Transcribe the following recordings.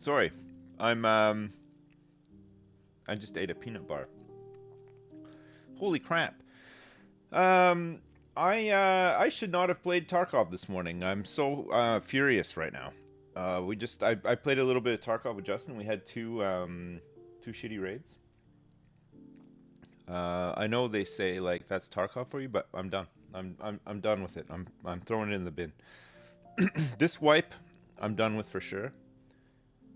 Sorry. I just ate a peanut bar. Holy crap. Um, I should not have played Tarkov this morning. I'm so furious right now. I played a little bit of Tarkov with Justin. We had two shitty raids. I know they say like that's Tarkov for you, but I'm done. I'm done with it. I'm throwing it in the bin. This wipe, I'm done with for sure.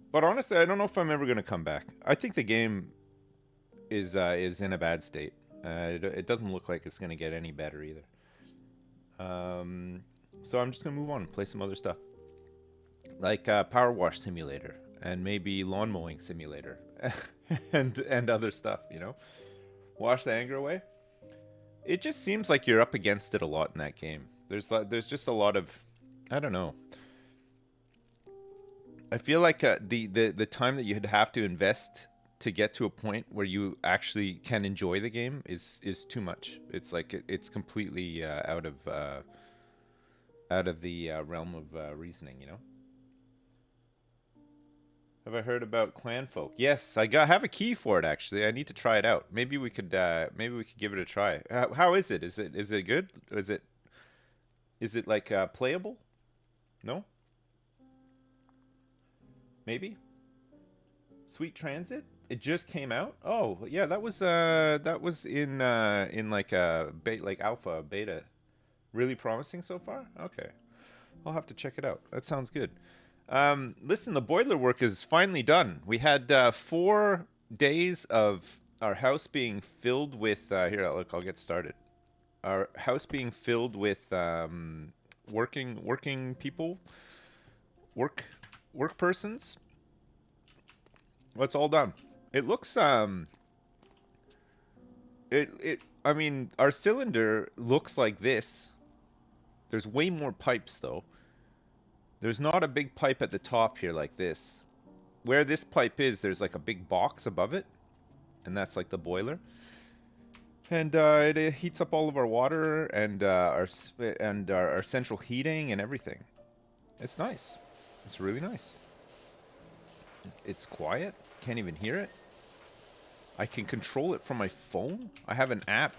But honestly, I don't know if I'm ever gonna come back. I think the game is in a bad state. It doesn't look like it's gonna get any better either. So I'm just gonna move on and play some other stuff, like PowerWash Simulator and maybe Lawn Mowing Simulator, and other stuff. You know, wash the anger away. It just seems like you're up against it a lot in that game. There's just a lot of, I don't know. I feel like the time that you'd have to invest to get to a point where you actually can enjoy the game is too much. It's like it's completely out of the realm of reasoning. You know. Have I heard about Clan Folk? Yes, have a key for it actually. I need to try it out. Maybe we could give it a try. How is it? Is it good? Is it like playable? No? Maybe? Sweet Transit? It just came out? Oh, yeah, that was in like like alpha beta. Really promising so far? Okay. I'll have to check it out. That sounds good. Listen, the boiler work is finally done. We had 4 days of our house being filled with here, look, I'll get started. Our house being filled with working people, work persons. Well, it's all done. It looks I mean, our cylinder looks like this. There's way more pipes though. There's not a big pipe at the top here like this. Where this pipe is, there's like a big box above it, and that's like the boiler. And it heats up all of our water and our central heating and everything. It's nice. It's really nice. It's quiet. Can't even hear it. I can control it from my phone. I have an app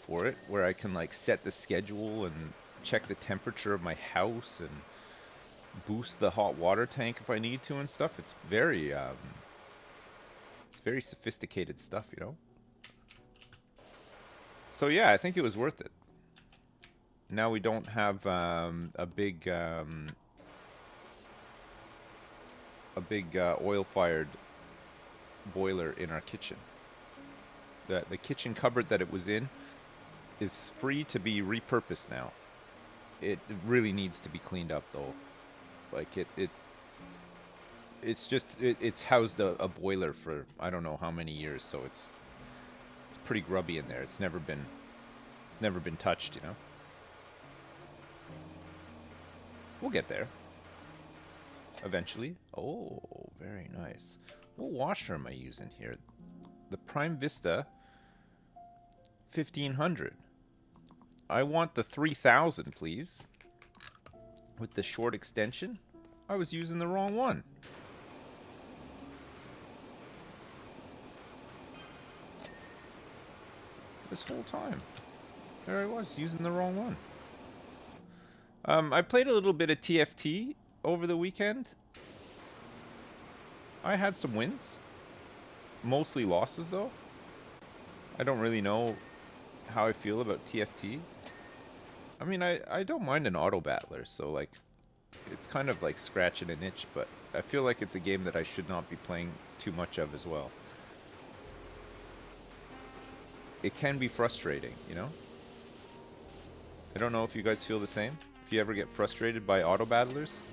for it where I can like set the schedule and check the temperature of my house and boost the hot water tank if I need to and stuff. It's very sophisticated stuff, you know. So yeah, I think it was worth it. Now we don't have a big oil-fired boiler in our kitchen. The kitchen cupboard that it was in is free to be repurposed now. It really needs to be cleaned up though. Like it's housed a boiler for I don't know how many years, so it's pretty grubby in there. It's never been touched, you know. We'll get there eventually. Oh, very nice. What washer am I using here? The Prime Vista 1500. I want the 3000, please. With the short extension. I was using the wrong one. This whole time. There I was, using the wrong one. I played a little bit of TFT over the weekend. I had some wins. Mostly losses, though. I don't really know how I feel about TFT. I mean, I don't mind an auto battler, so, like, it's kind of like scratching an itch, but I feel like it's a game that I should not be playing too much of as well. It can be frustrating, you know? I don't know if you guys feel the same. If you ever get frustrated by auto battlers.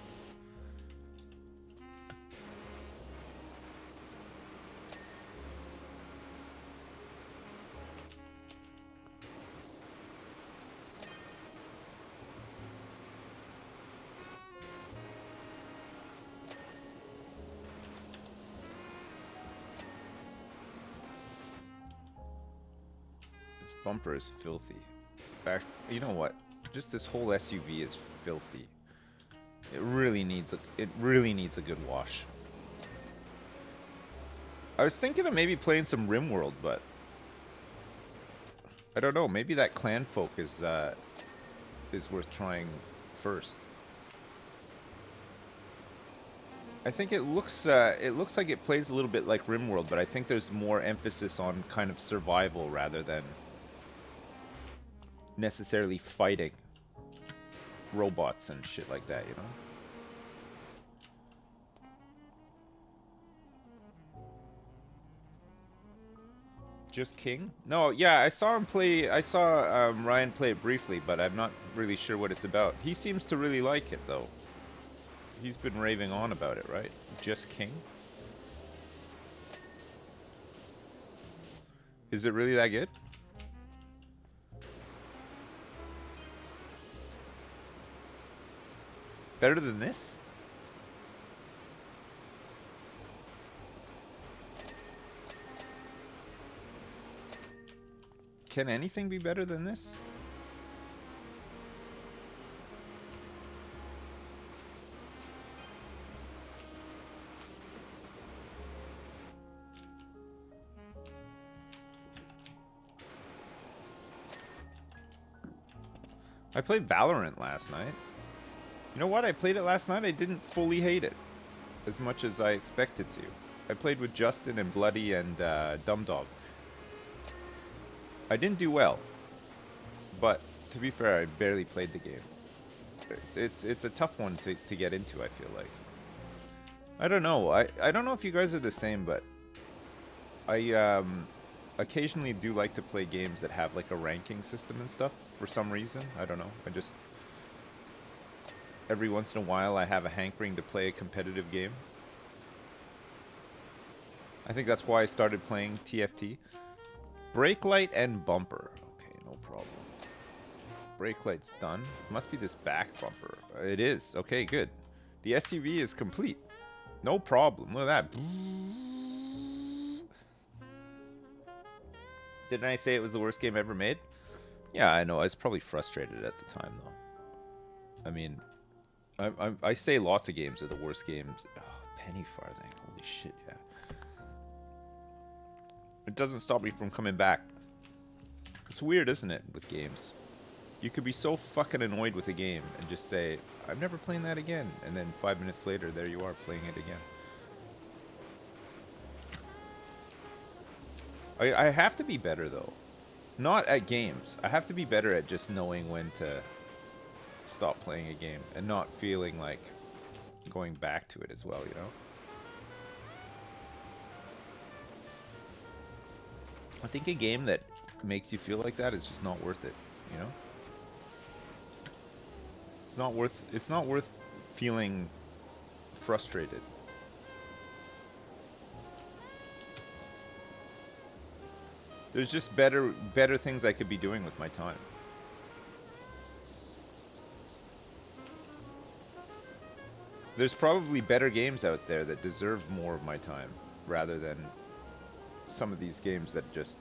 This bumper is filthy. You know what? Just this whole SUV is filthy. It really needs a good wash. I was thinking of maybe playing some RimWorld, but I don't know. Maybe that clan folk is worth trying first. I think it looks like it plays a little bit like RimWorld, but I think there's more emphasis on kind of survival rather than necessarily fighting robots and shit like that, you know? Just King? No, yeah, I saw him play. I saw Ryan play it briefly, but I'm not really sure what it's about. He seems to really like it, though. He's been raving on about it, right? Just King? Is it really that good? Better than this? Can anything be better than this? I played Valorant last night. You know what? I played it last night. I didn't fully hate it as much as I expected to. I played with Justin and Bloody and Dumb Dog. I didn't do well, but to be fair, I barely played the game. It's a tough one to get into, I feel like. I don't know. I don't know if you guys are the same, but I occasionally do like to play games that have like a ranking system and stuff for some reason. I don't know. I just every once in a while I have a hankering to play a competitive game. I think that's why I started playing TFT. Brake light and bumper. Okay, no problem. Brake light's done. Must be this back bumper. It is. Okay, good. The SUV is complete. No problem. Look at that. Didn't I say it was the worst game ever made? Yeah, I know. I was probably frustrated at the time, though. I mean, I say lots of games are the worst games. Oh, penny farthing. Holy shit, yeah. It doesn't stop me from coming back. It's weird, isn't it, with games? You could be so fucking annoyed with a game and just say, I'm never playing that again. And then 5 minutes later, there you are playing it again. I have to be better, though. Not at games. I have to be better at just knowing when to stop playing a game and not feeling like going back to it as well, you know? I think a game that makes you feel like that is just not worth it, you know? It's not worth feeling frustrated. There's just better things I could be doing with my time. There's probably better games out there that deserve more of my time rather than some of these games that just,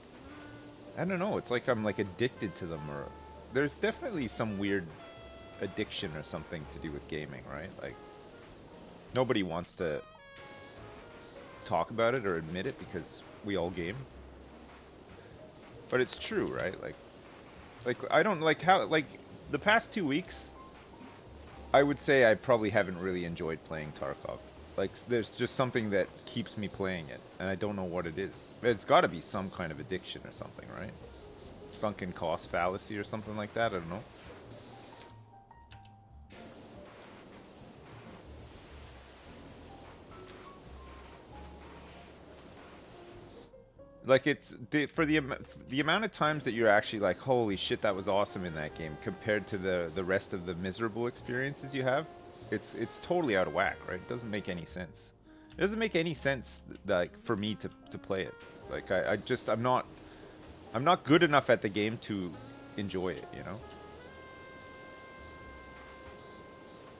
I don't know, it's like I'm like addicted to them, or there's definitely some weird addiction or something to do with gaming, right? Like nobody wants to talk about it or admit it because we all game. But it's true, right? Like I don't like how, like the past 2 weeks I would say I probably haven't really enjoyed playing Tarkov. Like, there's just something that keeps me playing it, and I don't know what it is. It's got to be some kind of addiction or something, right? Sunken cost fallacy or something like that, I don't know. Like, it's for the amount of times that you're actually like, holy shit, that was awesome in that game, compared to the rest of the miserable experiences you have. It's totally out of whack, right? It doesn't make any sense. It doesn't make any sense, like, for me to play it. Like, I'm not good enough at the game to enjoy it, you know?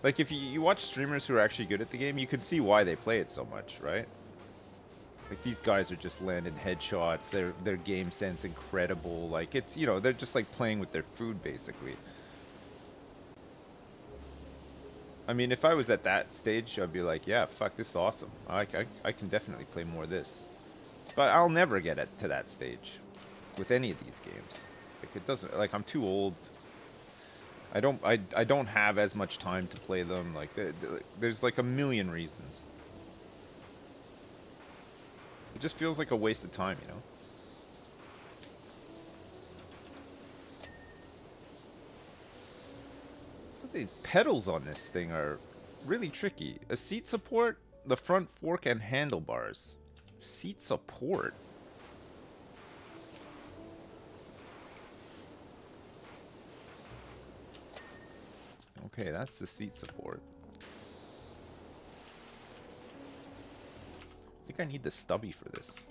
Like, if you watch streamers who are actually good at the game, you can see why they play it so much, right? Like, these guys are just landing headshots, their game sense incredible, like, it's, you know, they're just like playing with their food, basically. I mean, if I was at that stage, I'd be like, yeah, fuck, this is awesome. I can definitely play more of this. But I'll never get it to that stage with any of these games. Like it doesn't. Like I'm too old. I don't have as much time to play them. Like there's like a million reasons. It just feels like a waste of time, you know. The pedals on this thing are really tricky. A seat support, the front fork, and handlebars. Seat support. Okay, that's the seat support. I think I need the stubby for this.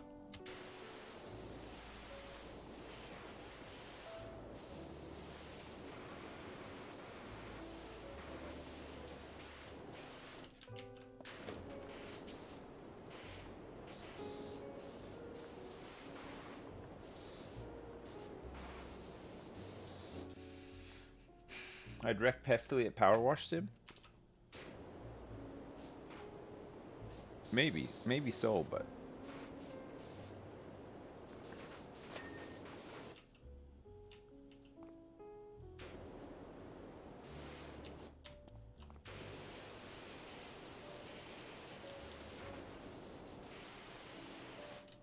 I'd wreck Pestily at PowerWash Sim? Maybe so, but...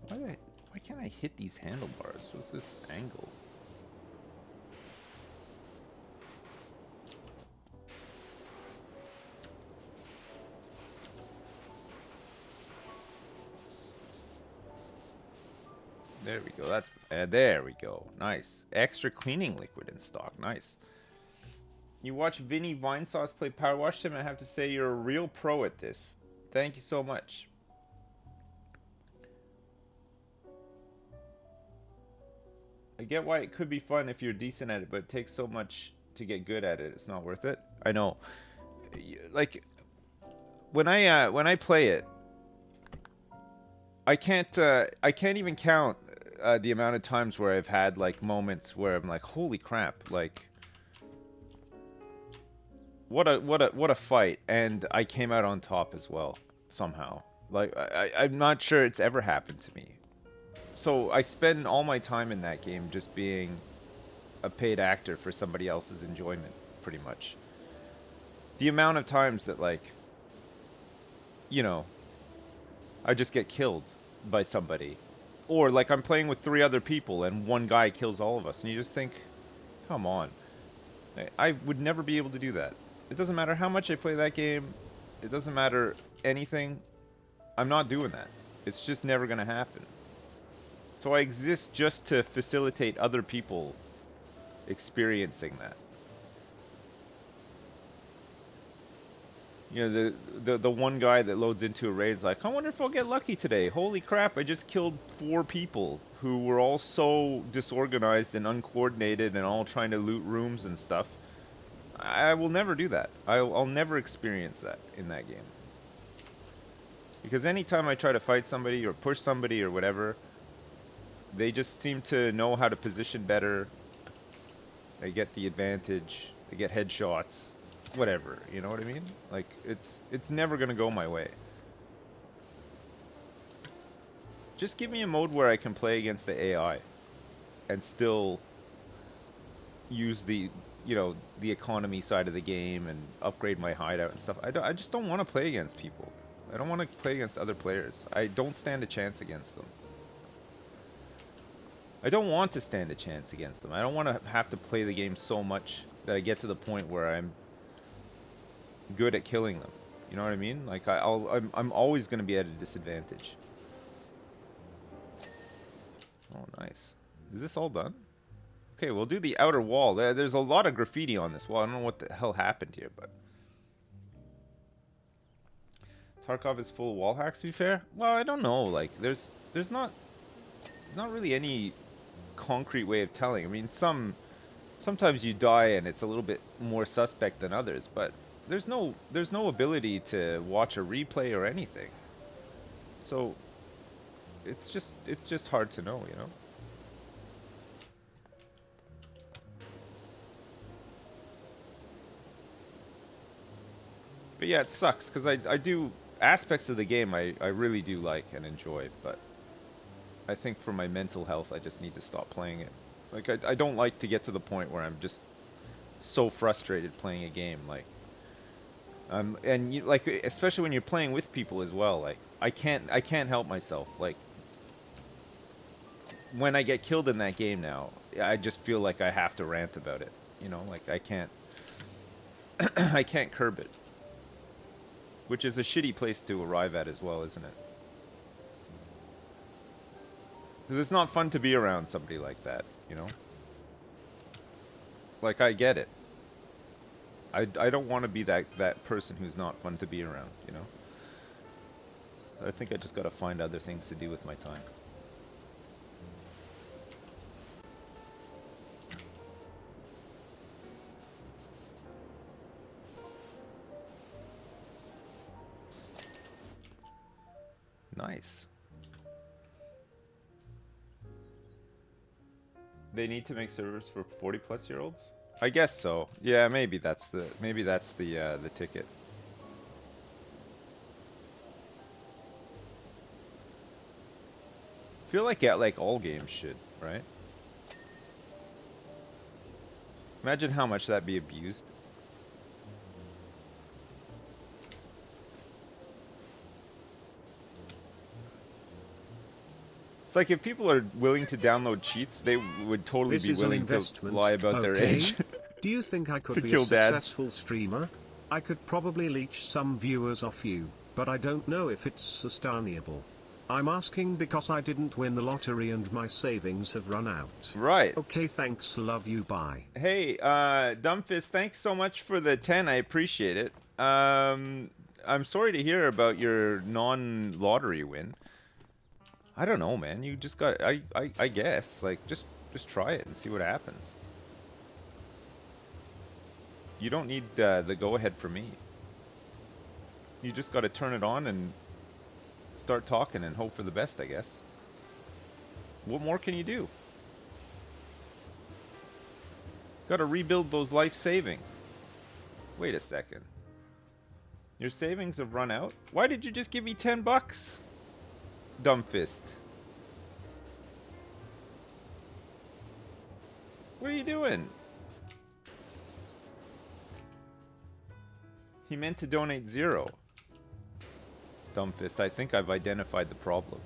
Why can't I hit these handlebars? What's this angle? There we go. That's there we go. Nice. Extra cleaning liquid in stock. Nice. You watch Vinny Vinesauce play PowerWash Sim, and I have to say you're a real pro at this. Thank you so much. I get why it could be fun if you're decent at it, but it takes so much to get good at it. It's not worth it. I know. Like when I play it, I can't even count the amount of times where I've had like moments where I'm like, holy crap, like what a fight, and I came out on top as well somehow. Like I'm not sure it's ever happened to me. So I spend all my time in that game just being a paid actor for somebody else's enjoyment, pretty much. The amount of times that, like, you know, I just get killed by somebody. Or, like, I'm playing with 3 other people and one guy kills all of us. And you just think, come on. I would never be able to do that. It doesn't matter how much I play that game. It doesn't matter anything. I'm not doing that. It's just never going to happen. So I exist just to facilitate other people experiencing that. You know, the one guy that loads into a raid is like, I wonder if I'll get lucky today. Holy crap, I just killed 4 people who were all so disorganized and uncoordinated and all trying to loot rooms and stuff. I will never do that. I'll never experience that in that game. Because anytime I try to fight somebody or push somebody or whatever, they just seem to know how to position better. They get the advantage. They get headshots. Whatever, you know what I mean? Like, it's never gonna go my way. Just give me a mode where I can play against the AI and still use the, you know, the economy side of the game and upgrade my hideout and stuff. I just don't want to play against people. I don't want to play against other players. I don't stand a chance against them. I don't want to stand a chance against them. I don't want to have to play the game so much that I get to the point where I'm good at killing them. You know what I mean? Like I'm always going to be at a disadvantage. Oh, nice. Is this all done? Okay, we'll do the outer wall. There's a lot of graffiti on this wall. I don't know what the hell happened here, but Tarkov is full of wall hacks, to be fair. Well, I don't know. Like there's not really any concrete way of telling. I mean, sometimes you die and it's a little bit more suspect than others, but there's no ability to watch a replay or anything. So it's just hard to know, you know. But yeah, it sucks because I do aspects of the game I really do like and enjoy, but I think for my mental health, I just need to stop playing it. Like, I don't like to get to the point where I'm just so frustrated playing a game. Like, and you, like, especially when you're playing with people as well. Like, I can't help myself. Like, when I get killed in that game now, I just feel like I have to rant about it. You know, like I can't, I can't curb it. Which is a shitty place to arrive at as well, isn't it? Because it's not fun to be around somebody like that, you know? Like, I get it. I don't want to be that person who's not fun to be around, you know? So I think I just gotta find other things to do with my time. Nice. They need to make servers for 40-plus-year-olds? I guess so. Yeah, maybe that's the the ticket. I feel like all games should, right? Imagine how much that'd be abused. It's like if people are willing to download cheats, they would totally be willing to lie about their age. Do you think I could to be kill a successful streamer? I could probably leech some viewers off you, but I don't know if it's sustainable. I'm asking because I didn't win the lottery and my savings have run out. Right. Okay, thanks, love you, bye. Hey, Dumbfist, thanks so much for the 10. I appreciate it. I'm sorry to hear about your non-lottery win. I don't know, man. You just got, I guess, like, just try it and see what happens. You don't need the go-ahead from me. You just got to turn it on and start talking and hope for the best, I guess. What more can you do? Got to rebuild those life savings. Wait a second. Your savings have run out? Why did you just give me 10 bucks? Dumbfist. What are you doing? He meant to donate 0. Dumbfist, I think I've identified the problem.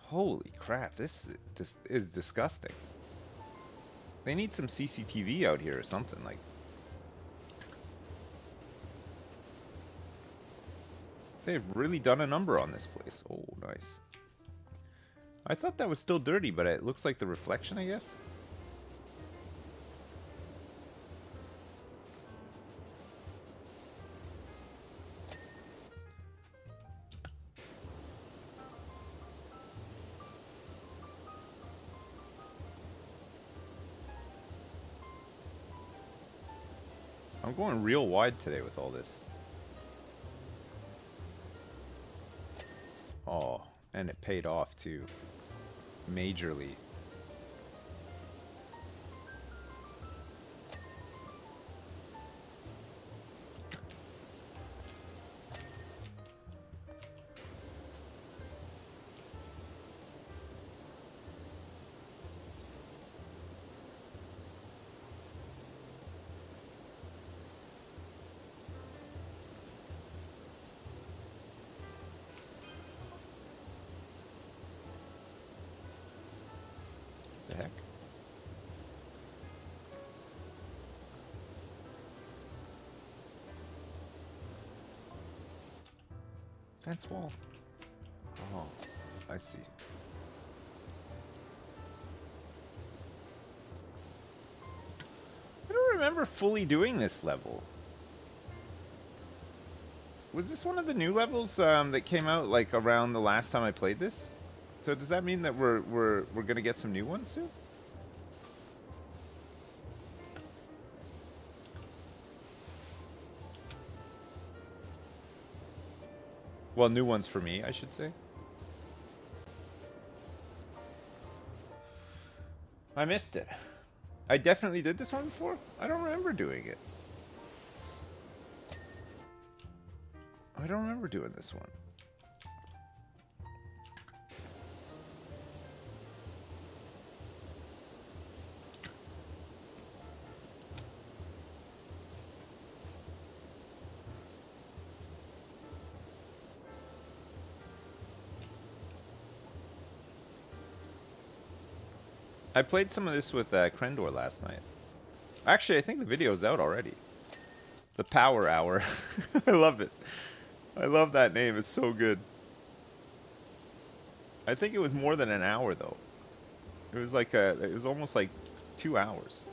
Holy crap, this is disgusting. They need some CCTV out here or something, like. They've really done a number on this place. Oh, nice. I thought that was still dirty, but it looks like the reflection, I guess. I'm going real wide today with all this. Oh, and it paid off too. Majorly. The heck? Fence wall. Oh, I see. I don't remember fully doing this level. Was this one of the new levels that came out like around the last time I played this? So does that mean that we're gonna get some new ones soon? Well, new ones for me, I should say. I missed it. I definitely did this one before? I don't remember doing it. I don't remember doing this one. I played some of this with Krendor last night. Actually, I think the video's out already. The Power Hour. I love it. I love that name. It's so good. I think it was more than an hour though. It was like it was almost like 2 hours.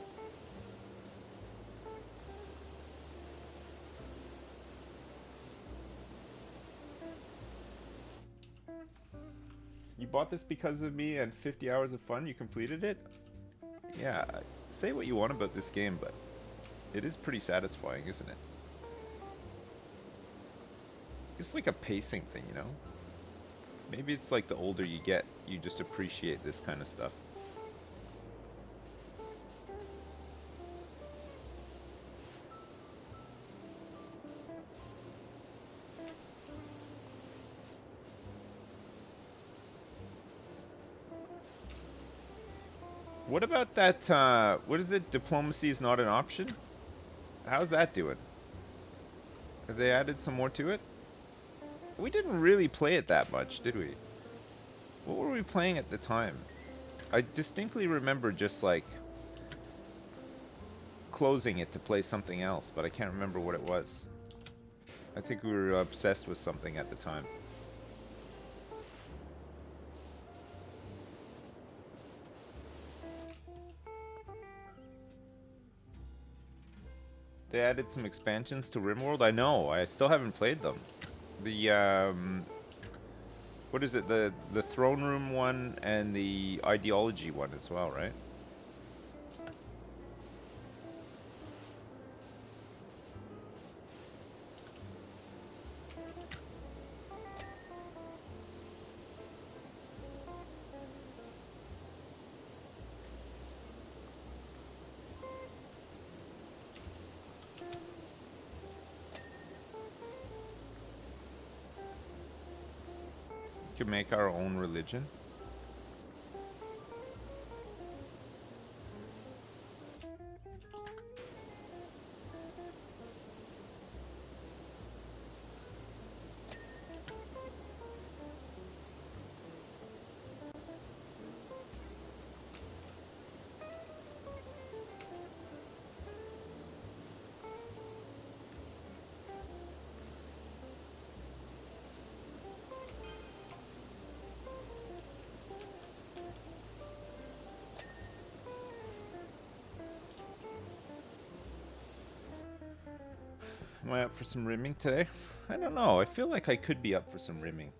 You bought this because of me and 50 hours of fun, you completed it? Yeah, say what you want about this game, but it is pretty satisfying, isn't it? It's like a pacing thing, you know? Maybe it's like the older you get, you just appreciate this kind of stuff. What about that, what is it? Diplomacy is not an option? How's that doing? Have they added some more to it? We didn't really play it that much, did we? What were we playing at the time? I distinctly remember just like closing it to play something else, but I can't remember what it was. I think we were obsessed with something at the time. They added some expansions to RimWorld. I know. I still haven't played them. The what is it? The throne room one and the ideology one as well, right? We can make our own religion. Am I up for some rimming today? I don't know. I feel like I could be up for some rimming.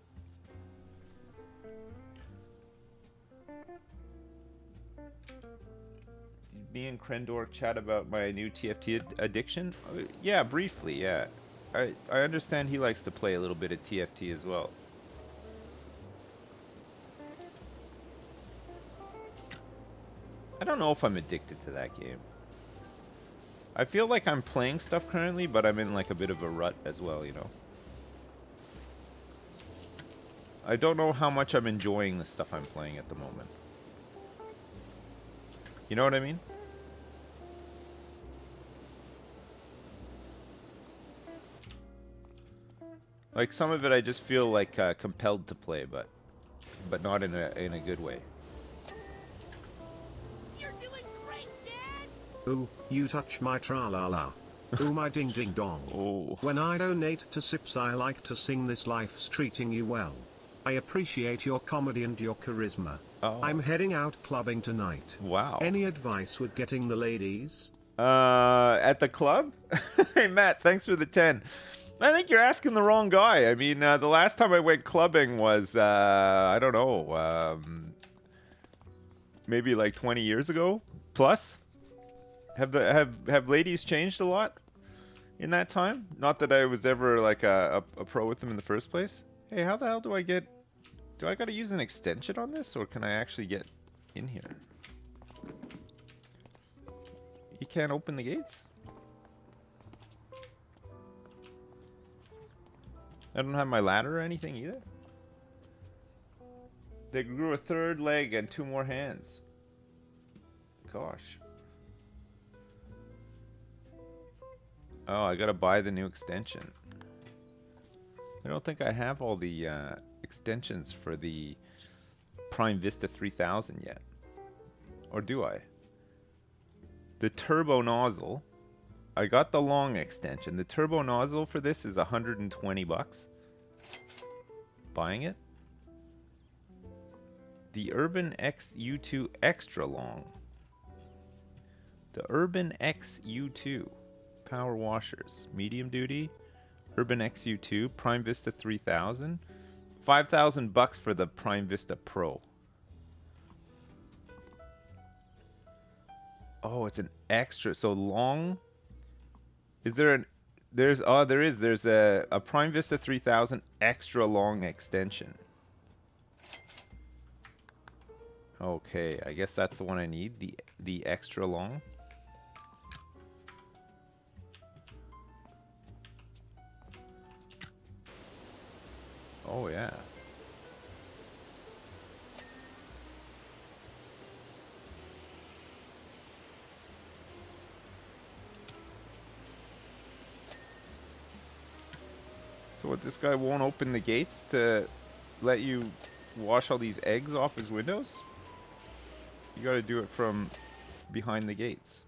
Did me and Krendor chat about my new TFT addiction? Yeah, briefly, yeah. I understand he likes to play a little bit of TFT as well. I don't know if I'm addicted to that game. I feel like I'm playing stuff currently, but I'm in like a bit of a rut as well, you know? I don't know how much I'm enjoying the stuff I'm playing at the moment. You know what I mean? Like some of it I just feel like compelled to play, but not in a good way. You're doing great, Dad! Ooh, you touch my tra-la-la. Ooh, my ding-ding-dong. Oh. When I donate to Sips, I like to sing this Life's Treating You Well. I appreciate your comedy and your charisma. Oh. I'm heading out clubbing tonight. Wow. Any advice with getting the ladies? At the club? Hey, Matt, thanks for the 10. I think you're asking the wrong guy. I mean, the last time I went clubbing was, I don't know, maybe like 20 years ago plus. Have ladies changed a lot in that time? Not that I was ever like a pro with them in the first place. Hey, how the hell do I gotta use an extension on this, or can I actually get in here? You can't open the gates? I don't have my ladder or anything either. They grew a third leg and 2 more hands. Gosh. Oh, I gotta buy the new extension. I don't think I have all the extensions for the Prime Vista 3000 yet. Or do I? The turbo nozzle. I got the long extension. The turbo nozzle for this is 120 bucks. Buying it. The Urban X U2 extra long. The Urban X U2 power washers, medium duty. Urban X U2 Prime Vista 3000. 5,000 bucks for the Prime Vista Pro. Oh, it's an extra. So long. Is there an there's a Prime Vista 3000 extra long extension. Okay, I guess that's the one I need, the extra long. Oh yeah. So what, this guy won't open the gates to let you wash all these eggs off his windows? You gotta do it from behind the gates.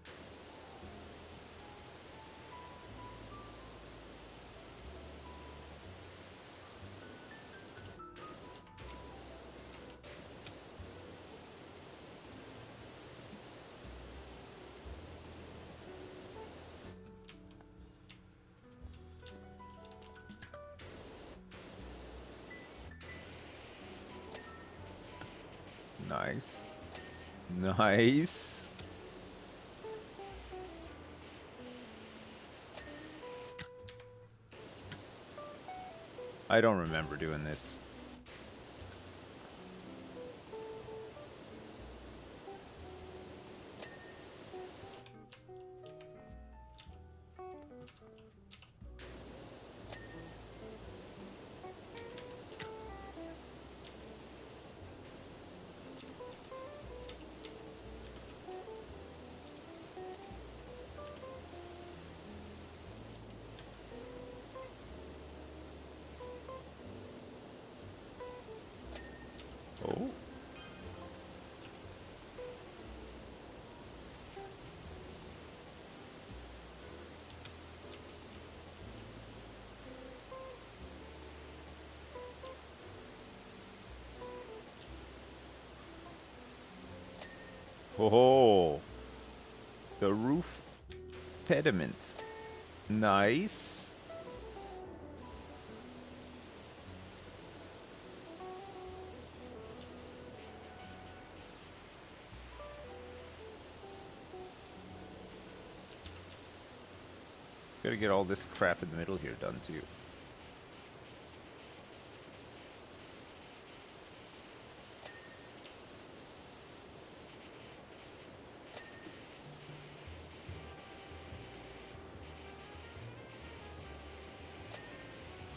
Nice. Nice. I don't remember doing this. Oh. Oh. The roof pediment. Nice. Gotta get all this crap in the middle here done too.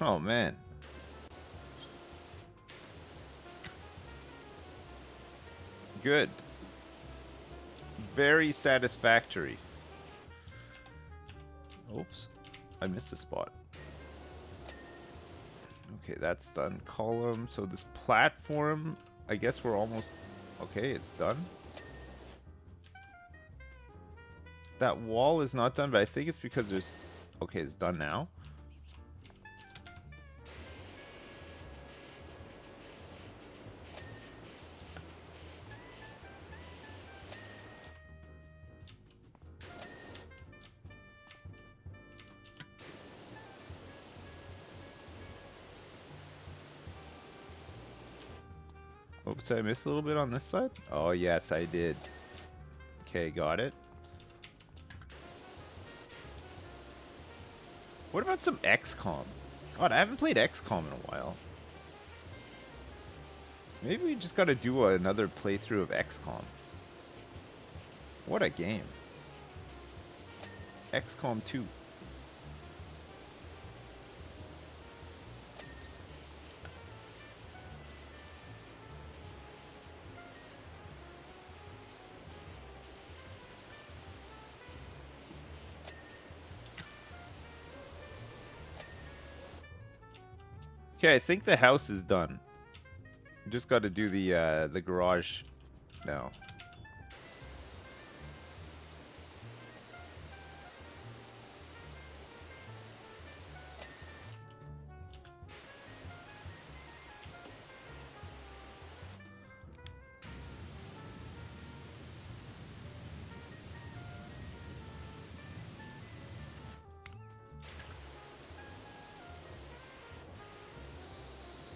Oh man. Good. Very satisfactory. Oops. I missed a spot. Okay, that's done. Column. So this platform, I guess we're almost... Okay, it's done. That wall is not done, but I think it's because there's... Okay, it's done now. Oops, did I miss a little bit on this side? Oh, yes, I did. Okay, got it. What about some XCOM? God, I haven't played XCOM in a while. Maybe we just gotta do another playthrough of XCOM. What a game. XCOM 2. Okay, I think the house is done. Just got to do the garage now.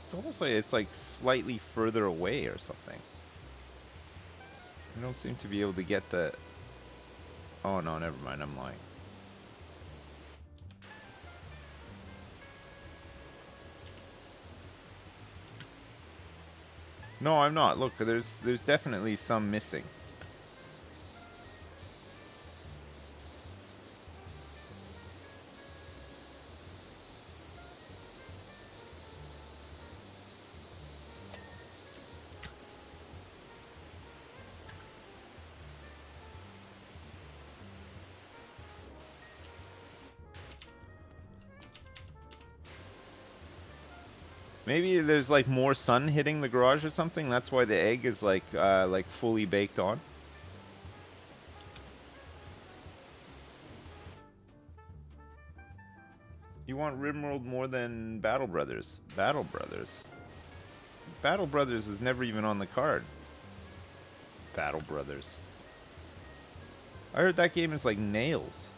It's almost like it's like slightly further away or something. I don't seem to be able to get the... Oh no, never mind, I'm lying. No, I'm not. Look, there's definitely some missing. Maybe there's like more sun hitting the garage or something. That's why the egg is like fully baked on. You want RimWorld more than Battle Brothers? Battle Brothers? Battle Brothers is never even on the cards. Battle Brothers. I heard that game is like nails.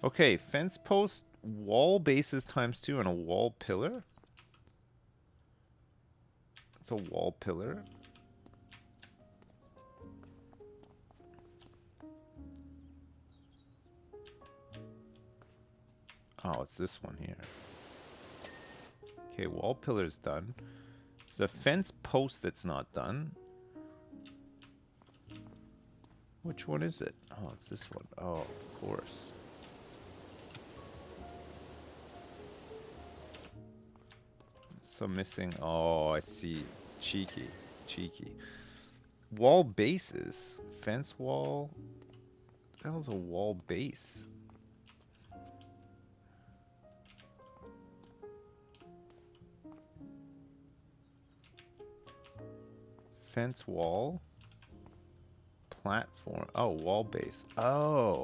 Okay, fence post, wall bases ×2, and a wall pillar? It's a wall pillar. Oh, it's this one here. Okay, wall pillar's done. There's a fence post that's not done. Which one is it? Oh, it's this one. Oh, of course. Some missing. Oh, I see. Cheeky. Cheeky. Wall bases. Fence wall. What the hell's a wall base? Fence wall. Platform. Oh, wall base. Oh.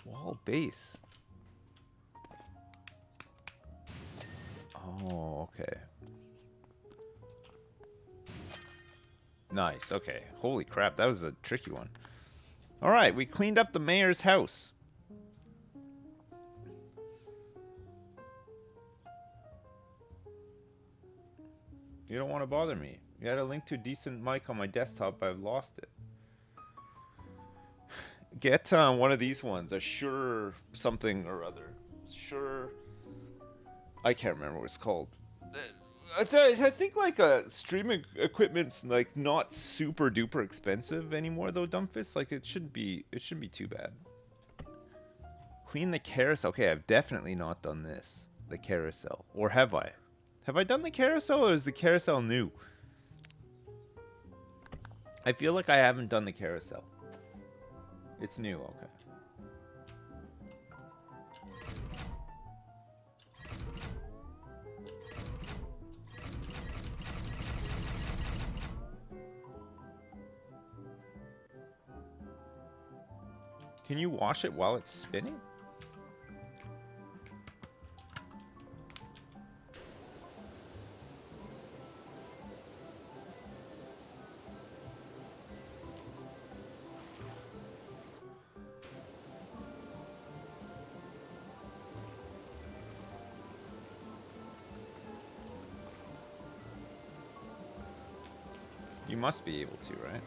Wall base. Oh, okay. Nice, okay. Holy crap, that was a tricky one. Alright, we cleaned up the mayor's house. You don't want to bother me. You had a link to a decent mic on my desktop, but I've lost it. Get one of these ones, a Shure something or other. Shure... I can't remember what it's called. I think like streaming equipment's like not super duper expensive anymore though, Dumbfist. Like it shouldn't be too bad. Clean the carousel. Okay, I've definitely not done this. The carousel. Or have I? Have I done the carousel or is the carousel new? I feel like I haven't done the carousel. It's new, okay. Can you wash it while it's spinning? You must be able to, right?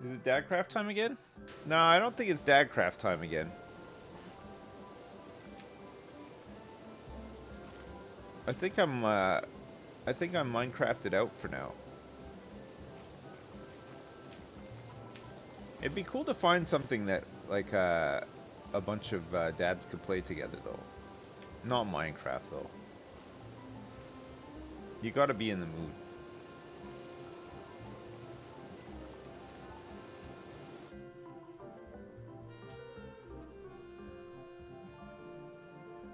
Is it Dadcraft time again? No, I don't think it's Dadcraft time again. I think I'm Minecrafted out for now. It'd be cool to find something that like a bunch of dads could play together though. Not Minecraft though. You gotta be in the mood.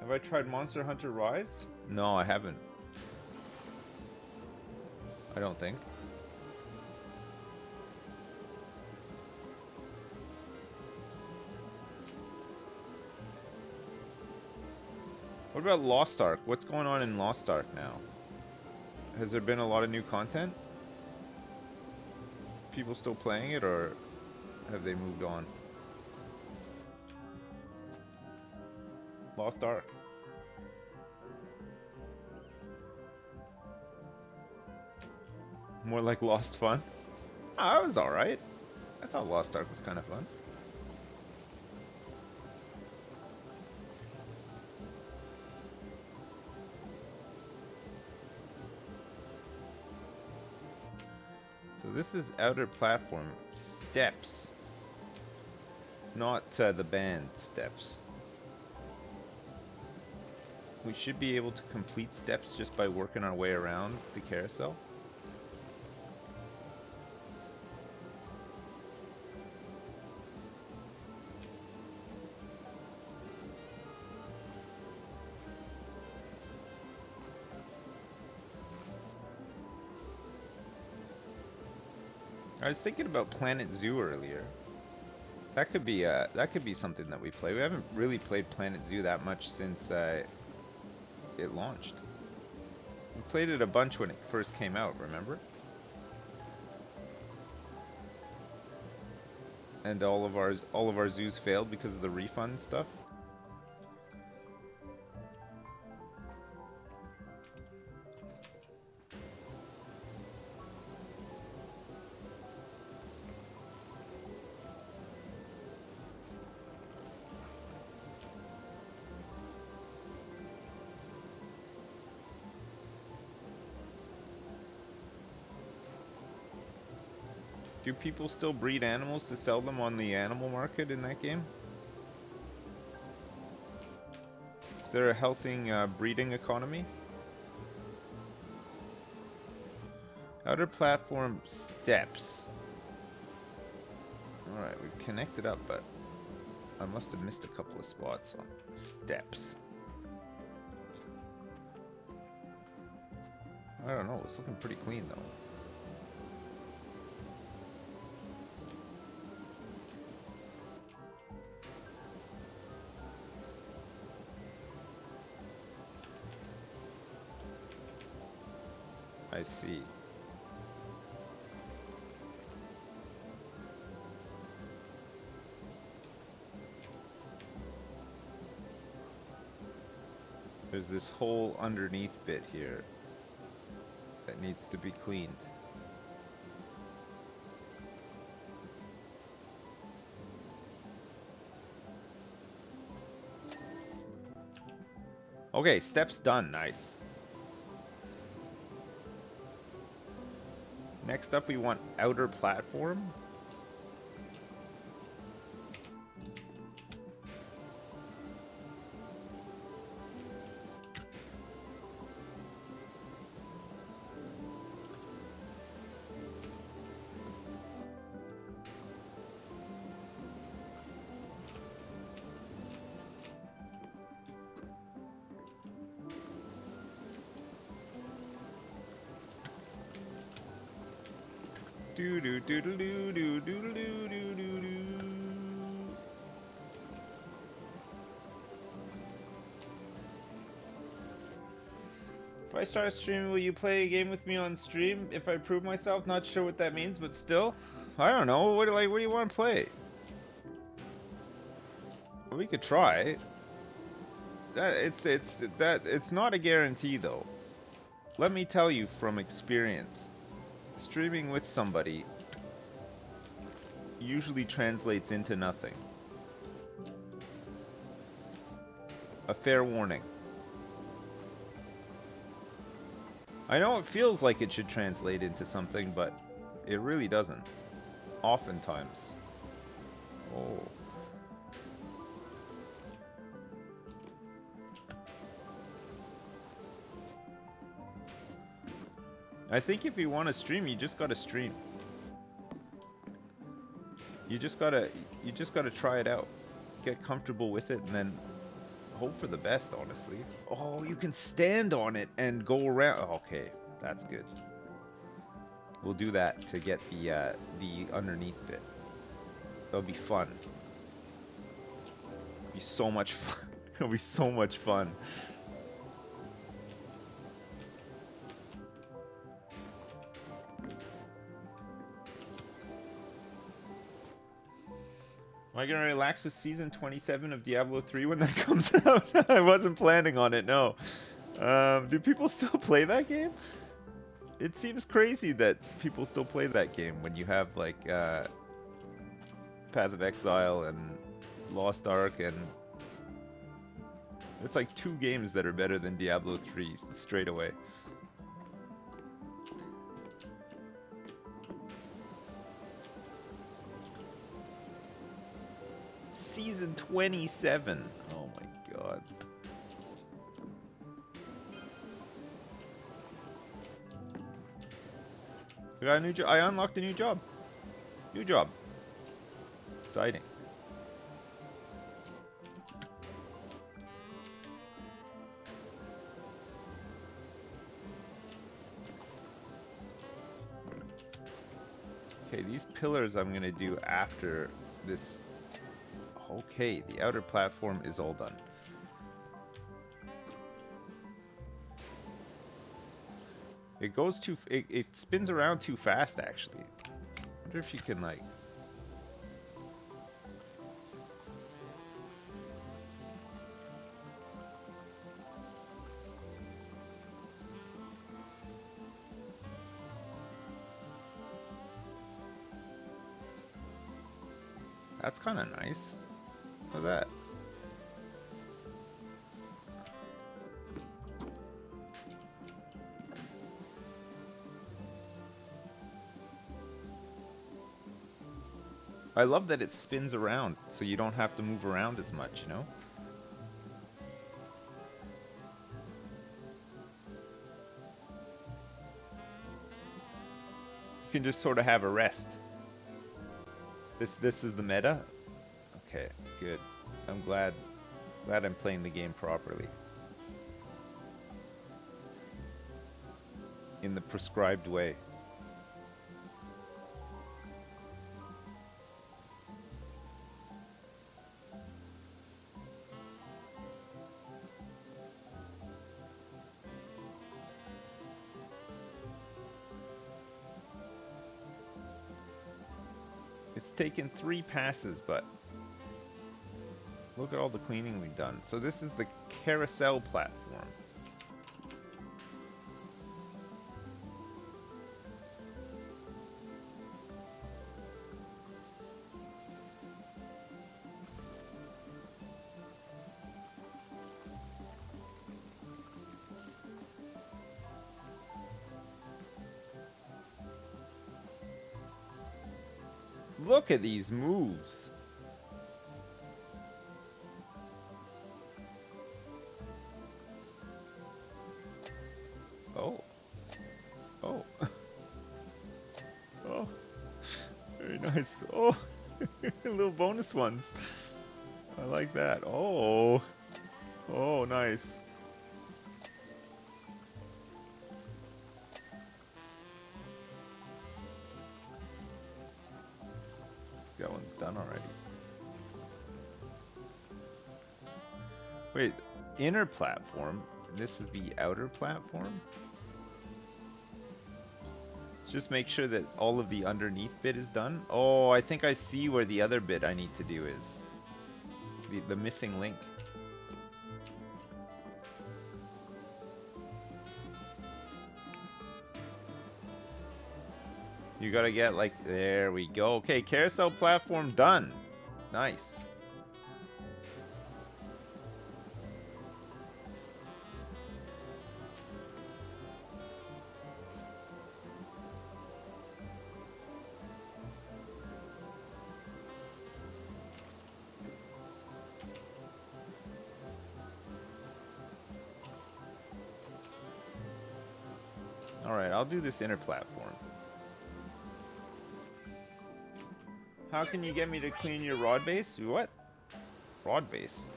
Have I tried Monster Hunter Rise? No, I haven't. I don't think. What about Lost Ark? What's going on in Lost Ark now? Has there been a lot of new content? People still playing it, or have they moved on? Lost Ark. More like Lost Fun? Oh, that was alright. I thought Lost Ark was kind of fun. So this is Outer Platform Steps. Not the band Steps. We should be able to complete steps just by working our way around the carousel. I was thinking about Planet Zoo earlier. That could be something that we play. We haven't really played Planet Zoo that much since it launched. We played it a bunch when it first came out, remember? And all of our zoos failed because of the refund stuff. Do people still breed animals to sell them on the animal market in that game? Is there a healthy breeding economy? Outer platform steps. Alright, we've connected up, but I must have missed a couple of spots on steps. I don't know, it's looking pretty clean though. I see. There's this whole underneath bit here that needs to be cleaned. Okay, steps done. Nice. Next up, we want outer platform. Do do do do do do do do do do do. I start streaming, will you play a game with me on stream? If I prove myself, not sure what that means, but still, I don't know. What do you want to play? Well, we could try. It's not a guarantee though. Let me tell you from experience, streaming with somebody usually translates into nothing. A fair warning. I know it feels like it should translate into something, but it really doesn't. Oftentimes. Oh. I think if you want to stream, you just gotta stream. You just gotta try it out. Get comfortable with it and then hope for the best, honestly. Oh, you can stand on it and go around. Okay, that's good. We'll do that to get the underneath bit. That'll be fun. It'll be so much fun. It'll be so much fun. Am I gonna relax with season 27 of Diablo 3 when that comes out? I wasn't planning on it, no. Do people still play that game? It seems crazy that people still play that game when you have like Path of Exile and Lost Ark, and it's like 2 games that are better than Diablo 3 straight away. Season 27. Oh my god. I got a new job. I unlocked a new job. New job. Exciting. Okay, these pillars I'm gonna do after this. Okay, the outer platform is all done. It goes too... It spins around too fast, actually. I wonder if you can, like... That's kind of nice. Look at that. I love that it spins around, so you don't have to move around as much, you know? You can just sort of have a rest. This is the meta? Okay, good. I'm glad I'm playing the game properly. In the prescribed way. It's taken 3 passes, but look at all the cleaning we've done. So this is the carousel platform. Look at these moves. Oh. Oh. Oh. Very nice. Oh. Little bonus ones. I like that. Oh. Oh, nice. That one's done already. Wait, inner platform? This is the outer platform. Let's just make sure that all of the underneath bit is done. Oh, I think I see where the other bit I need to do is. The missing link. You gotta get like, there we go. Okay, carousel platform done. Nice. Alright, I'll do this inner platform. How can you get me to clean your rod base? What? Rod base?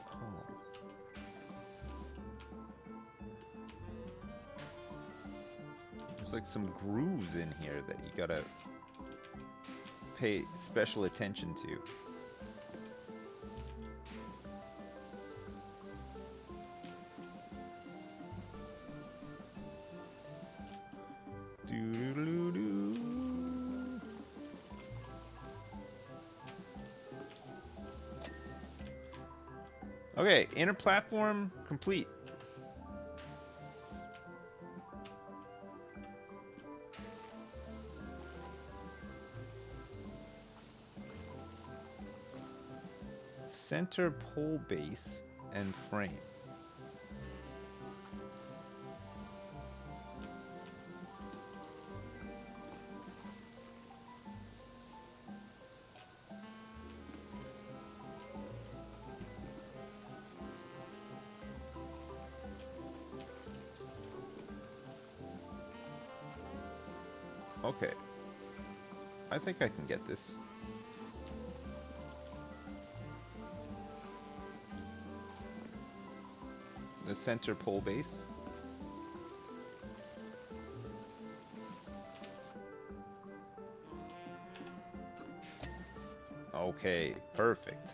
Oh. There's like some grooves in here that you gotta pay special attention to. Okay, inner platform complete. Center pole base and frame. Okay. I think I can get this. The center pole base. Okay, perfect.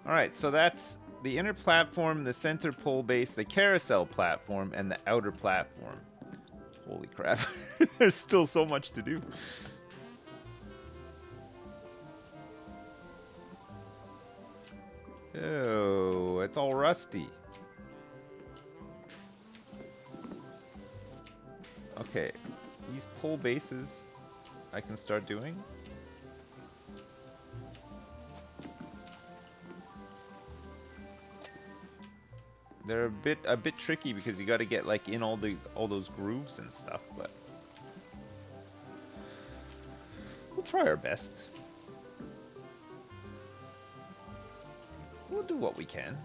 Alright, so that's the inner platform, the center pole base, the carousel platform, and the outer platform. Holy crap. There's still so much to do. Oh, it's all rusty. Okay, these pole bases I can start doing. They're a bit tricky because you got to get like in all those grooves and stuff, but we'll try our best. We'll do what we can.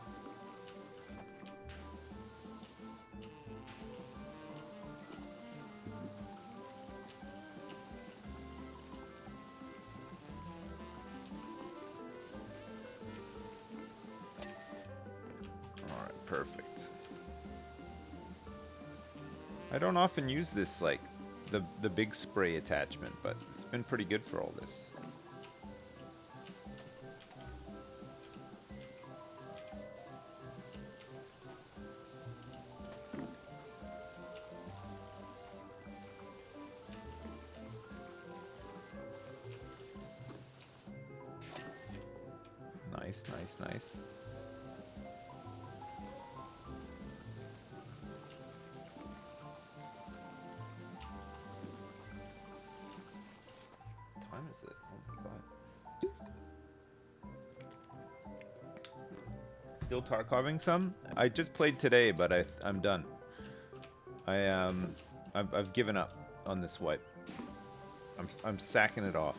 Perfect. I don't often use this, like, the big spray attachment, but it's been pretty good for all this. Nice, nice, nice. Is it? Oh my god. Still Tarkoving some? I just played today, but I'm done. I've given up on this wipe. I'm sacking it off.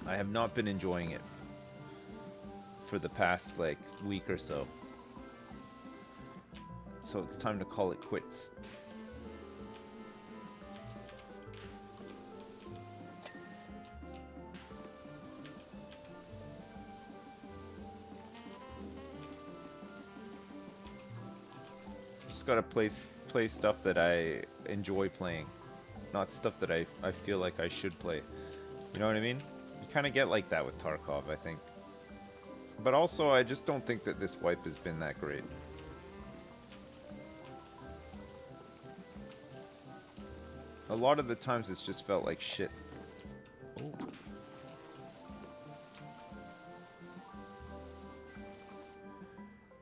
I have not been enjoying it for the past like week or so. So it's time to call it quits. Just gotta play stuff that I enjoy playing. not stuff that I feel like I should play. You know what I mean? You kind of get like that with Tarkov, I think. But also, I just don't think that this wipe has been that great. A lot of the times it's just felt like shit. Oh.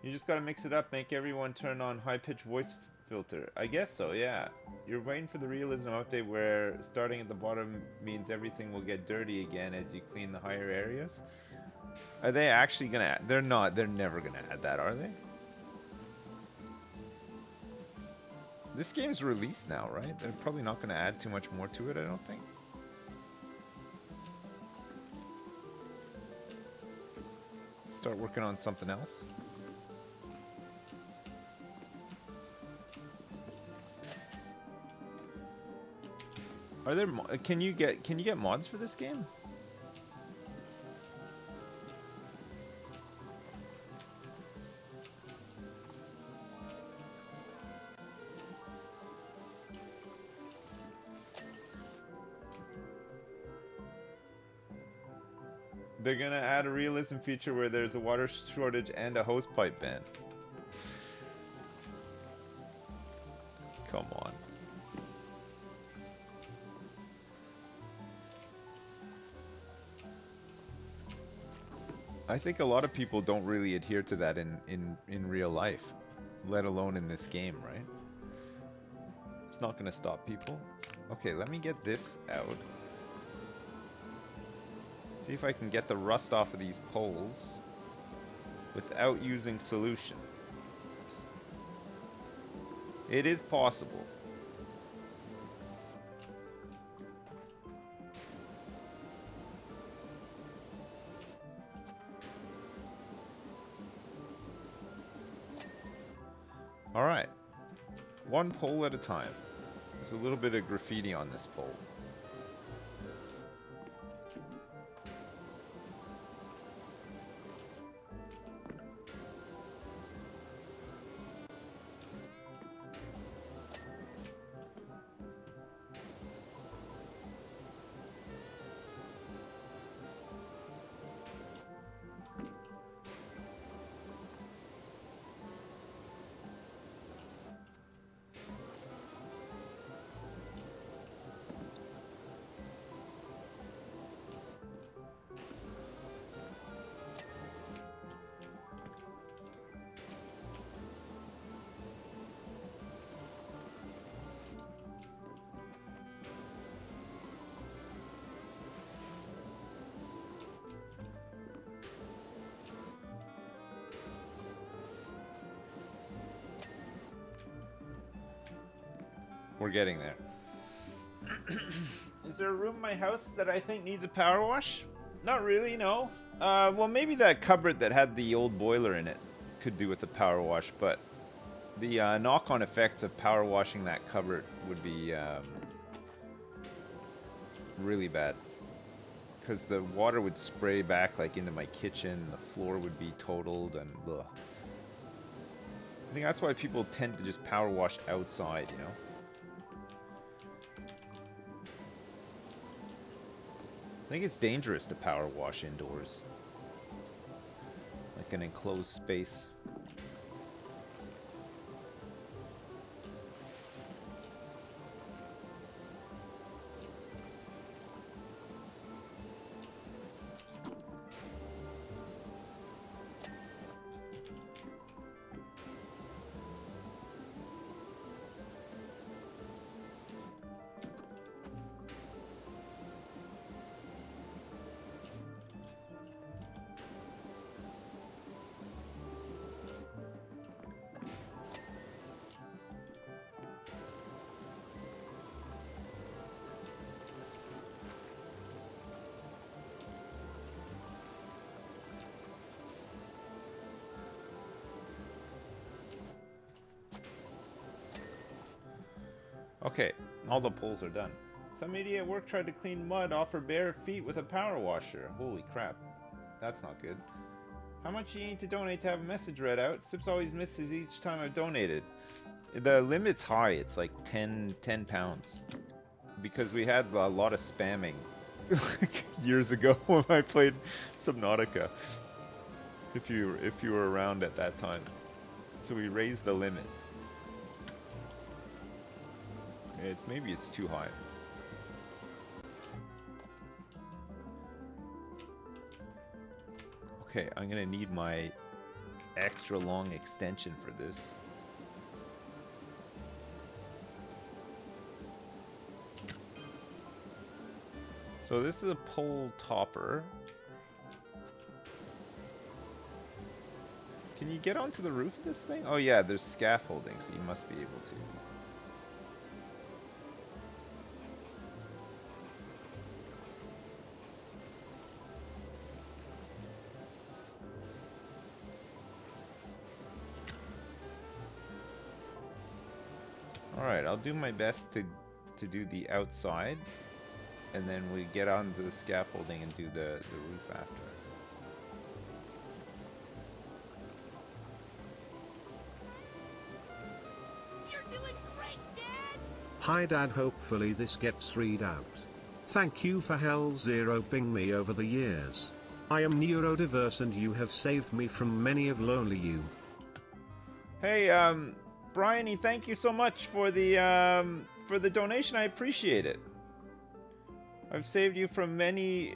You just gotta mix it up, make everyone turn on high-pitched voice filter. I guess so, yeah. You're waiting for the realism update where starting at the bottom means everything will get dirty again as you clean the higher areas. Are they actually gonna add? They're not. They're never gonna add that, are they? This game's released now, right? They're probably not gonna add too much more to it, I don't think. Start working on something else. Are there can you get mods for this game? They're gonna add a realism feature where there's a water shortage and a hosepipe ban. Come on. I think a lot of people don't really adhere to that in real life, let alone in this game, right? It's not gonna stop people. Okay, let me get this out. See if I can get the rust off of these poles without using solution. It is possible. Alright. One pole at a time. There's a little bit of graffiti on this pole. We're getting there. Is there a room in my house that I think needs a power wash? Not really, no. Well, maybe that cupboard that had the old boiler in it could do with a power wash, but the knock-on effects of power washing that cupboard would be really bad. Because the water would spray back like into my kitchen, the floor would be totaled, and ugh. I think that's why people tend to just power wash outside, you know? I think it's dangerous to power wash indoors. Like an enclosed space. Okay, all the poles are done. Some idiot at work tried to clean mud off her bare feet with a power washer. Holy crap. That's not good. How much do you need to donate to have a message read out? Sips always misses each time I've donated. The limit's high. It's like 10 pounds. because we had a lot of spamming years ago when I played Subnautica. If you were around at that time, so we raised the limit. Maybe it's too high. Okay, I'm gonna need my extra long extension for this. So this is a pole topper. Can you get onto the roof of this thing? Oh yeah, there's scaffolding, so you must be able to. Alright, I'll do my best to do the outside, and then we get onto the scaffolding and do the roof after. You're doing great, Dad! Hi Dad, hopefully this gets read out. Thank you for Hell Zero Bing me over the years. I am neurodiverse and you have saved me from many of lonely you. Hey, Bryony, thank you so much for the donation. I appreciate it. I've saved you from many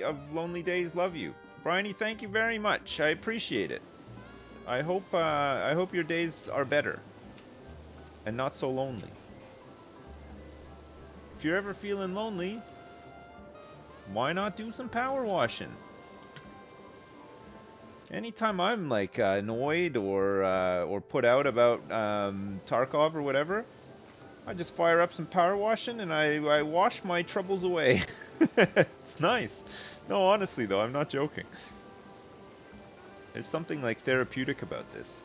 of lonely days. Love you, Bryony. Thank you very much. I appreciate it. I hope your days are better and not so lonely. If you're ever feeling lonely, why not do some power washing? Anytime I'm like annoyed or put out about Tarkov or whatever, I just fire up some power washing and I wash my troubles away. It's nice. No, honestly though, I'm not joking. There's something like therapeutic about this.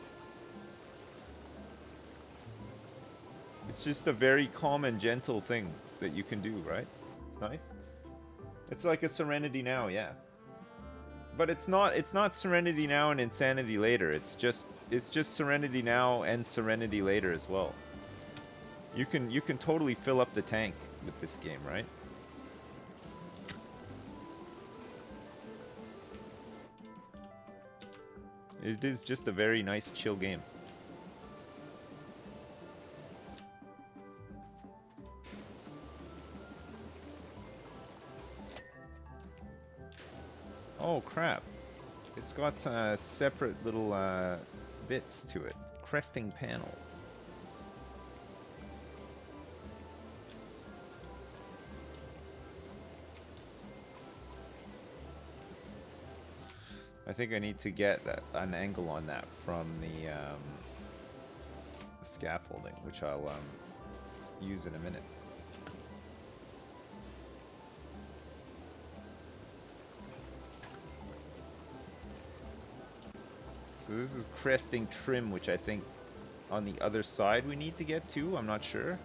It's just a very calm and gentle thing that you can do, right? It's nice. It's like a Serenity Now, yeah. But it's not Serenity Now and Insanity later. It's just Serenity Now and Serenity later as well. You can totally fill up the tank with this game, right? It is just a very nice chill game. Oh crap. It's got separate little bits to it. Cresting panel. I think I need to get an angle on that from the scaffolding, which I'll use in a minute. So this is cresting trim, which I think on the other side we need to get to. I'm not sure.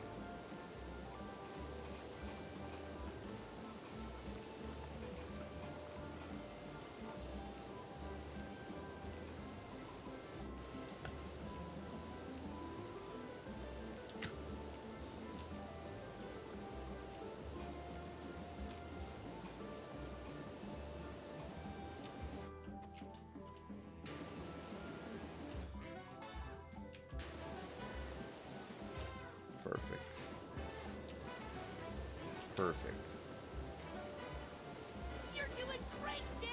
Perfect. Perfect. You're doing great, Dad!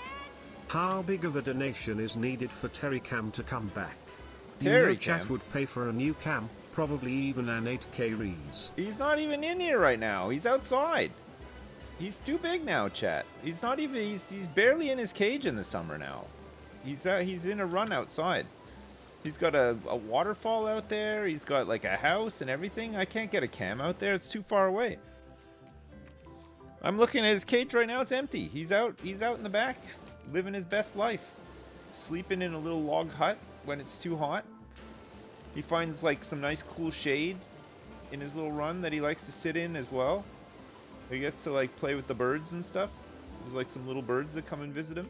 How big of a donation is needed for Terry Cam to come back? You know Terry chat Cam? would pay for a new cam, probably even an 8K rees. He's not even in here right now. He's outside. He's too big now, chat. He's not even. He's barely in his cage in the summer now. He's in a run outside. He's got a waterfall out there. He's got like a house and everything. I can't get a cam out there. It's too far away. I'm looking at his cage right now. It's empty. He's out in the back, living his best life. Sleeping in a little log hut when it's too hot. He finds like some nice cool shade in his little run that he likes to sit in as well. He gets to like play with the birds and stuff. There's like some little birds that come and visit him.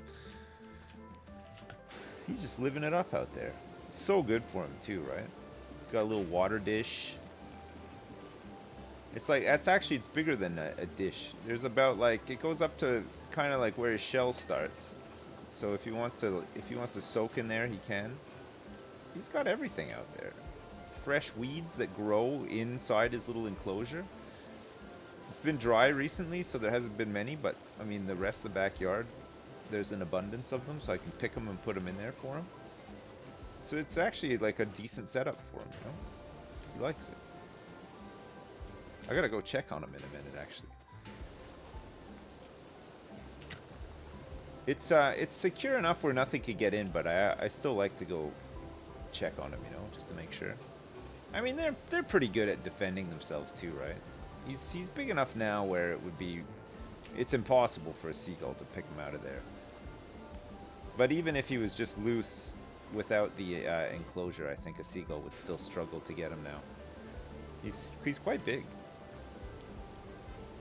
He's just living it up out there. It's so good for him too, right? He's got a little water dish. It's like, it's bigger than a dish. There's about like, it goes up to kind of like where his shell starts. So if he wants to soak in there, he can. He's got everything out there. Fresh weeds that grow inside his little enclosure. It's been dry recently, so there hasn't been many, but I mean, the rest of the backyard, there's an abundance of them, so I can pick them and put them in there for him. So it's actually like a decent setup for him, you know? He likes it. I gotta go check on him in a minute, actually. It's secure enough where nothing could get in, but I still like to go check on him, you know, just to make sure. I mean, they're pretty good at defending themselves too, right? He's big enough now where it's impossible for a seagull to pick him out of there. But even if he was just loose without the enclosure, I think a seagull would still struggle to get him now. He's quite big.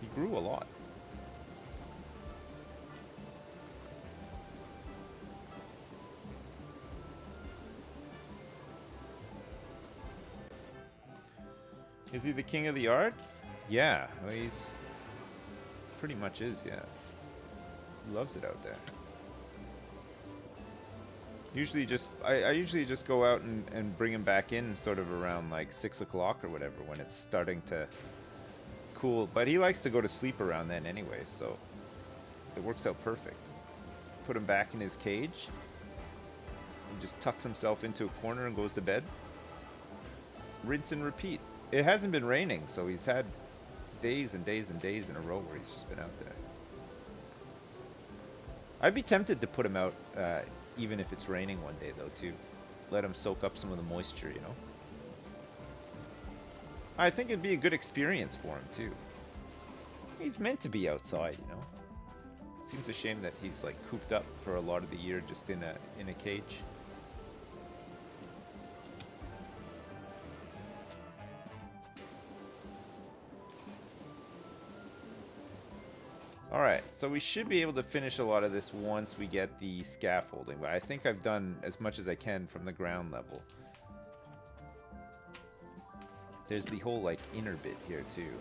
He grew a lot. Is he the king of the yard? Yeah, well, he's pretty much is, yeah. He loves it out there. Usually I usually just go out and bring him back in sort of around like 6 o'clock or whatever when it's starting to cool. But he likes to go to sleep around then anyway, so it works out perfect. Put him back in his cage. He just tucks himself into a corner and goes to bed. Rinse and repeat. It hasn't been raining, so he's had days and days and days in a row where he's just been out there. I'd be tempted to put him out even if it's raining one day, though, too. Let him soak up some of the moisture, you know? I think it'd be a good experience for him, too. He's meant to be outside, you know? Seems a shame that he's, like, cooped up for a lot of the year just in a cage. Alright, so we should be able to finish a lot of this once we get the scaffolding, but I think I've done as much as I can from the ground level. There's the whole, like, inner bit here, too.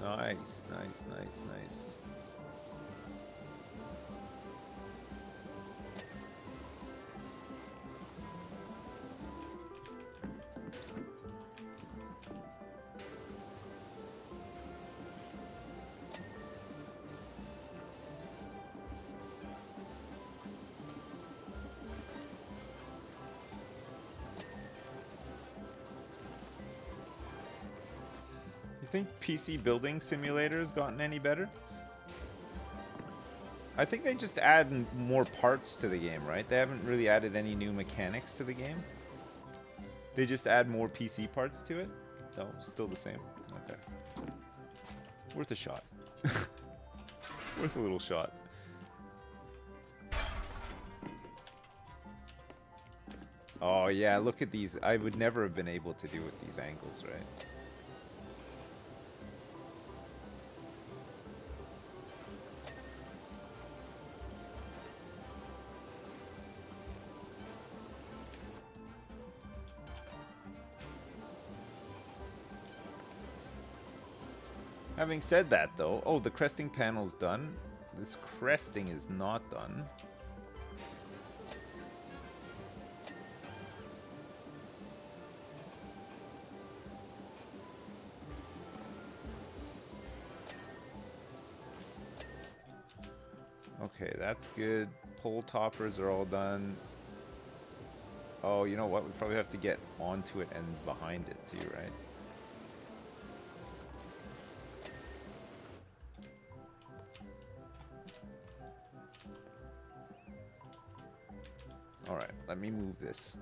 Nice, nice, nice, nice. You think PC building simulator has gotten any better? I think they just add more parts to the game, right? They haven't really added any new mechanics to the game. They just add more PC parts to it? No, still the same. Okay. Worth a shot. Worth a little shot. Oh yeah, look at these. I would never have been able to do with these angles, right? Having said that, though, oh, the cresting panel's done. This cresting is not done. Okay, that's good. Pole toppers are all done. Oh, you know what? We probably have to get onto it and behind it too, right? Alright, let me move this.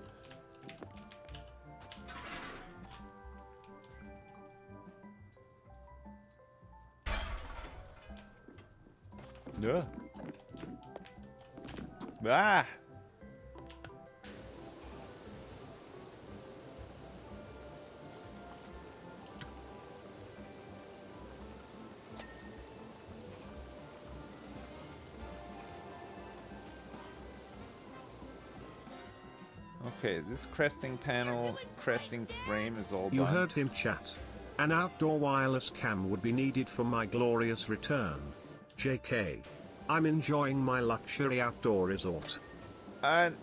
Ugh. Ah! Okay, this cresting panel, cresting frame is all You done. heard him chat. An outdoor wireless cam would be needed for my glorious return. JK. I'm enjoying my luxury outdoor resort. An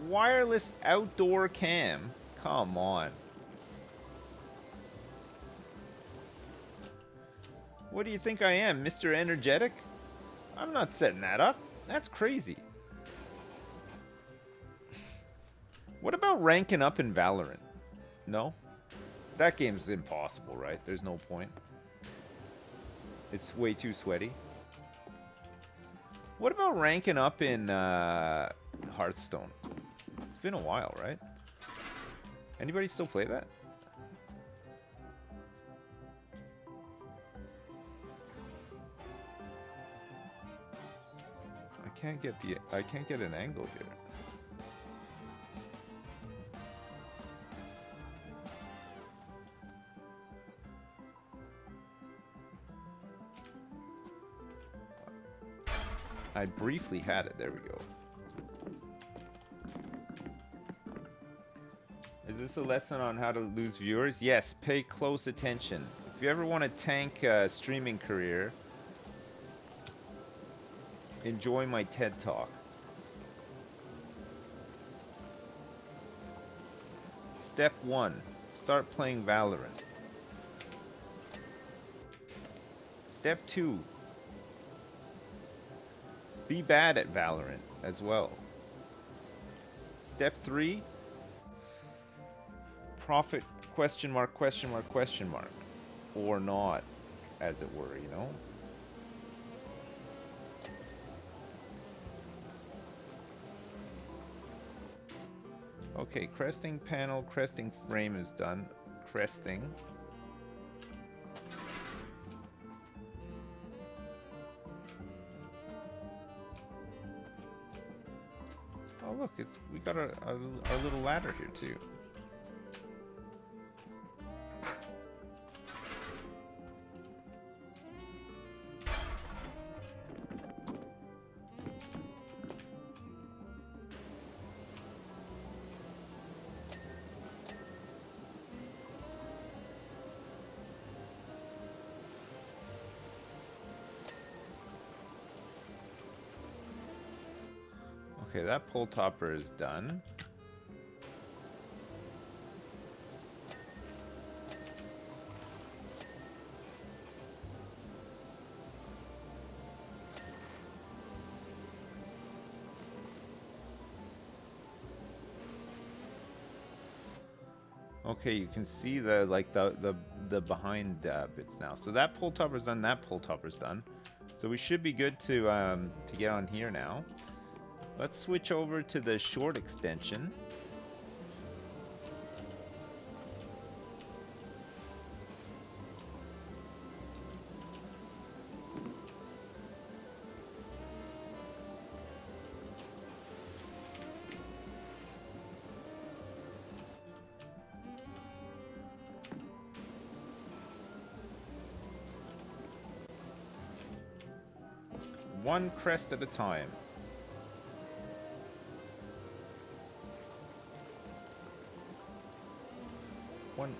wireless outdoor cam? Come on. What do you think I am, Mr. Energetic? I'm not setting that up. That's crazy. What about ranking up in Valorant? No? That game's impossible, right? There's no point. It's way too sweaty. What about ranking up in Hearthstone? It's been a while, right? Anybody still play that? I can't get an angle here. I briefly had it. There we go. Is this a lesson on how to lose viewers? Yes, pay close attention. If you ever want to tank a streaming career, enjoy my TED Talk. Step 1. Start playing Valorant. Step 2. Be bad at Valorant as well. Step 3. Profit question mark, question mark, question mark. Or not, as it were, you know? Okay, cresting panel, cresting frame is done. Cresting. Oh look, we got our little ladder here too. Okay, that pull topper is done. Okay, you can see the behind bits now. So that pull topper's done. That pull topper's done. So we should be good to get on here now. Let's switch over to the short extension. One crest at a time.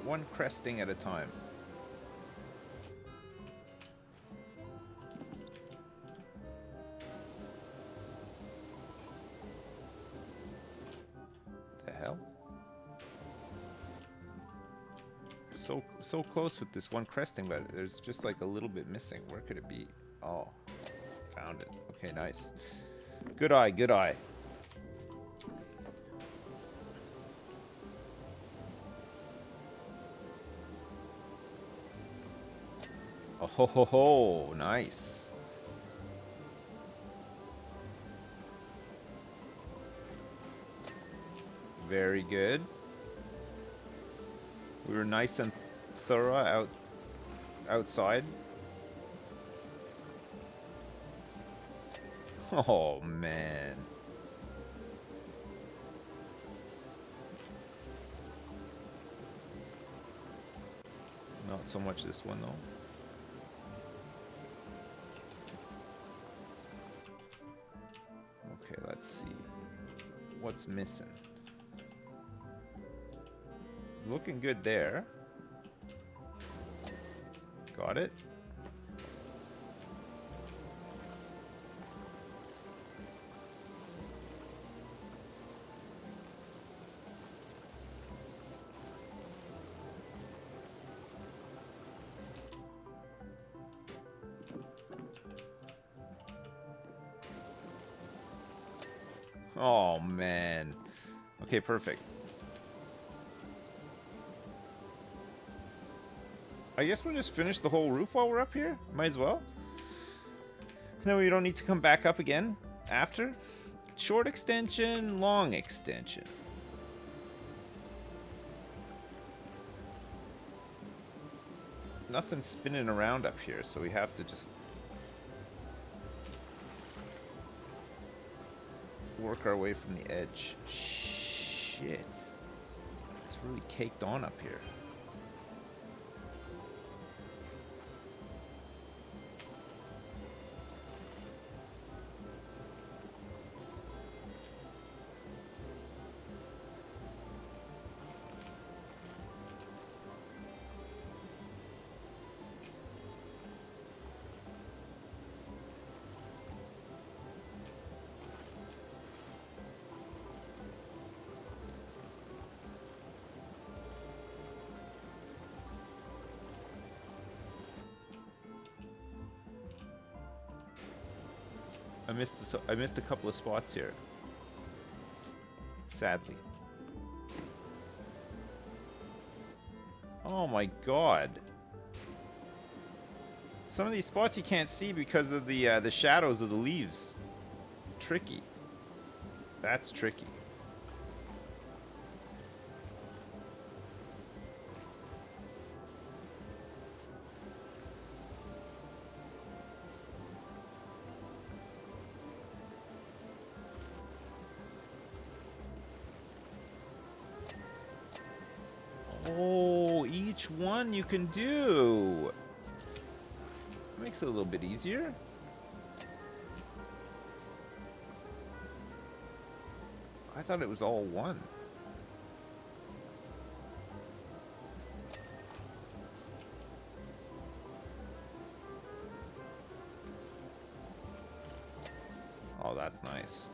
One cresting at a time. The hell? So close with this one cresting, but there's just like a little bit missing. Where could it be? Oh, found it. Okay, nice. Good eye, good eye. Oh ho ho ho, nice. Very good. We were nice and thorough outside. Oh, man. Not so much this one, though. Okay, let's see. What's missing? Looking good there. Got it. Oh, man. Okay, perfect. I guess we'll just finish the whole roof while we're up here. Might as well. Then we don't need to come back up again after. Short extension, long extension. Nothing's spinning around up here, so we have to just work our way from the edge. Shit. It's really caked on up here. I missed a couple of spots here. Sadly. Oh my god. Some of these spots you can't see because of the shadows of the leaves. Tricky. That's tricky. Oh, each one you can do. Makes it a little bit easier. I thought it was all one. Oh, that's nice.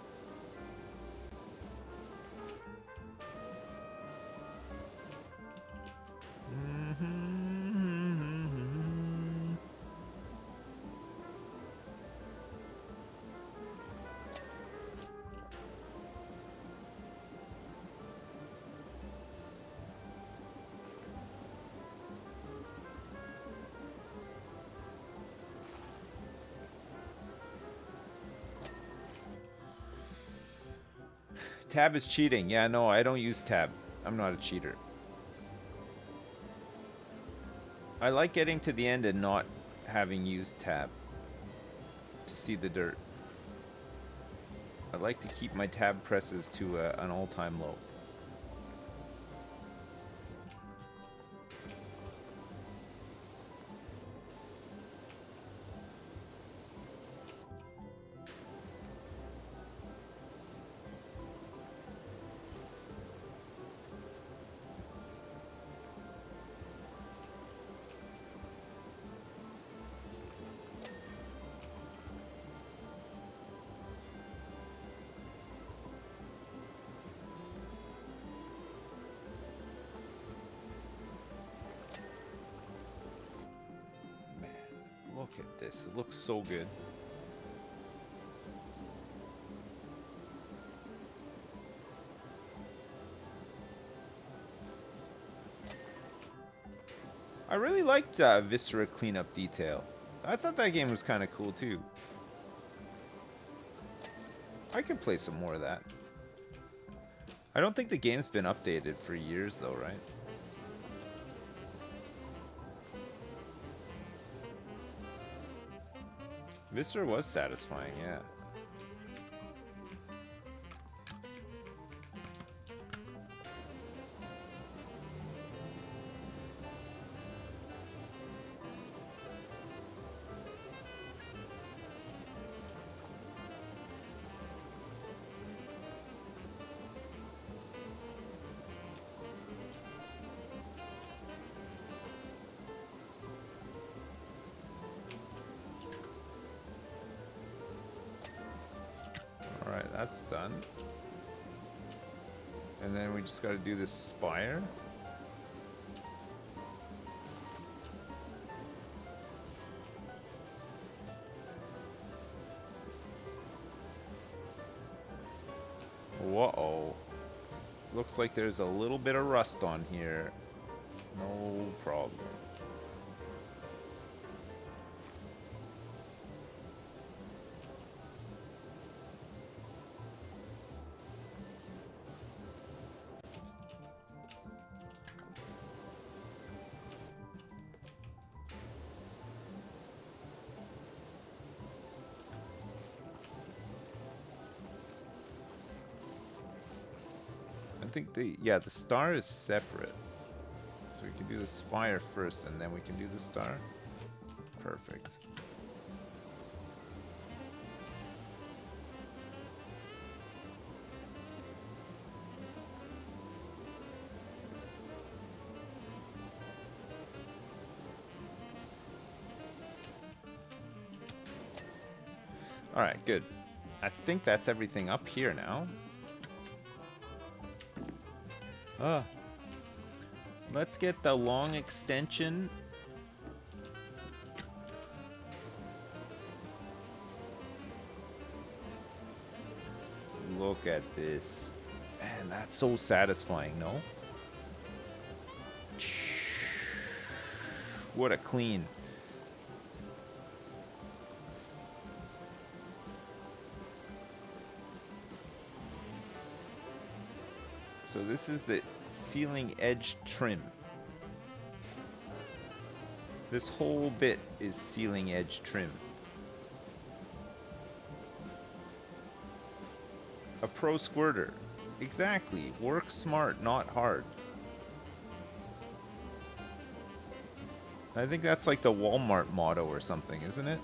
Tab is cheating. Yeah, no, I don't use tab. I'm not a cheater. I like getting to the end and not having used tab to see the dirt. I like to keep my tab presses to an all-time low. Look at this. It looks so good. I really liked Viscera cleanup detail. I thought that game was kind of cool too. I could play some more of that. I don't think the game's been updated for years though, right? Viscera was satisfying, yeah. That's done. And then we just got to do this spire. Whoa. Looks like there's a little bit of rust on here. No problem. I think the star is separate. So we can do the spire first and then we can do the star. Perfect. All right, good. I think that's everything up here now. Let's get the long extension. Look at this. Man, that's so satisfying, no? What a clean. So this is the ceiling edge trim. This whole bit is ceiling edge trim. A pro squirter. Exactly. Work smart, not hard. I think that's like the Walmart motto or something, isn't it?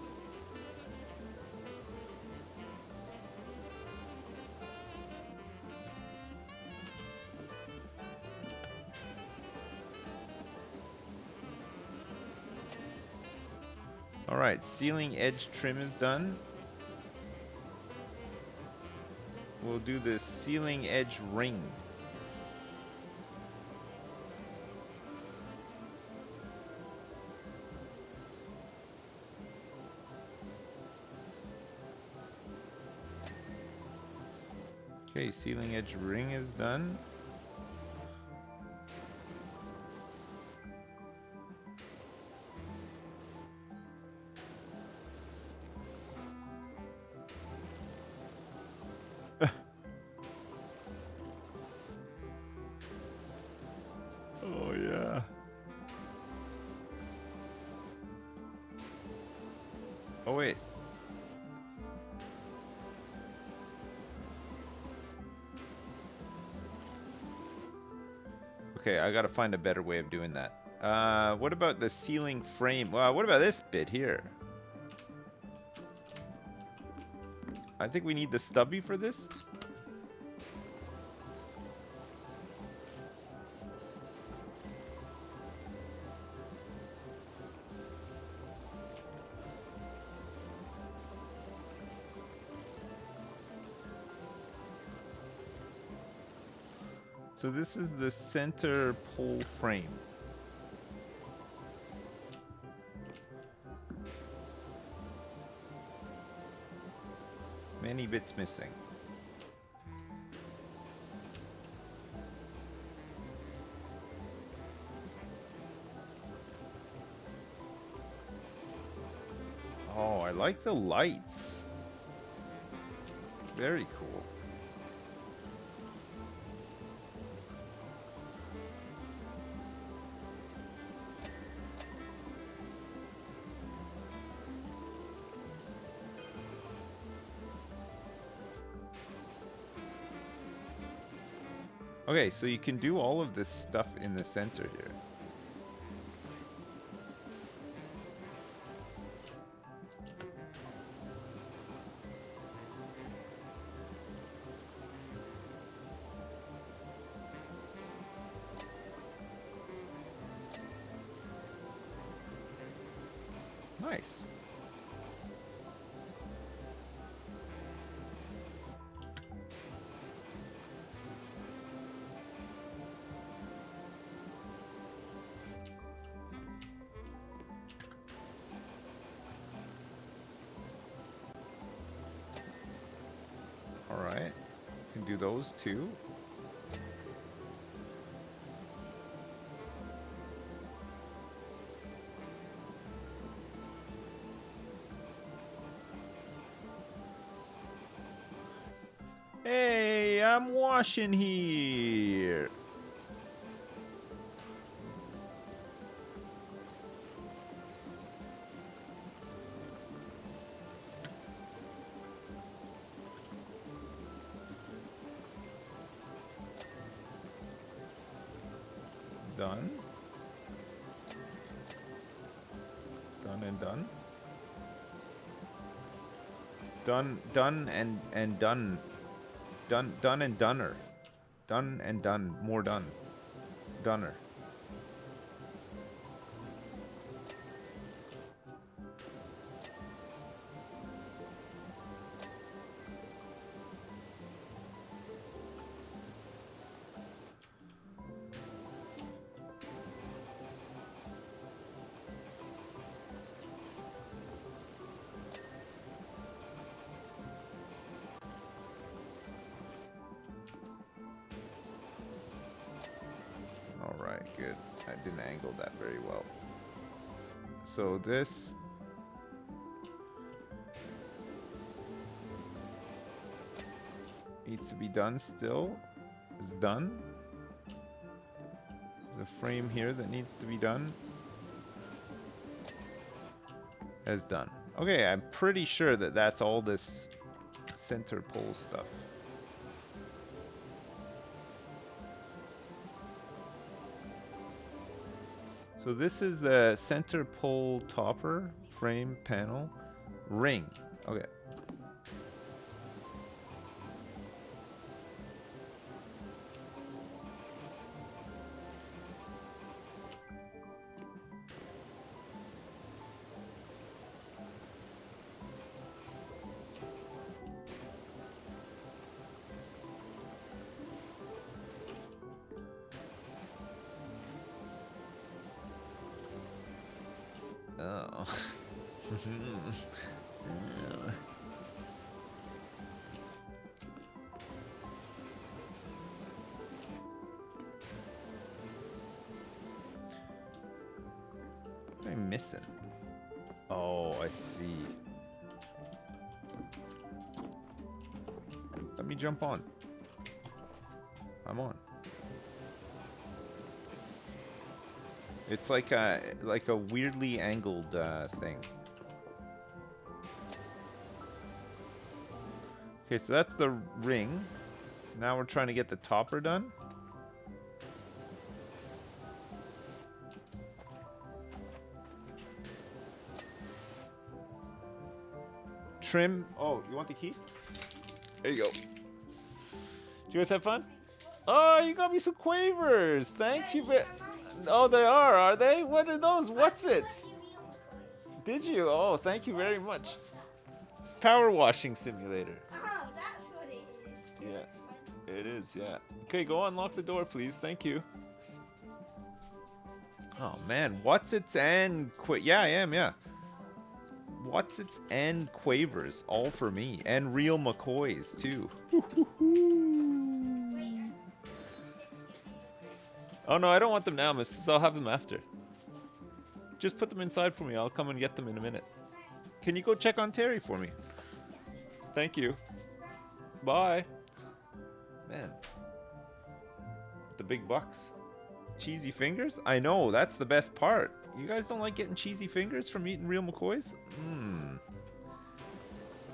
Alright, ceiling edge trim is done. We'll do the ceiling edge ring. Okay, ceiling edge ring is done. Oh yeah. Oh wait. Okay, I gotta find a better way of doing that. What about the ceiling frame? Well, what about this bit here? I think we need the stubby for this. So this is the center pole frame. Many bits missing. Oh, I like the lights. Very cool. Okay, so you can do all of this stuff in the center here. Nice. do those too. Hey, I'm washing here. Done. Done and done. Done and done. Done and doneer. Done and done. More done. Doneer. Alright, good. I didn't angle that very well. So this... needs to be done still. It's done. There's a frame here that needs to be done. As done. Okay, I'm pretty sure that that's all this center pole stuff. So this is the center pole topper, frame, panel, ring. Okay. Oh. What am I missing? Oh, I see. Let me jump on. I'm on. It's like a weirdly angled thing. Okay, so that's the ring. Now we're trying to get the topper done. Trim. Oh, you want the key? There you go. Did you guys have fun? Oh, you got me some quavers. Thank you. Oh, they are they? What are those? What's it? Did you? Oh, thank you very much. PowerWashing Simulator. Oh, that's what it is. Yeah, it is, yeah. Okay, go unlock the door, please. Thank you. Oh, man. What's its and... Yeah, I am, yeah. What's its and quavers, all for me. And real McCoys, too. Oh, no, I don't want them now, missus. I'll have them after. Just put them inside for me. I'll come and get them in a minute. Can you go check on Terry for me? Thank you. Bye. Man. The big bucks. Cheesy fingers? I know, that's the best part. You guys don't like getting cheesy fingers from eating real McCoys?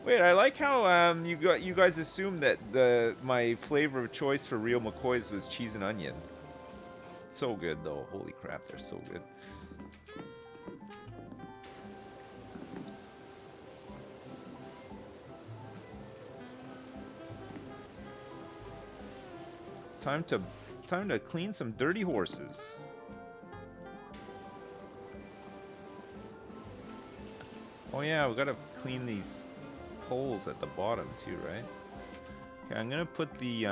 Wait, I like how you guys assumed that my flavor of choice for real McCoys was cheese and onion. So good though. Holy crap, they're so good. It's time to clean some dirty horses. Oh yeah, we gotta clean these poles at the bottom too, right? Okay, I'm gonna put the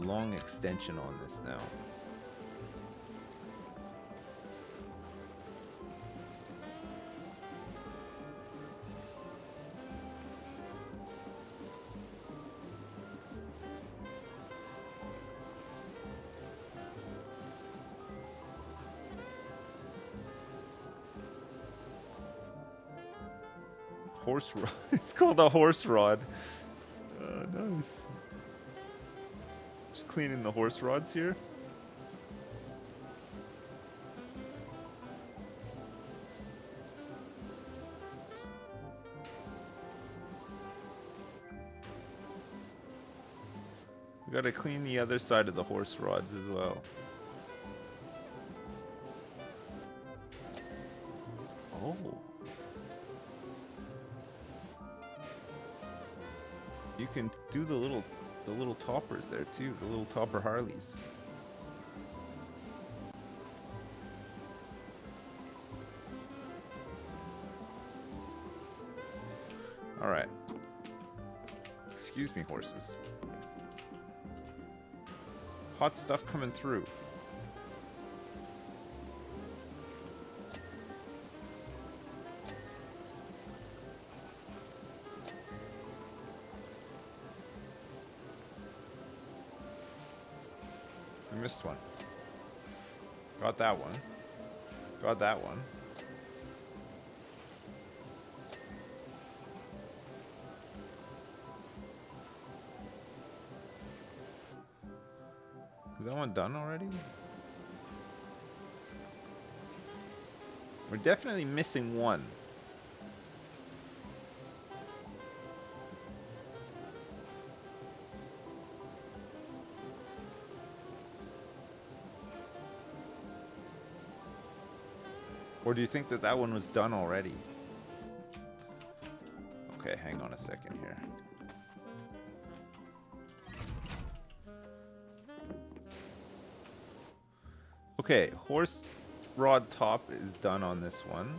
long extension on this now. horse rod. It's called a horse rod. Nice. Just cleaning the horse rods here. We gotta clean the other side of the horse rods as well. Oh. You can do the little toppers there too, the little topper Harleys. All right. Excuse me, horses. Hot stuff coming through. I missed one. Got that one. Got that one. Is that one done already? We're definitely missing one. Or do you think that that one was done already? Okay, hang on a second here. Okay, horse rod top is done on this one.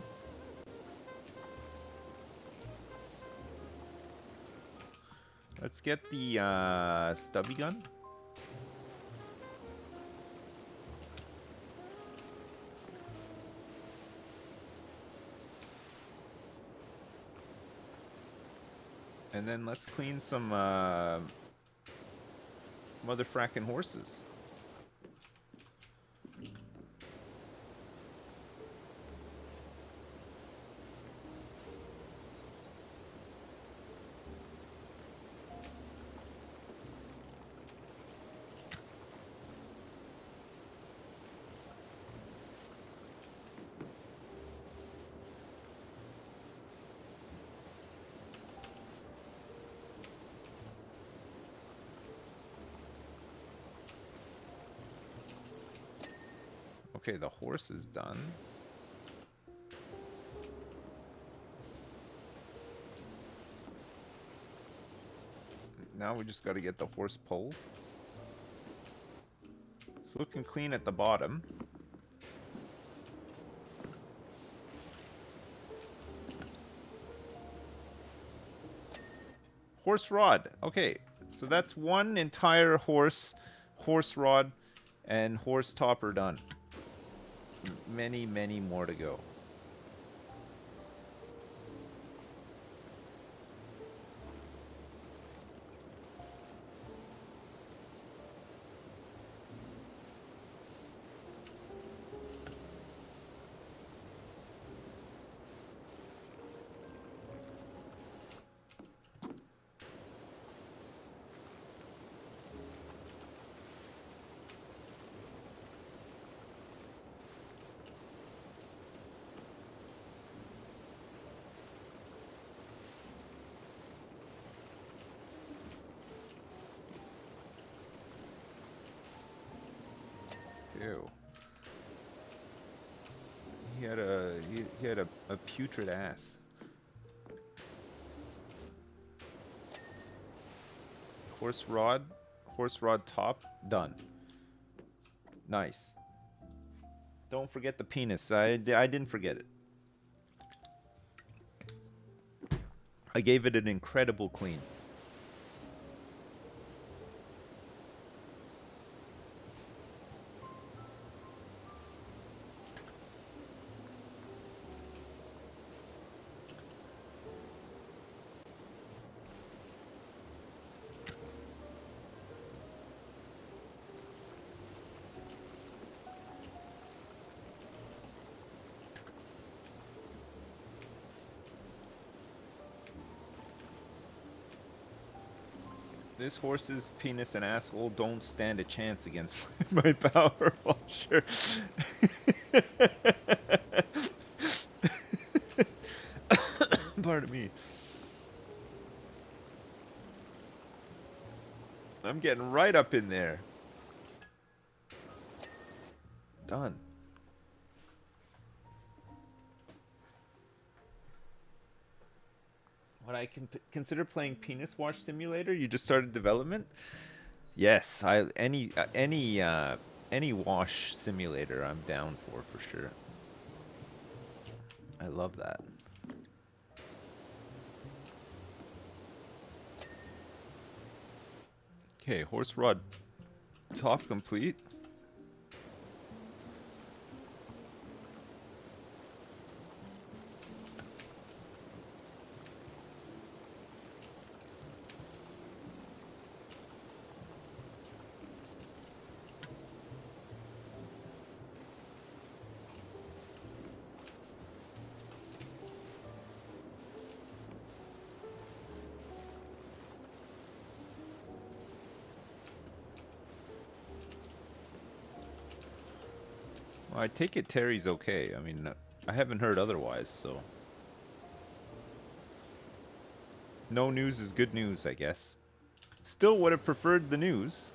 Let's get the stubby gun. And then let's clean some mother frackin' horses. Okay, the horse is done. Now we just got to get the horse pole. It's looking clean at the bottom. Horse rod. Okay, so that's one entire horse rod and horse topper done. Many, many more to go. Ew. He had a putrid ass. Horse rod top, done. Nice. Don't forget the penis. I didn't forget it. I gave it an incredible clean. This horse's penis and asshole don't stand a chance against my power washer. Pardon me. I'm getting right up in there. Done. When I can consider playing Penis Wash Simulator, you just started development. Yes, any wash simulator I'm down for sure. I love that. Okay, horse rod top complete. Well, I take it Terry's okay. I mean, I haven't heard otherwise, so. No news is good news, I guess. Still would have preferred the news.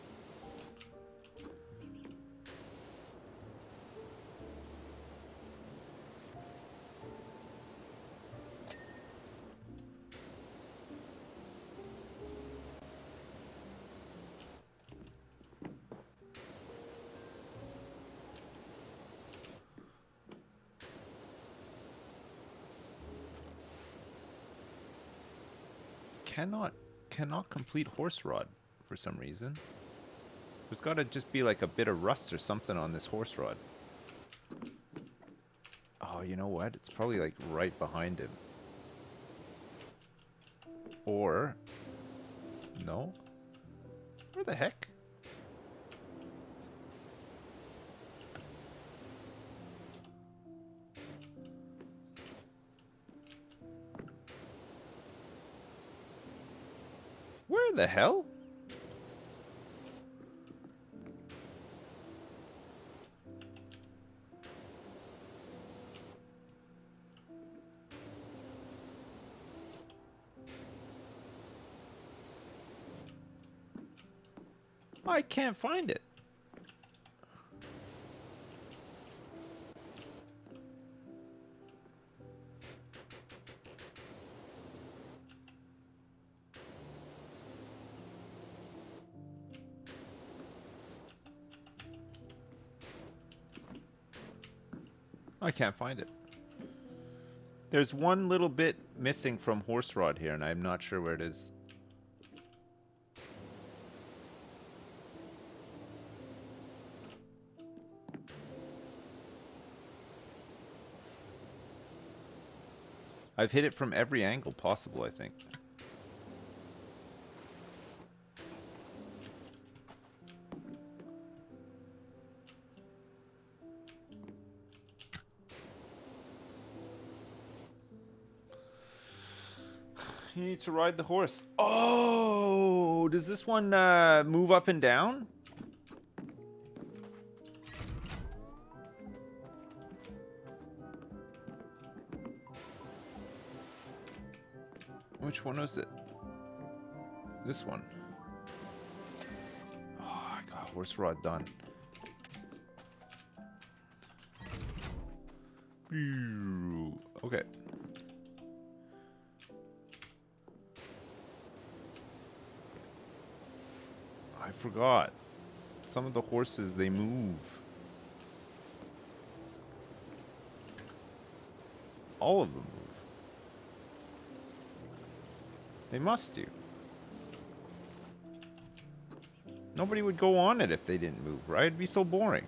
Cannot complete horse rod for some reason. There's got to just be like a bit of rust or something on this horse rod. Oh, you know what? It's probably like right behind him. Or no? Where the heck? Where the hell? I can't find it. I can't find it. There's one little bit missing from horse rod here, and I'm not sure where it is. I've hit it from every angle possible, I think. You need to ride the horse. Oh, does this one move up and down? Which one was it? This one. Oh, I got horse rod done. Okay. I forgot. Some of the horses, they move. All of them move. They must do. Nobody would go on it if they didn't move, right? It'd be so boring.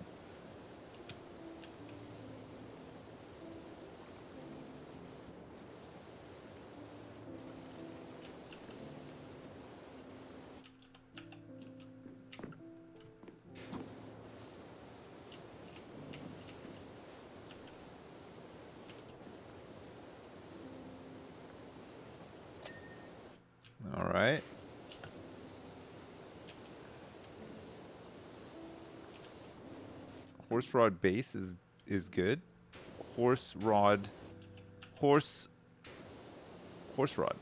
All right. Horse rod base is good. Horse rod, horse rod.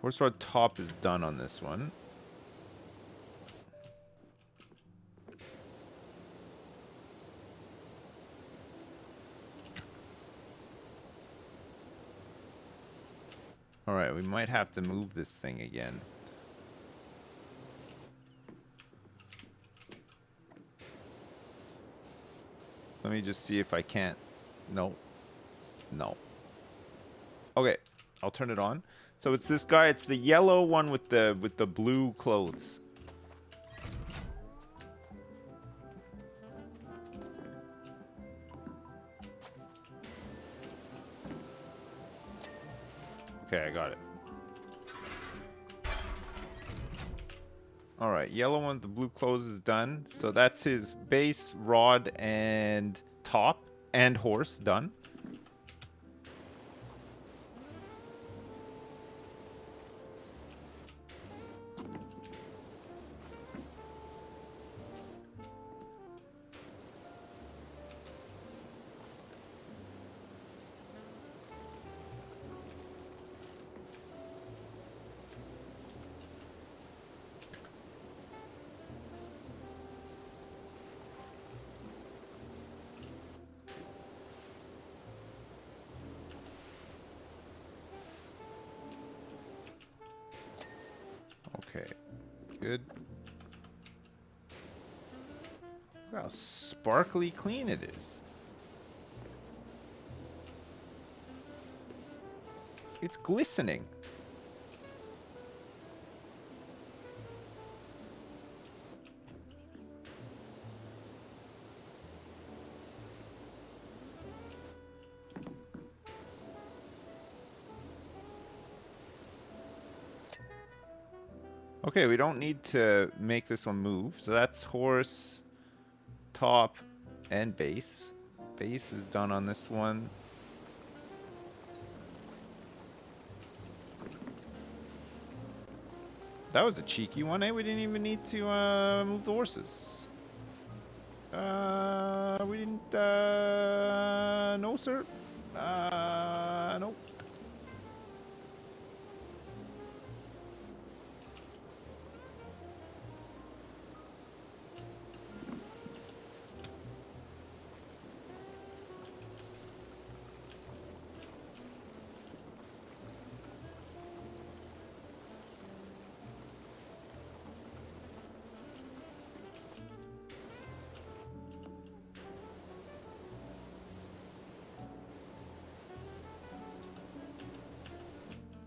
Horse rod top is done on this one. Alright, we might have to move this thing again. Let me just see if I can't. No. No. Okay, I'll turn it on. So it's this guy, it's the yellow one with the blue clothes. Okay, I got it. Alright, yellow one with the blue clothes is done. So that's his base, rod, and top, and horse done. Okay, good. Look how sparkly clean it is. It's glistening. Okay, we don't need to make this one move. So that's horse, top, and base. Base is done on this one. That was a cheeky one, eh? We didn't even need to move the horses. We didn't, no sir. Nope.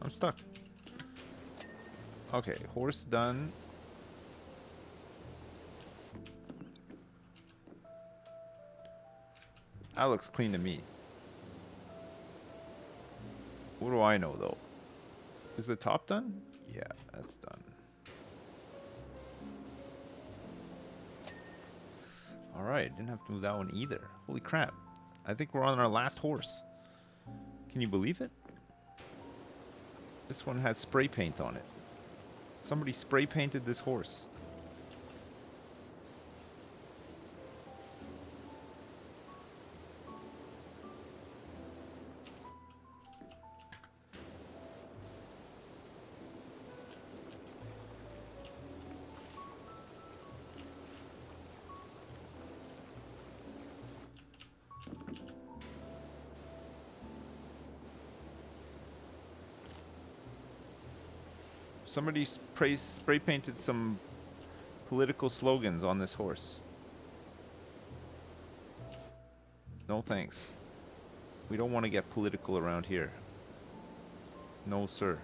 I'm stuck. Okay, horse done. That looks clean to me. What do I know though? Is the top done? Yeah, that's done. Alright, didn't have to move that one either. Holy crap. I think we're on our last horse. Can you believe it? This one has spray paint on it. Somebody spray painted this horse. Somebody spray painted some political slogans on this horse. No thanks. We don't want to get political around here. No, sir.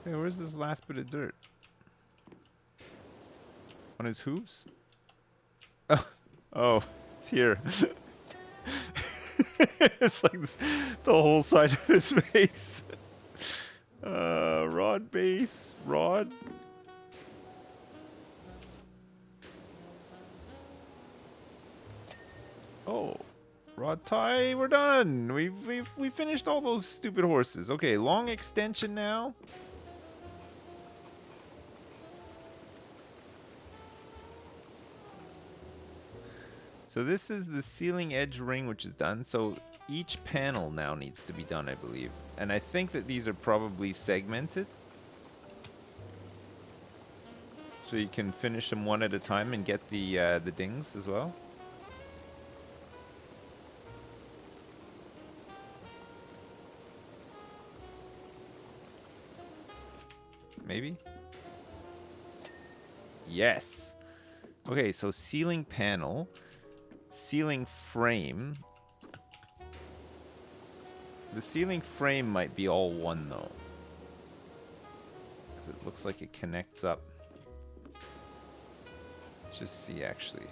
Hey, where's this last bit of dirt? On his hooves? Oh, it's here. It's like the whole side of his face. Rod base, rod. Oh, rod tie, we're done. We finished all those stupid horses. Okay, long extension now. So this is the ceiling edge ring, which is done. So each panel now needs to be done, I believe. And I think that these are probably segmented. So you can finish them one at a time and get the dings as well. Maybe? Yes. Okay, so ceiling panel, ceiling frame. The ceiling frame might be all one though. 'Cause it looks like it connects up. Let's just see actually.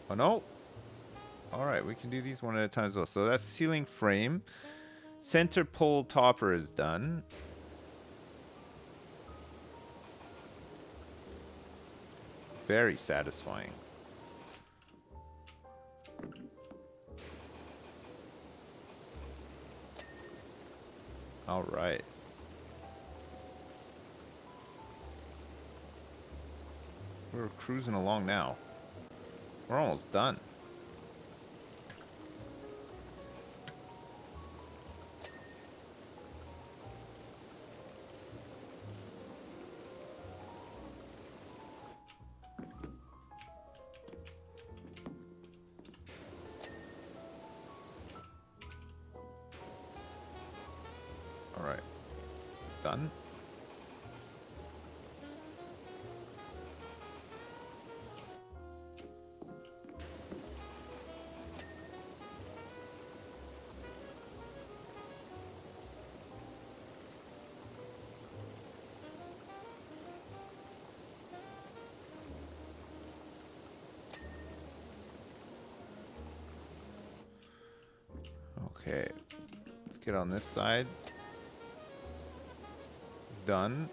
Oh no! Alright, we can do these one at a time as well. So that's ceiling frame. Center pole topper is done. Very satisfying. All right. We're cruising along now. We're almost done. All right. It's done. Okay. Let's get on this side. Done.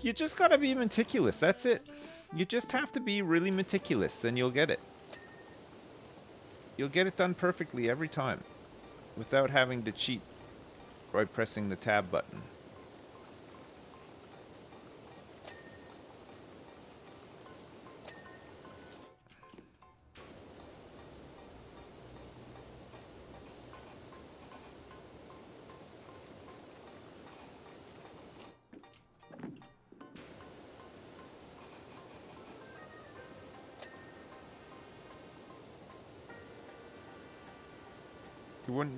You just gotta be meticulous. That's it. You just have to be really meticulous and you'll get it. You'll get it done perfectly every time without having to cheat by pressing the tab button.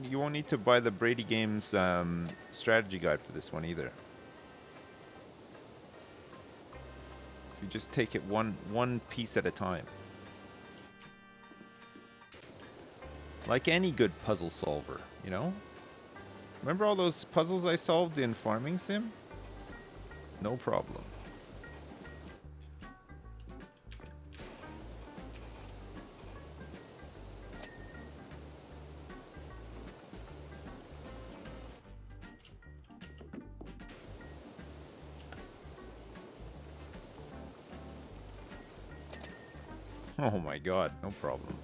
You won't need to buy the Brady Games strategy guide for this one either. You just take it one piece at a time. Like any good puzzle solver, you know? Remember all those puzzles I solved in Farming Sim? No problem. Oh my god, no problem.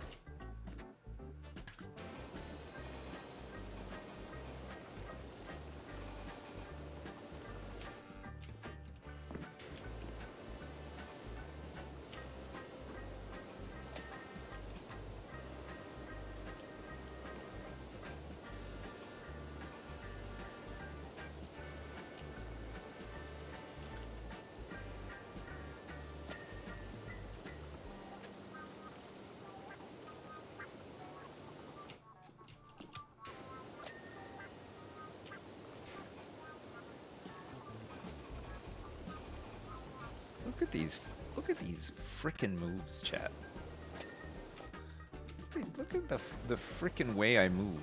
Look at these frickin' moves, chat. Look at the frickin' way I move.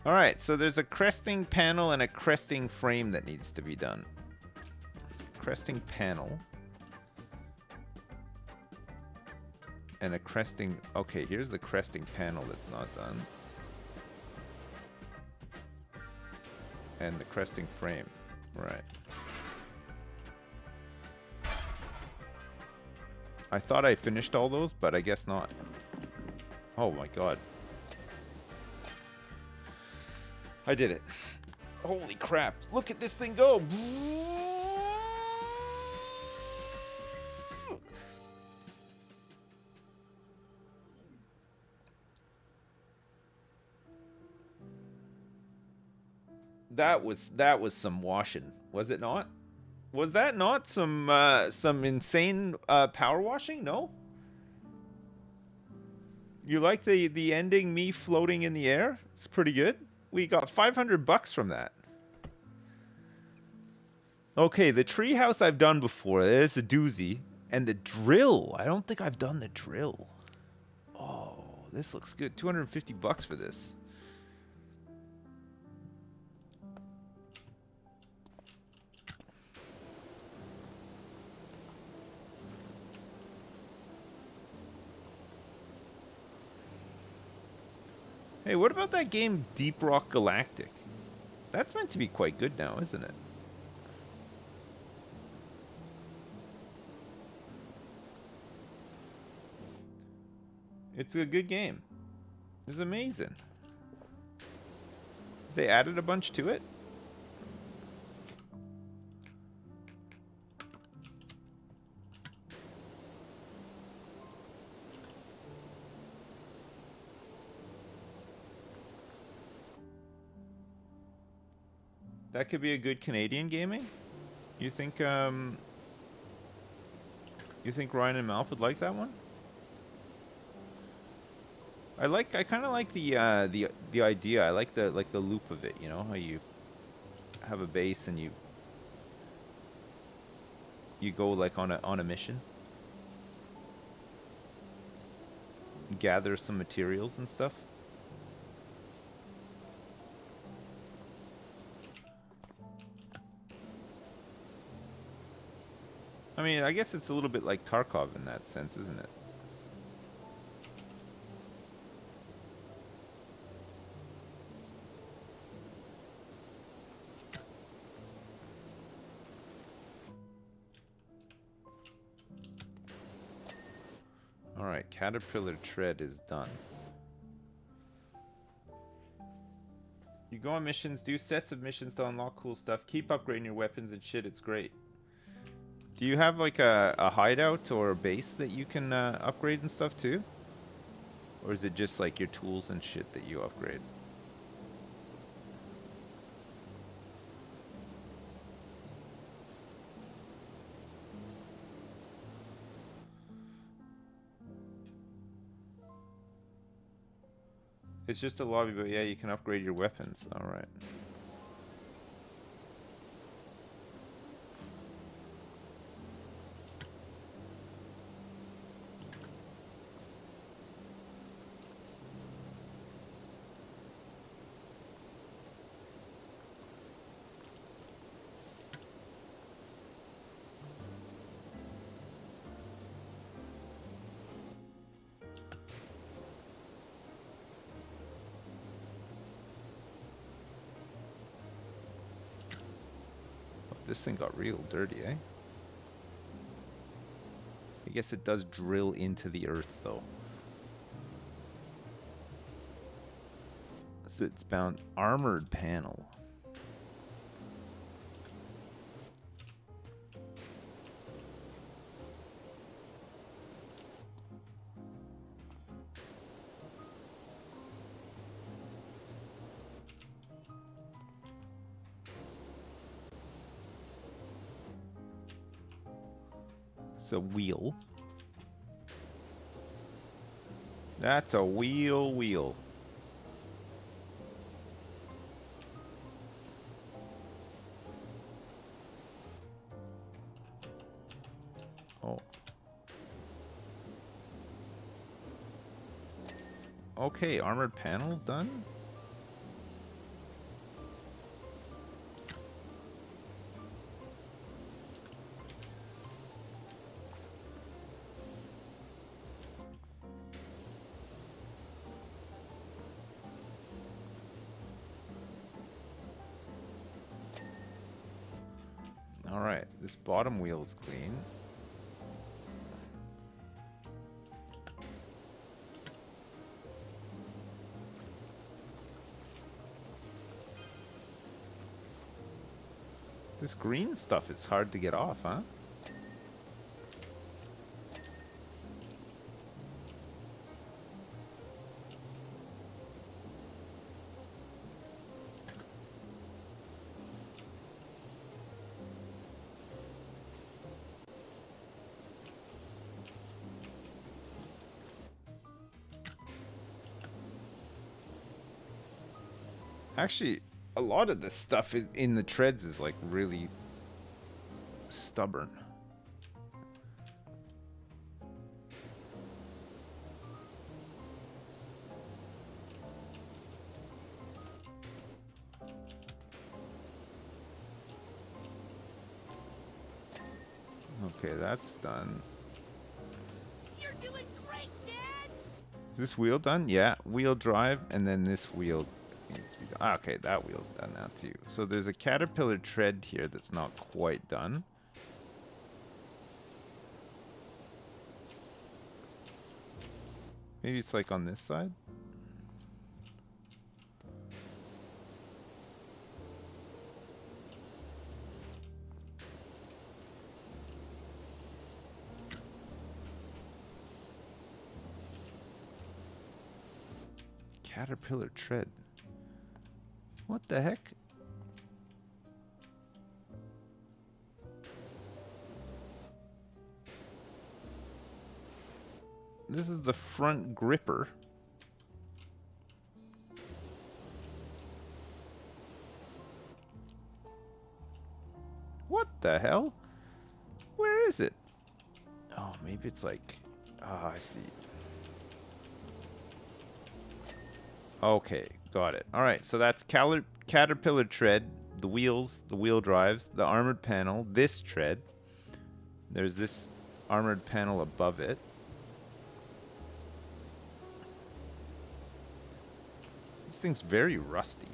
Alright, so there's a cresting panel and a cresting frame that needs to be done. Cresting panel. And a cresting... Okay, here's the cresting panel that's not done. And the cresting frame. Right. I thought I finished all those, but I guess not. Oh my god. I did it. Holy crap. Look at this thing go. That was some washing, was it not? Was that not some insane power washing? No? You like the ending, me floating in the air? It's pretty good. We got 500 bucks from that. Okay, the treehouse I've done before. It's a doozy. And the drill. I don't think I've done the drill. Oh, this looks good. 250 bucks for this. Hey, what about that game Deep Rock Galactic? That's meant to be quite good now, isn't it? It's a good game. It's amazing. They added a bunch to it? That could be a good Canadian gaming? You think Ryan and Malf would like that one? I kind of like the idea. I like the loop of it, you know, how you have a base and you go like on a mission. Gather some materials and stuff. I mean, I guess it's a little bit like Tarkov in that sense, isn't it? Alright, Caterpillar Tread is done. You go on missions, do sets of missions to unlock cool stuff, keep upgrading your weapons and shit, it's great. Do you have like a hideout or a base that you can upgrade and stuff too? Or is it just like your tools and shit that you upgrade? It's just a lobby, but yeah, you can upgrade your weapons. Alright. This thing got real dirty, eh? I guess it does drill into the earth, though. So it's bound armored panel. A wheel. That's a wheel. Oh. Okay, armored panels done? Alright, this bottom wheel is clean. This green stuff is hard to get off, huh? Actually, a lot of this stuff in the treads is like really stubborn. Okay, that's done. You're doing great, Dad! Is this wheel done? Yeah, wheel drive, and then this wheel needs to be done. Ah, okay, that wheel's done now too. So there's a caterpillar tread here that's not quite done. Maybe it's like on this side? Caterpillar tread. What the heck? This is the front gripper. What the hell? Where is it? Oh, maybe it's like... Ah, I see. Okay, got it. Alright, so that's caterpillar tread, the wheels, the wheel drives, the armored panel, this tread. There's this armored panel above it. This thing's very rusty.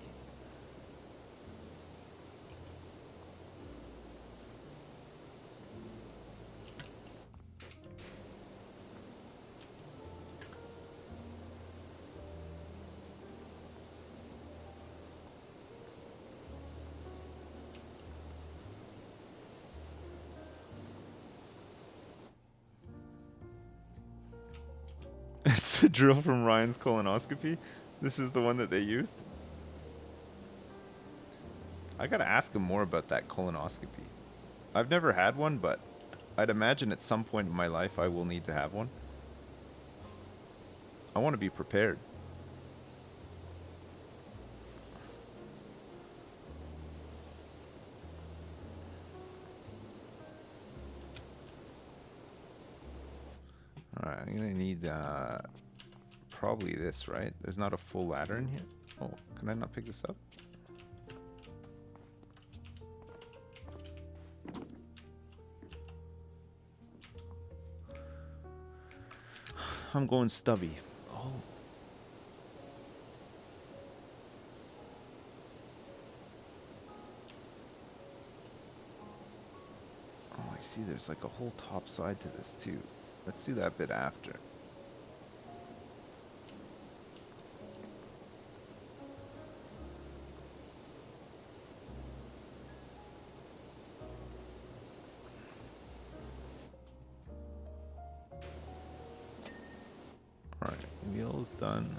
It's the drill from Ryan's colonoscopy. This is the one that they used. I gotta ask him more about that colonoscopy. I've never had one, but I'd imagine at some point in my life I will need to have one. I want to be prepared. Alright, I'm gonna need probably this, right? There's not a full ladder in here. Oh, can I not pick this up? I'm going stubby. Oh. Oh, I see there's like a whole top side to this too. Let's do that bit after. Alright, wheel's done.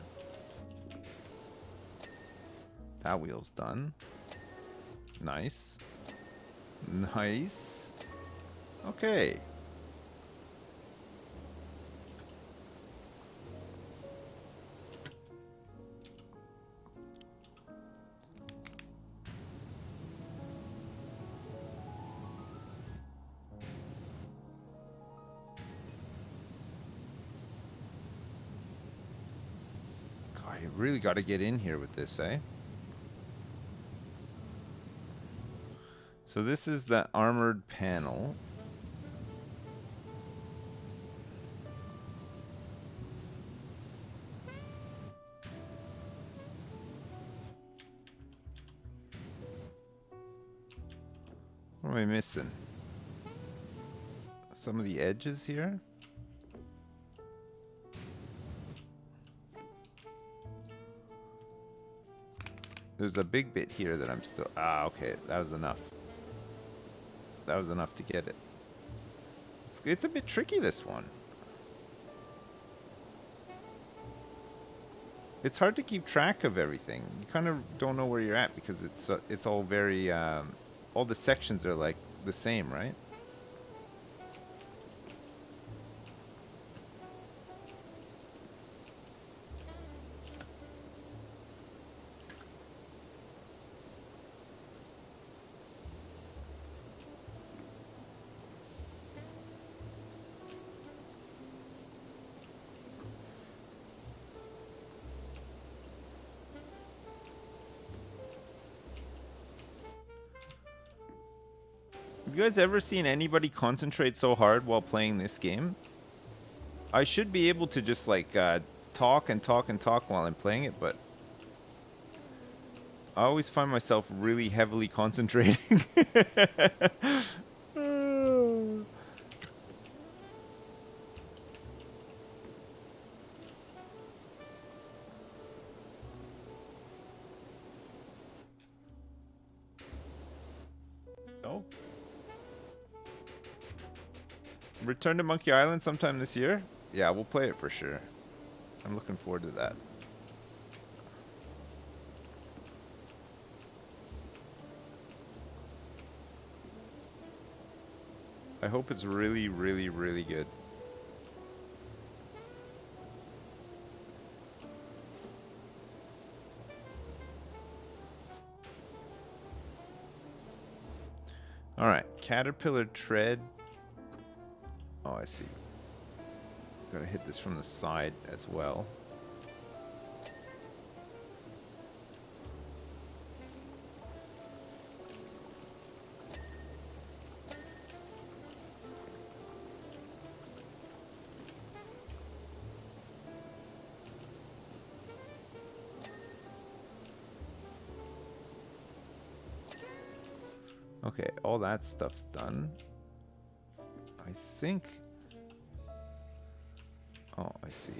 That wheel's done. Nice. Nice. Okay. God, you really got to get in here with this, eh? So this is the armored panel. What am am I missing? Some of the edges here? There's a big bit here that I'm still... Ah, okay. That was enough. That was enough to get it. It's a bit tricky, this one. It's hard to keep track of everything. You kind of don't know where you're at because it's all very... all the sections are like the same, right? Have you guys ever seen anybody concentrate so hard while playing this game? I should be able to just like talk and talk and talk while I'm playing it, but I always find myself really heavily concentrating. Oh. Return to Monkey Island sometime this year? Yeah, we'll play it for sure. I'm looking forward to that. I hope it's really, really, really good. Alright, Caterpillar Tread. Oh, I see. Gotta hit this from the side as well. Okay, all that stuff's done. I think... Oh, I see.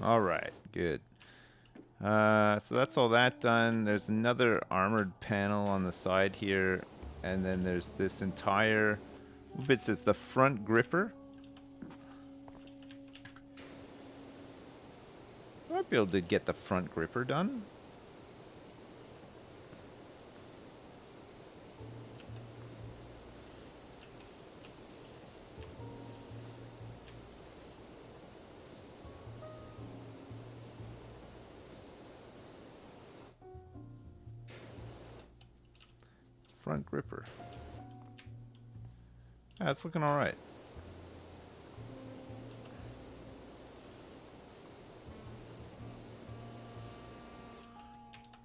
All right, good. So that's all that done. There's another armored panel on the side here, and then there's this entire... What bit says the front gripper? I might be able to get the front gripper done. Front gripper. Yeah, it's looking all right.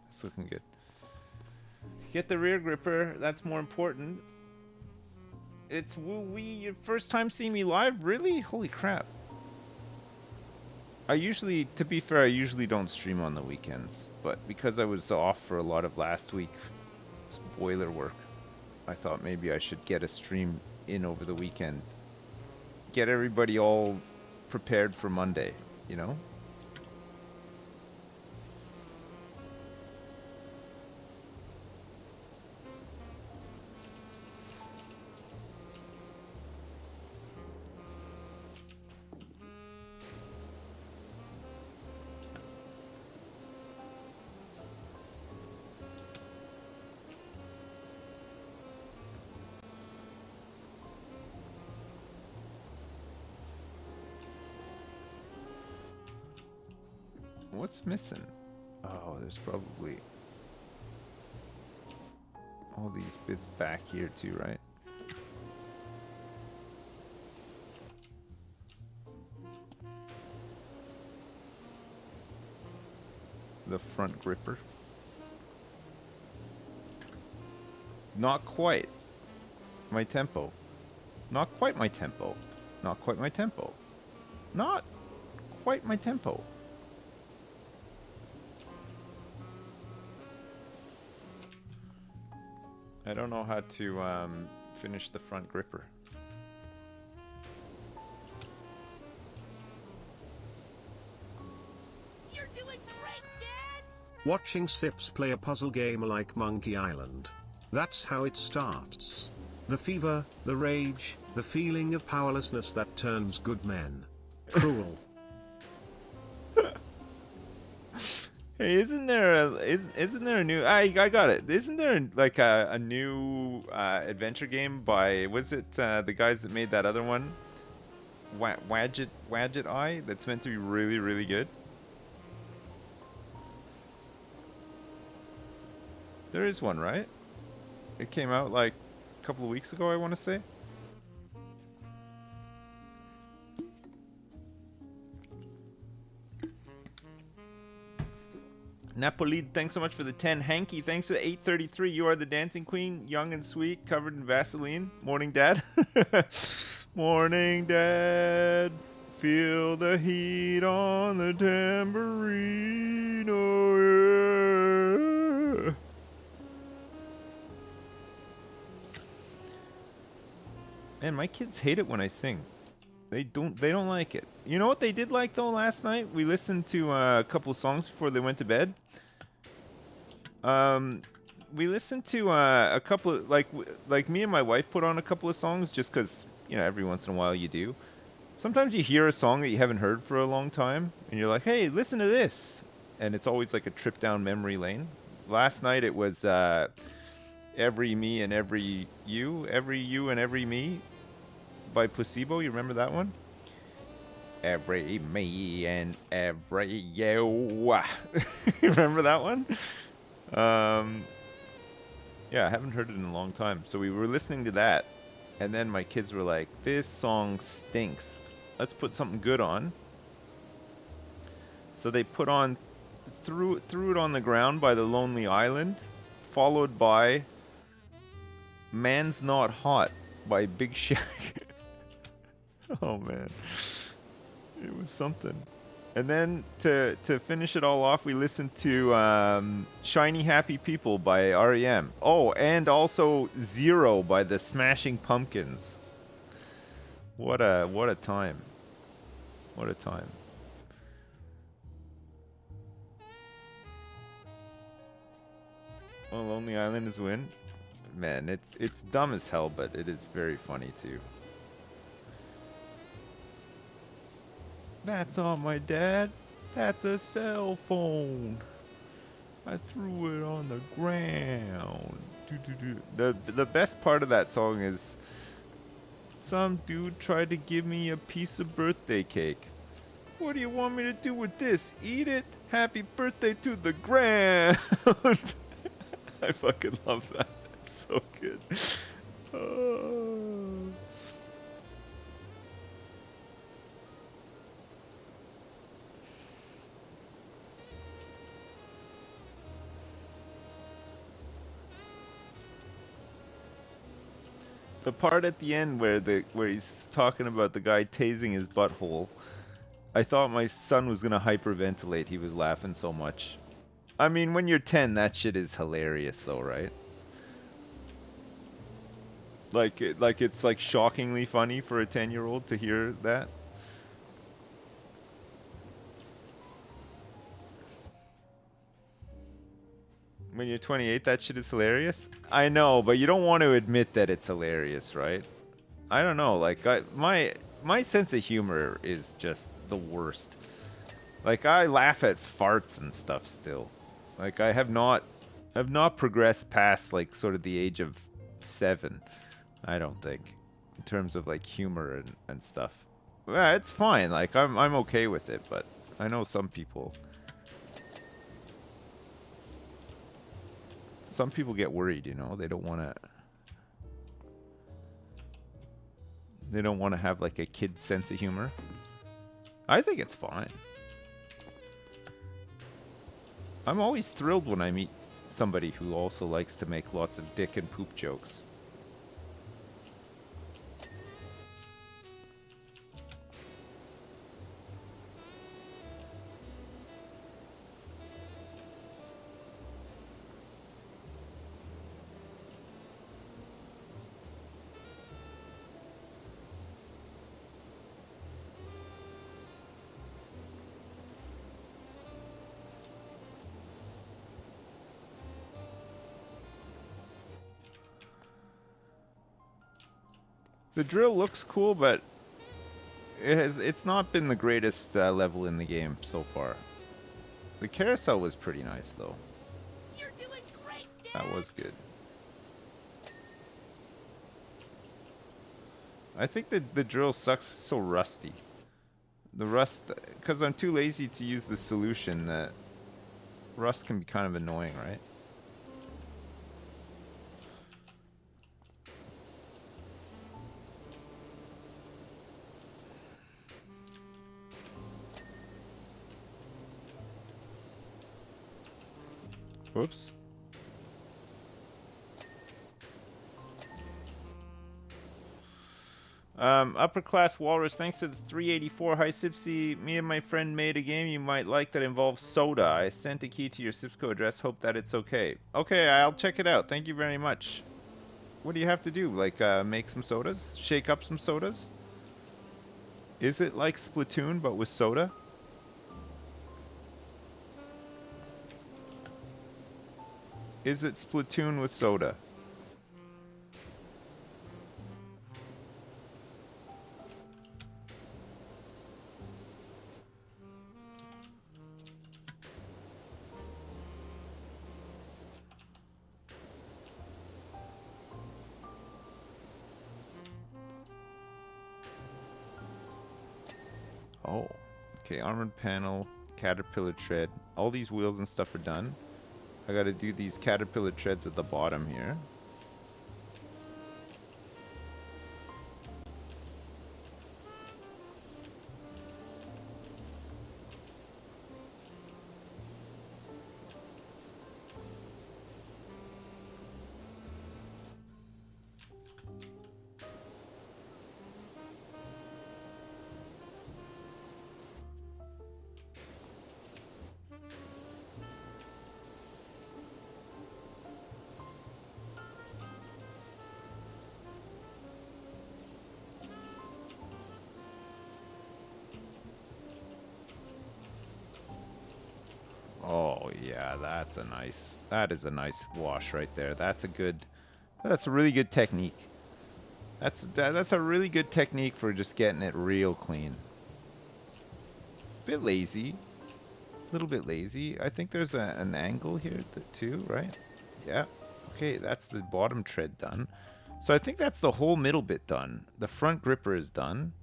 It's looking good. Get the rear gripper. That's more important. It's woo-wee. Your first time seeing me live? Really? Holy crap. I usually, to be fair, I usually don't stream on the weekends. But because I was off for a lot of last week, boiler work, I thought maybe I should get a stream in over the weekend. Get everybody all prepared for Monday, you know? What's missing? Oh, there's probably all these bits back here too, right? The front gripper. Not quite my tempo. Not quite my tempo. Not quite my tempo. not quite my tempo. I don't know how to finish the front gripper. You're doing great, Dad! Watching Sips play a puzzle game like Monkey Island. That's how it starts. The fever, the rage, the feeling of powerlessness that turns good men cruel. Hey, isn't there a new? I got it. Isn't there like a new adventure game by the guys that made that other one? Wadget Eye that's meant to be really really good. There is one, right? It came out like a couple of weeks ago, I want to say. Napoli, thanks so much for the 10. Hanky, thanks for the 833. You are the dancing queen, young and sweet, covered in Vaseline. Morning, Dad. Morning, Dad. Feel the heat on the tambourine. Oh, yeah. Man, my kids hate it when I sing. They don't like it. You know what they did like though last night? We listened to a couple of songs before they went to bed. We listened to a couple of like me and my wife put on a couple of songs just cuz you know every once in a while you do. Sometimes you hear a song that you haven't heard for a long time and you're like, "Hey, listen to this." And it's always like a trip down memory lane. Last night it was Every Me and Every You and Every Me by Placebo. You remember that one? Every me and every you. You remember that one? Yeah, I haven't heard it in a long time. So we were listening to that, and then my kids were like, "This song stinks. Let's put something good on." So they threw it on the ground by The Lonely Island, followed by Man's Not Hot by Big Shaq. Oh man, it was something. And then to finish it all off, we listened to "Shiny Happy People" by REM. Oh, and also "Zero" by the Smashing Pumpkins. What a time! What a time! Oh, Lonely Island is win. Man, it's dumb as hell, but it is very funny too. That's on my dad. That's a cell phone. I threw it on the ground. The best part of that song is some dude tried to give me a piece of birthday cake. What do you want me to do with this? Eat it? Happy birthday to the ground. I fucking love that. It's so good. Oh. The part at the end where he's talking about the guy tasing his butthole, I thought my son was gonna hyperventilate. He was laughing so much. I mean, when you're 10, that shit is hilarious, though, right? Like it's like shockingly funny for a 10-year-old to hear that. When you're 28, that shit is hilarious. I know, but you don't want to admit that it's hilarious, right? I don't know. Like my sense of humor is just the worst. Like I laugh at farts and stuff still. Like I've not progressed past like sort of the age of 7. I don't think, in terms of like humor and stuff. Yeah, it's fine. Like I'm okay with it, but I know some people get worried, you know. They don't want to have like a kid sense of humor. I think it's fine. I'm always thrilled when I meet somebody who also likes to make lots of dick and poop jokes. The drill looks cool, but it's not been the greatest level in the game so far. The carousel was pretty nice though. You're doing great, Dad. That was good. I think the drill sucks, so rusty. The rust, because I'm too lazy to use the solution, that rust can be kind of annoying, right? Whoops. Upper class walrus, thanks to the 384. Hi Sipsy, me and my friend made a game you might like that involves soda. I sent a key to your Sipsco address, hope that it's okay. Okay, I'll check it out. Thank you very much. What do you have to do? Like, make some sodas? Shake up some sodas? Is it like Splatoon, but with soda? Is it Splatoon with soda? Oh, okay, armored panel, caterpillar tread. All these wheels and stuff are done. I gotta do these caterpillar treads at the bottom here. Oh yeah, that is a nice wash right there. That's a really good technique. That's a really good technique for just getting it real clean. Bit lazy, a little bit lazy. I think there's an angle here too, right? Yeah. Okay, that's the bottom tread done. So I think that's the whole middle bit done. The front gripper is done.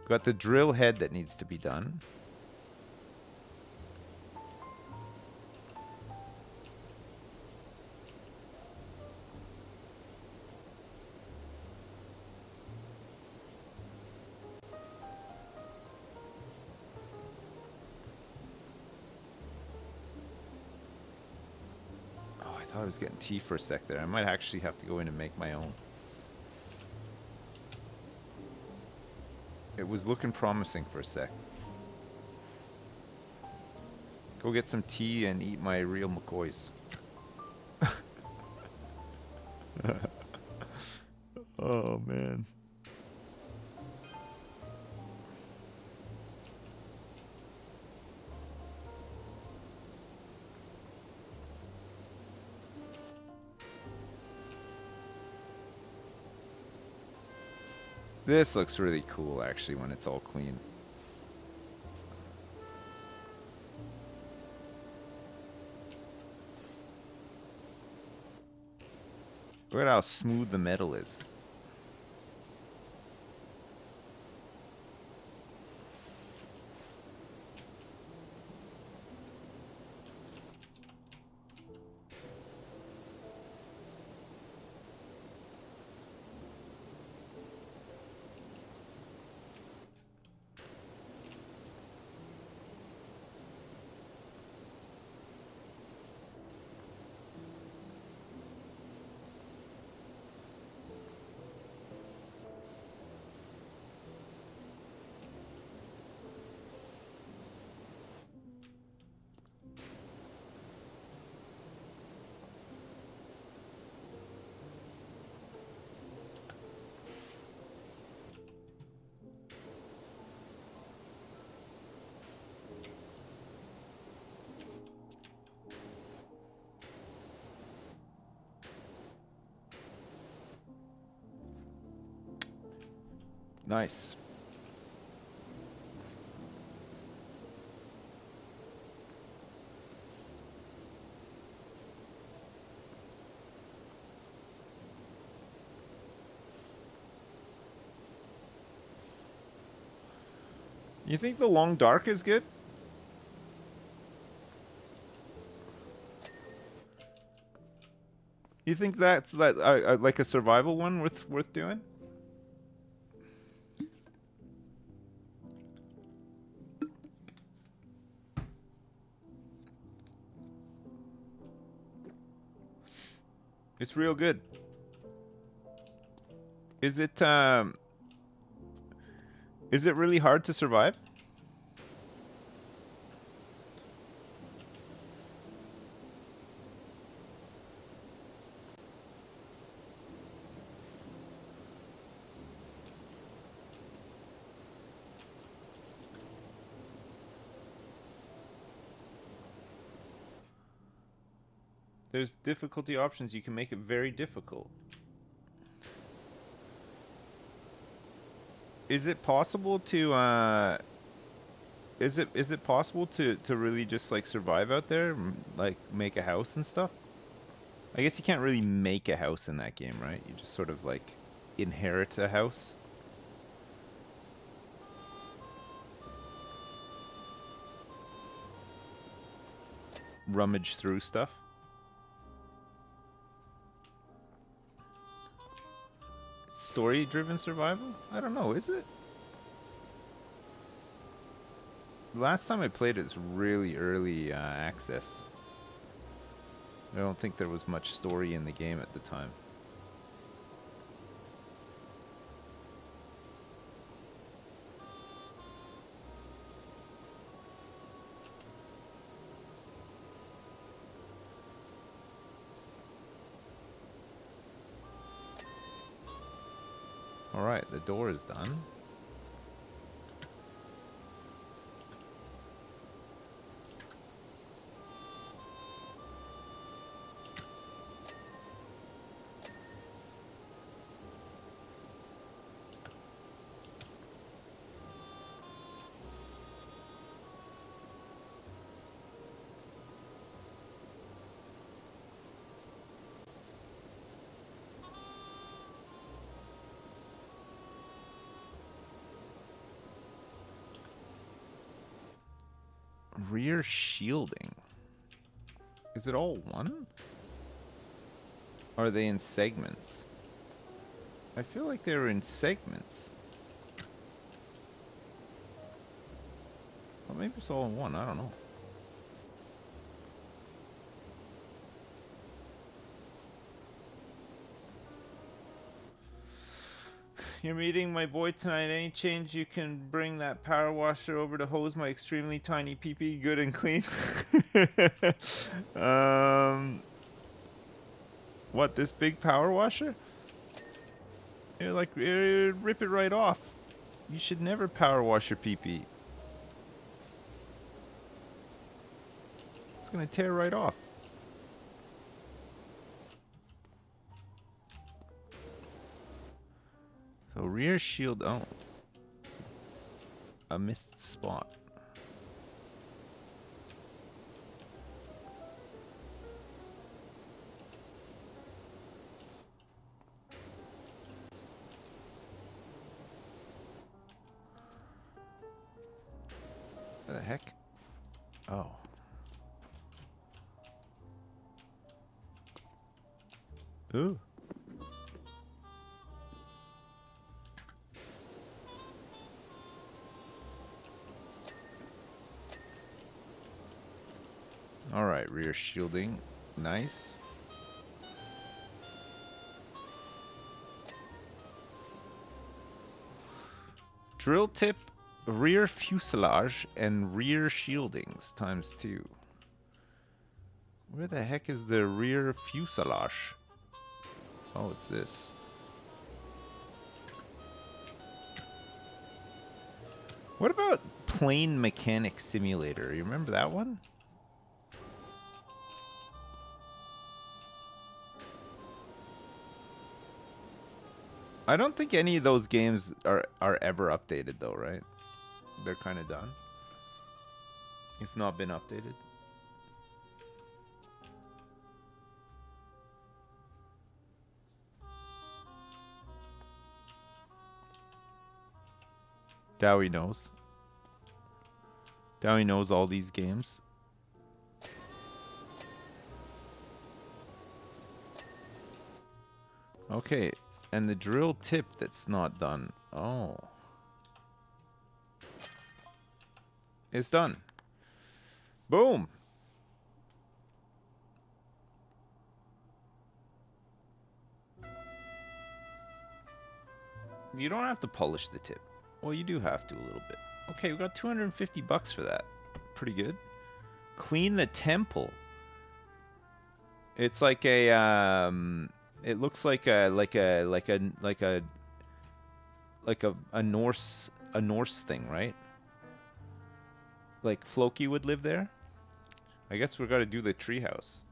Got the drill head that needs to be done. I thought I was getting tea for a sec there. I might actually have to go in and make my own. It was looking promising for a sec. Go get some tea and eat my real McCoys. Oh, man. This looks really cool, actually, when it's all clean. Look at how smooth the metal is. Nice. You think the long dark is good? You think that's like a survival one worth doing? It's real good. Is it really hard to survive? There's difficulty options. You can make it very difficult. Is it possible to is it possible to really just like survive out there, like make a house and stuff? I guess you can't really make a house in that game, right? You just sort of like inherit a house. Rummage through stuff. Story-driven survival? I don't know, is it? Last time I played it's really early access. I don't think there was much story in the game at the time. Alright, the door is done. Rear shielding. Is it all one? Or are they in segments? I feel like they're in segments. Well, maybe it's all in one. I don't know. You're meeting my boy tonight. Any change you can bring that power washer over to hose my extremely tiny pee-pee good and clean? What, this big power washer? You're like, rip it right off. You should never power wash your pee-pee. It's gonna tear right off. So rear shield, oh, it's a missed spot. What the heck? Oh. Ooh. Alright, rear shielding. Nice. Drill tip, rear fuselage, and rear shieldings ×2. Where the heck is the rear fuselage? Oh, it's this. What about Plane Mechanic Simulator? You remember that one? I don't think any of those games are ever updated though, right? They're kind of done. It's not been updated. Dowie knows. Dowie knows all these games. Okay, and the drill tip that's not done. Oh. It's done. Boom. You don't have to polish the tip. Well, you do have to a little bit. Okay, we got 250 bucks for that. Pretty good. Clean the temple. It's like a it looks like a Norse thing, right? Like Floki would live there. I guess we're gonna do the treehouse.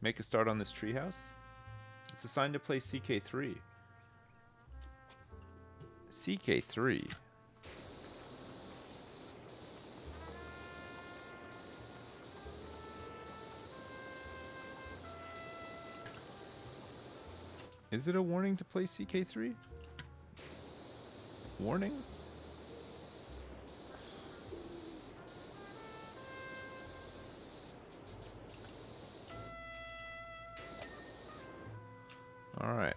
Make a start on this treehouse. It's assigned to play CK3. CK3. Is it a warning to play CK3? Warning? Alright.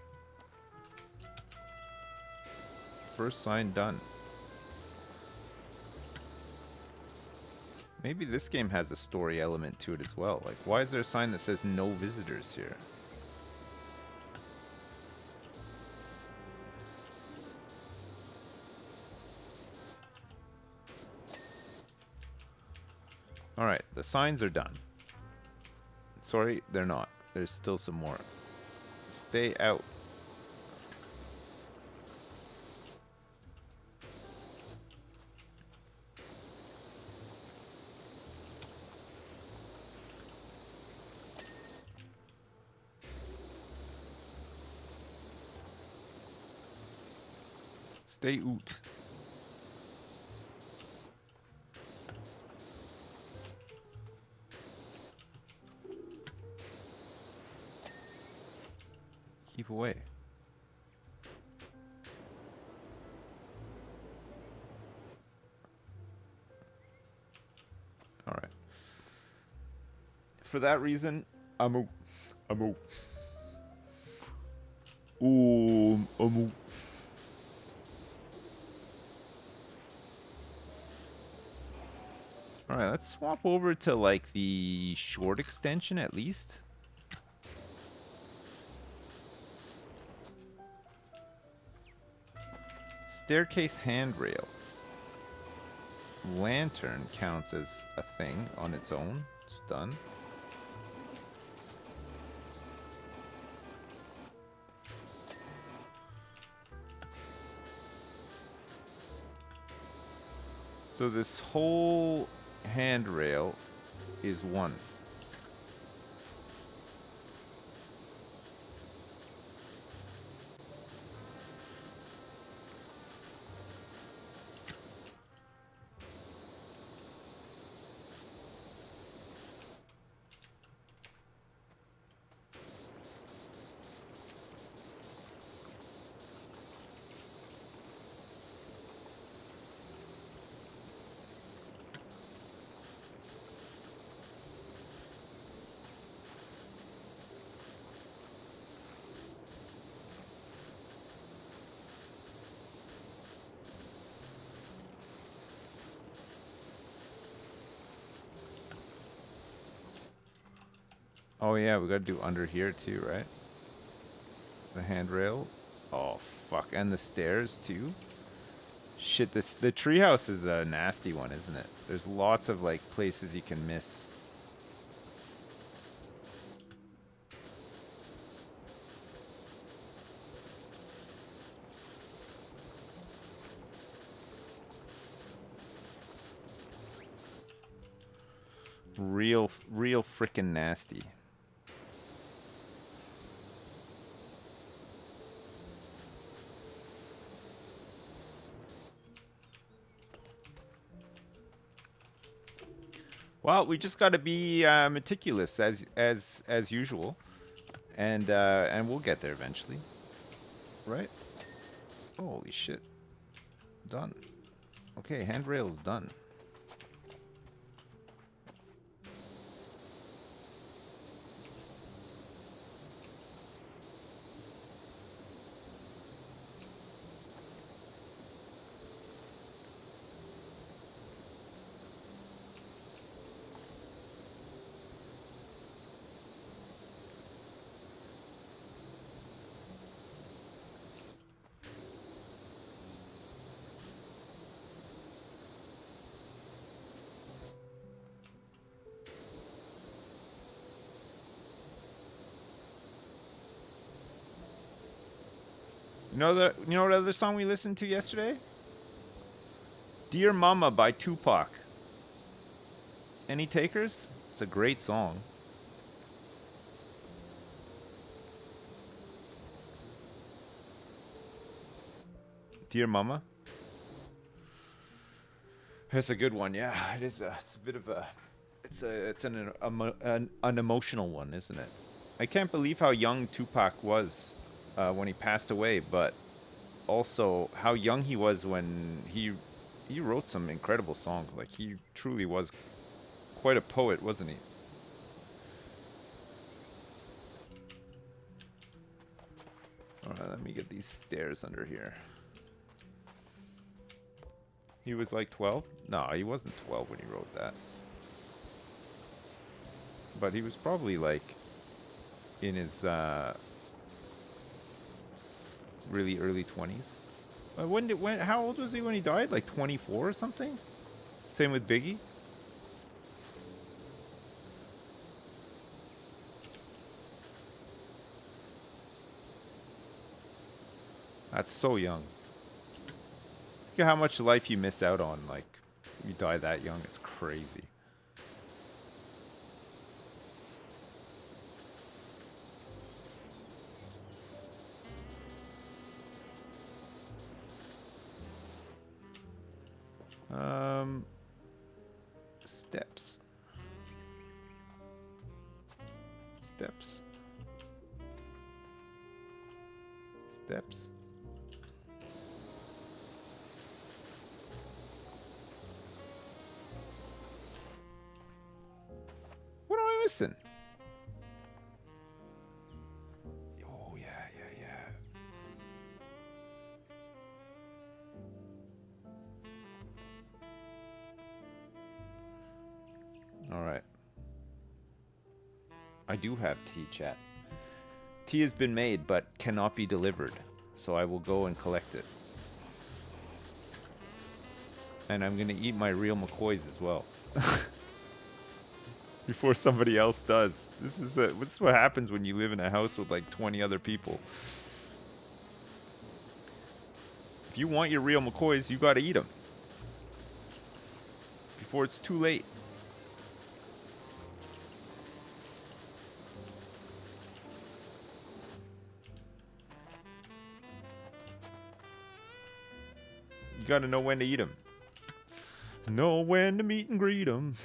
First sign done. Maybe this game has a story element to it as well. Like, why is there a sign that says no visitors here? Alright, the signs are done. Sorry, they're not. There's still some more. Stay out. Stay out. Keep away. All right. For that reason, I'm out. Ooh, I'm out. All right, let's swap over to like the short extension at least. Staircase handrail. Lantern counts as a thing on its own. It's done. So this whole handrail is one. Oh yeah, we gotta do under here too, right? The handrail. Oh fuck, and the stairs too. Shit, the treehouse is a nasty one, isn't it? There's lots of like places you can miss. Real frickin' nasty. Well, we just got to be meticulous as usual, and we'll get there eventually, right? Holy shit! Done. Okay, handrail's done. You know what other song we listened to yesterday? Dear Mama by Tupac. Any takers? It's a great song. Dear Mama. It's a good one, yeah. It is. It's a bit of a. It's an emotional one, isn't it? I can't believe how young Tupac was when he passed away, but also how young he was when he wrote some incredible songs. Like he truly was quite a poet, wasn't he? Alright, let me get these stairs under here. He was like 12? No, he wasn't 12 when he wrote that. But he was probably like in his really early 20s. How old was he when he died? Like 24 or something? Same with Biggie? That's so young. Look at how much life you miss out on, like, if you die that young. It's crazy. Steps. Steps. Steps. What am I missing? Oh, yeah. Alright. I do have tea, chat. Tea has been made, but cannot be delivered. So I will go and collect it. And I'm gonna eat my real McCoys as well. Before somebody else does. This is what happens when you live in a house with like 20 other people. If you want your real McCoys, you gotta eat them. Before it's too late. You gotta know when to eat them. Know when to meet and greet them.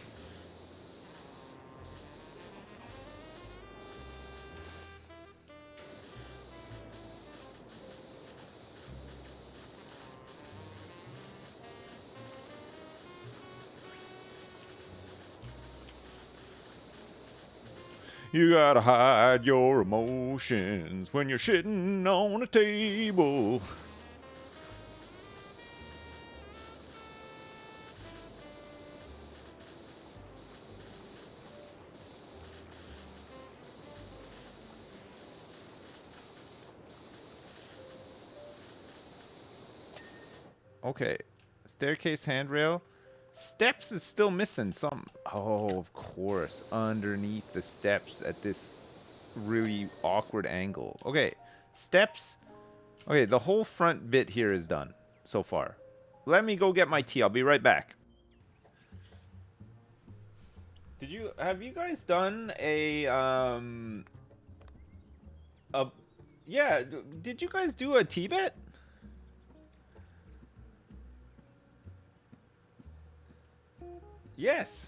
You gotta hide your emotions when you're sitting on a table. Okay. Staircase handrail. Steps is still missing some. Oh, of course. Underneath the steps at this really awkward angle. Okay. Steps. Okay, the whole front bit here is done so far. Let me go get my tea. I'll be right back. Have you guys done yeah, did you guys do a tea bet? Yes.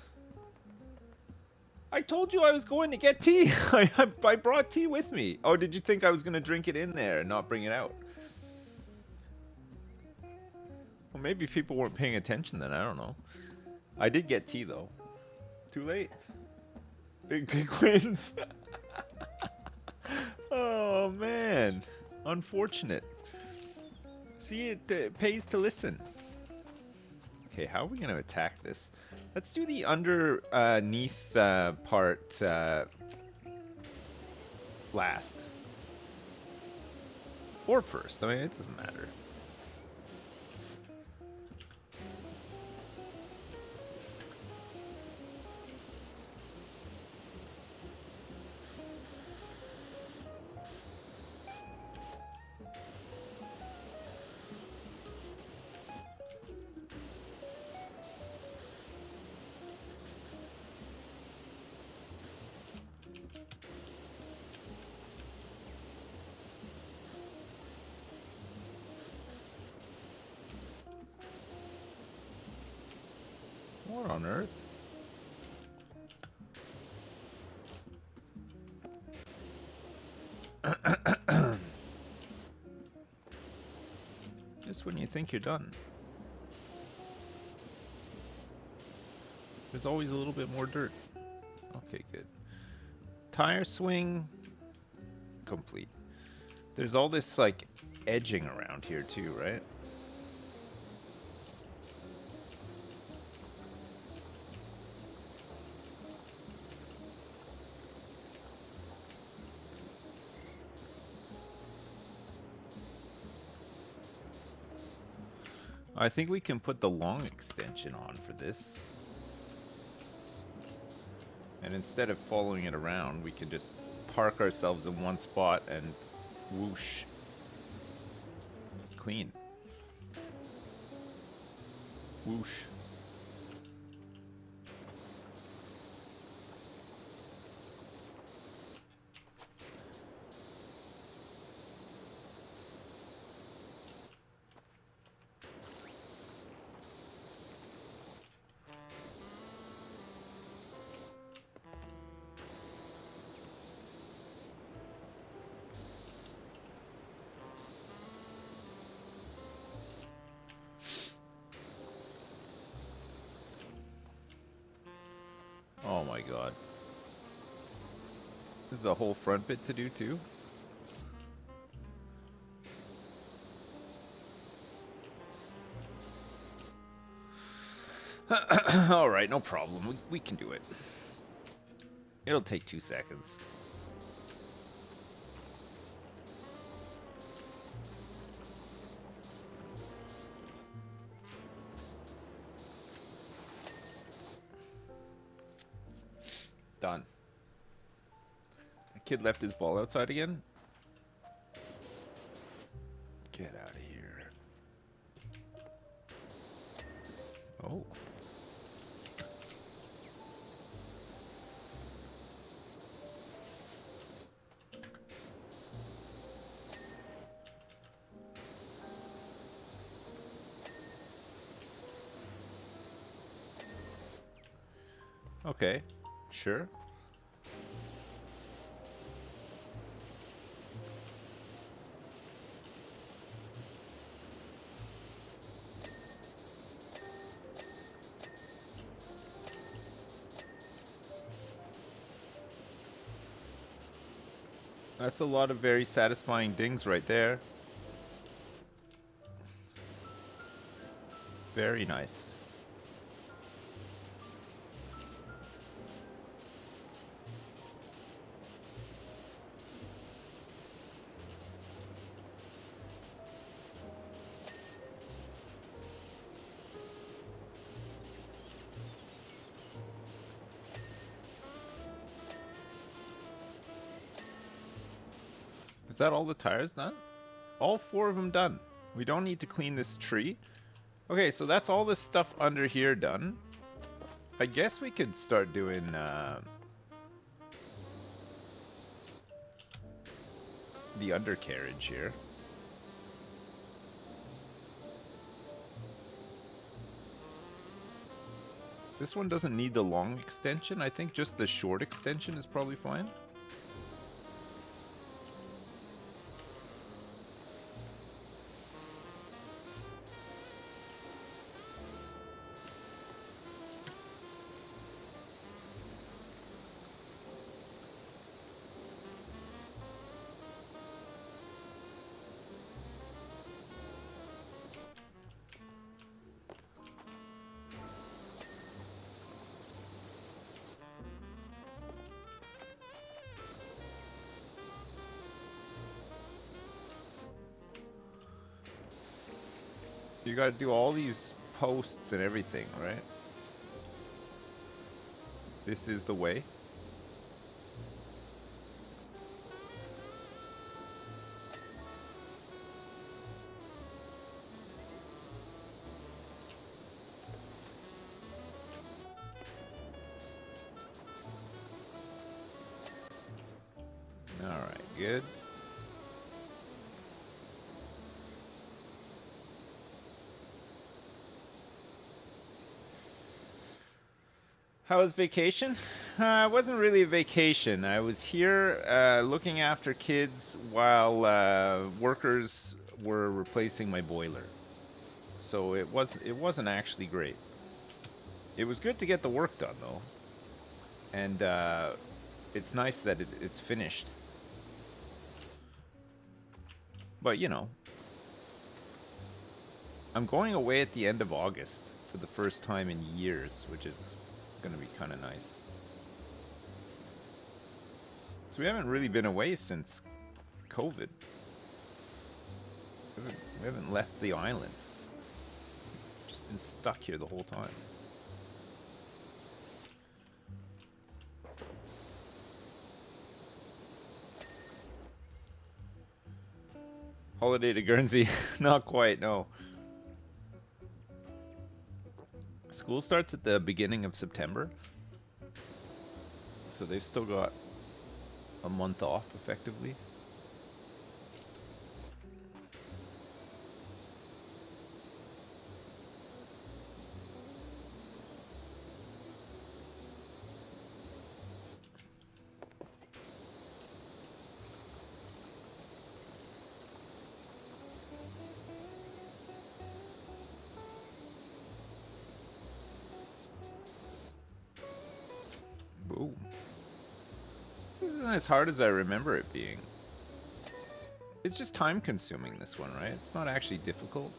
I told you I was going to get tea. I brought tea with me. Oh, did you think I was going to drink it in there and not bring it out? Well, maybe people weren't paying attention then. I don't know. I did get tea, though. Too late. Big wins. Oh, man. Unfortunate. See, it pays to listen. Okay, how are we going to attack this? Let's do the underneath part last. Or first. I mean, it doesn't matter. What on earth? Just when you think you're done. There's always a little bit more dirt. Okay, good. Tire swing complete. There's all this like edging around here too, right? I think we can put the long extension on for this. And instead of following it around, we can just park ourselves in one spot and whoosh. Clean. Whoosh. Oh my god. This is the whole front bit to do too? Alright, no problem. We can do it. It'll take 2 seconds. Done. The kid left his ball outside again? Get out of here. Oh. Okay. Sure. That's a lot of very satisfying dings right there. Very nice. Is that all the tires done? All 4 of them done. We don't need to clean this tree. Okay, so that's all this stuff under here done. I guess we could start doing the undercarriage here. This one doesn't need the long extension. I think just the short extension is probably fine. You gotta do all these posts and everything, right? This is the way. Alright, good. How was vacation? It wasn't really a vacation. I was here looking after kids while workers were replacing my boiler. So it wasn't actually great. It was good to get the work done though, and it's nice that it's finished. But you know, I'm going away at the end of August for the first time in years, which is gonna be kind of nice. So we haven't really been away since COVID. We haven't left the island. Just been stuck here the whole time. Holiday to Guernsey? Not quite, no. School starts at the beginning of September. So they've still got a month off, effectively. Boom. This isn't as hard as I remember it being. It's just time consuming, this one, right? It's not actually difficult.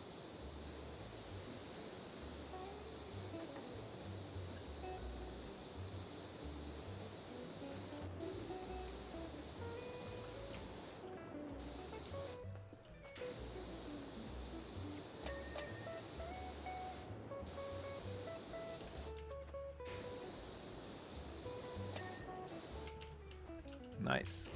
Nice.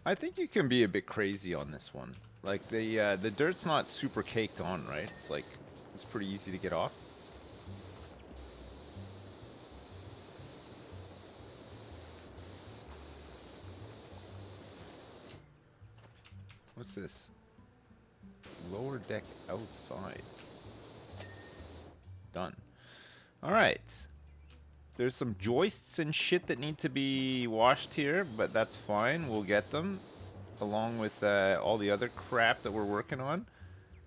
I think you can be a bit crazy on this one. Like the dirt's not super caked on, right? It's pretty easy to get off. What's this? Lower deck outside. Done. All right. There's some joists and shit that need to be washed here, but that's fine. We'll get them, along with all the other crap that we're working on.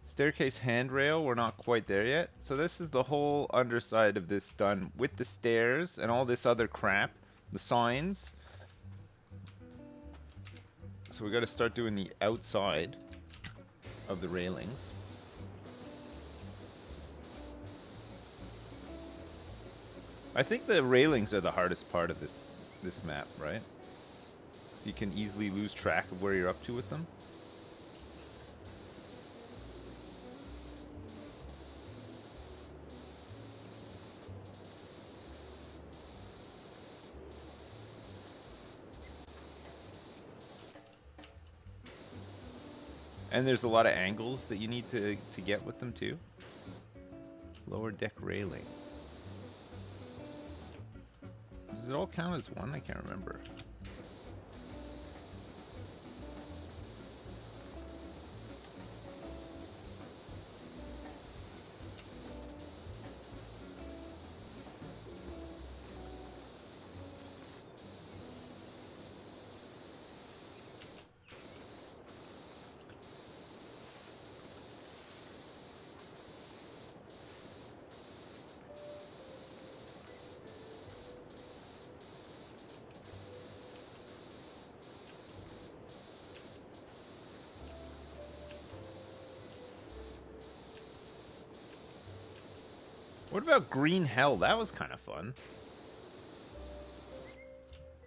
Staircase handrail, we're not quite there yet. So this is the whole underside of this done, with the stairs and all this other crap. The signs. So we got to start doing the outside of the railings. I think the railings are the hardest part of this map, right? So you can easily lose track of where you're up to with them. And there's a lot of angles that you need to get with them too. Lower deck railing. Does it all count as one? I can't remember. What about Green Hell? That was kind of fun.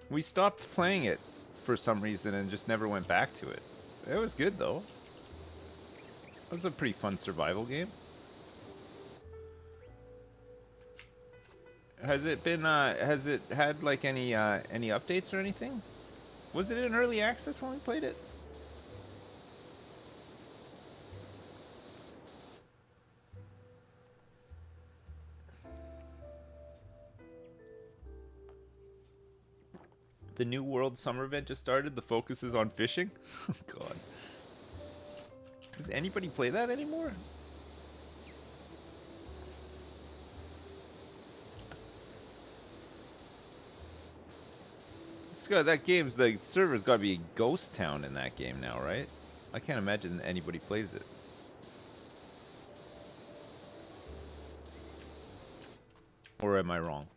We stopped playing it for some reason and just never went back to it. It was good though. It was a pretty fun survival game. Has it been has it had like any updates or anything? Was it in early access when we played it? The New World Summer event just started. The focus is on fishing. Oh god. Does anybody play that anymore? That game's, the server's gotta be a ghost town in that game now, right? I can't imagine anybody plays it. Or am I wrong?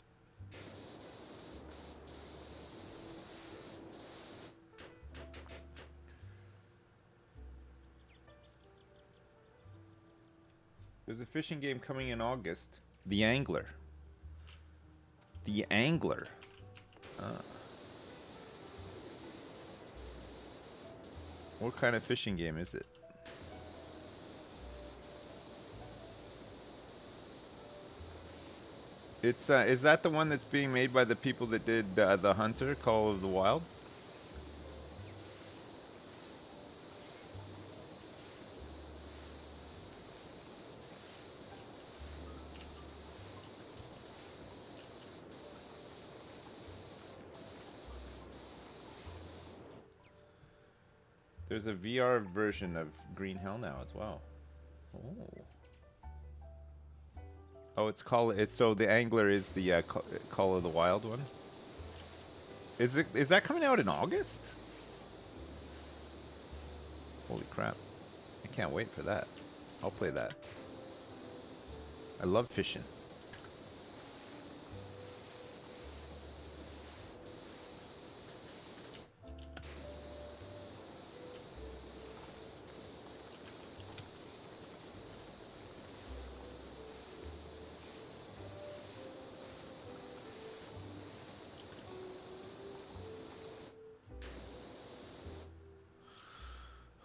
There's a fishing game coming in August. The Angler. The Angler. What kind of fishing game is it? It's is that the one that's being made by the people that did The Hunter, Call of the Wild? There's a VR version of Green Hell now as well. Oh. Oh, it's so the Angler is the Call of the Wild one. Is that coming out in August? Holy crap! I can't wait for that. I'll play that. I love fishing.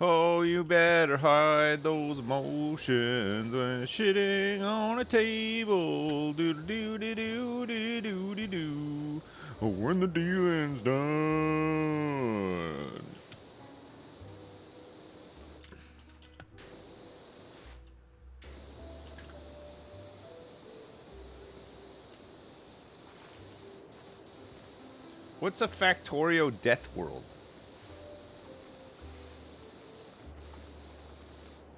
Oh, you better hide those emotions when shitting on a table. Do do do do do do do do. When the dealing's done. What's a Factorio Death World?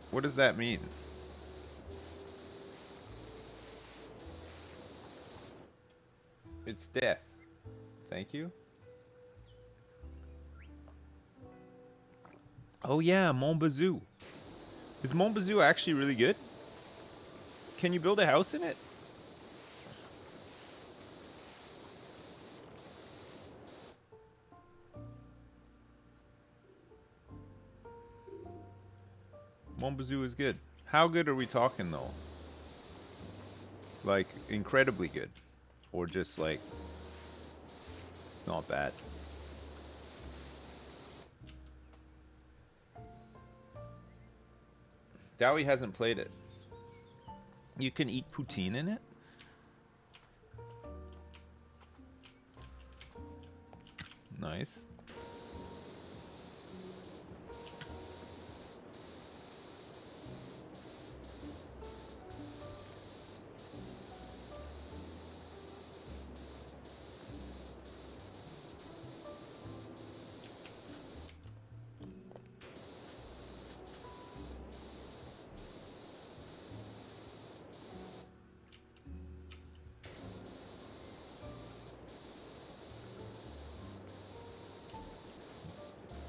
What does that mean? It's death. Thank you. Oh yeah, Montbazou. Is Montbazou actually really good? Can you build a house in it? Montbazou is good. How good are we talking though? Like incredibly good, or just like not bad? Dowie hasn't played it. You can eat poutine in it? Nice.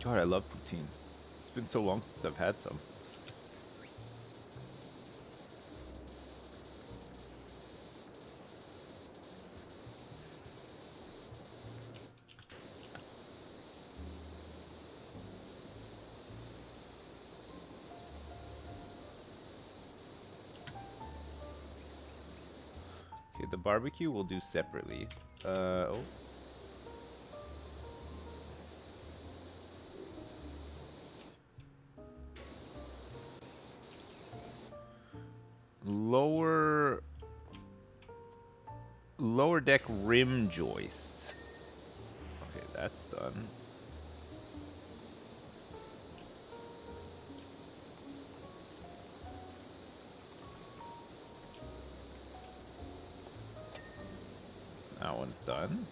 God, I love poutine. It's been so long since I've had some. Okay, the barbecue we'll do separately. Oh. Lower deck rim joist. Okay, that's done. That one's done.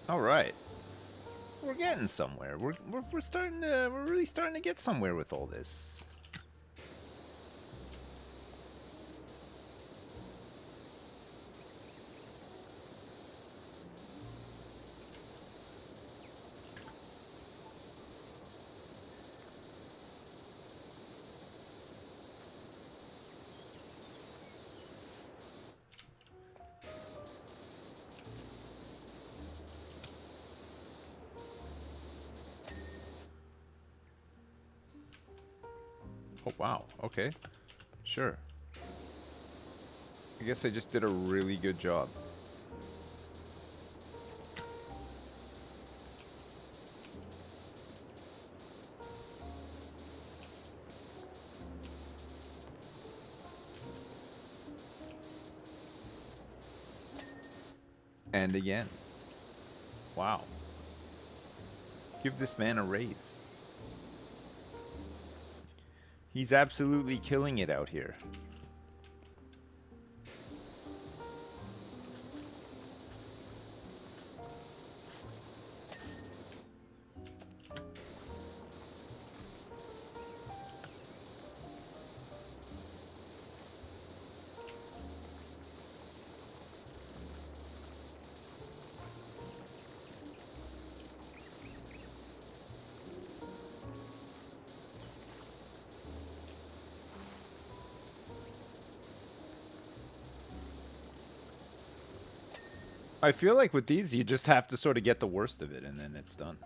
All right, we're getting somewhere. We're really starting to get somewhere with all this. Oh wow. Okay. Sure. I guess I just did a really good job. And again. Wow. Give this man a raise. He's absolutely killing it out here. I feel like with these, you just have to sort of get the worst of it, and then it's done.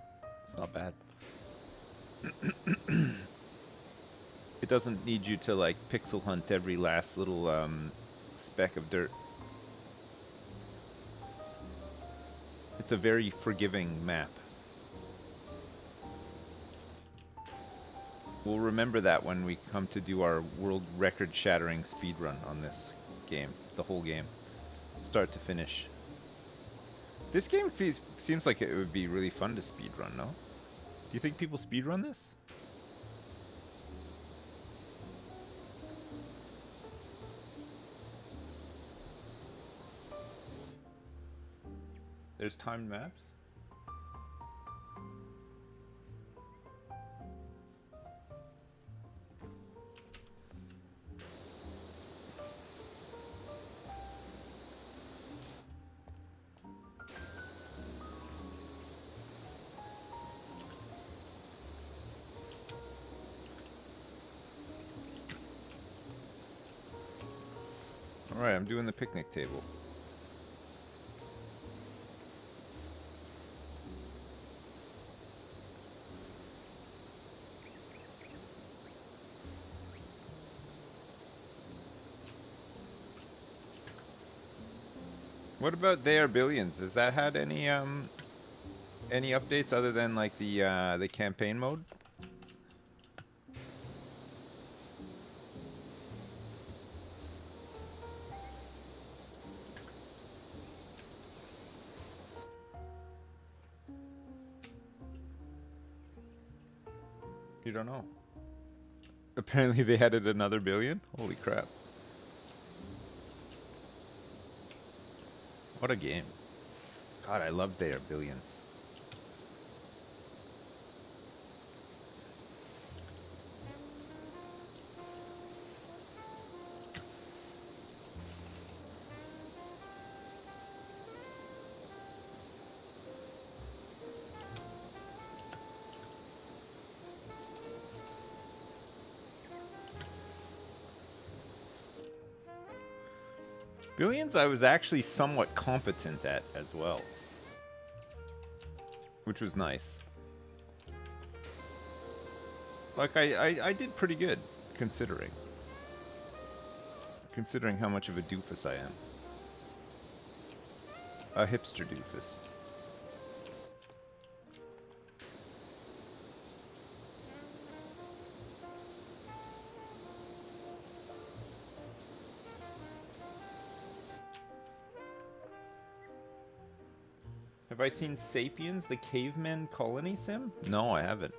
It's not bad. It doesn't need you to, like, pixel hunt every last little speck of dirt. It's a very forgiving map. We'll remember that when we come to do our world record-shattering speedrun on this game. The whole game. Start to finish. This game seems like it would be really fun to speedrun, no? Do you think people speedrun this? There's timed maps? Alright, I'm doing the picnic table. What about They Are Billions? Has that had any updates other than like the campaign mode? You don't know. Apparently they added another billion? Holy crap. What a game. God, I love They Are Billions. Billions I was actually somewhat competent at as well. Which was nice. Like, I did pretty good, considering. Considering how much of a doofus I am. A hipster doofus. Have I seen Sapiens, the caveman colony sim? No, I haven't.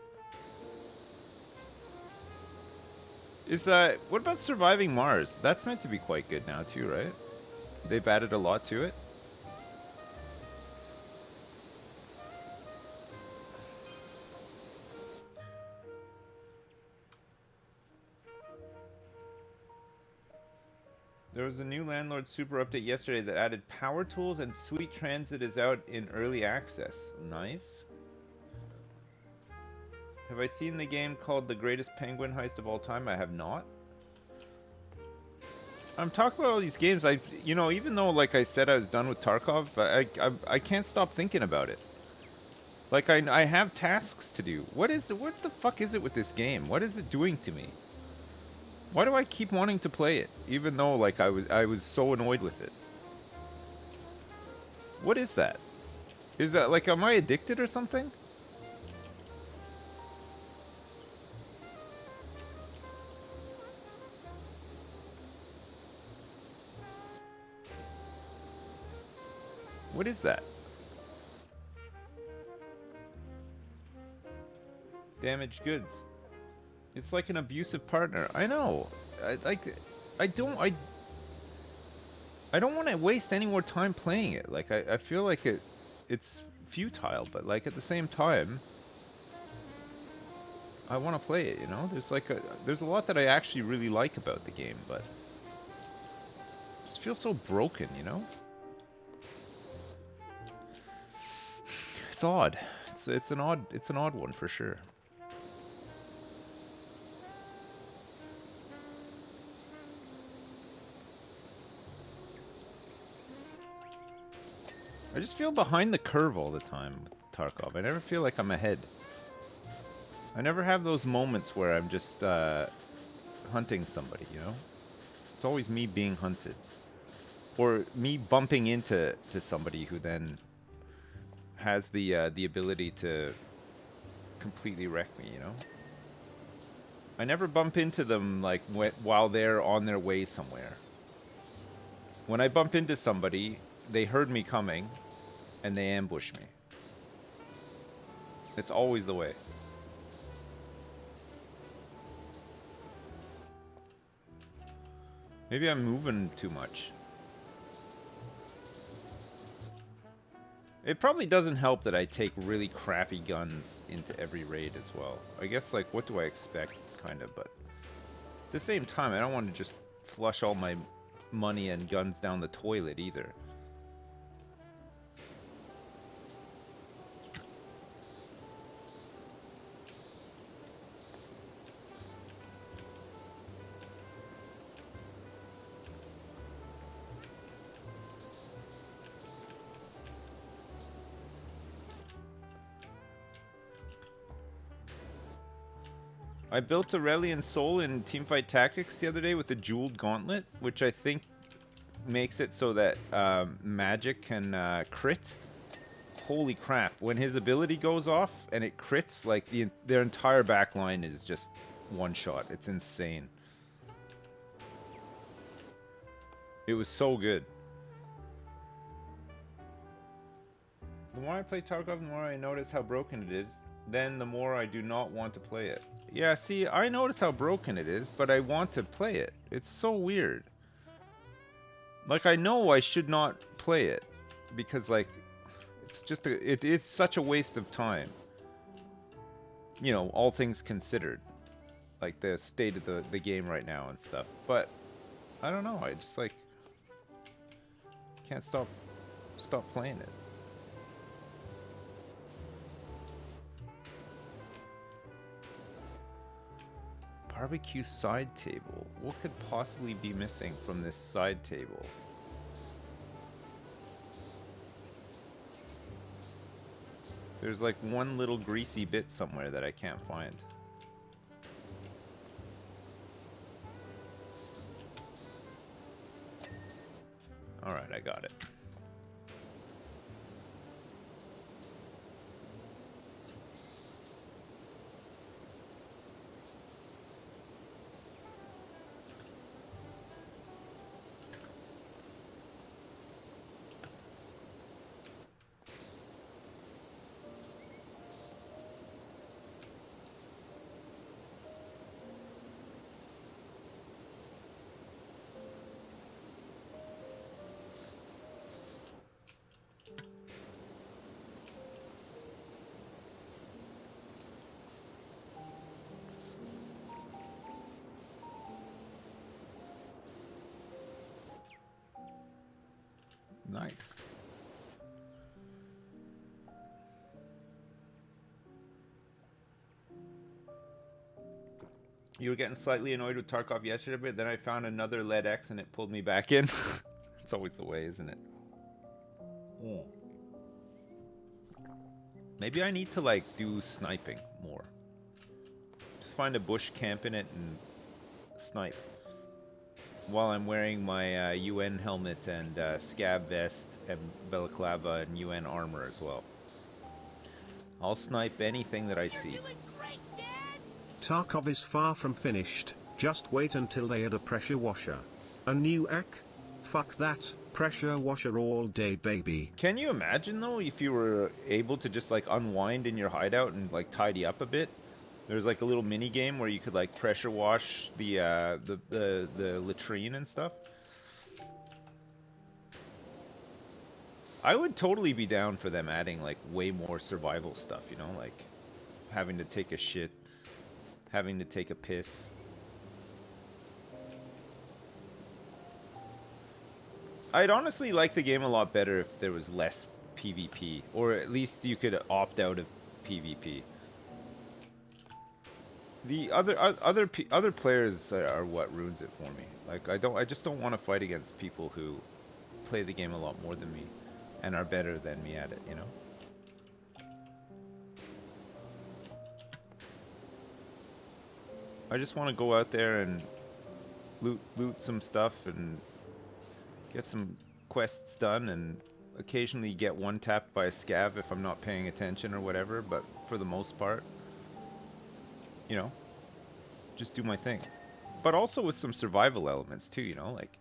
What about Surviving Mars? That's meant to be quite good now too, right? They've added a lot to it. There was a new Landlord Super update yesterday that added power tools, and Sweet Transit is out in early access. Nice. Have I seen the game called The Greatest Penguin Heist of All Time? I have not. I'm talking about all these games. You know, even though, like I said, I was done with Tarkov, but I can't stop thinking about it. Like, I have tasks to do. What the fuck is it with this game? What is it doing to me? Why do I keep wanting to play it, even though, like, I was so annoyed with it? What is that? Is that, like, am I addicted or something? What is that? Damaged goods. It's like an abusive partner. I know. I don't want to waste any more time playing it. Like, I feel like it's futile, but like at the same time, I want to play it, you know? There's a lot that I actually really like about the game, but it just feels so broken, you know? It's odd. It's an odd one for sure. I just feel behind the curve all the time with Tarkov. I never feel like I'm ahead. I never have those moments where I'm just hunting somebody, you know? It's always me being hunted. Or me bumping into somebody who then has the ability to completely wreck me, you know? I never bump into them like while they're on their way somewhere. When I bump into somebody, they heard me coming, and they ambush me. It's always the way. Maybe I'm moving too much. It probably doesn't help that I take really crappy guns into every raid as well. I guess, like, what do I expect, kind of, but at the same time, I don't want to just flush all my money and guns down the toilet either. I built Aurelian Soul in Teamfight Tactics the other day with a jeweled gauntlet, which I think makes it so that magic can crit. Holy crap, when his ability goes off and it crits, like their entire backline is just one shot. It's insane. It was so good. The more I play Tarkov, the more I notice how broken it is. Then the more I do not want to play it. Yeah, see, I notice how broken it is, but I want to play it. It's so weird. Like, I know I should not play it. Because, like, it's just it is such a waste of time. You know, all things considered. Like, the state of the game right now and stuff. But, I don't know, I just, like, can't stop playing it. Barbecue side table. What could possibly be missing from this side table? There's like one little greasy bit somewhere that I can't find. Alright, I got it. Nice. You were getting slightly annoyed with Tarkov yesterday, but then I found another lead X and it pulled me back in. It's always the way, isn't it? Mm. Maybe I need to like do sniping more. Just find a bush, camp in it, and snipe. While I'm wearing my UN helmet and scab vest and balaclava and UN armor as well. I'll snipe anything that I see. You're doing great, Dad. Tarkov is far from finished, just wait until they add a pressure washer. A new ac? Fuck that, pressure washer all day, baby. Can you imagine though if you were able to just like unwind in your hideout and like tidy up a bit? There's like a little mini game where you could like pressure wash the latrine and stuff. I would totally be down for them adding like way more survival stuff, you know, like having to take a shit, having to take a piss. I'd honestly like the game a lot better if there was less PvP, or at least you could opt out of PvP. The other players are what ruins it for me. Like I just don't want to fight against people who play the game a lot more than me and are better than me at it, you know? I just want to go out there and loot some stuff and get some quests done and occasionally get one tapped by a scav if I'm not paying attention or whatever, but for the most part, you know, just do my thing. But also with some survival elements too, you know, like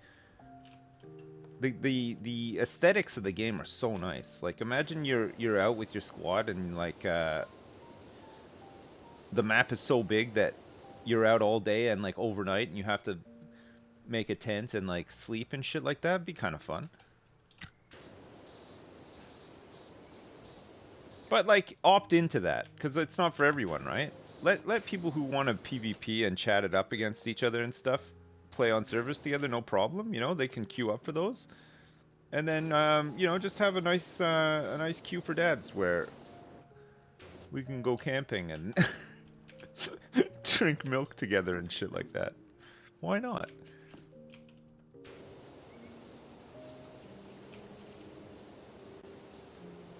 the aesthetics of the game are so nice. Like imagine you're out with your squad and like the map is so big that you're out all day and like overnight and you have to make a tent and like sleep and shit like that. It'd be kind of fun. But like opt into that because it's not for everyone, right? Let people who want to PvP and chat it up against each other and stuff play on servers together, no problem. You know, they can queue up for those, and then you know, just have a nice queue for dads where we can go camping and drink milk together and shit like that. Why not?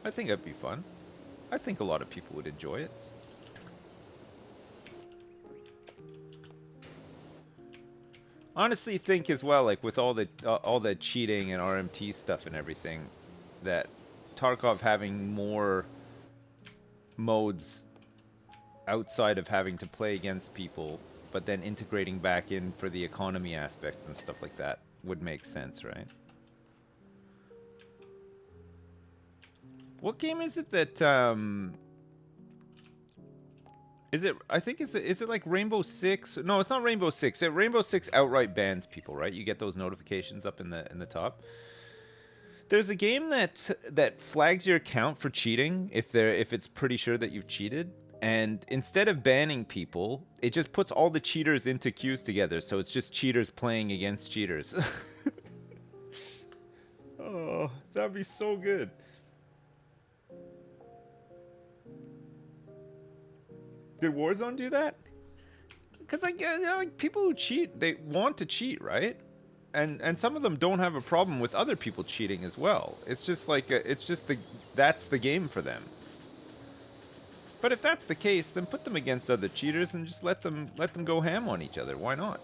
I think it'd be fun. I think a lot of people would enjoy it. Honestly, think as well, like with all the cheating and RMT stuff and everything, that Tarkov having more modes outside of having to play against people, but then integrating back in for the economy aspects and stuff like that would make sense, right? What game is it that is it? I think is it like Rainbow Six? No, it's not Rainbow Six. Rainbow Six outright bans people, right? You get those notifications up in the top. There's a game that flags your account for cheating if it's pretty sure that you've cheated, and instead of banning people, it just puts all the cheaters into queues together, so it's just cheaters playing against cheaters. Oh, that'd be so good. Did Warzone do that? Because like, you know, like people who cheat, they want to cheat, right? And some of them don't have a problem with other people cheating as well. It's just like that's the game for them. But if that's the case, then put them against other cheaters and just let them go ham on each other. Why not?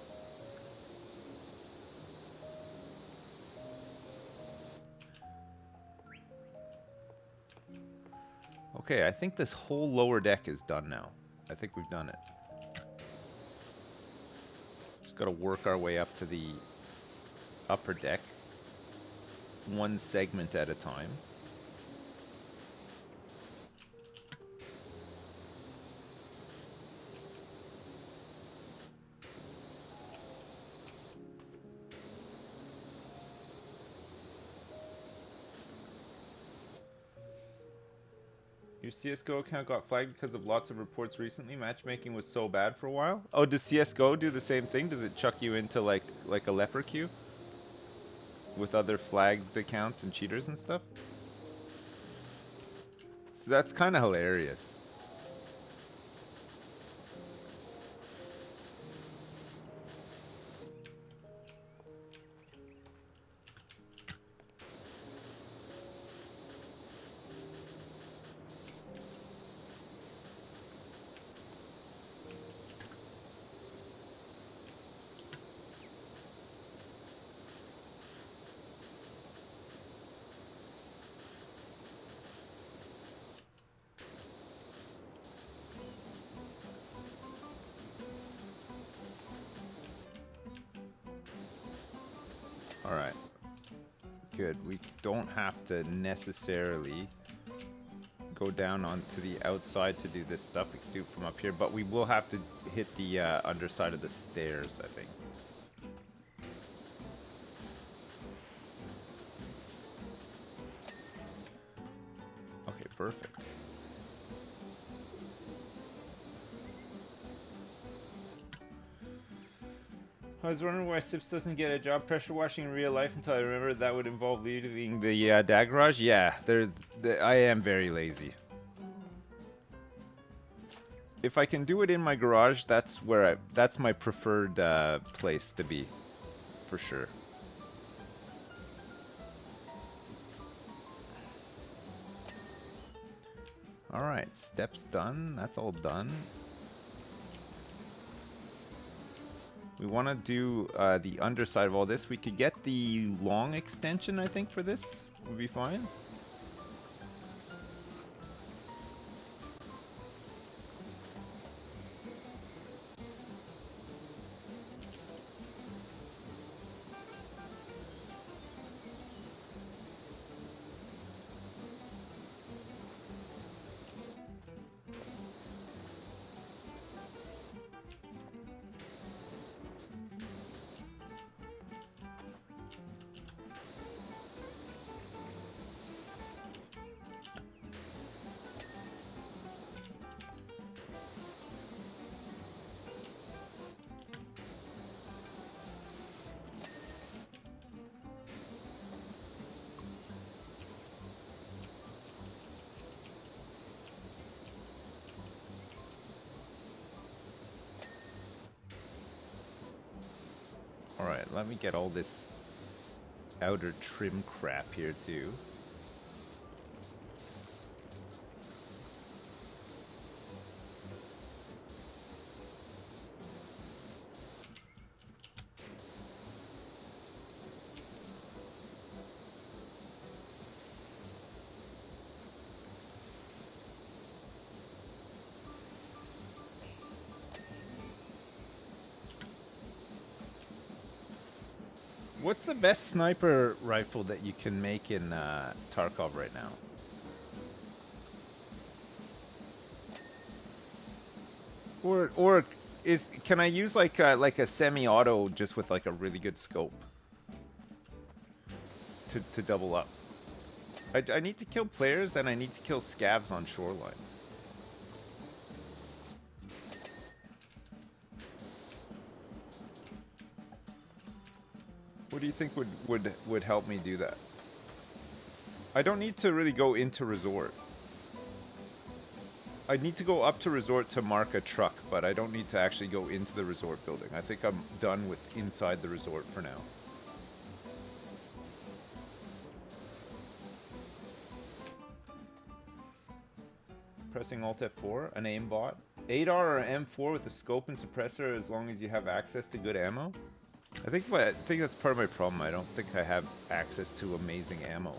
Okay, I think this whole lower deck is done now. I think we've done it. Just got to work our way up to the upper deck, one segment at a time. Your CSGO account got flagged because of lots of reports recently. Matchmaking was so bad for a while. Oh, does CSGO do the same thing? Does it chuck you into like a leper queue with other flagged accounts and cheaters and stuff? So that's kind of hilarious. Alright. Good. We don't have to necessarily go down onto the outside to do this stuff. We can do it from up here, but we will have to hit the underside of the stairs, I think. Okay, perfect. I was wondering why Sips doesn't get a job pressure washing in real life until I remembered that would involve leaving the DAG garage. Yeah, I am very lazy. If I can do it in my garage, that's my preferred place to be, for sure. All right, steps done. That's all done. We want to do the underside of all this. We could get the long extension, I think, for this. Would be fine. Alright, let me get all this outer trim crap here too. What's the best sniper rifle that you can make in Tarkov right now? Or can I use like a semi-auto just with like a really good scope to double up? I need to kill players and I need to kill scavs on shoreline. What do you think would help me do that? I don't need to really go into resort. I need to go up to resort to mark a truck, but I don't need to actually go into the resort building. I think I'm done with inside the resort for now. Pressing Alt F4, an aimbot. 8R or M4 with a scope and suppressor as long as you have access to good ammo. I think that's part of my problem. I don't think I have access to amazing ammo.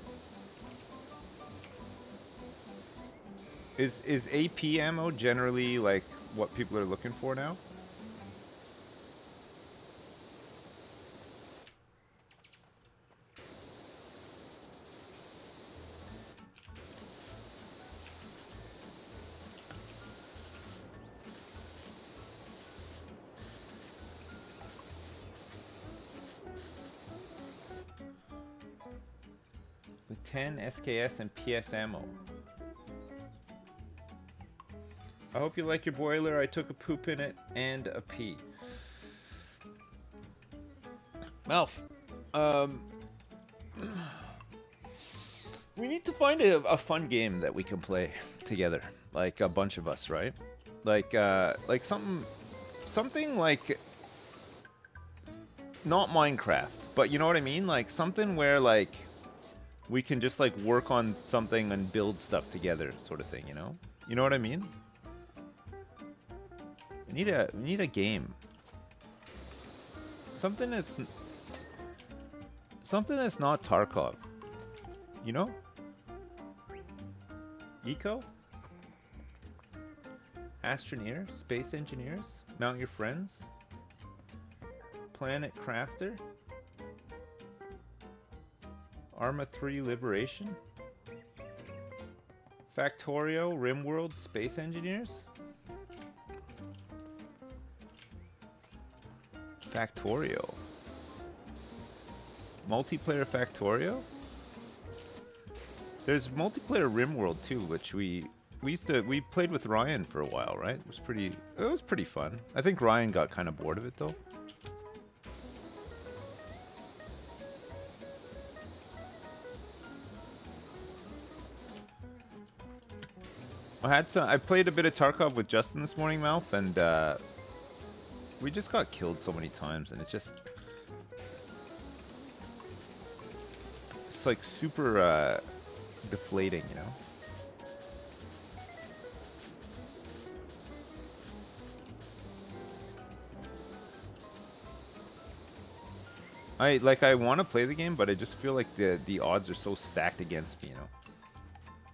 Is AP ammo generally like what people are looking for now? With 10 SKS and PS ammo. I hope you like your boiler. I took a poop in it and a pee. Malf, we need to find a fun game that we can play together, like a bunch of us, right? Like something like not Minecraft, but you know what I mean? Like something where like we can just like work on something and build stuff together, sort of thing, you know? You know what I mean? We need a game. Something that's not Tarkov. You know? Eco? Astroneer? Space engineers? Mount your friends? Planet crafter? Arma 3 liberation? Factorio? Rimworld? Space engineers? Factorio. Multiplayer Factorio? There's multiplayer Rimworld too, which we played with Ryan for a while, right? It was pretty fun. I think Ryan got kind of bored of it though. I played a bit of Tarkov with Justin this morning, Malf, and we just got killed so many times, and it's like super deflating, you know? I want to play the game, but I just feel like the odds are so stacked against me, you know?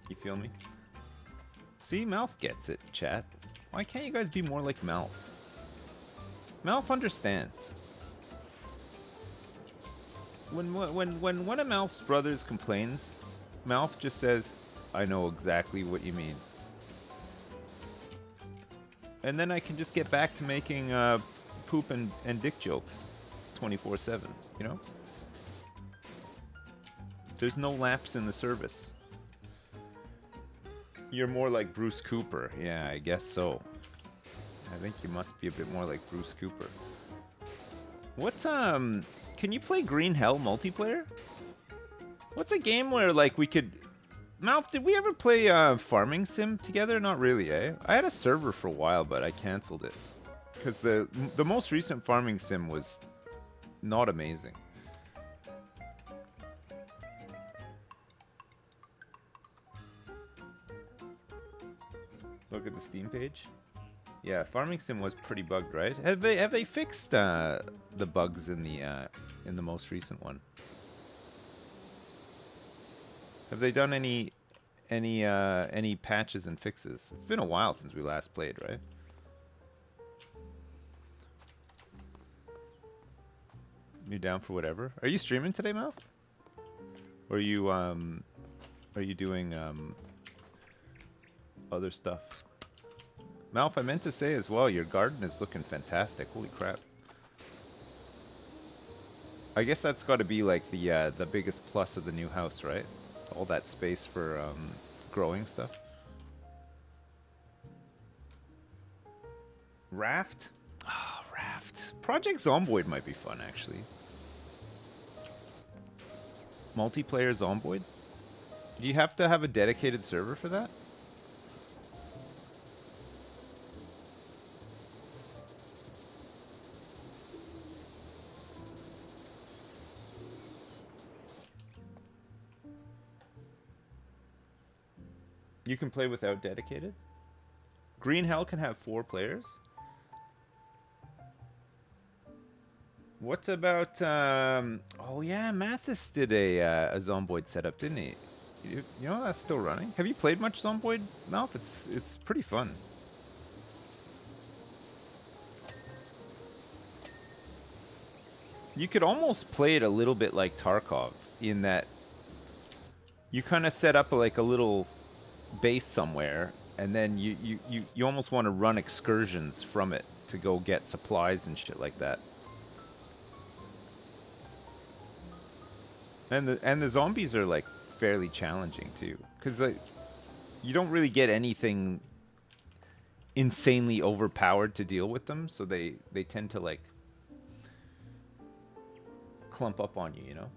You feel me? See, Malf gets it, chat. Why can't you guys be more like Malf? Malf understands. When one of Malf's brothers complains, Malf just says, I know exactly what you mean. And then I can just get back to making poop and dick jokes 24/7, you know? There's no lapse in the service. You're more like Bruce Cooper. Yeah, I guess so. I think you must be a bit more like Bruce Cooper. What, can you play Green Hell multiplayer? What's a game where, like, we could... Malf, did we ever play, Farming Sim together? Not really, eh? I had a server for a while, but I canceled it. Because the most recent Farming Sim was not amazing. Look at the Steam page. Yeah, Farming Sim was pretty bugged, right? Have they fixed the bugs in the most recent one? Have they done any patches and fixes? It's been a while since we last played, right? You down for whatever? Are you streaming today, Malf? Or are you doing other stuff? Malf, I meant to say as well, your garden is looking fantastic. Holy crap. I guess that's got to be like the biggest plus of the new house, right? All that space for growing stuff. Raft? Oh, Raft. Project Zomboid might be fun, actually. Multiplayer Zomboid? Do you have to have a dedicated server for that? You can play without dedicated? Green Hell can have 4 players. What about oh yeah, Mathis did a Zomboid setup, didn't he? You know that's still running. Have you played much Zomboid, Malf? It's pretty fun. You could almost play it a little bit like Tarkov in that you kind of set up like a little base somewhere, and then you almost want to run excursions from it to go get supplies and shit like that. And the zombies are like fairly challenging too, because like you don't really get anything insanely overpowered to deal with them, so they tend to like clump up on you, you know.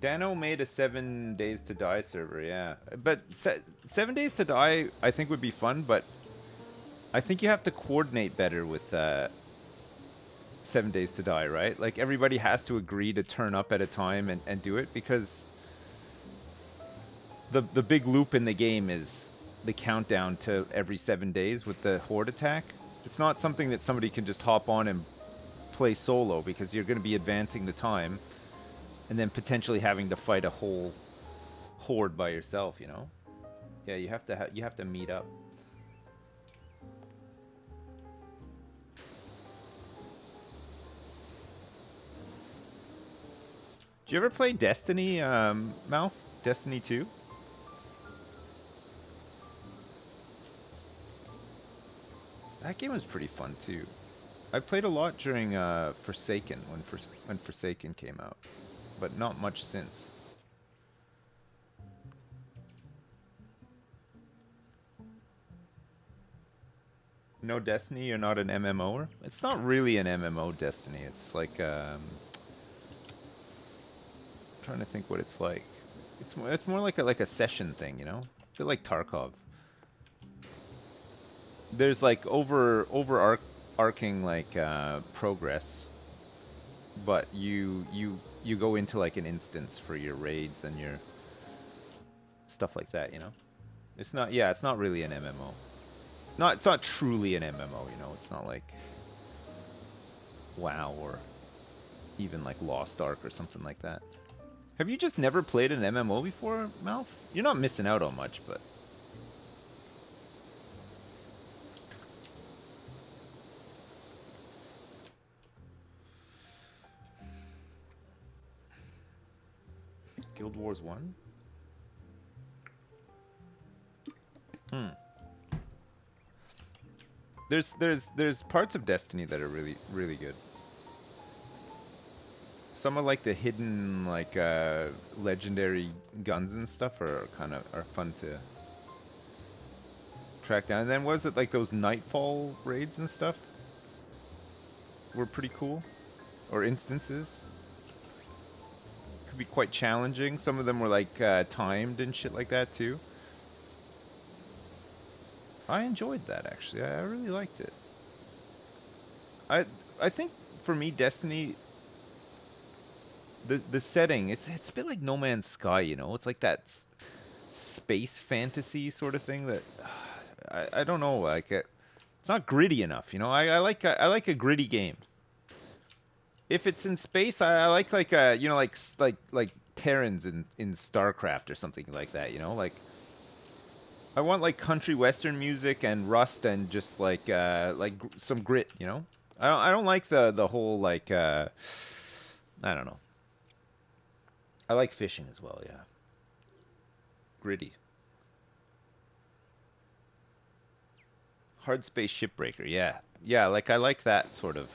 Dano made a 7 Days to Die server, yeah, but 7 Days to Die I think would be fun, but I think you have to coordinate better with 7 Days to Die, right? Like everybody has to agree to turn up at a time and do it, because the big loop in the game is the countdown to every 7 days with the horde attack. It's not something that somebody can just hop on and play solo, because you're going to be advancing the time and then potentially having to fight a whole horde by yourself, you know? Yeah, you have to meet up. Did you ever play Destiny, Mal? Destiny 2? That game was pretty fun too. I played a lot during Forsaken, when Forsaken came out, but not much since. No Destiny, you're not an MMOer? It's not really an MMO, Destiny. It's like I'm trying to think what it's like. It's more like a session thing, you know? A bit like Tarkov. There's like overarching like progress, but you go into like an instance for your raids and your stuff like that, you know? It's not, yeah, it's not really an MMO. It's not truly an MMO, you know? It's not like WoW or even like Lost Ark or something like that. Have you just never played an MMO before, Malf? You're not missing out on much, but Guild Wars 1? There's parts of Destiny that are really good. Some of like the hidden like legendary guns and stuff are fun to track down. And then was it like those Nightfall raids and stuff were pretty cool, or instances? Could be quite challenging. Some of them were like timed and shit like that too. I enjoyed that actually. I really liked it. I think for me Destiny, the setting, it's a bit like No Man's Sky, you know. It's like that space fantasy sort of thing that I don't know, like it's not gritty enough, you know. I like a gritty game. If it's in space, I like you know, like Terrans in StarCraft or something like that, you know. Like I want like country western music and Rust and just like some grit, you know. I don't like the whole like I don't know. I like fishing as well, yeah. Gritty. Hard Space Shipbreaker, yeah. Yeah, like I like that sort of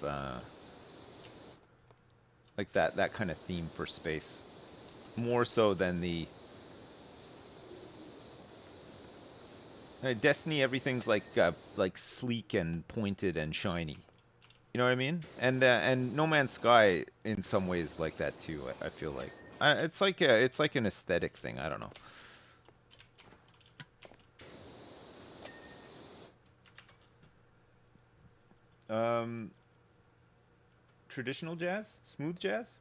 like that kind of theme for space. More so than the Destiny, everything's like sleek and pointed and shiny. You know what I mean? And No Man's Sky in some ways like that too. I feel like it's like an aesthetic thing. I don't know. Traditional jazz, smooth jazz.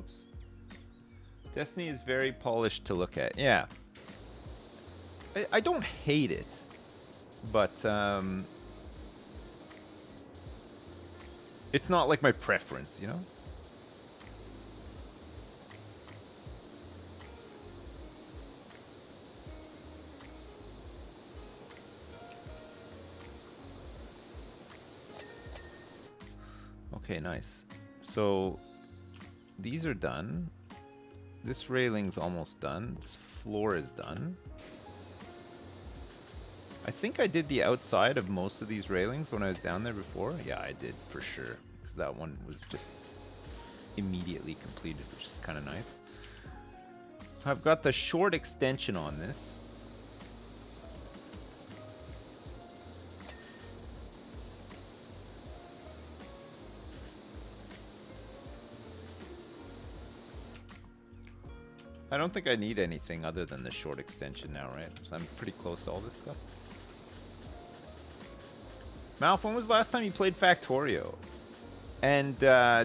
Whoops. Destiny is very polished to look at. Yeah. I don't hate it, but it's not like my preference, you know? Okay, nice. So these are done. This railing's almost done. This floor is done. I think I did the outside of most of these railings when I was down there before. Yeah, I did for sure. Because that one was just immediately completed, which is kind of nice. I've got the short extension on this. I don't think I need anything other than the short extension now, right? So I'm pretty close to all this stuff. Malf, when was the last time you played Factorio? And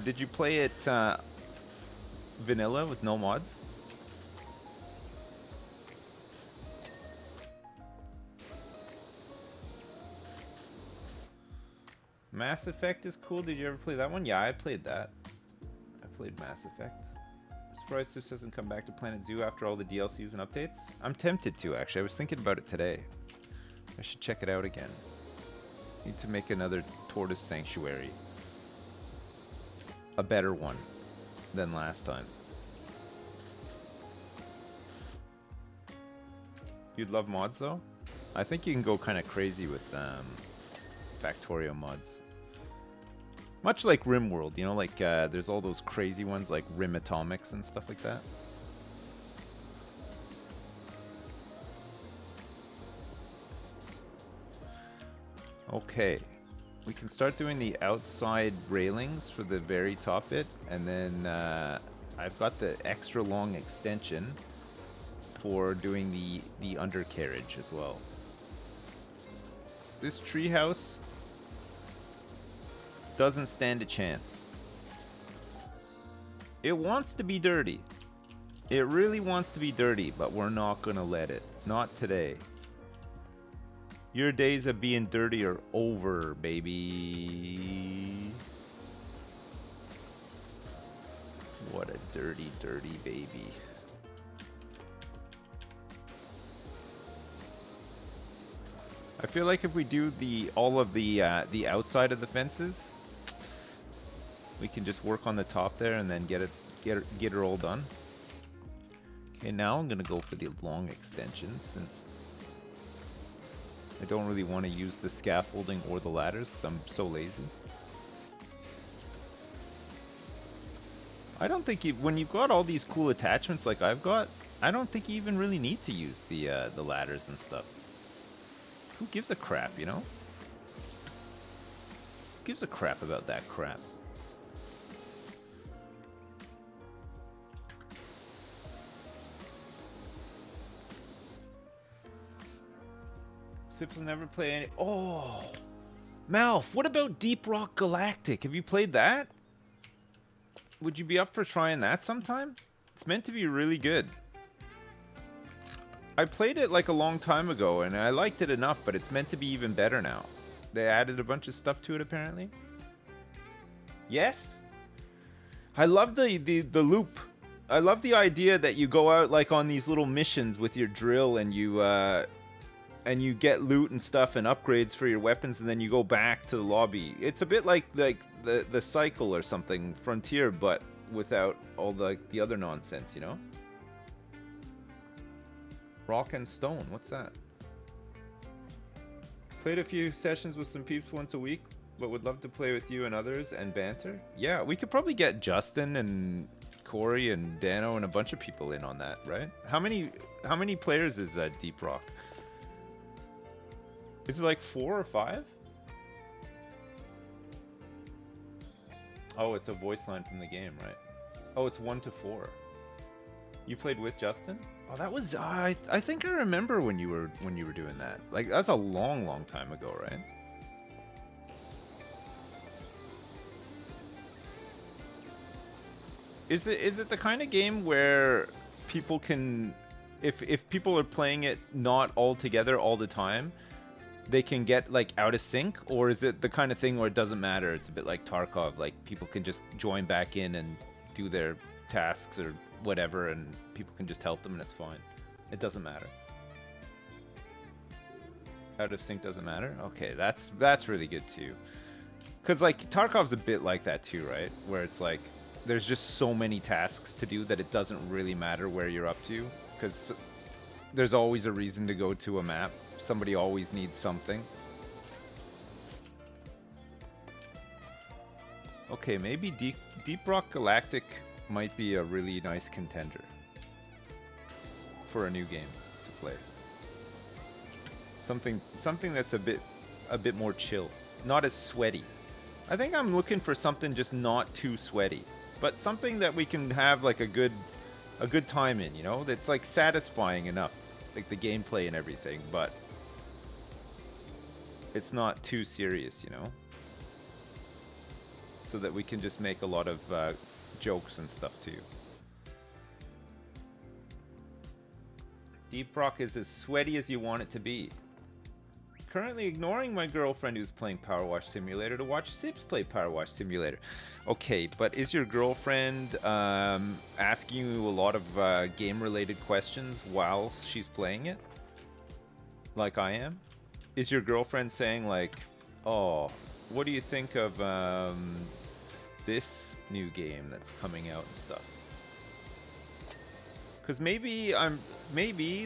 did you play it vanilla with no mods? Mass Effect is cool. Did you ever play that one? Yeah, I played that. I played Mass Effect. Surprised this doesn't come back to Planet Zoo after all the DLCs and updates. I'm tempted to, actually. I was thinking about it today. I should check it out again. Need to make another Tortoise Sanctuary. A better one than last time. You'd love mods, though? I think you can go kind of crazy with Factorio mods. Much like RimWorld, you know, like there's all those crazy ones like Rim Atomics and stuff like that. Okay, we can start doing the outside railings for the very top bit, and then I've got the extra long extension for doing the undercarriage as well. This treehouse doesn't stand a chance. It wants to be dirty. It really wants to be dirty, but we're not gonna let it. Not today. Your days of being dirty are over, baby. What a dirty, dirty baby. I feel like if we do all of the outside of the fences, we can just work on the top there and then get it all done. Okay, now I'm gonna go for the long extension since I don't really want to use the scaffolding or the ladders because I'm so lazy. I don't think when you've got all these cool attachments like I've got, I don't think you even really need to use the ladders and stuff. Who gives a crap, you know? Who gives a crap about that crap? Sips will never play any... Oh! Malf, what about Deep Rock Galactic? Have you played that? Would you be up for trying that sometime? It's meant to be really good. I played it like a long time ago, and I liked it enough, but it's meant to be even better now. They added a bunch of stuff to it, apparently. Yes? I love the loop. I love the idea that you go out like on these little missions with your drill, and you get loot and stuff and upgrades for your weapons, and then you go back to the lobby. It's a bit like the cycle or something, Frontier, but without all the other nonsense, you know? Rock and Stone, what's that? Played a few sessions with some peeps once a week, but would love to play with you and others and banter. Yeah, we could probably get Justin and Corey and Dano and a bunch of people in on that, right? How many players is Deep Rock? Is it like 4 or 5? Oh, it's a voice line from the game, right? Oh, it's 1 to 4. You played with Justin? Oh, that was I think I remember when you were doing that. Like that's a long time ago, right? Is it the kind of game where people can, if people are playing it not all together all the time, they can get like out of sync, or is it the kind of thing where it doesn't matter? It's a bit like Tarkov, like people can just join back in and do their tasks or whatever, and people can just help them and it's fine. It doesn't matter. Out of sync doesn't matter? Okay, that's really good too. Cause like Tarkov's a bit like that too, right? Where it's like there's just so many tasks to do that it doesn't really matter where you're up to, because there's always a reason to go to a map. Somebody always needs something. Okay, maybe Deep Rock Galactic might be a really nice contender for a new game to play. Something that's a bit more chill, not as sweaty. I think I'm looking for something just not too sweaty, but something that we can have like a good time in, you know, that's like satisfying enough, like the gameplay and everything, but it's not too serious, you know, so that we can just make a lot of jokes and stuff too. Deep Rock is as sweaty as you want it to be. Currently ignoring my girlfriend who's playing PowerWash Simulator to watch Sips play PowerWash Simulator. Okay, but is your girlfriend asking you a lot of game-related questions while she's playing it? Like I am? Is your girlfriend saying like, oh, what do you think of this new game that's coming out and stuff? Because maybe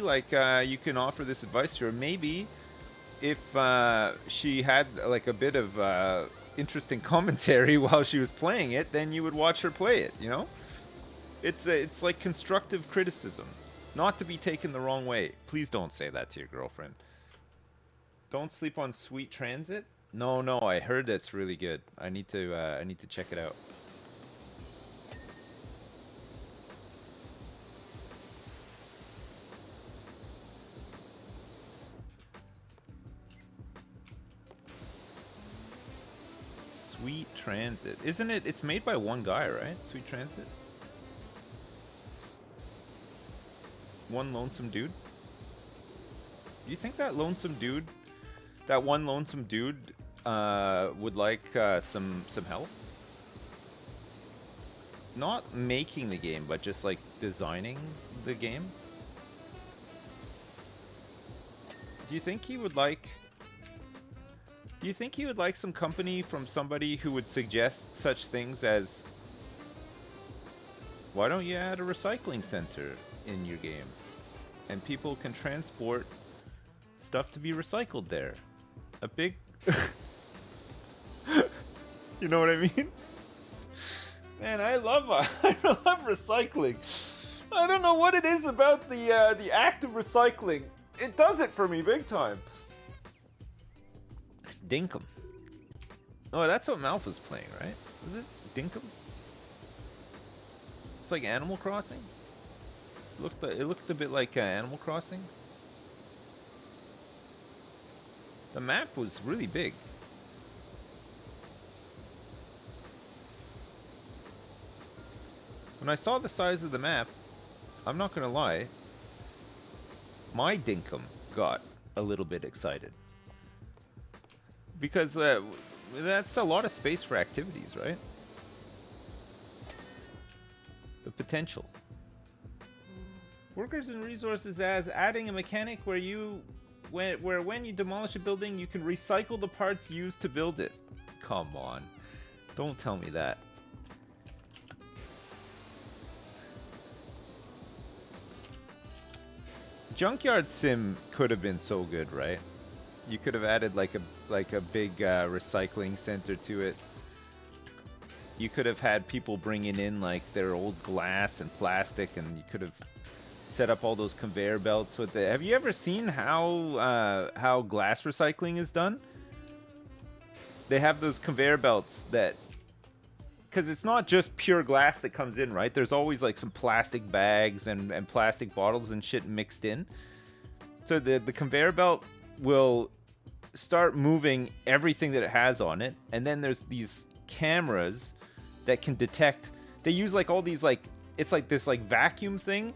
like you can offer this advice to her. Maybe if she had like a bit of interesting commentary while she was playing it, then you would watch her play it, you know? It's like constructive criticism, not to be taken the wrong way. Please don't say that to your girlfriend. Don't sleep on Sweet Transit? No, I heard that's really good. I need to check it out. Sweet Transit. Isn't it? It's made by one guy, right? Sweet Transit? One lonesome dude? Do you think that lonesome dude, that one lonesome dude, would like some help? Not making the game, but just like designing the game? Do you think he would like... Do you think he would like some company from somebody who would suggest such things as, why don't you add a recycling center in your game? And people can transport stuff to be recycled there. A big... You know what I mean? Man, I love recycling. I don't know what it is about the act of recycling. It does it for me big time. Dinkum. Oh, that's what Malpha's playing, right? Is it Dinkum? It's like Animal Crossing. It looked a bit like Animal Crossing. The map was really big. When I saw the size of the map, I'm not gonna lie, my dinkum got a little bit excited. Because that's a lot of space for activities, right? The potential. Workers and resources as adding a mechanic where when you demolish a building, you can recycle the parts used to build it. Come on. Don't tell me that. Junkyard Sim could have been so good, right? You could have added like a big recycling center to it. You could have had people bringing in like their old glass and plastic, and you could have set up all those conveyor belts with it. Have you ever seen how glass recycling is done? They have those conveyor belts that, because it's not just pure glass that comes in, right? There's always like some plastic bags and plastic bottles and shit mixed in. So the conveyor belt will start moving everything that it has on it, and then there's these cameras that can detect they use like all these like, it's like this like vacuum thing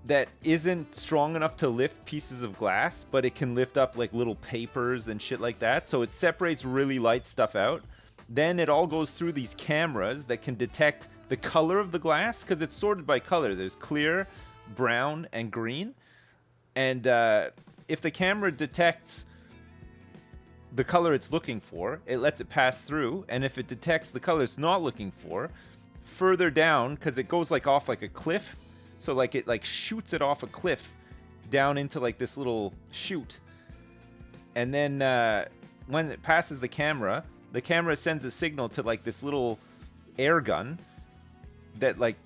that isn't strong enough to lift pieces of glass, but it can lift up like little papers and shit like that. So it separates really light stuff out. Then it all goes through these cameras that can detect the color of the glass, because it's sorted by color. There's clear, brown, and green. And if the camera detects the color it's looking for, it lets it pass through. And if it detects the color it's not looking for, further down, because it goes like off like a cliff, so like it like shoots it off a cliff down into like this little chute. And then when it passes the camera sends a signal to like this little air gun that like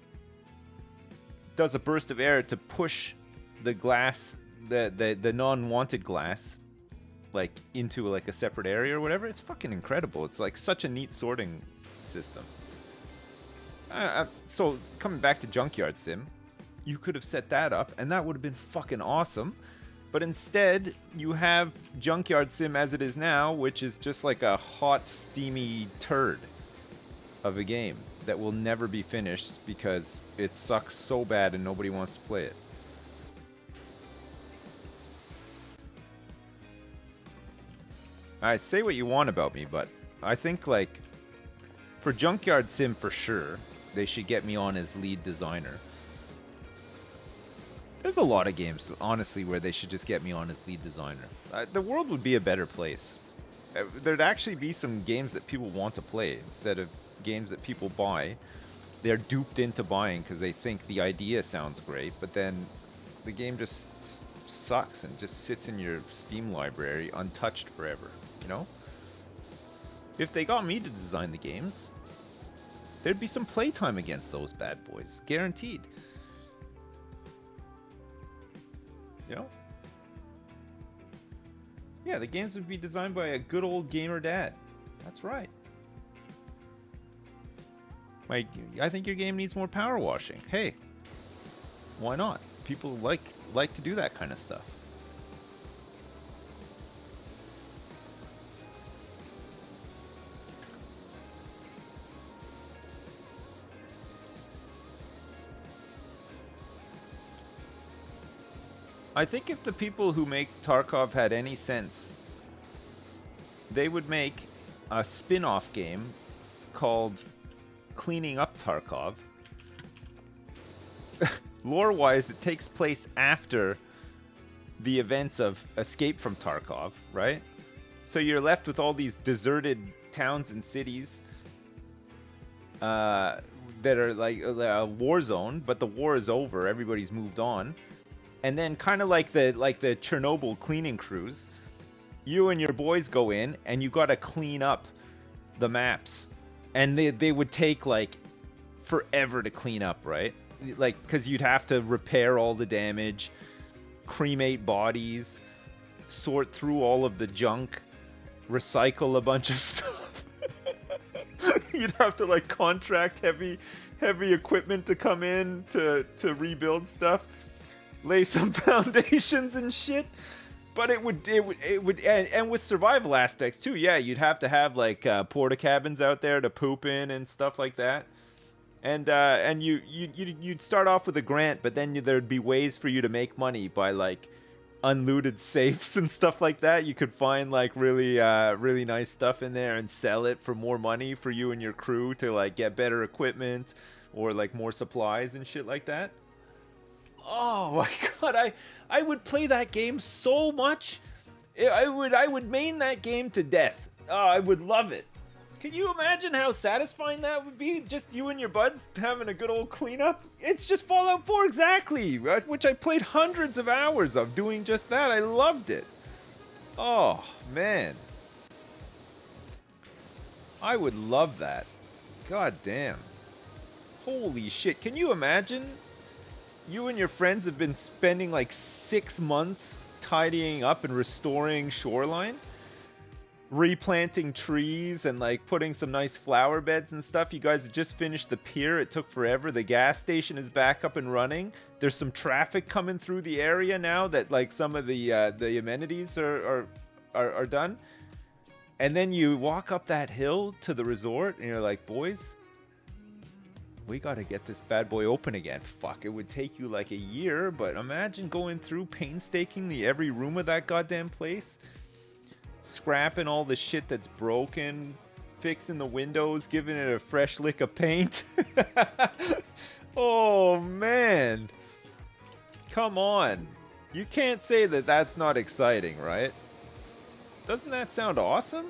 does a burst of air to push the glass, the non-wanted glass, like into like a separate area or whatever. It's fucking incredible. It's like such a neat sorting system. So coming back to Junkyard Sim, you could have set that up and that would have been fucking awesome. But instead, you have Junkyard Sim as it is now, which is just like a hot, steamy turd of a game that will never be finished because it sucks so bad and nobody wants to play it. I say what you want about me, but I think like for Junkyard Sim for sure, they should get me on as lead designer. There's a lot of games, honestly, where they should just get me on as lead designer. The world would be a better place. There'd actually be some games that people want to play instead of games that people buy. They're duped into buying because they think the idea sounds great, but then the game just sucks and just sits in your Steam library untouched forever, you know? If they got me to design the games, there'd be some playtime against those bad boys, guaranteed. You know? Yeah, the games would be designed by a good old gamer dad. That's right. Like, I think your game needs more power washing. Hey, why not? People like to do that kind of stuff. I think if the people who make Tarkov had any sense, they would make a spin-off game called Cleaning Up Tarkov. Lore-wise, it takes place after the events of Escape from Tarkov, right? So you're left with all these deserted towns and cities that are like a war zone, but the war is over. Everybody's moved on. And then kind of like the Chernobyl cleaning crews, you and your boys go in and you got to clean up the maps. And they would take like forever to clean up, right? Like, because you'd have to repair all the damage, cremate bodies, sort through all of the junk, recycle a bunch of stuff. You'd have to like contract heavy equipment to come in to rebuild stuff. Lay some foundations and shit, but it would and with survival aspects too. Yeah, you'd have to have like porta cabins out there to poop in and stuff like that. And you'd start off with a grant, but then there'd be ways for you to make money by like unlooted safes and stuff like that. You could find like really nice stuff in there and sell it for more money for you and your crew to like get better equipment or like more supplies and shit like that. Oh my god, I would play that game so much. I would main that game to death. Oh, I would love it. Can you imagine how satisfying that would be? Just you and your buds having a good old cleanup? It's just Fallout 4 exactly, which I played hundreds of hours of doing just that. I loved it. Oh, man. I would love that. God damn. Holy shit. Can you imagine? You and your friends have been spending like 6 months tidying up and restoring shoreline, replanting trees and like putting some nice flower beds and stuff. You guys just finished the pier. It took forever. The gas station is back up and running. There's some traffic coming through the area now that like some of the amenities are done. And then you walk up that hill to the resort and you're like, boys, We gotta get this bad boy open again. Fuck, it would take you like a year, but imagine going through painstakingly every room of that goddamn place. Scrapping all the shit that's broken, fixing the windows, giving it a fresh lick of paint. Oh, man. Come on. You can't say that that's not exciting, right? Doesn't that sound awesome?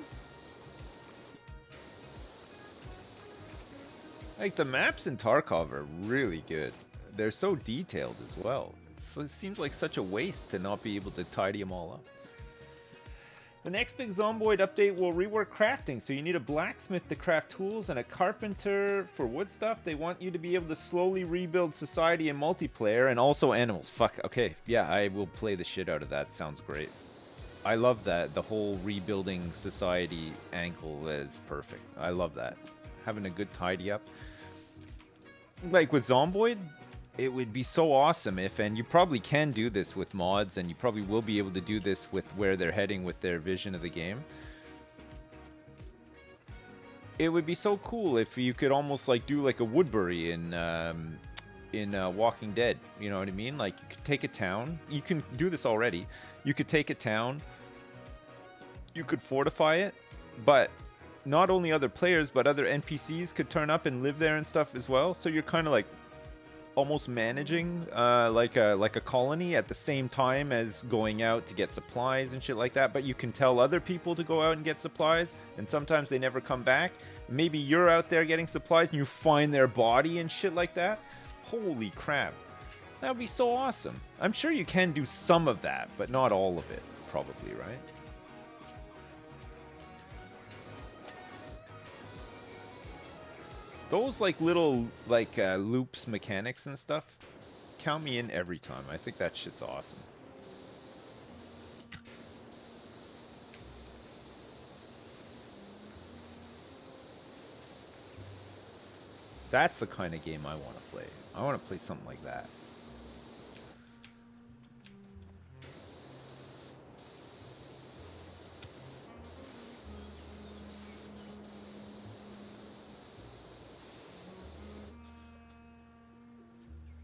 Like, the maps in Tarkov are really good. They're so detailed as well. It seems like such a waste to not be able to tidy them all up. The next big Zomboid update will rework crafting, so you need a blacksmith to craft tools and a carpenter for wood stuff. They want you to be able to slowly rebuild society and multiplayer, and also animals. Fuck, okay, yeah, I will play the shit out of that. Sounds great. I love that. The whole rebuilding society angle is perfect. I love that. Having a good tidy up. Like with Zomboid, it would be so awesome if, and you probably can do this with mods, and you probably will be able to do this with where they're heading with their vision of the game. It would be so cool if you could almost like do like a Woodbury in Walking Dead. You know what I mean? Like you could take a town. You can do this already. You could take a town. You could fortify it, but not only other players, but other NPCs could turn up and live there and stuff as well. So you're kind of like almost managing like a colony at the same time as going out to get supplies and shit like that. But you can tell other people to go out and get supplies, and sometimes they never come back. Maybe you're out there getting supplies and you find their body and shit like that. Holy crap. That would be so awesome. I'm sure you can do some of that, but not all of it, probably, right? Those like little like loops mechanics and stuff, count me in every time. I think that shit's awesome. That's the kind of game I want to play. I want to play something like that.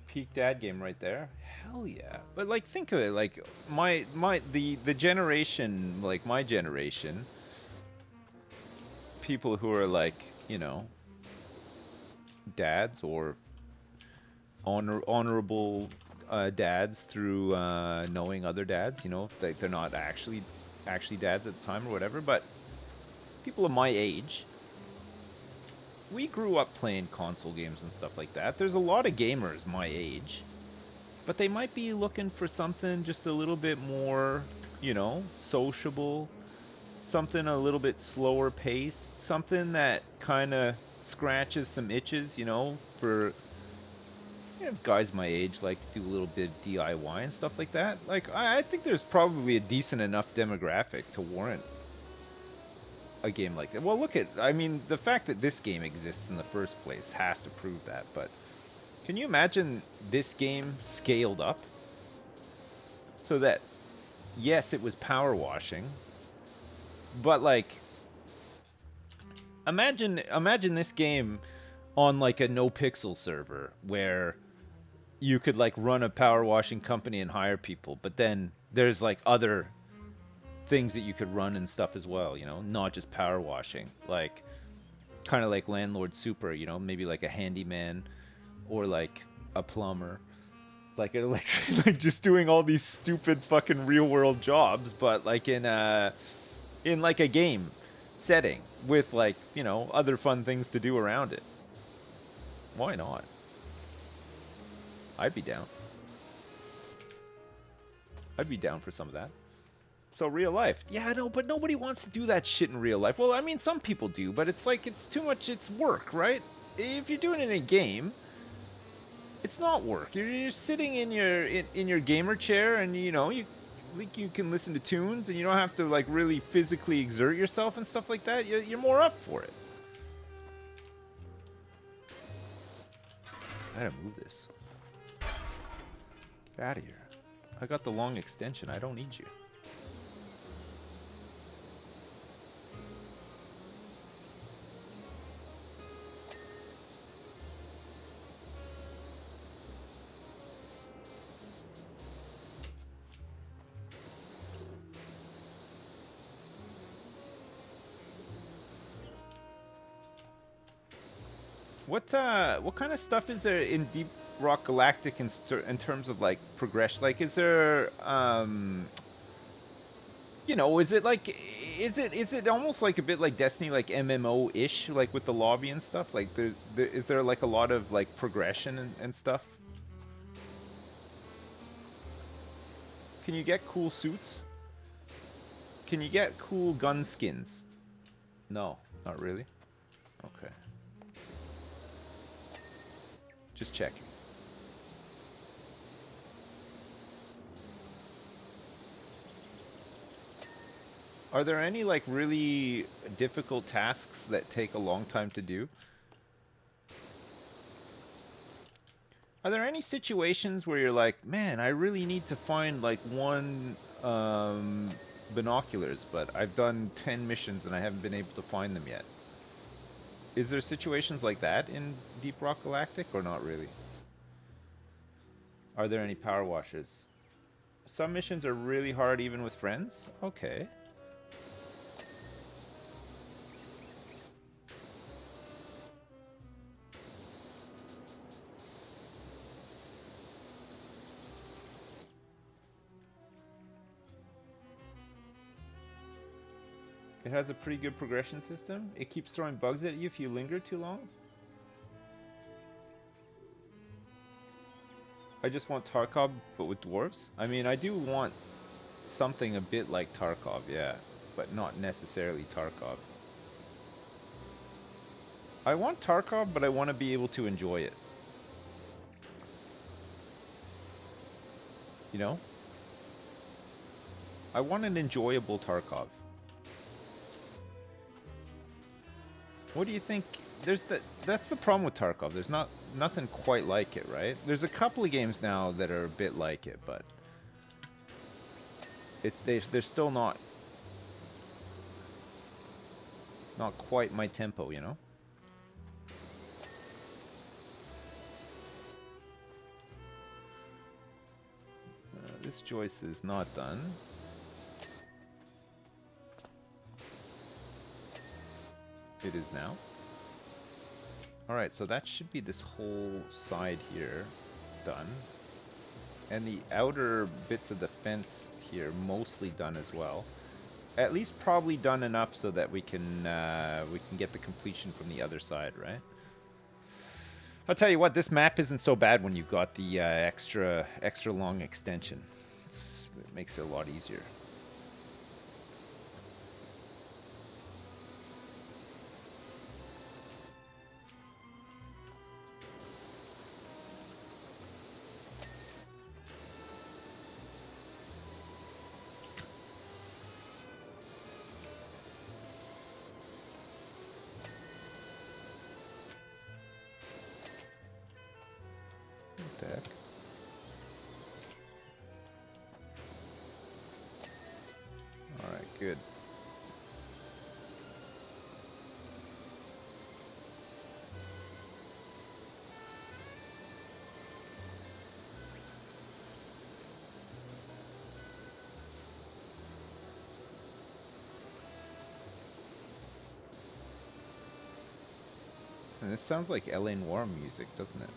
Peak dad game right there. Hell yeah. But like think of it, like the generation, like my generation, people who are like, you know, dads or honorable dads through knowing other dads, you know, they're not actually dads at the time or whatever, but people of my age, we grew up playing console games and stuff like that. There's a lot of gamers my age, but they might be looking for something just a little bit more, you know, sociable, something a little bit slower paced, something that kind of scratches some itches, you know, for, you know, guys my age like to do a little bit of DIY and stuff like that. Like, I think there's probably a decent enough demographic to warrant a game like that. Well, look at, I mean, the fact that this game exists in the first place has to prove that, but can you imagine this game scaled up so that, yes, it was power washing, but like, imagine this game on like a no pixel server where you could like run a power washing company and hire people, but then there's like other things that you could run and stuff as well, you know, not just power washing, like kind of like Landlord Super, you know, maybe like a handyman or like a plumber, like an electric, like just doing all these stupid fucking real world jobs, but like in like a game setting with like, you know, other fun things to do around it. Why not? I'd be down. I'd be down for some of that. So real life. Yeah, I know, but nobody wants to do that shit in real life. Well, I mean, some people do, but it's like, it's too much, it's work, right? If you're doing it in a game, it's not work. You're just sitting in your gamer chair, and you know, you can listen to tunes, and you don't have to like really physically exert yourself and stuff like that. You're more up for it. I gotta move this. Get out of here. I got the long extension. I don't need you. What kind of stuff is there in Deep Rock Galactic in terms of like progression? Like, is there you know, is it like is it almost like a bit like Destiny, like MMO-ish, like with the lobby and stuff? Like, is there like a lot of like progression and stuff? Can you get cool suits? Can you get cool gun skins? No, not really. Okay. Just checking. Are there any like really difficult tasks that take a long time to do? Are there any situations where you're like, man, I really need to find like one binoculars, but I've done 10 missions and I haven't been able to find them yet? Is there situations like that in Deep Rock Galactic or not really? Are there any power washers? Some missions are really hard even with friends? Okay. It has a pretty good progression system. It keeps throwing bugs at you if you linger too long. I just want Tarkov, but with dwarves. I mean, I do want something a bit like Tarkov, yeah, but not necessarily Tarkov. I want Tarkov, but I want to be able to enjoy it. You know? I want an enjoyable Tarkov. What do you think? That's the problem with Tarkov. There's nothing quite like it, right? There's a couple of games now that are a bit like it, but they're still not quite my tempo, you know? This joist is not done. It is now. Alright, so that should be this whole side here done. And the outer bits of the fence here mostly done as well. At least probably done enough so that we can get the completion from the other side, right? I'll tell you what, this map isn't so bad when you've got the extra long extension. It makes it a lot easier. Good. And this sounds like LA Noire music, doesn't it?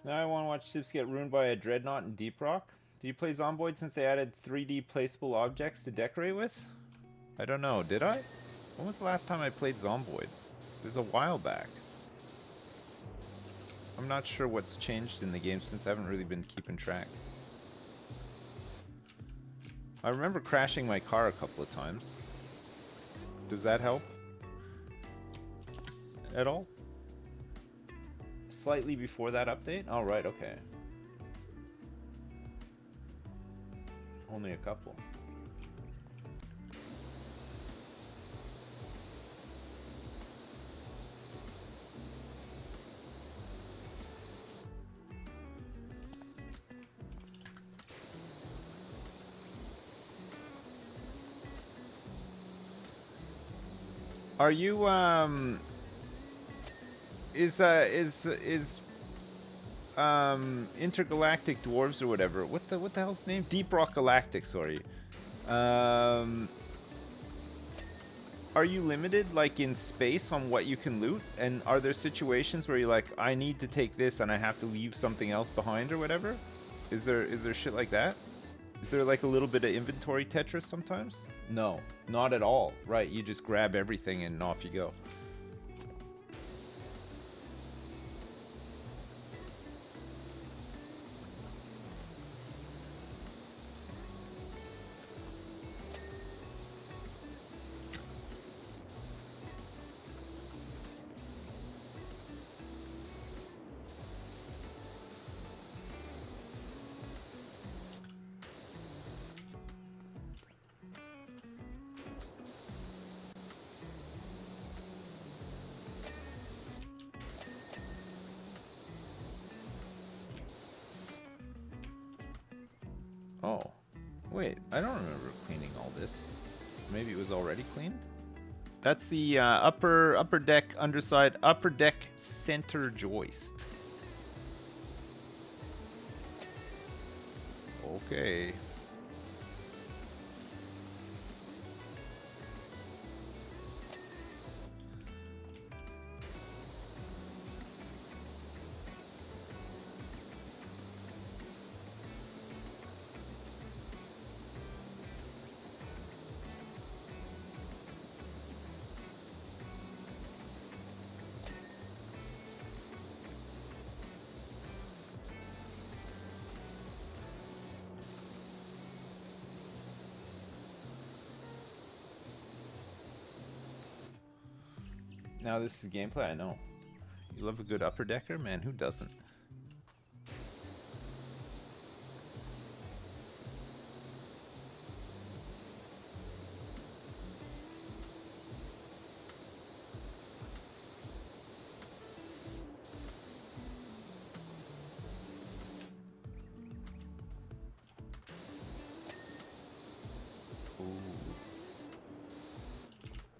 Now I want to watch ships get ruined by a dreadnought in Deep Rock. Did you play Zomboid since they added 3D placeable objects to decorate with? I don't know, did I? When was the last time I played Zomboid? It was a while back. I'm not sure what's changed in the game since I haven't really been keeping track. I remember crashing my car a couple of times. Does that help? At all? Slightly before that update? Oh, right, okay. Only a couple. Are you intergalactic dwarves or whatever? What the hell's the name? Deep Rock Galactic, sorry. Um Are you limited, like, in space on what you can loot? And are there situations where you're like, I need to take this and I have to leave something else behind or whatever? Is there shit like that? Is there, like, a little bit of inventory Tetris sometimes? No, not at all. Right, you just grab everything and off you go. Oh. Wait, I don't remember cleaning all this. Maybe it was already cleaned? That's the upper deck, underside, upper deck center joist. Okay. Now this is gameplay, I know. You love a good upper decker? Man, who doesn't?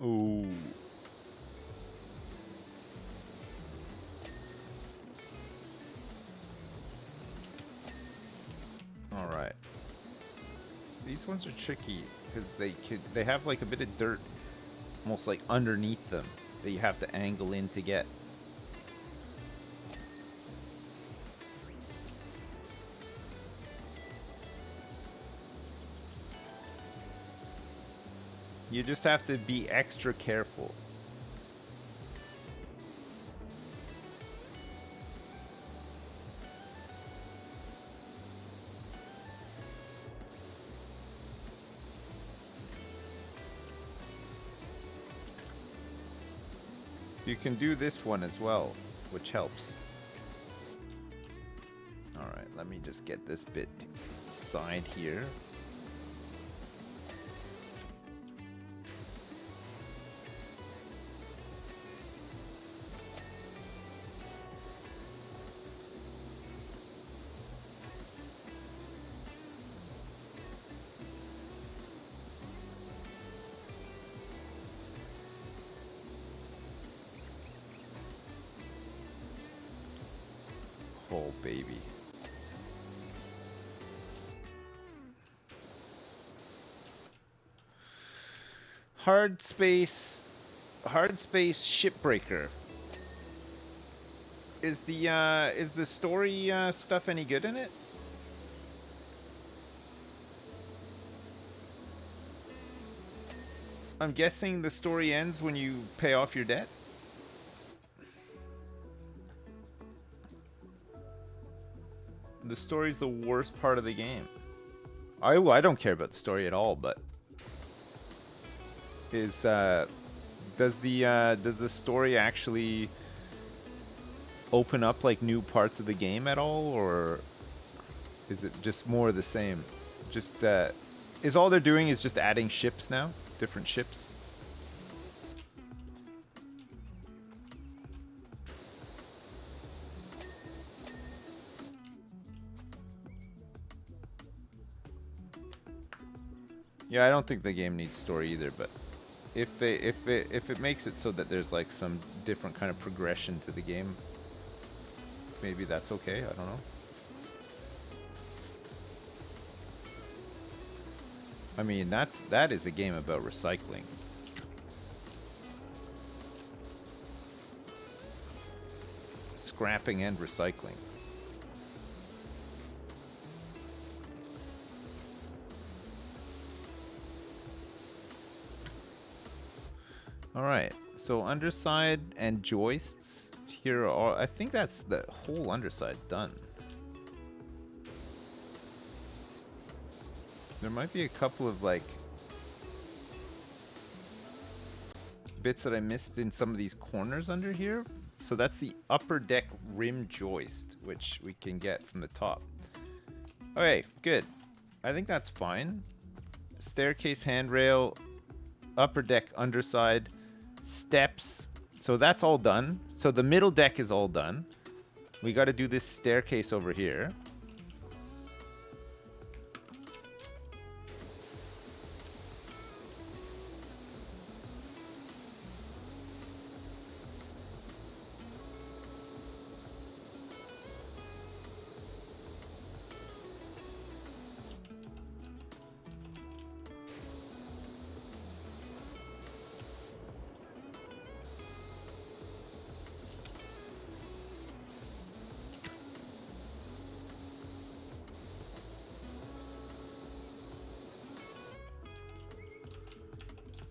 Ooh. Ooh. Alright. These ones are tricky because they have like a bit of dirt almost like underneath them that you have to angle in to get. You just have to be extra careful. You can do this one as well, which helps. Alright, let me just get this bit side here. Oh, baby. Hard space shipbreaker. Is the story stuff any good in it? I'm guessing the story ends when you pay off your debt. The story's the worst part of the game. I don't care about the story at all, but does the story actually open up like new parts of the game at all, or is it just more of the same? Just is all they're doing is just adding ships now, different ships? Yeah, I don't think the game needs story either, but if it makes it so that there's like some different kind of progression to the game, maybe that's okay. I don't know. I mean, that is a game about recycling. Scrapping and recycling. All right, so underside and joists here are, I think that's the whole underside done. There might be a couple of like bits that I missed in some of these corners under here. So that's the upper deck rim joist, which we can get from the top. Okay, good. I think that's fine. Staircase handrail, upper deck underside, steps. So that's all done. So the middle deck is all done. We got to do this staircase over here.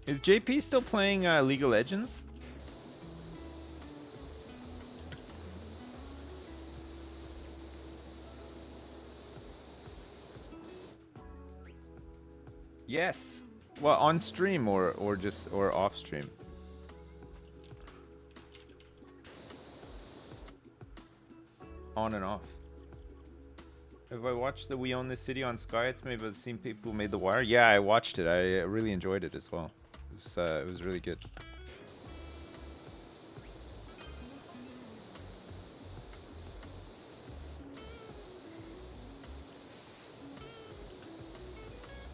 Is JP still playing League of Legends? Yes. Well, on stream or off stream. On and off. Have I watched the We Own This City on Sky? It's made by the same people who made The Wire. Yeah, I watched it. I really enjoyed it as well. It was really good.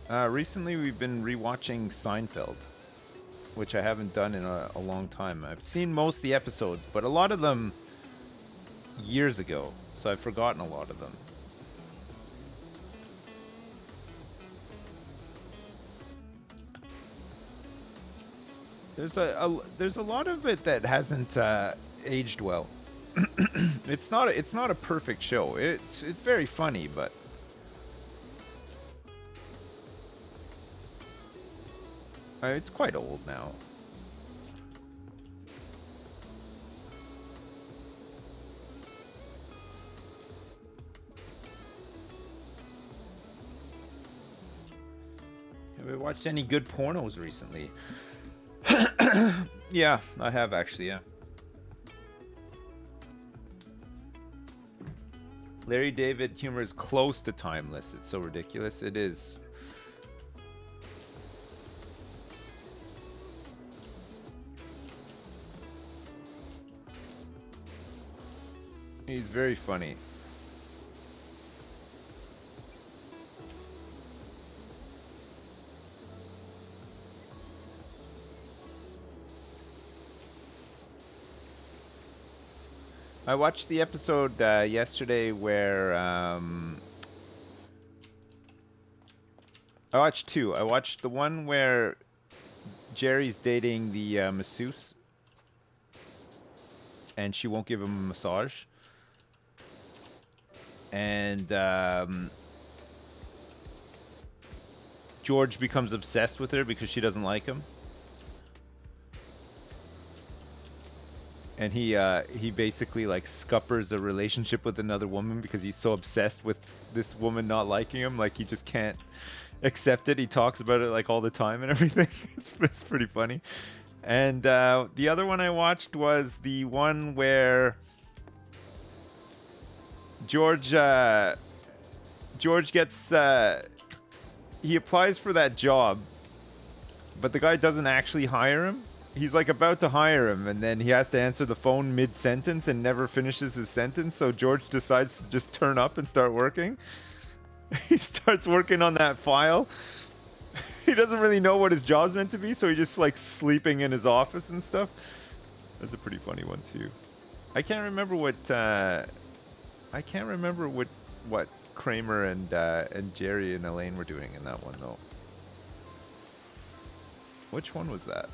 Recently, we've been rewatching Seinfeld, which I haven't done in a long time. I've seen most of the episodes, but a lot of them years ago, so I've forgotten a lot of them. There's a lot of it that hasn't aged well. It's not a perfect show. It's very funny, but it's quite old now. Have you watched any good pornos recently? Yeah, I have actually, yeah. Larry David humor is close to timeless. It's so ridiculous. It is. He's very funny. I watched the episode yesterday where I watched two. I watched the one where Jerry's dating the masseuse and she won't give him a massage. And George becomes obsessed with her because she doesn't like him. And he basically like scuppers a relationship with another woman because he's so obsessed with this woman not liking him. Like he just can't accept it. He talks about it like all the time and everything. It's pretty funny. And the other one I watched was the one where George gets he applies for that job, but the guy doesn't actually hire him. He's like about to hire him, and then he has to answer the phone mid-sentence and never finishes his sentence. So George decides to just turn up and start working. He starts working on that file. he doesn't really know what his job's meant to be, so he's just like sleeping in his office and stuff. That's a pretty funny one too. I can't remember what Kramer and Jerry and Elaine were doing in that one though. Which one was that?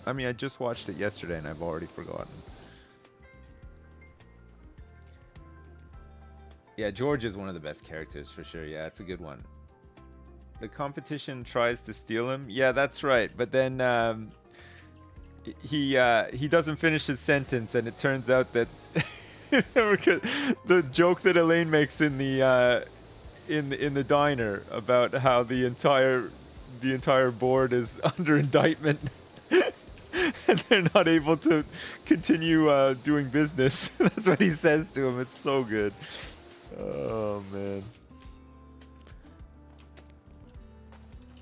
I mean, I just watched it yesterday and I've already forgotten. Yeah, George is one of the best characters for sure. Yeah, it's a good one. The competition tries to steal him. Yeah, that's right. But then he doesn't finish his sentence, and it turns out that the joke that Elaine makes in the diner about how the entire board is under indictment. And they're not able to continue doing business. That's what he says to him. It's so good. Oh man,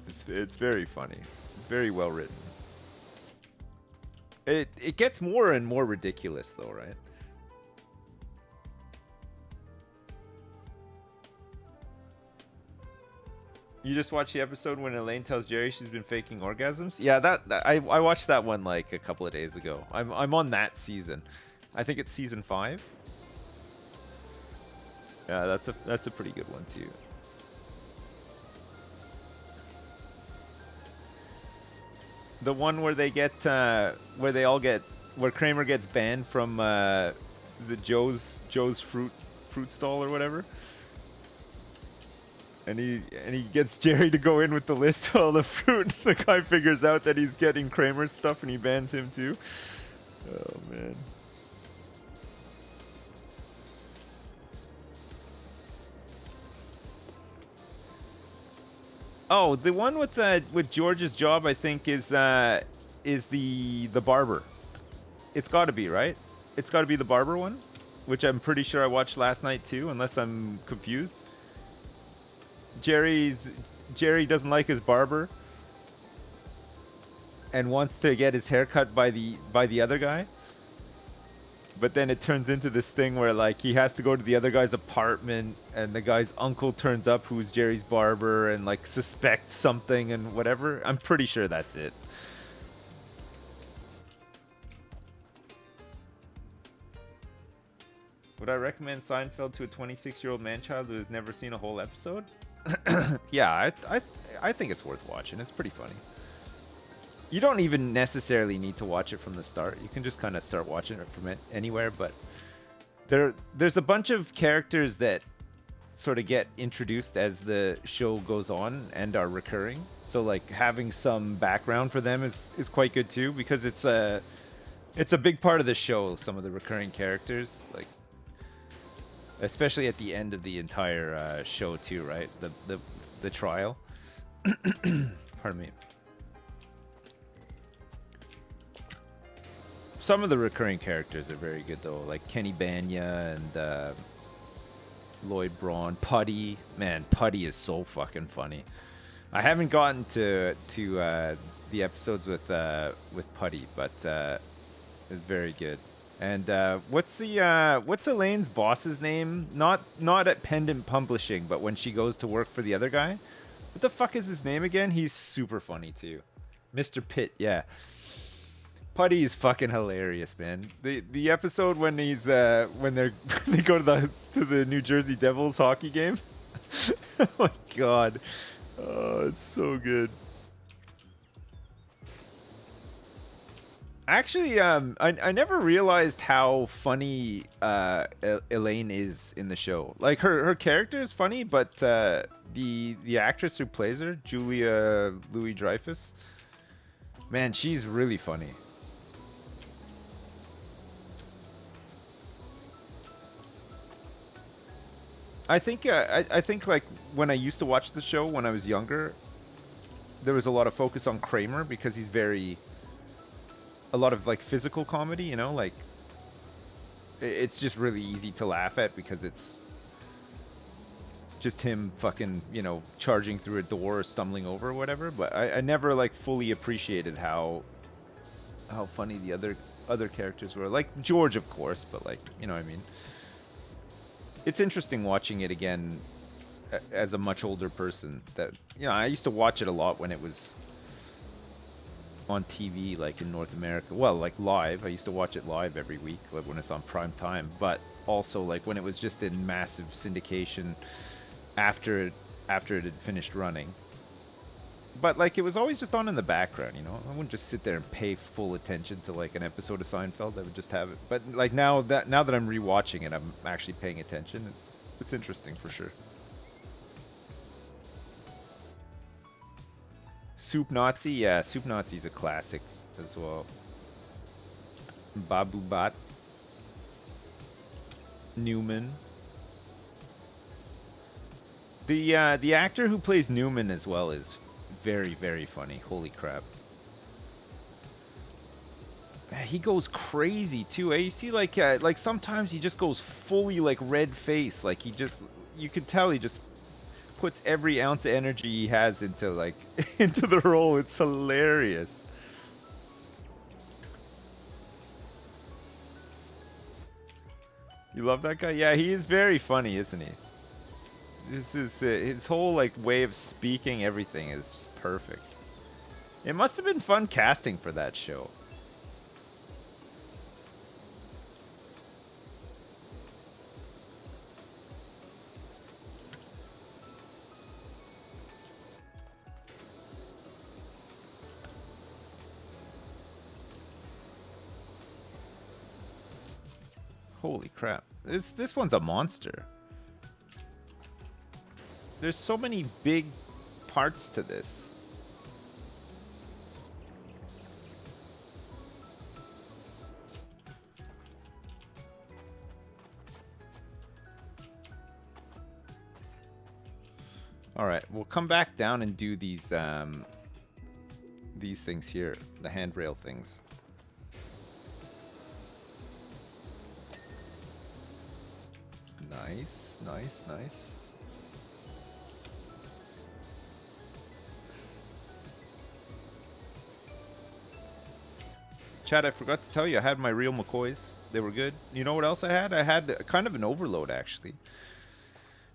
it's very funny, very well written. It gets more and more ridiculous though, right? You just watched the episode when Elaine tells Jerry she's been faking orgasms? Yeah, I watched that one like a couple of days ago. I'm on that season. I think it's season 5. Yeah, that's a pretty good one too. The one where they get where Kramer gets banned from the Joe's fruit stall or whatever. And he gets Jerry to go in with the list of all the fruit. The guy figures out that he's getting Kramer's stuff and he bans him too. Oh man. Oh, the one with George's job, I think, is the barber. It's got to be, right? It's got to be the barber one, which I'm pretty sure I watched last night too, unless I'm confused. Jerry doesn't like his barber and wants to get his hair cut by the other guy. But then it turns into this thing where like he has to go to the other guy's apartment and the guy's uncle turns up who's Jerry's barber and like suspects something and whatever. I'm pretty sure that's it. Would I recommend Seinfeld to a 26-year-old man-child who has never seen a whole episode? Yeah, I think it's worth watching. It's pretty funny. You don't even necessarily need to watch it from the start. You can just kind of start watching it from anywhere, but there's a bunch of characters that sort of get introduced as the show goes on and are recurring. So like having some background for them is quite good too, because it's a big part of the show, some of the recurring characters, like especially at the end of the entire show too, right? The trial. Pardon me. Some of the recurring characters are very good though, like Kenny Banya and Lloyd Braun, Putty. Man, Putty is so fucking funny. I haven't gotten to the episodes with Putty, but it's very good. And what's Elaine's boss's name? Not at Pendant Publishing, but when she goes to work for the other guy. What the fuck is his name again? He's super funny too. Mr. Pitt, yeah. Putty is fucking hilarious, man. The episode when he's when they go to the New Jersey Devils hockey game. Oh my god. Oh, it's so good. Actually, I never realized how funny Elaine is in the show. Like her character is funny, but the actress who plays her, Julia Louis-Dreyfus, man, she's really funny. I think like when I used to watch the show when I was younger, there was a lot of focus on Kramer because he's a lot of like physical comedy, you know, like it's just really easy to laugh at because it's just him fucking, you know, charging through a door or stumbling over or whatever. But I never like fully appreciated how funny the other characters were. Like George, of course, but like, you know what I mean. It's interesting watching it again as a much older person. That, you know, I used to watch it a lot when it was on TV, like in North America. Well, like live. I used to watch it live every week, like when it's on prime time. But also like when it was just in massive syndication after it had finished running. But like it was always just on in the background, you know. I wouldn't just sit there and pay full attention to like an episode of Seinfeld. I would just have it. But like now that I'm rewatching it, I'm actually paying attention. It's interesting for sure. Soup Nazi, yeah, Soup Nazi's a classic as well. Babu Bat, Newman. The actor who plays Newman as well is very, very funny. Holy crap. He goes crazy too. You see, like sometimes he just goes fully like red face. Like you could tell he just puts every ounce of energy he has into like into the role. It's hilarious. You love that guy? Yeah, he is very funny, isn't he? This is his whole like way of speaking. Everything is just perfect. It must have been fun casting for that show. Holy crap. This one's a monster. There's so many big parts to this. All right, we'll come back down and do these things here, the handrail things. Nice, nice, nice. Chad, I forgot to tell you, I had my real McCoys. They were good. You know what else I had? I had kind of an overload, actually.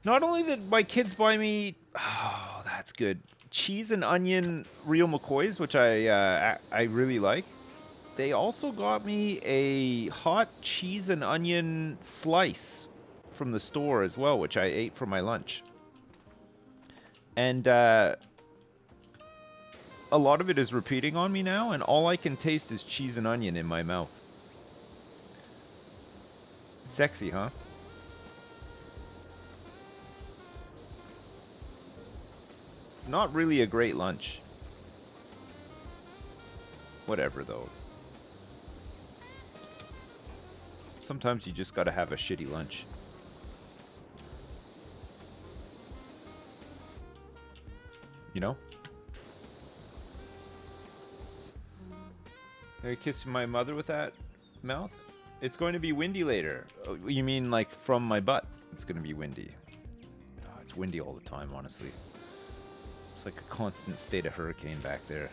Not only did my kids buy me... Oh, that's good. Cheese and onion real McCoys, which I really like. They also got me a hot cheese and onion slice from the store as well, which I ate for my lunch. And a lot of it is repeating on me now, and all I can taste is cheese and onion in my mouth. Sexy, huh? Not really a great lunch. Whatever, though. Sometimes you just gotta have a shitty lunch. You know? Are you kissing my mother with that mouth? It's going to be windy later. Oh, you mean like from my butt? It's going to be windy. Oh, it's windy all the time, honestly. It's like a constant state of hurricane back there.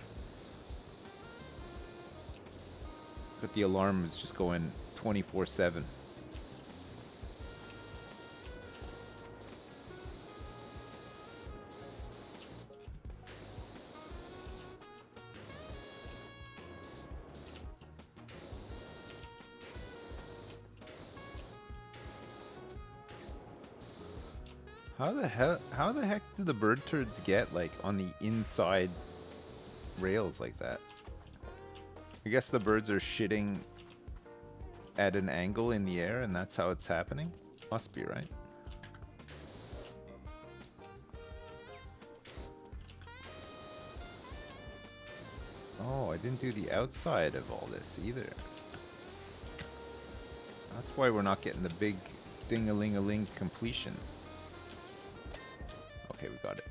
But the alarm is just going 24/7. How the heck do the bird turds get like on the inside rails like that? I guess the birds are shitting at an angle in the air and that's how it's happening? Must be, right? Oh, I didn't do the outside of all this either. That's why we're not getting the big ding-a-ling-a-ling completion. Okay, we got it.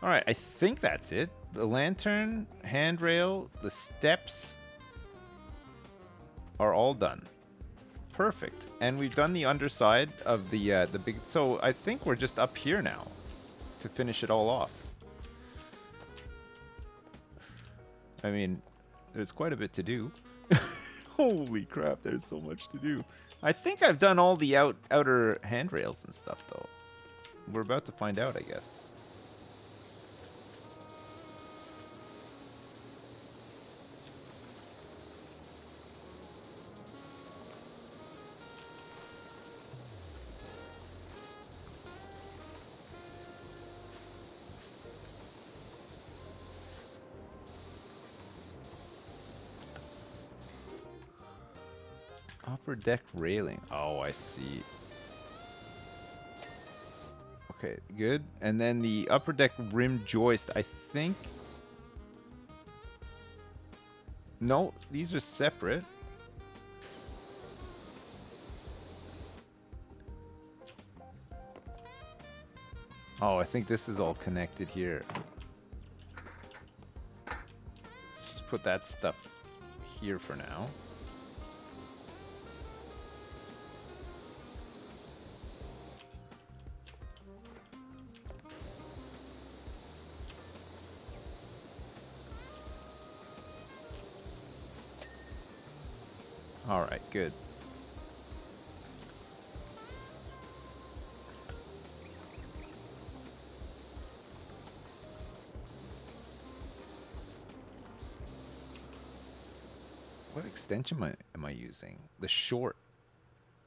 All right, I think that's it. The lantern, handrail, the steps are all done. Perfect. And we've done the underside of the big... So I think we're just up here now to finish it all off. I mean, there's quite a bit to do. Holy crap, there's so much to do. I think I've done all the outer handrails and stuff, though. We're about to find out, I guess. Upper deck railing. Oh, I see. Okay, good. And then the upper deck rim joist, I think. No, these are separate. Oh, I think this is all connected here. Let's just put that stuff here for now. All right, good. What extension am I using? The short.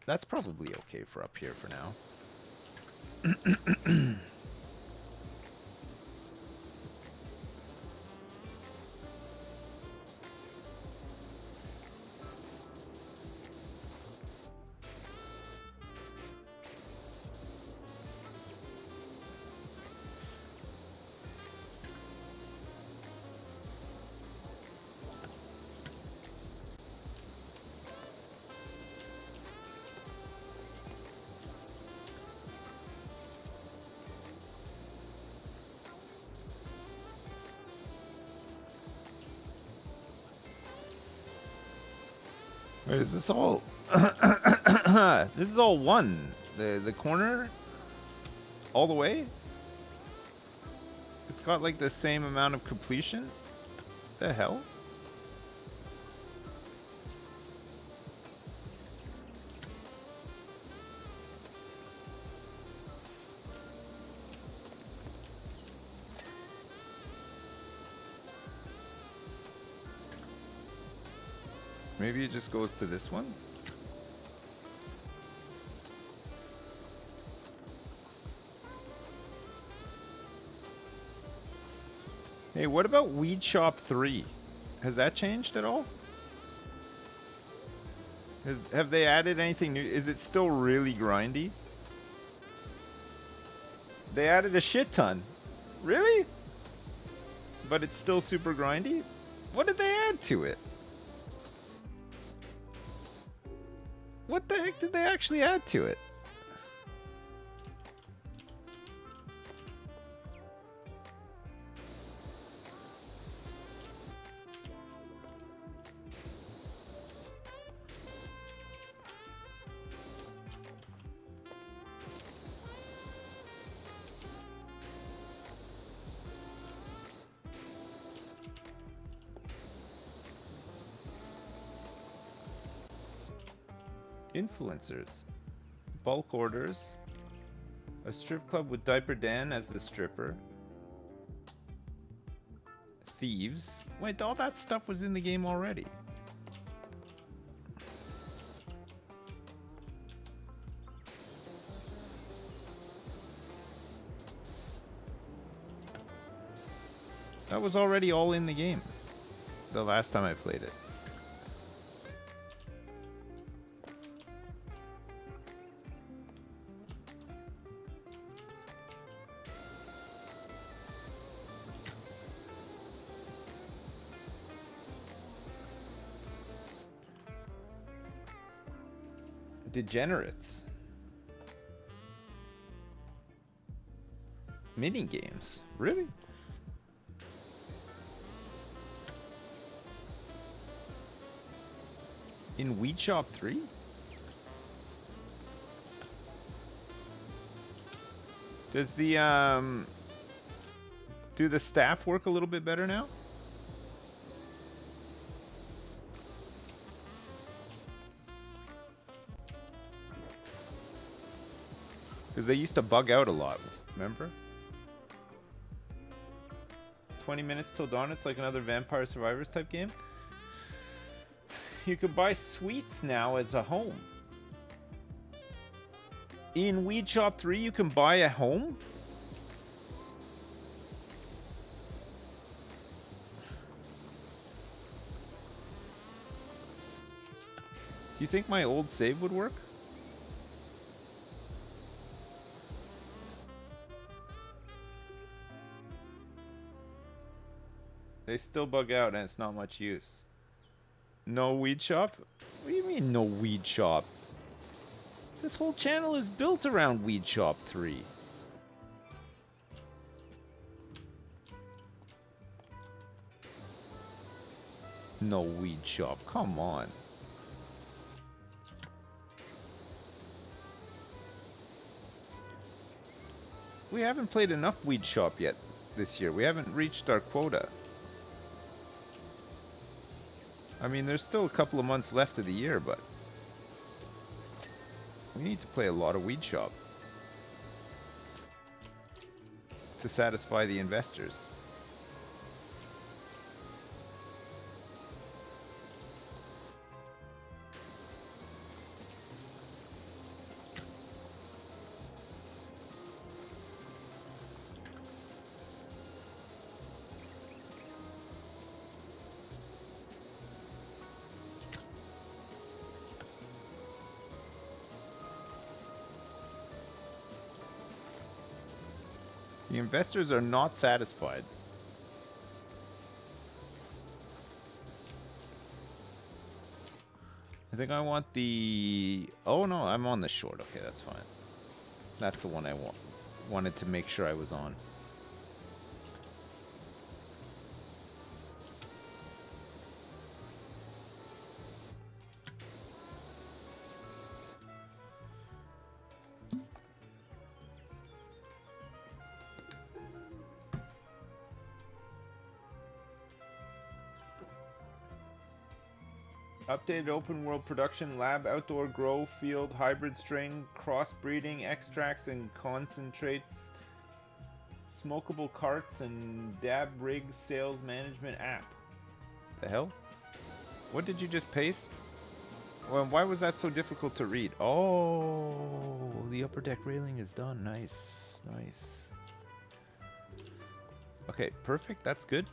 That's probably okay for up here for now. Wait, is this all? This is all one. The corner, all the way. It's got like the same amount of completion. The hell? Maybe it just goes to this one? Hey, what about Weed Shop 3? Has that changed at all? Have they added anything new? Is it still really grindy? They added a shit ton. Really? But it's still super grindy? What did they add to it? What the heck did they actually add to it? Influencers. Bulk orders. A strip club with Diaper Dan as the stripper. Thieves. Wait, all that stuff was in the game already. That was already all in the game. The last time I played it. Degenerates. Mini games. Really? In Weed Shop 3? Does the do the staff work a little bit better now? Because they used to bug out a lot, remember? 20 minutes till dawn, it's like another Vampire Survivors type game. You can buy sweets now as a home. In Weed Shop 3, you can buy a home? Do you think my old save would work? They still bug out and it's not much use. No weed shop? What do you mean no weed shop? This whole channel is built around Weed Shop 3. No weed shop, come on. We haven't played enough Weed Shop yet this year. We haven't reached our quota. I mean, there's still a couple of months left of the year, but we need to play a lot of Weed Shop to satisfy the investors. The investors are not satisfied. I think I want the... Oh no, I'm on the short. Okay, that's fine. That's the one I wanted to make sure I was on. Updated open world production lab, outdoor grow field, hybrid strain, crossbreeding, extracts and concentrates, smokable carts, and dab rig sales management app. The hell? What did you just paste? Well, why was that so difficult to read? Oh, the upper deck railing is done. Nice, nice. Okay, perfect. That's good.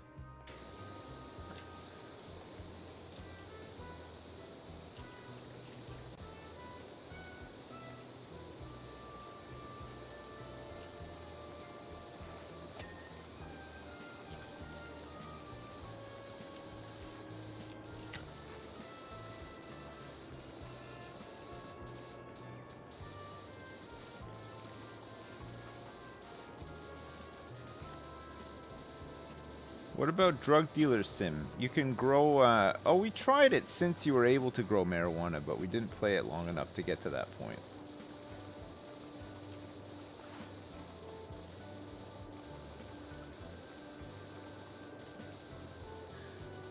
What about drug dealer sim? You can grow, oh, we tried it since you were able to grow marijuana, but we didn't play it long enough to get to that point.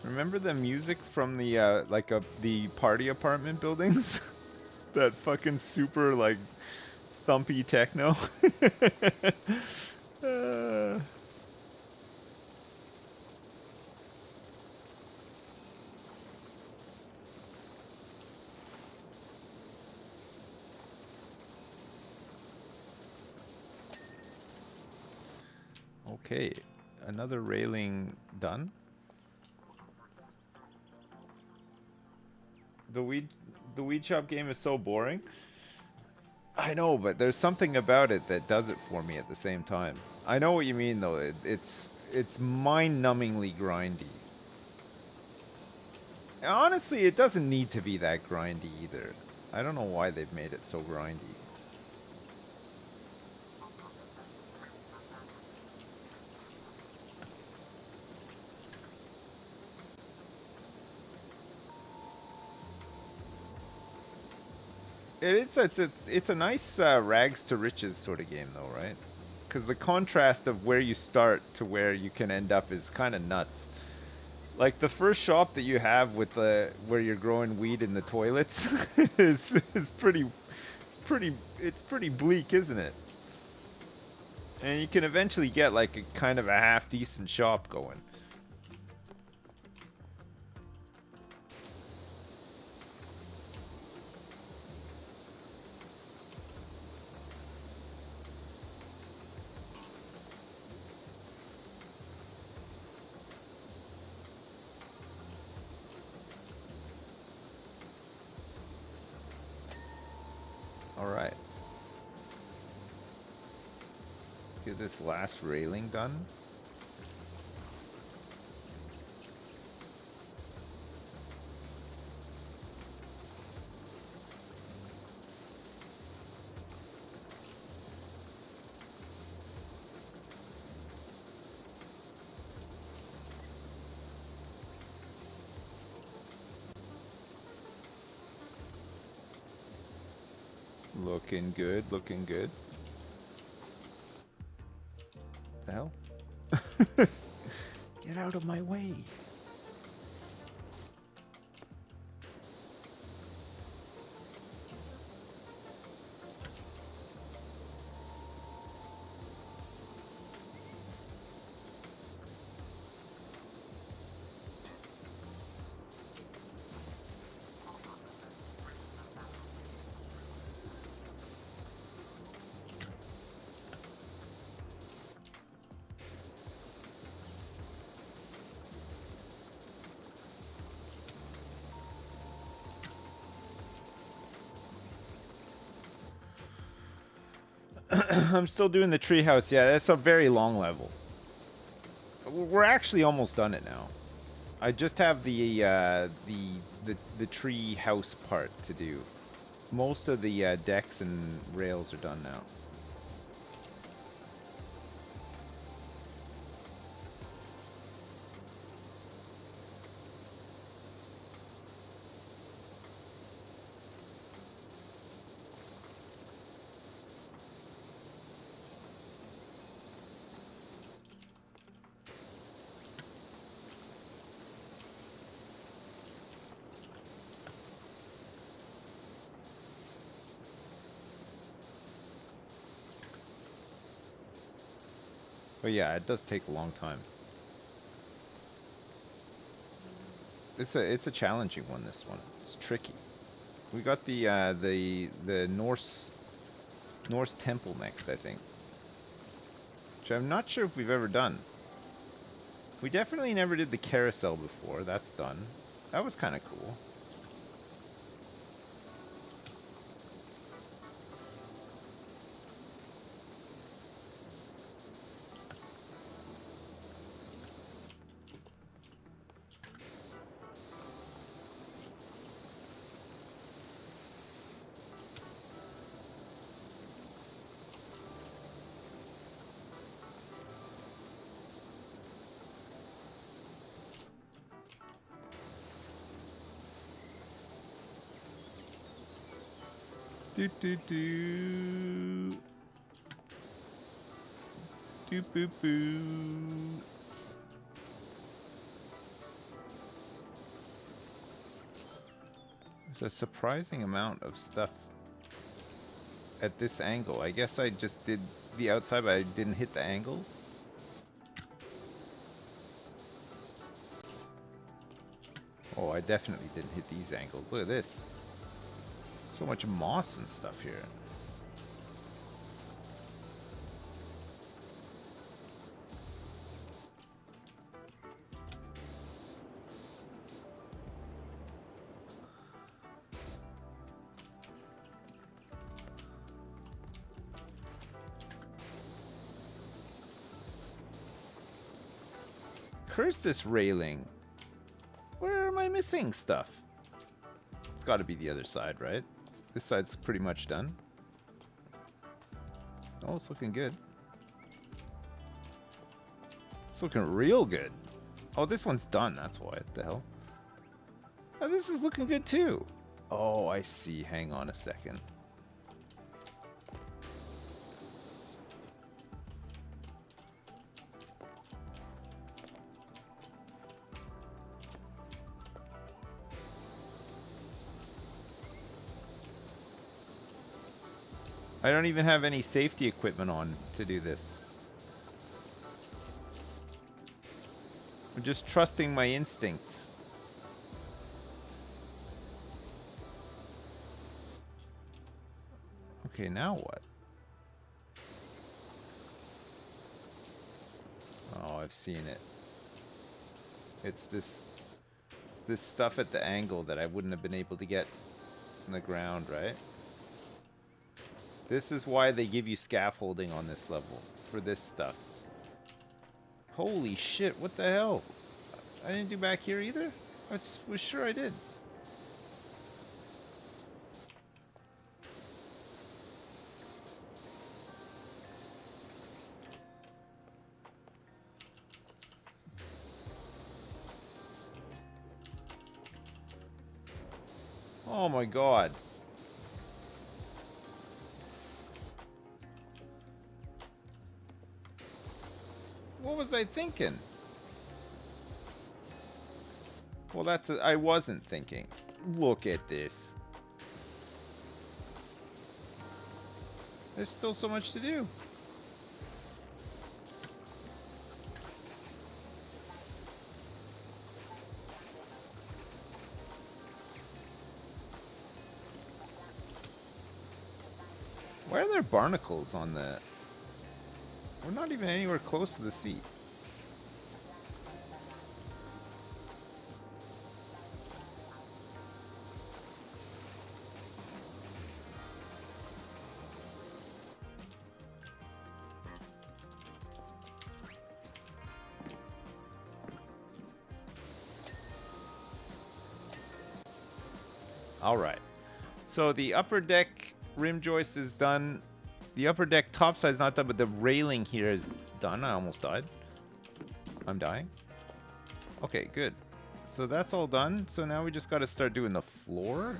Remember the music from the, the party apartment buildings? That fucking super, like, thumpy techno? Okay, another railing done. The weed shop game is so boring. I know, but there's something about it that does it for me at the same time. I know what you mean, though. It's mind-numbingly grindy. Honestly, it doesn't need to be that grindy either. I don't know why they've made it so grindy. It's a nice rags to riches sort of game, though, right? Because the contrast of where you start to where you can end up is kind of nuts. Like the first shop that you have with the where you're growing weed in the toilets is pretty bleak, isn't it? And you can eventually get like a kind of a half decent shop going. All right. Let's get this last railing done. Looking good, looking good. The hell? Get out of my way. I'm still doing the treehouse. Yeah, that's a very long level. We're actually almost done it now. I just have the tree house part to do. Most of the decks and rails are done now. But yeah, it does take a long time. It's a challenging one. This one, it's tricky. We got the Norse temple next, I think, which I'm not sure if we've ever done. We definitely never did the carousel before. That's done. That was kind of cool. Do do do. Do boo boo. There's a surprising amount of stuff at this angle. I guess I just did the outside, but I didn't hit the angles. Oh, I definitely didn't hit these angles. Look at this. So much moss and stuff here. Curse this railing. Where am I missing stuff? It's got to be the other side, right? This side's pretty much done. Oh, it's looking good. It's looking real good. Oh, this one's done. That's why. What the hell? Oh, this is looking good too. Oh, I see. Hang on a second. I don't even have any safety equipment on to do this. I'm just trusting my instincts. Okay, now what? Oh, I've seen it. It's this stuff at the angle that I wouldn't have been able to get in the ground, right? This is why they give you scaffolding on this level, for this stuff. Holy shit, what the hell? I didn't do back here either? I was sure I did. Oh my god. What was I thinking? Well, I wasn't thinking. Look at this. There's still so much to do. Why are there barnacles on the... We're not even anywhere close to the seat. Alright. So the upper deck rim joist is done. The upper deck topside's not done, but the railing here is done. I almost died. I'm dying. Okay, good. So that's all done. So now we just got to start doing the floor.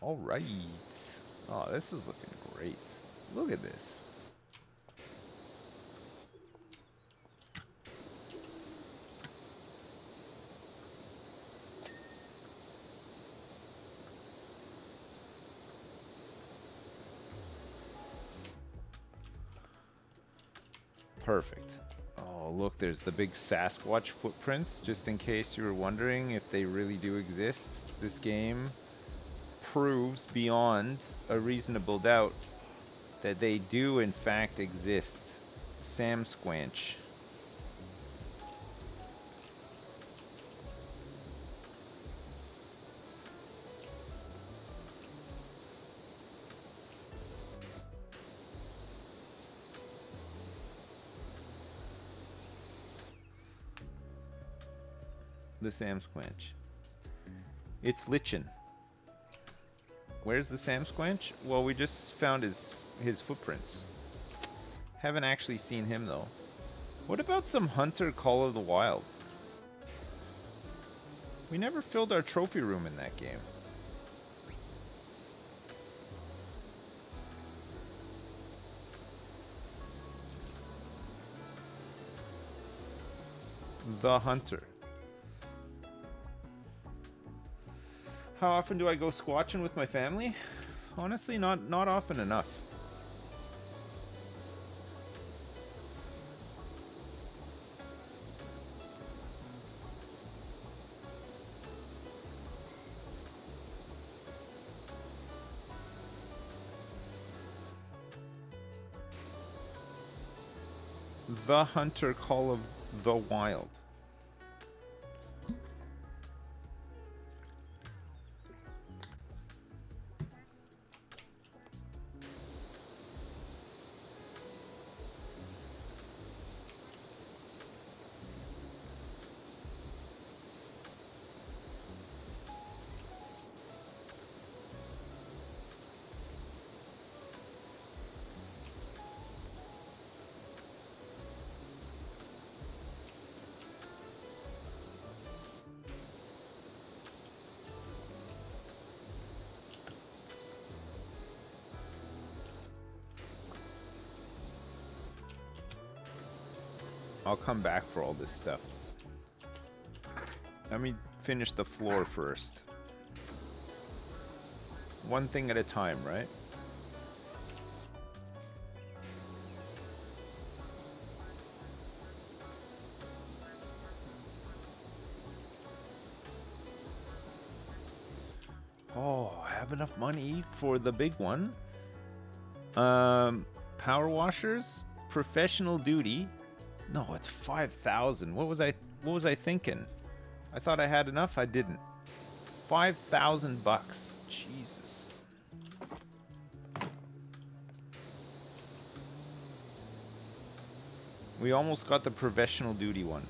All right. Oh, this is looking great. Look at this. Perfect. Oh, look, there's the big Sasquatch footprints, just in case you were wondering if they really do exist. This game proves beyond a reasonable doubt that they do in fact exist. Sam Squanch. The Sam Squanch. It's Lichen. Where's the Sam Squanch? Well, we just found his footprints. Haven't actually seen him though. What about some Hunter Call of the Wild? We never filled our trophy room in that game. The Hunter. How often do I go squatching with my family? Honestly, not often enough. The Hunter Call of the Wild. I'll come back for all this stuff. Let me finish the floor first. One thing at a time, right? Oh, I have enough money for the big one. Power washers, professional duty. No, it's 5,000. What was I thinking? I thought I had enough. I didn't. 5,000 bucks. Jesus. We almost got the professional duty one.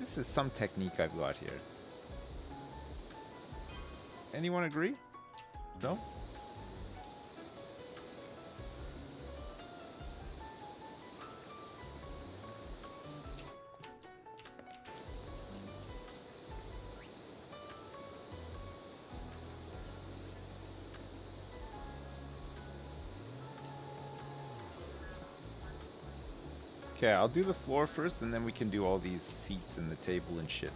This is some technique I've got here. Anyone agree? No? Okay, I'll do the floor first, and then we can do all these seats and the table and shit.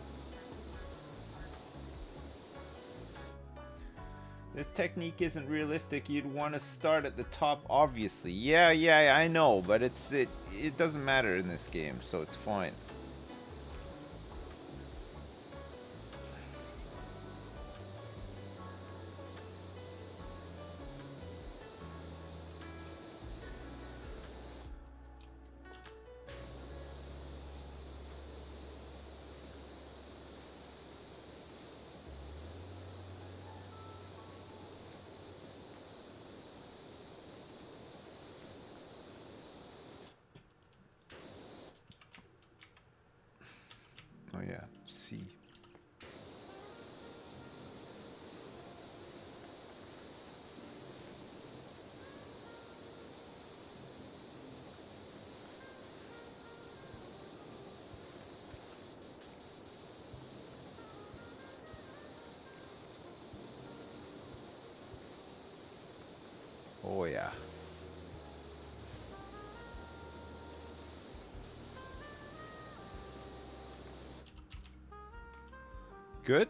This technique isn't realistic. You'd want to start at the top, obviously. Yeah, I know, but it doesn't matter in this game, so it's fine. Oh yeah, C. Oh yeah. Good?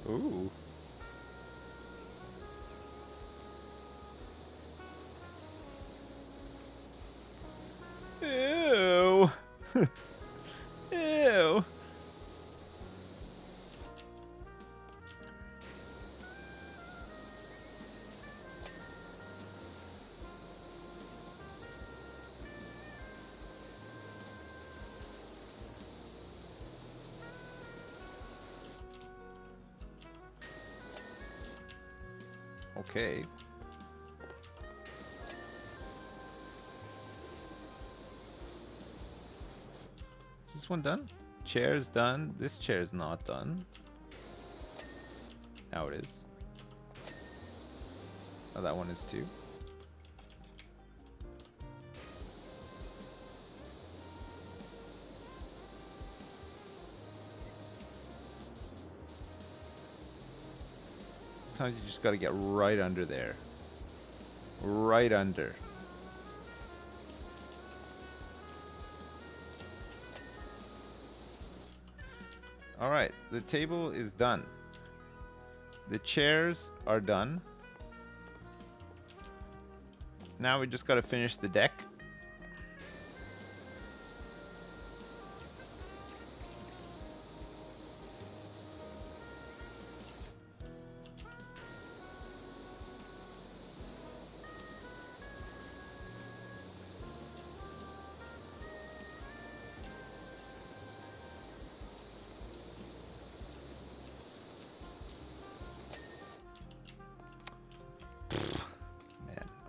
Ooh. Ew. Ew. Okay. Is this one done? Chair's done. This chair's not done. Now it is. Oh, that one is too. Sometimes you just gotta get right under there. Right under. Alright, the table is done. The chairs are done. Now we just gotta finish the deck.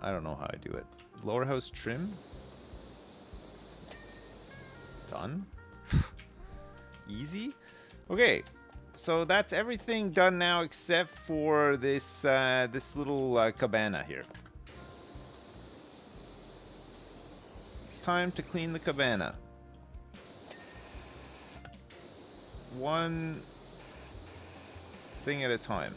I don't know how I do it. Lower house trim. Done. Easy. Okay. So that's everything done now except for this this little cabana here. It's time to clean the cabana. One thing at a time.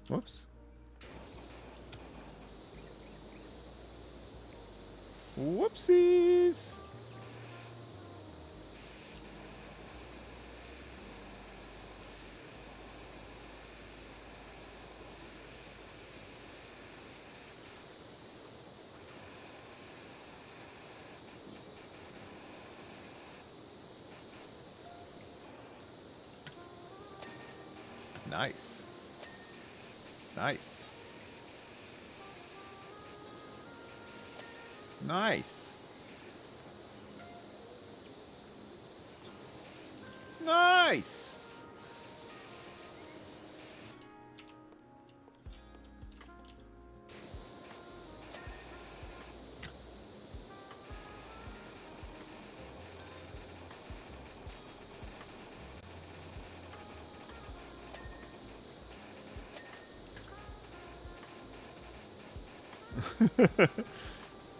Whoops. Whoopsies. Nice. Nice. Nice. Nice.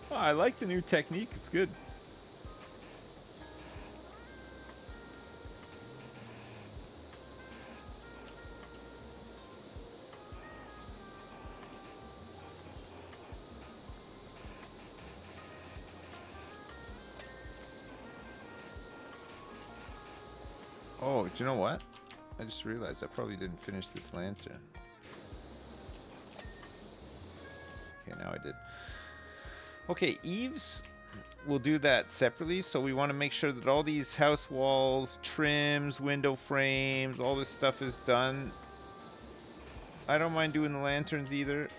Oh, I like the new technique. It's good. Oh, do you know what? I just realized I probably didn't finish this lantern. Okay, now I did. Okay, eaves, we'll do that separately. So we want to make sure that all these house walls, trims, window frames, all this stuff is done. I don't mind doing the lanterns either.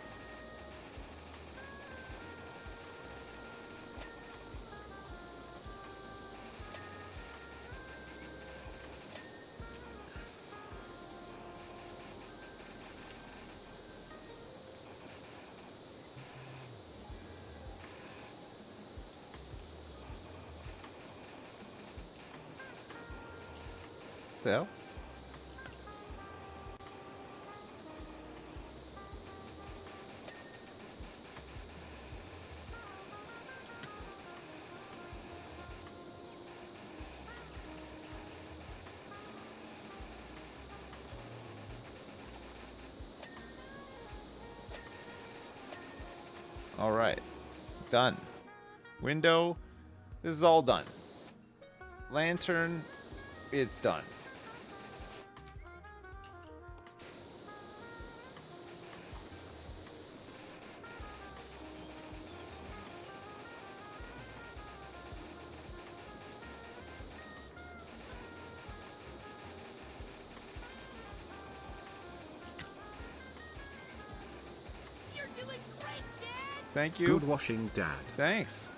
So. All right, done. Window, this is all done. Lantern, it's done. You're doing great, Dad! Thank you. Good washing, Dad. Thanks.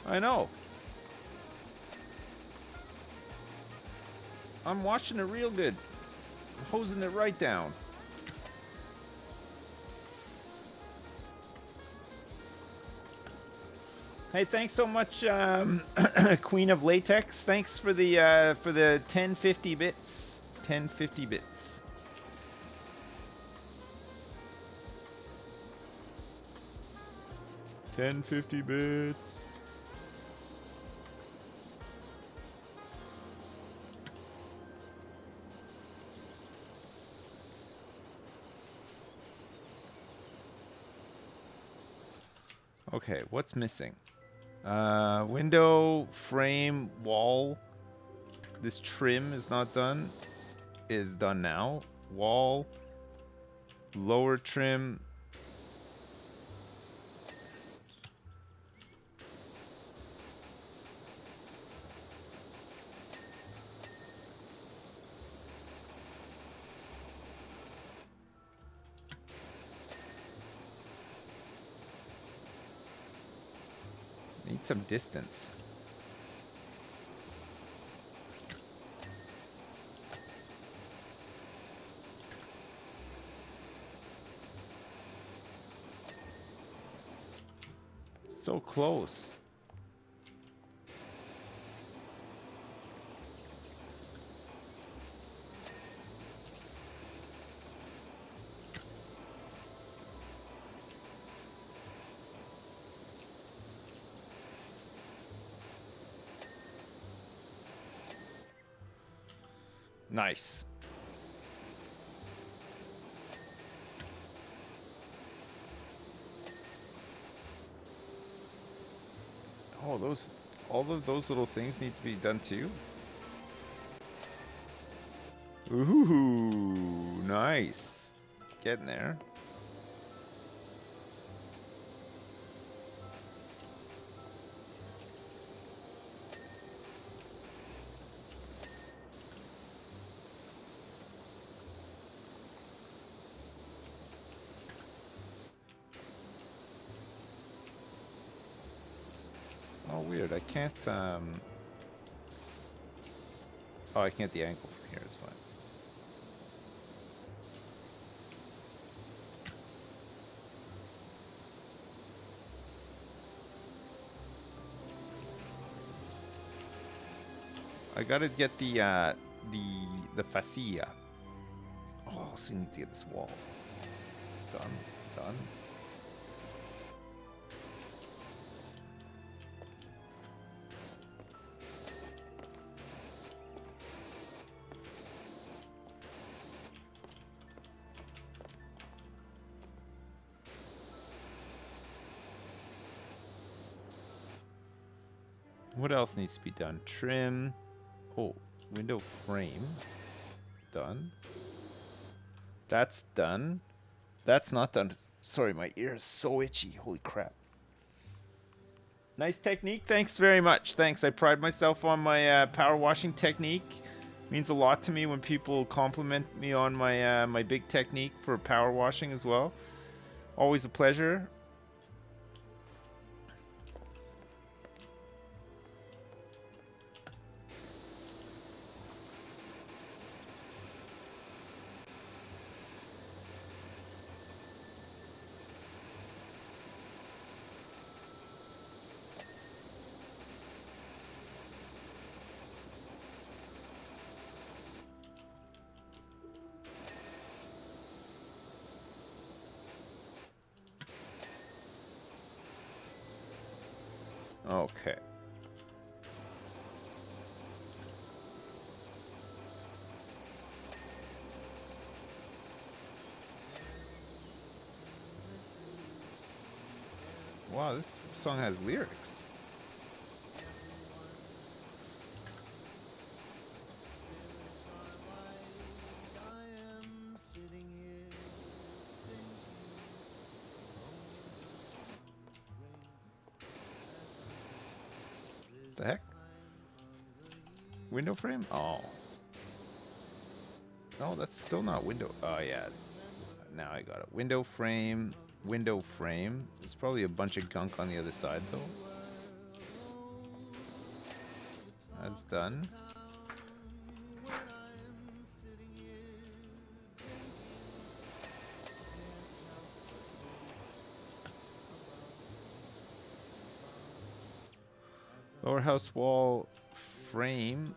I know. I'm washing it real good. I'm hosing it right down. Hey, thanks so much, Queen of Latex. Thanks for the 1050 bits. 1050 bits. $10.50 bits. Okay, what's missing? Window, frame, wall. This trim is not done. Is done now. Wall. Lower trim. Need some distance. So close. Nice. Oh, all of those little things need to be done too. Ooh, nice. Getting there. Oh, weird. I can't, Oh, I can't the angle from here. It's fine. I gotta get the fascia. Oh, I also need to get this wall. Done. Done. What else needs to be done? Trim. Oh, window frame. Done. That's done. That's not done. Sorry, my ear is so itchy. Holy crap. Nice technique. Thanks very much. Thanks. I pride myself on my power washing technique. Means a lot to me when people compliment me on my my big technique for power washing as well. Always a pleasure. Okay. Wow, this song has lyrics. The heck? Window frame? Oh. No, that's still not window. Oh, yeah. Now I got it. Window frame. Window frame. There's probably a bunch of gunk on the other side, though. That's done. Lower house wall frame.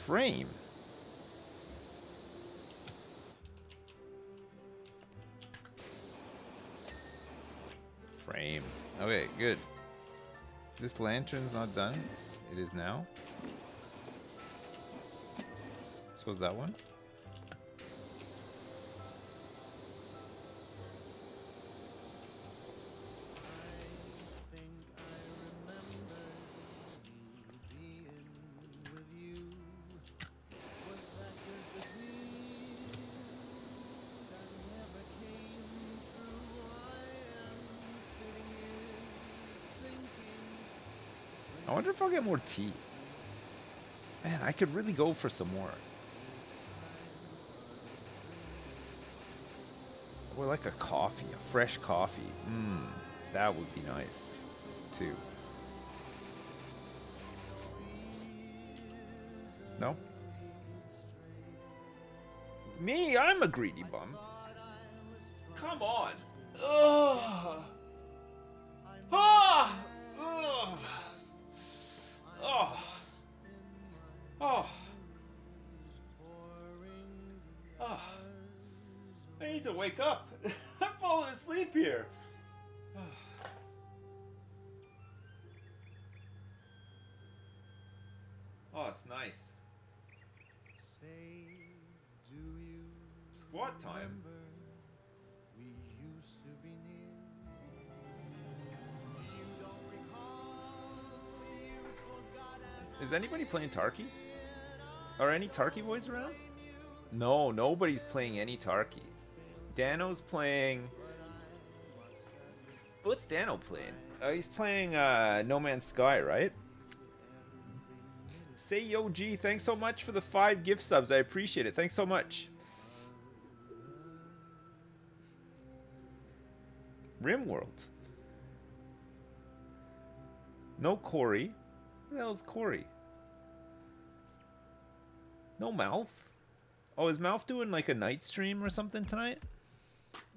Frame. Frame. Okay, good. This lantern's not done. It is now. So is that one. I wonder if I'll get more tea. Man, I could really go for some more. Or like a coffee, a fresh coffee. That would be nice, too. No? Me, I'm a greedy bum. Come on. Ugh. Ah! Ugh. Oh. Oh. Oh. I need to wake up. I'm falling asleep here. Oh, it's nice. Squat time. Is anybody playing Tarky? Are any Tarky boys around? No, nobody's playing any Tarky. Dano's playing... What's Dano playing? He's playing No Man's Sky, right? Say Yo G, thanks so much for the 5 gift subs. I appreciate it. Thanks so much. Rimworld. No Corey. Who the hell's Corey? No Malf. Oh, is Malf doing like a night stream or something tonight?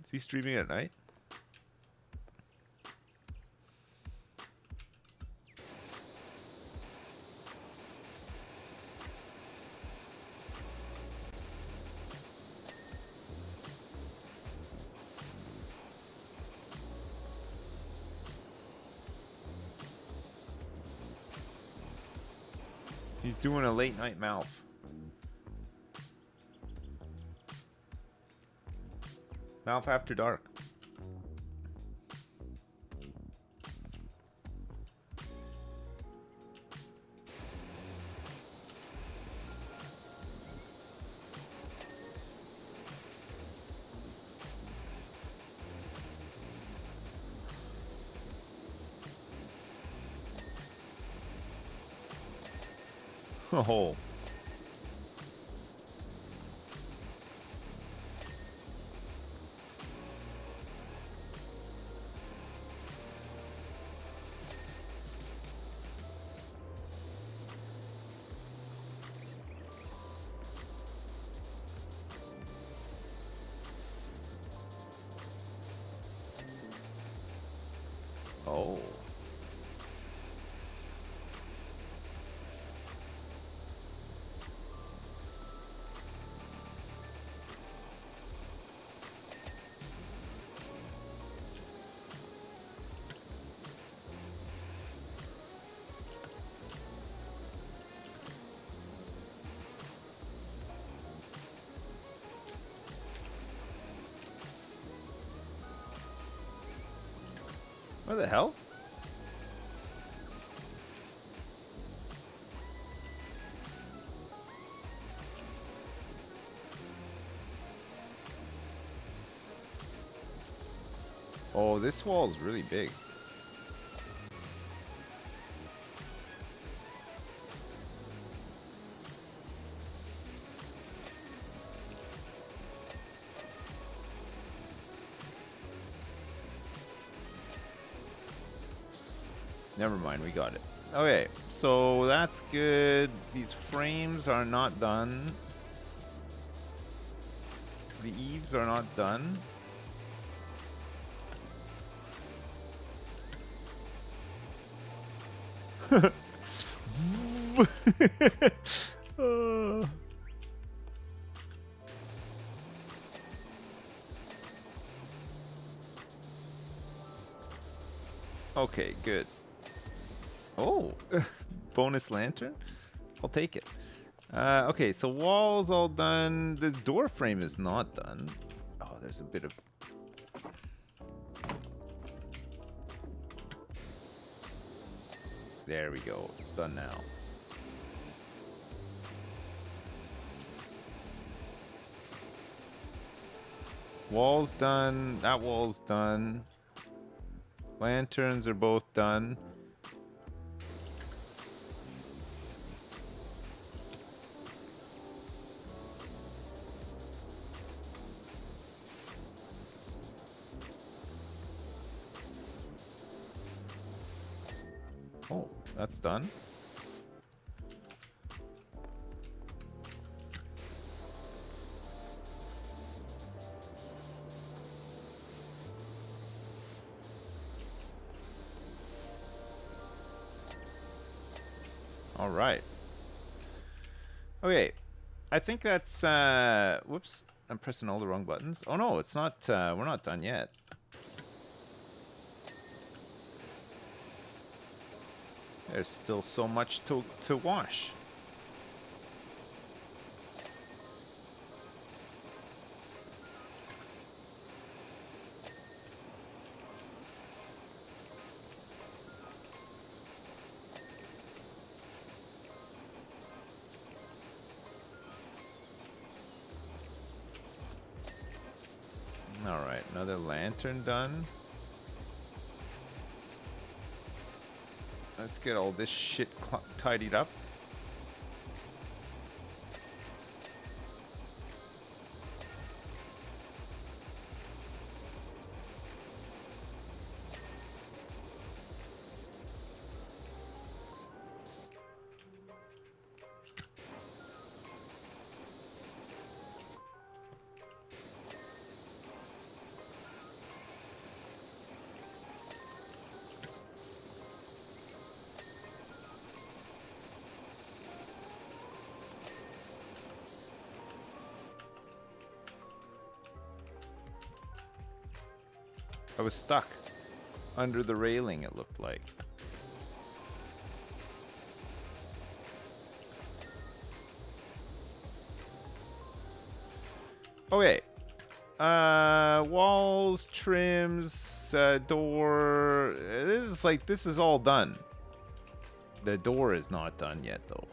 Is he streaming at night? He's doing a late night Malf. Malf After Dark. Oh. Oh. What the hell? Oh, this wall's really big. Never mind, we got it. Okay, so that's good. These frames are not done. The eaves are not done. Okay, good. Oh, bonus lantern? I'll take it. Okay, so wall's all done. The door frame is not done. Oh, there's a bit of... There we go. It's done now. Wall's done. That wall's done. Lanterns are both done. That's done. All right. Okay. I think that's whoops. I'm pressing all the wrong buttons. Oh no, it's not we're not done yet. There's still so much to wash. Alright, another lantern done. Let's get all this shit tidied up. I was stuck under the railing, it looked like. Okay. Walls, trims, door. This is all done. The door is not done yet, though.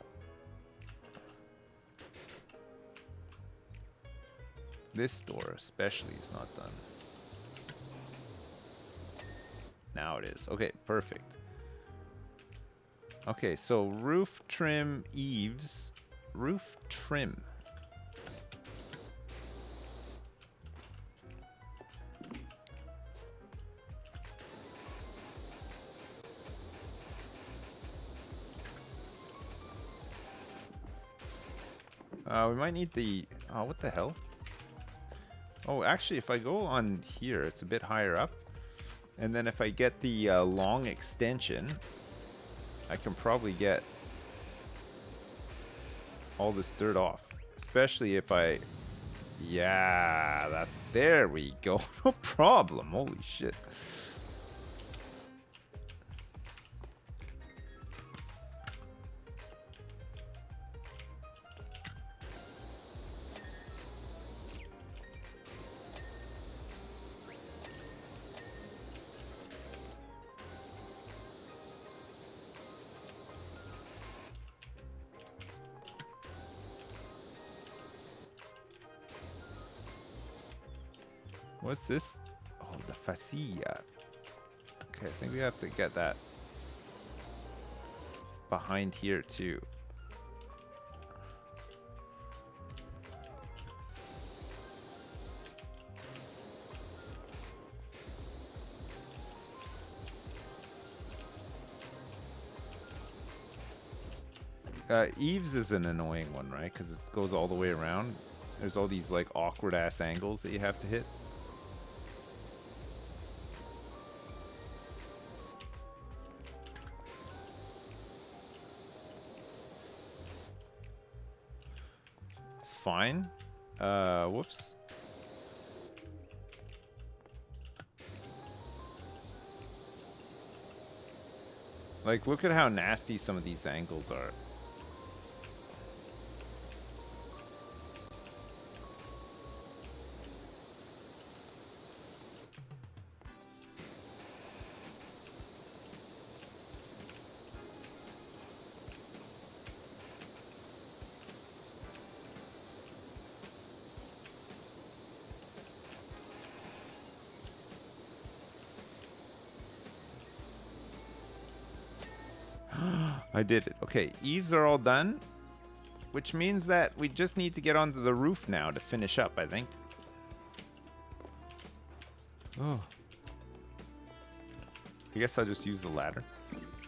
This door especially is not done. Now it is. Okay, perfect. Okay, so roof trim, eaves, roof trim. We might need the... Oh, what the hell? Oh, actually, if I go on here, it's a bit higher up. And then if I get the long extension, I can probably get all this dirt off. Especially if I... Yeah, that's... There we go. No problem. Holy shit. What's this? Oh, the fascia. Okay, I think we have to get that behind here too. Eaves is an annoying one, right? Because it goes all the way around. There's all these like awkward ass angles that you have to hit. It's fine. Whoops. Like, look at how nasty some of these angles are. I did it. Okay, eaves are all done, which means that we just need to get onto the roof now to finish up, I think. Oh. I guess I'll just use the ladder.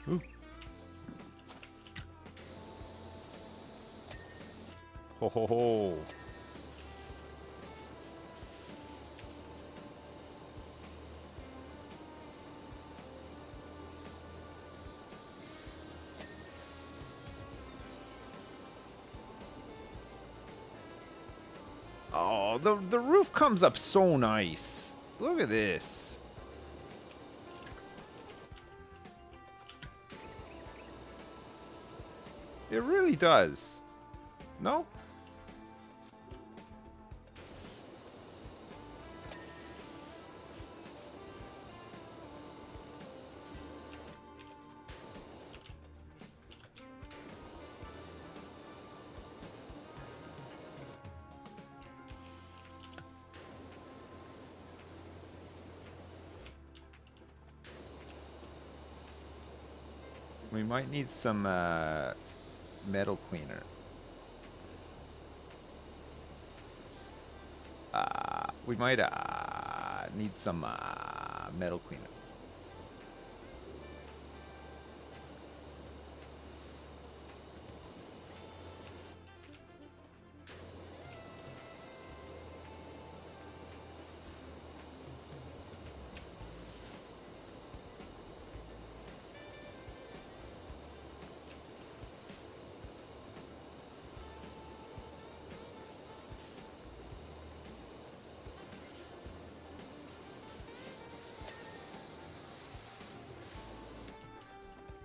Ooh. Ho ho ho. Oh, the roof comes up so nice. Look at this. It really does. No? We might need some metal cleaner. We might need some metal cleaner.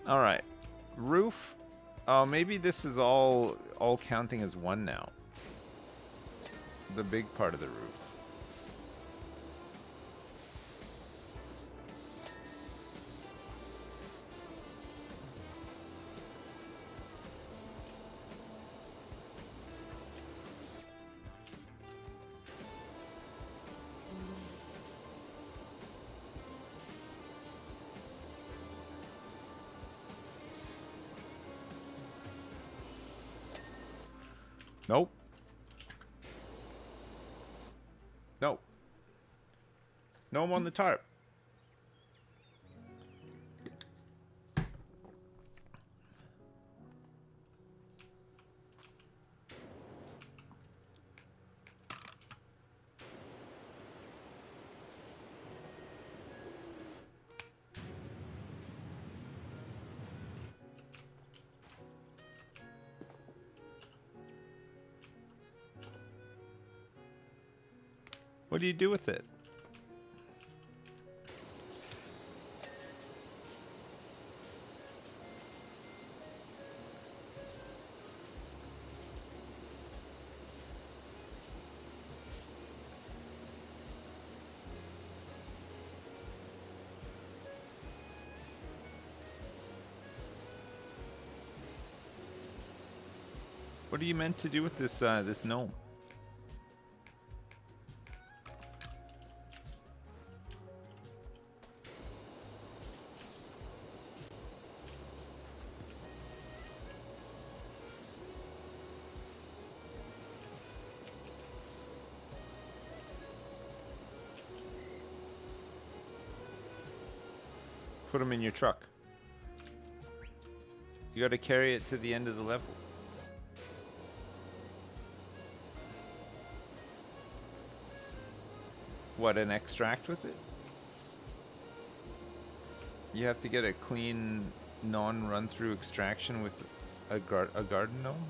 All right, roof. Oh, maybe this is all counting as one now. The big part of the roof. Nope. Nope. No, I'm on the tarp. What do you do with it? What are you meant to do with this this gnome? Put them in your truck. You got to carry it to the end of the level. What, and extract with it? You have to get a clean, non-run-through extraction with a garden gnome?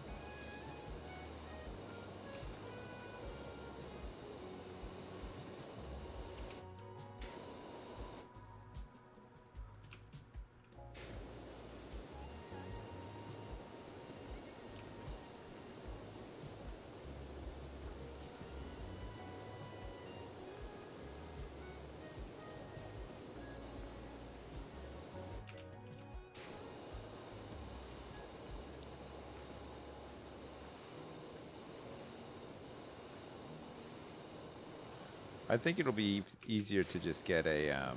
I think it'll be easier to just get a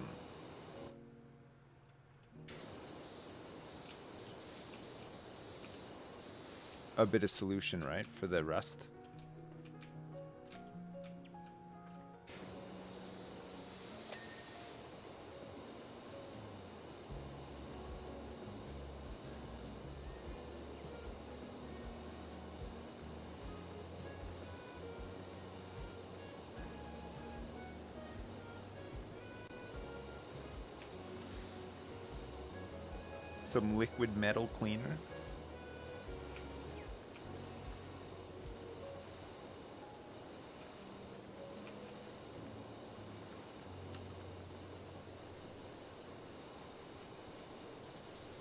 bit of solution, right, for the rust. Some liquid metal cleaner.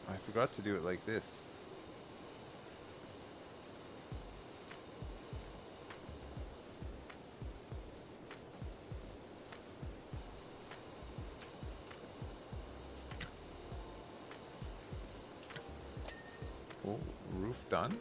I forgot to do it like this. Oh, roof done.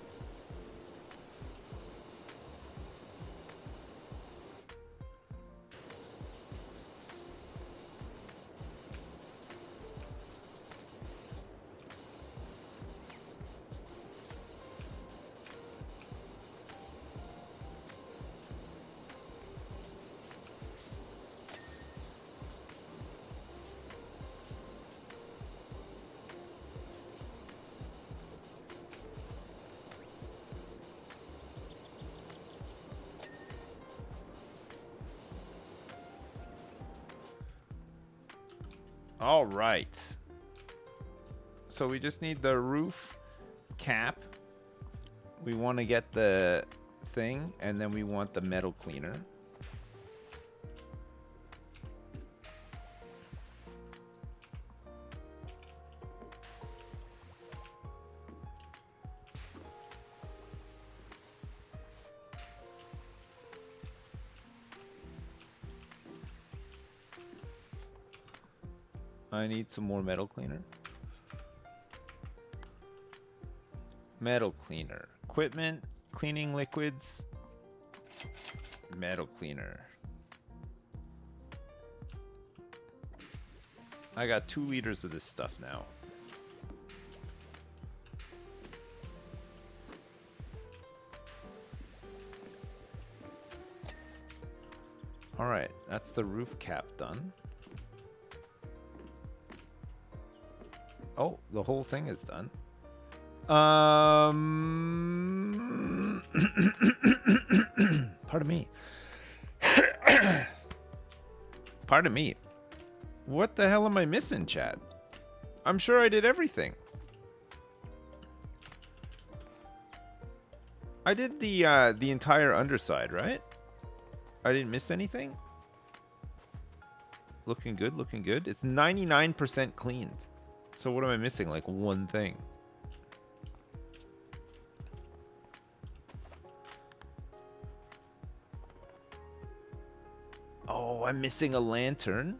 All right. So we just need the roof cap. We want to get the thing, and then we want the metal cleaner. I need some more metal cleaner. Metal cleaner. Equipment, cleaning liquids, metal cleaner. I got 2 liters of this stuff now. All right, that's the roof cap done. Oh, the whole thing is done. Pardon me. Pardon me. What the hell am I missing, chat? I'm sure I did everything. I did the entire underside, right? I didn't miss anything. Looking good, looking good. It's 99% cleaned. So what am I missing? Like one thing. Oh, I'm missing a lantern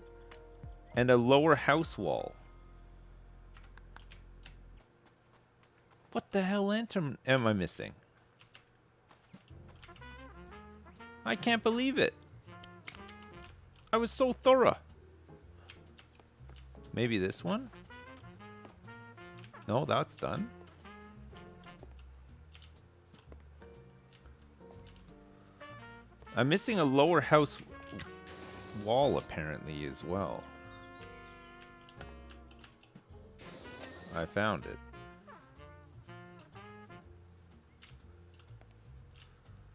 and a lower house wall. What the hell lantern am I missing? I can't believe it. I was so thorough. Maybe this one? No, that's done. I'm missing a lower house wall apparently as well. I found it.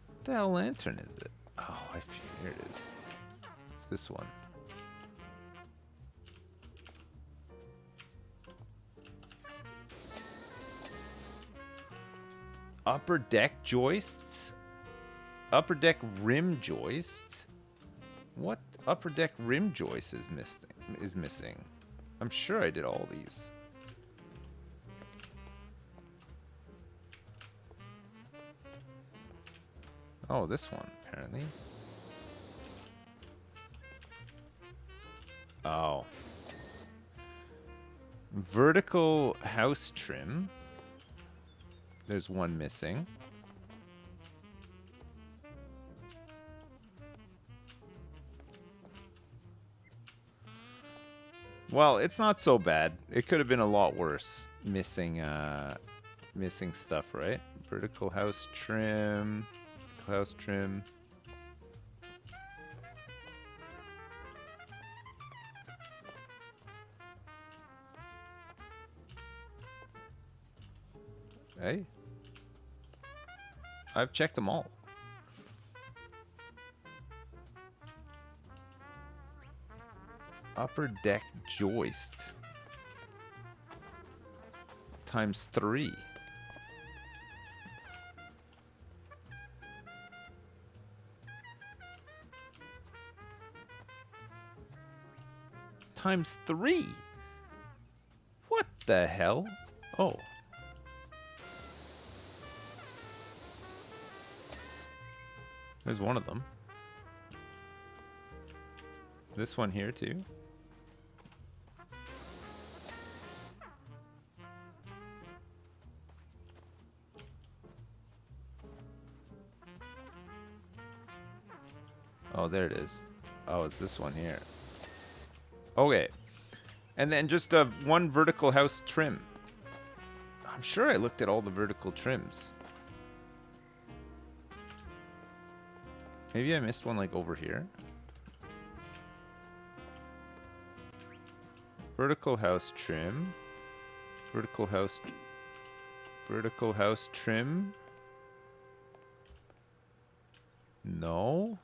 What the hell lantern is it? Oh, here it is. It's this one. Upper deck joists? Upper deck rim joists? What upper deck rim joist is missing? I'm sure I did all these. Oh, this one, apparently. Oh. Vertical house trim. There's one missing. Well, it's not so bad. It could have been a lot worse. Missing stuff, right? Vertical house trim. House trim. Hey. I've checked them all. Upper deck joist. Times 3. Times 3? What the hell? Oh. There's one of them. This one here too. Oh, there it is. Oh, it's this one here. Okay. And then just one vertical house trim. I'm sure I looked at all the vertical trims. Maybe I missed one like over here. Vertical house trim. Vertical house trim. No.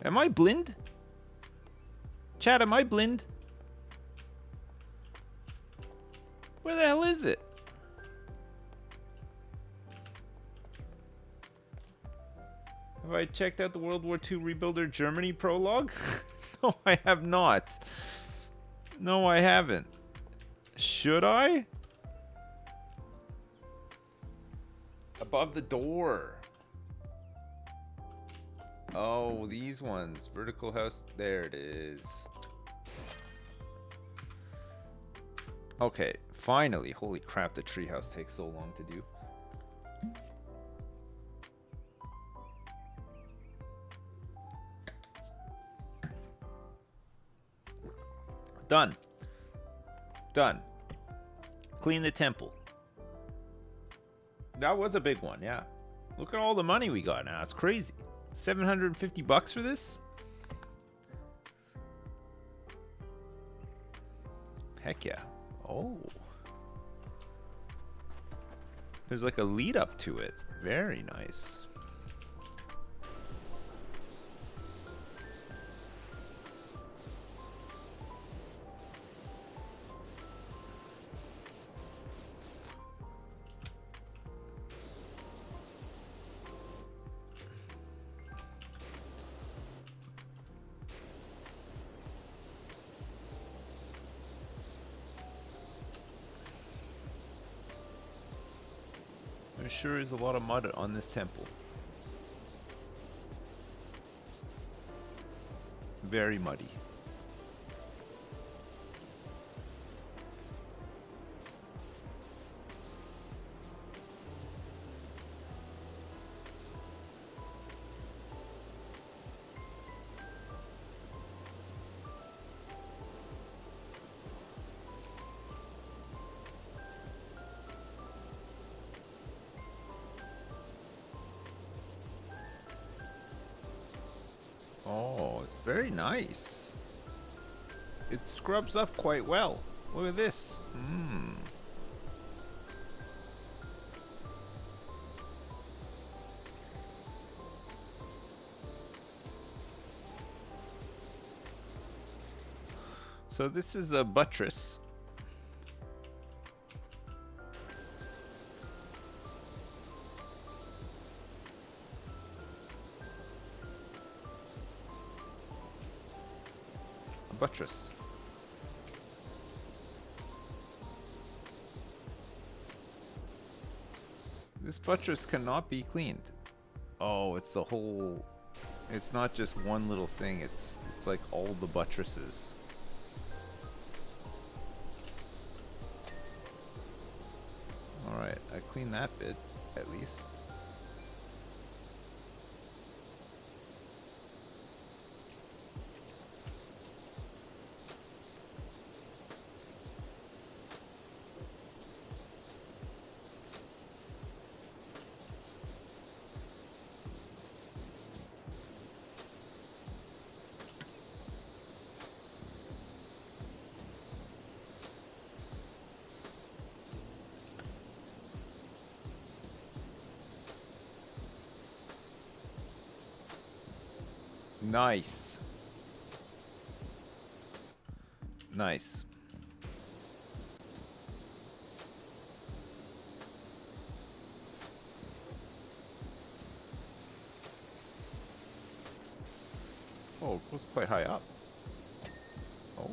Am I blind? Chat, am I blind? Where the hell is it? Have I checked out the World War II Rebuilder Germany prologue? No, I have not. No, I haven't. Should I? Above the door. Oh, these ones. Vertical house. There it is. Okay, finally. Holy crap, the treehouse takes so long to do. Done. Done. Clean the temple. That was a big one, yeah. Look at all the money we got now. It's crazy. 750 bucks for this? Heck yeah. Oh. There's like a lead up to it. Very nice. There sure is a lot of mud on this temple. Very muddy. Oh, it's very nice. It scrubs up quite well. Look at this. So this is a buttress. Buttress. This buttress cannot be cleaned. Oh, it's the whole... It's not just one little thing, it's like all the buttresses. Alright, I cleaned that bit, at least. Nice. Nice. Oh, it goes quite high up. Oh.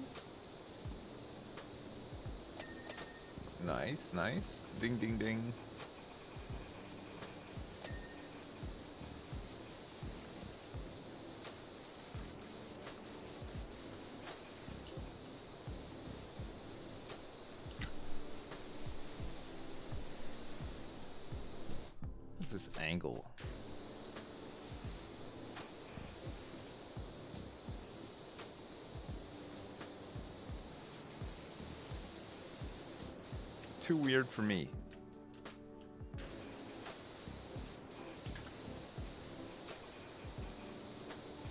Nice, nice. Ding, ding, ding. What's this angle? Too weird for me.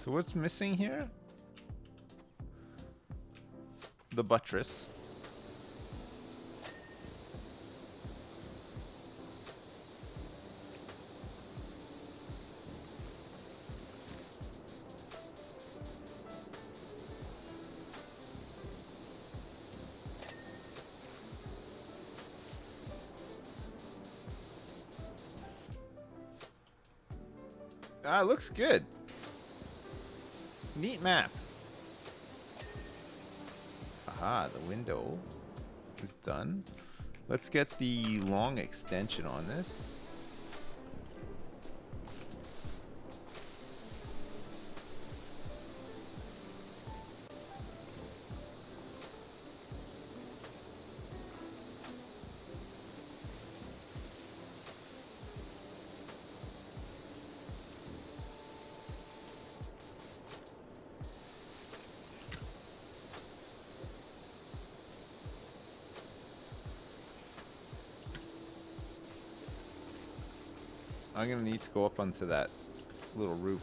So what's missing here? The buttress. Ah, looks good. Neat map. Aha, the window is done. Let's get the long extension on this. I'm gonna need to go up onto that little roof.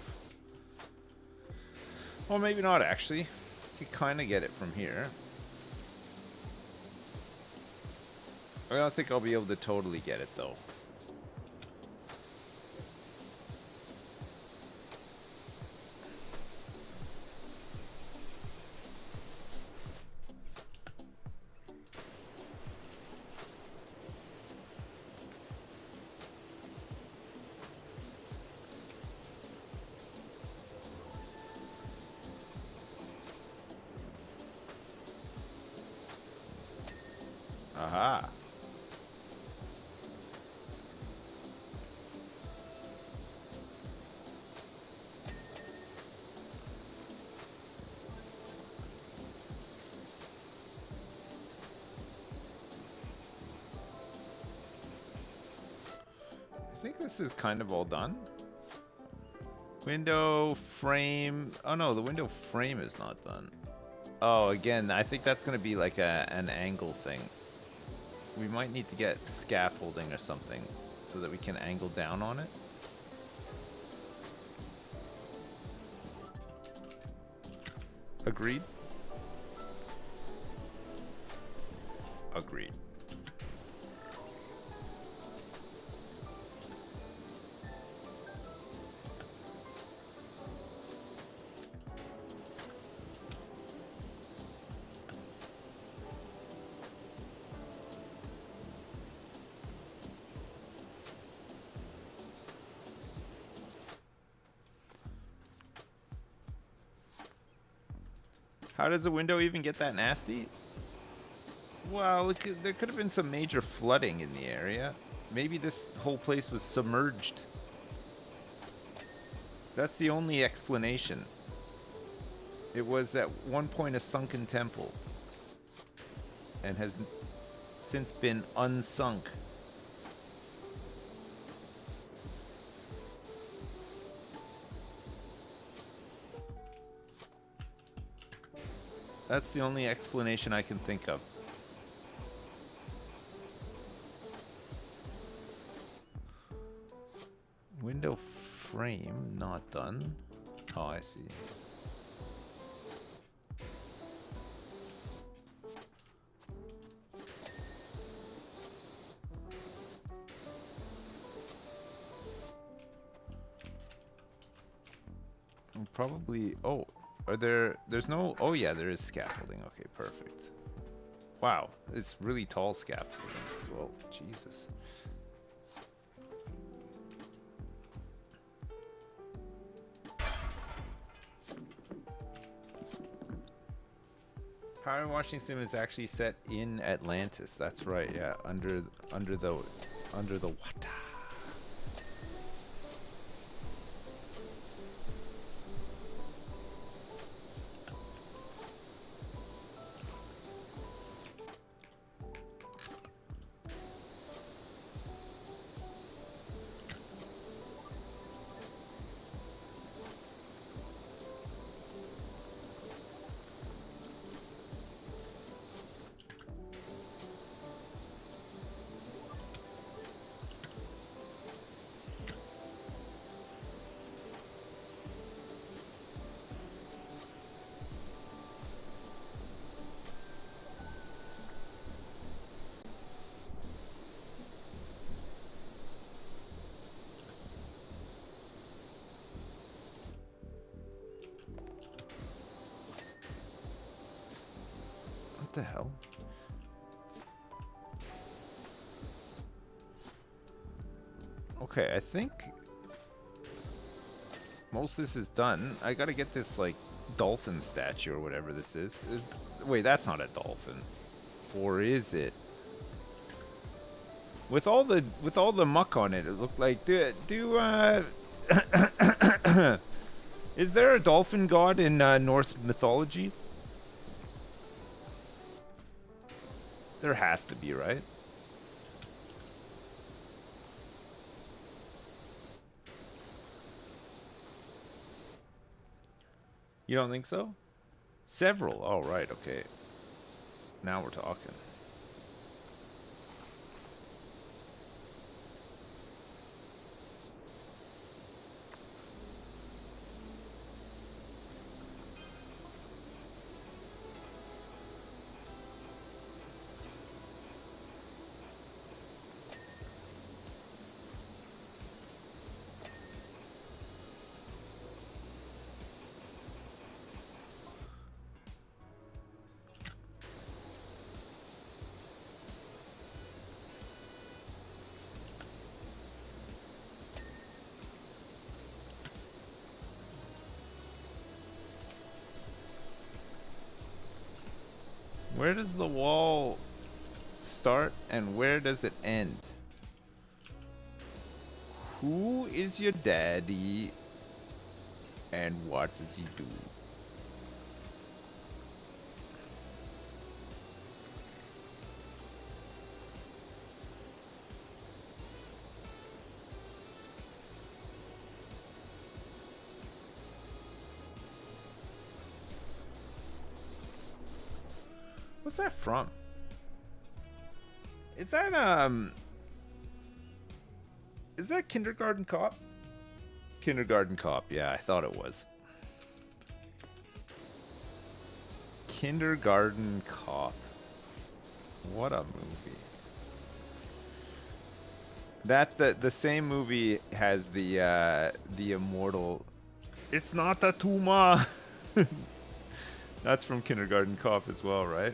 Well, maybe not actually. You could kind of get it from here. I don't think I'll be able to totally get it though. Aha. I think this is kind of all done. Window frame. Oh no, the window frame is not done. Oh, again, I think that's going to be like an angle thing. We might need to get scaffolding or something so that we can angle down on it. Agreed? Agreed. How does a window even get that nasty? Well, there could have been some major flooding in the area. Maybe this whole place was submerged. That's the only explanation. It was at one point a sunken temple and has since been unsunk. That's the only explanation I can think of. Window frame not done. Oh, I see. Probably. Oh, are there? There's no. Oh yeah, there is scaffolding. Okay, perfect. Wow, it's really tall scaffolding as well. Jesus. PowerWash Sim is actually set in Atlantis. That's right. Yeah, under the water. What the hell? Okay, I think most of this is done. I gotta get this, like, dolphin statue or whatever this is. Wait, that's not a dolphin. Or is it? With all the muck on it, it looked like is there a dolphin god in Norse mythology? There has to be, right? You don't think so? Several. Oh, right. Okay. Now we're talking. Where does the wall start and where does it end? Who is your daddy and what does he do? What's that from? Is that Kindergarten Cop? Kindergarten Cop, yeah, I thought it was. Kindergarten Cop. What a movie. That the same movie has the immortal. It's not a tumor. That's from Kindergarten Cop as well, right?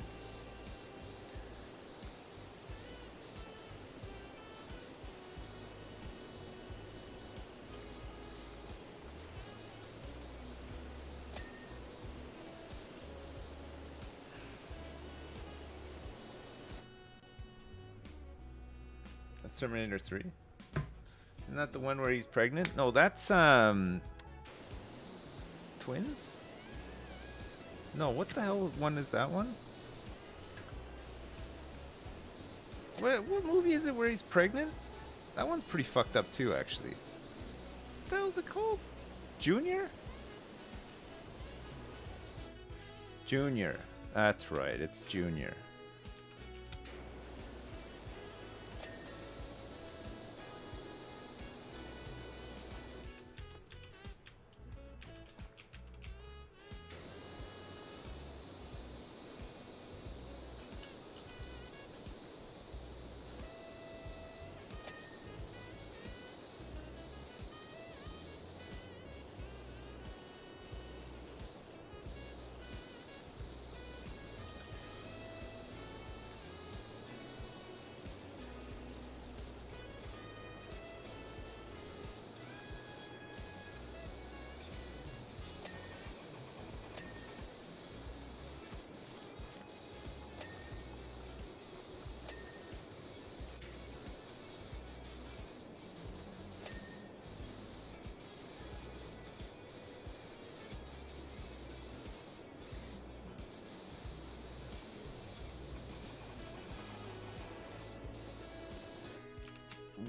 That's Terminator 3. Isn't that the one where he's pregnant? No, that's Twins? No, what the hell one is that one? What movie is it where he's pregnant? That one's pretty fucked up too, actually. What the hell is it called? Junior? Junior. That's right, it's Junior.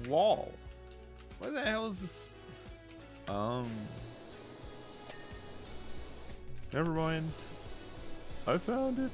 wall. What the hell is this? Never mind. I found it.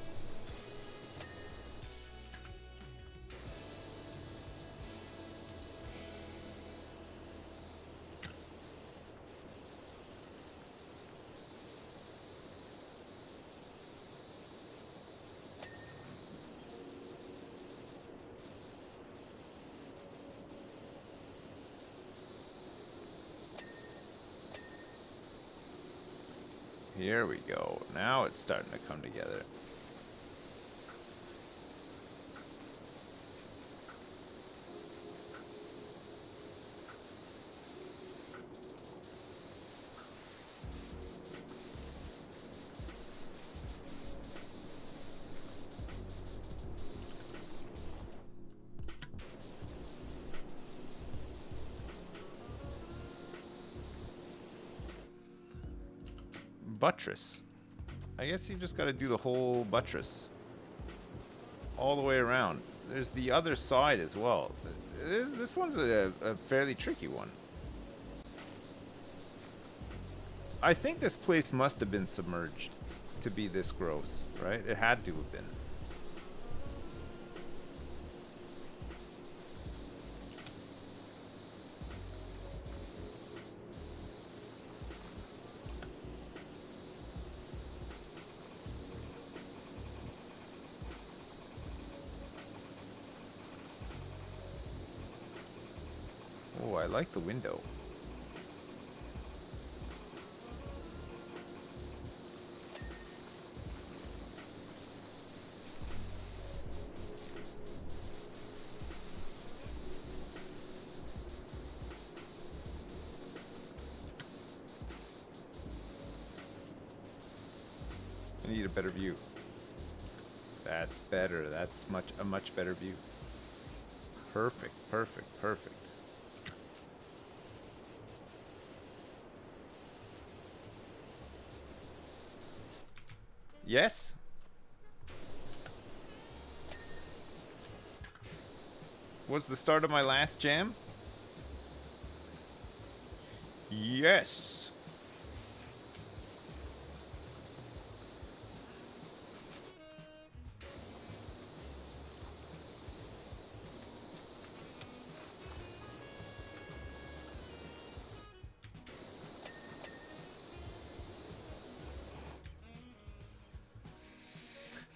Here we go. Now it's starting to come together. Buttress. I guess you just got to do the whole buttress all the way around. There's the other side as well. This one's a fairly tricky one. I think this place must have been submerged to be this gross, right? It had to have been. Oh, I like the window. I need a better view. That's better. That's a much better view. Perfect, perfect, perfect. Yes? Was the start of my last jam? Yes.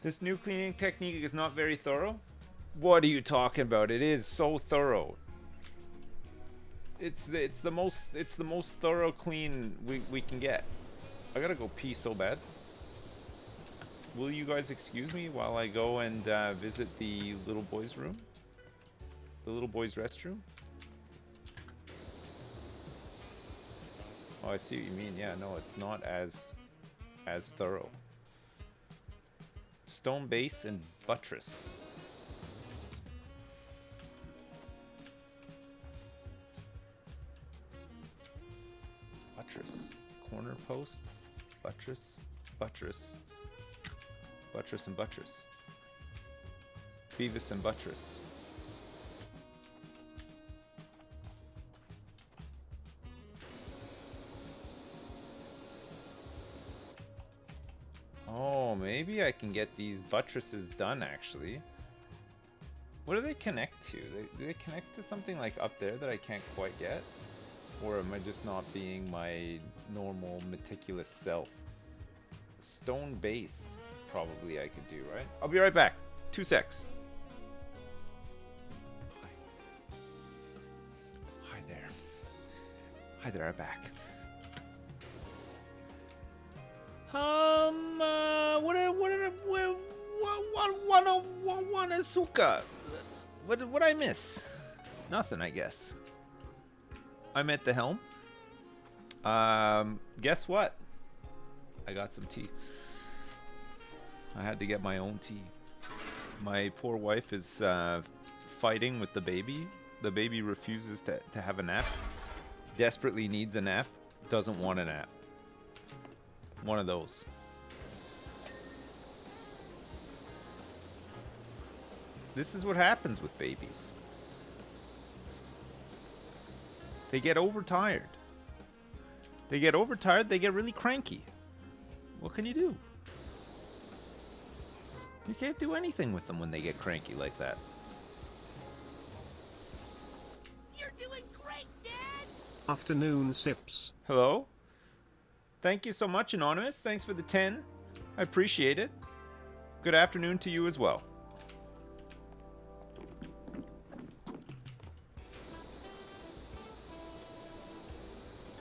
This new cleaning technique is not very thorough. What are you talking about? It is so thorough. It's the most thorough clean we can get. I gotta go pee so bad. Will you guys excuse me while I go and visit the little boy's room? The little boy's restroom? Oh, I see what you mean. Yeah, no, it's not as thorough. Stone base and buttress. Buttress. Corner post. Buttress. Buttress. Buttress and buttress. Beavis and buttress. Oh, maybe I can get these buttresses done, actually. What do they connect to? Do they connect to something like up there that I can't quite get? Or am I just not being my normal, meticulous self? Stone base, probably I could do, right? I'll be right back. 2 secs. Hi there. Hi there, I'm back. What Asuka? What did I miss? Nothing, I guess. I'm at the helm. Guess what? I got some tea. I had to get my own tea. My poor wife is fighting with the baby. The baby refuses to have a nap. Desperately needs a nap. Doesn't want a nap. One of those. This is what happens with babies. They get overtired. They get overtired, they get really cranky. What can you do? You can't do anything with them when they get cranky like that. You're doing great, Dad! Afternoon sips. Hello? Thank you so much, Anonymous. Thanks for the 10. I appreciate it. Good afternoon to you as well.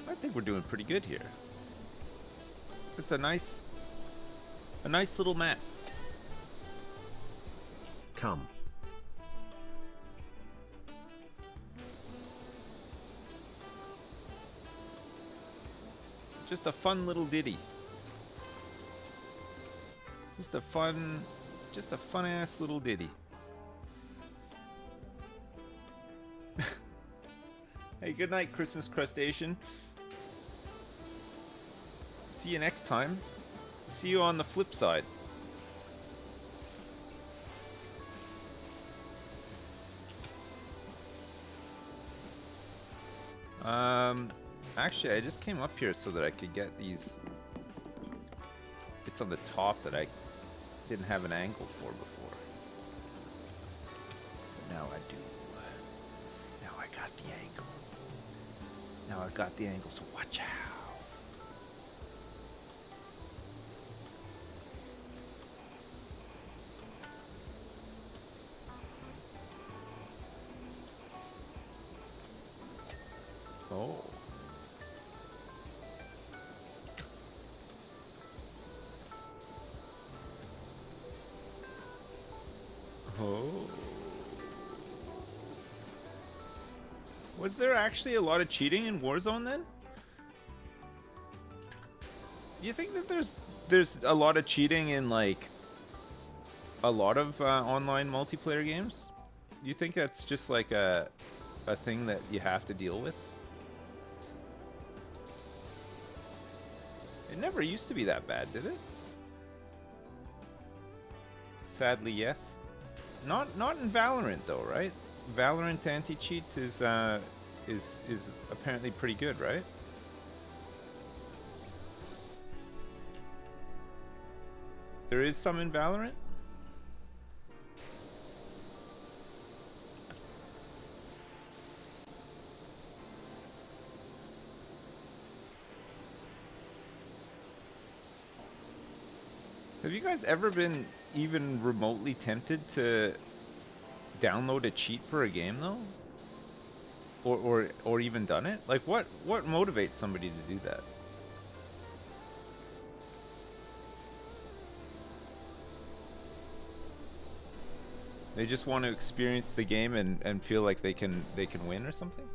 I think we're doing pretty good here. It's a nice little map. Come. Just a fun little ditty. Just a fun ass little ditty. Hey, good night, Christmas crustacean. See you next time. See you on the flip side. Actually, I just came up here so that I could get these. It's on the top that I didn't have an angle for before. But now I do. Now I got the angle. Now I got the angle, so watch out. Oh. Oh. Was there actually a lot of cheating in Warzone then? You think that there's a lot of cheating in like a lot of online multiplayer games? You think that's just like a thing that you have to deal with? It never used to be that bad, did it? Sadly, yes. Not in Valorant though, right? Valorant anti-cheat is apparently pretty good, right? There is some in Valorant? Have you guys ever been even remotely tempted to download a cheat for a game though? Or even done it? Like what motivates somebody to do that? They just want to experience the game and feel like they can win or something?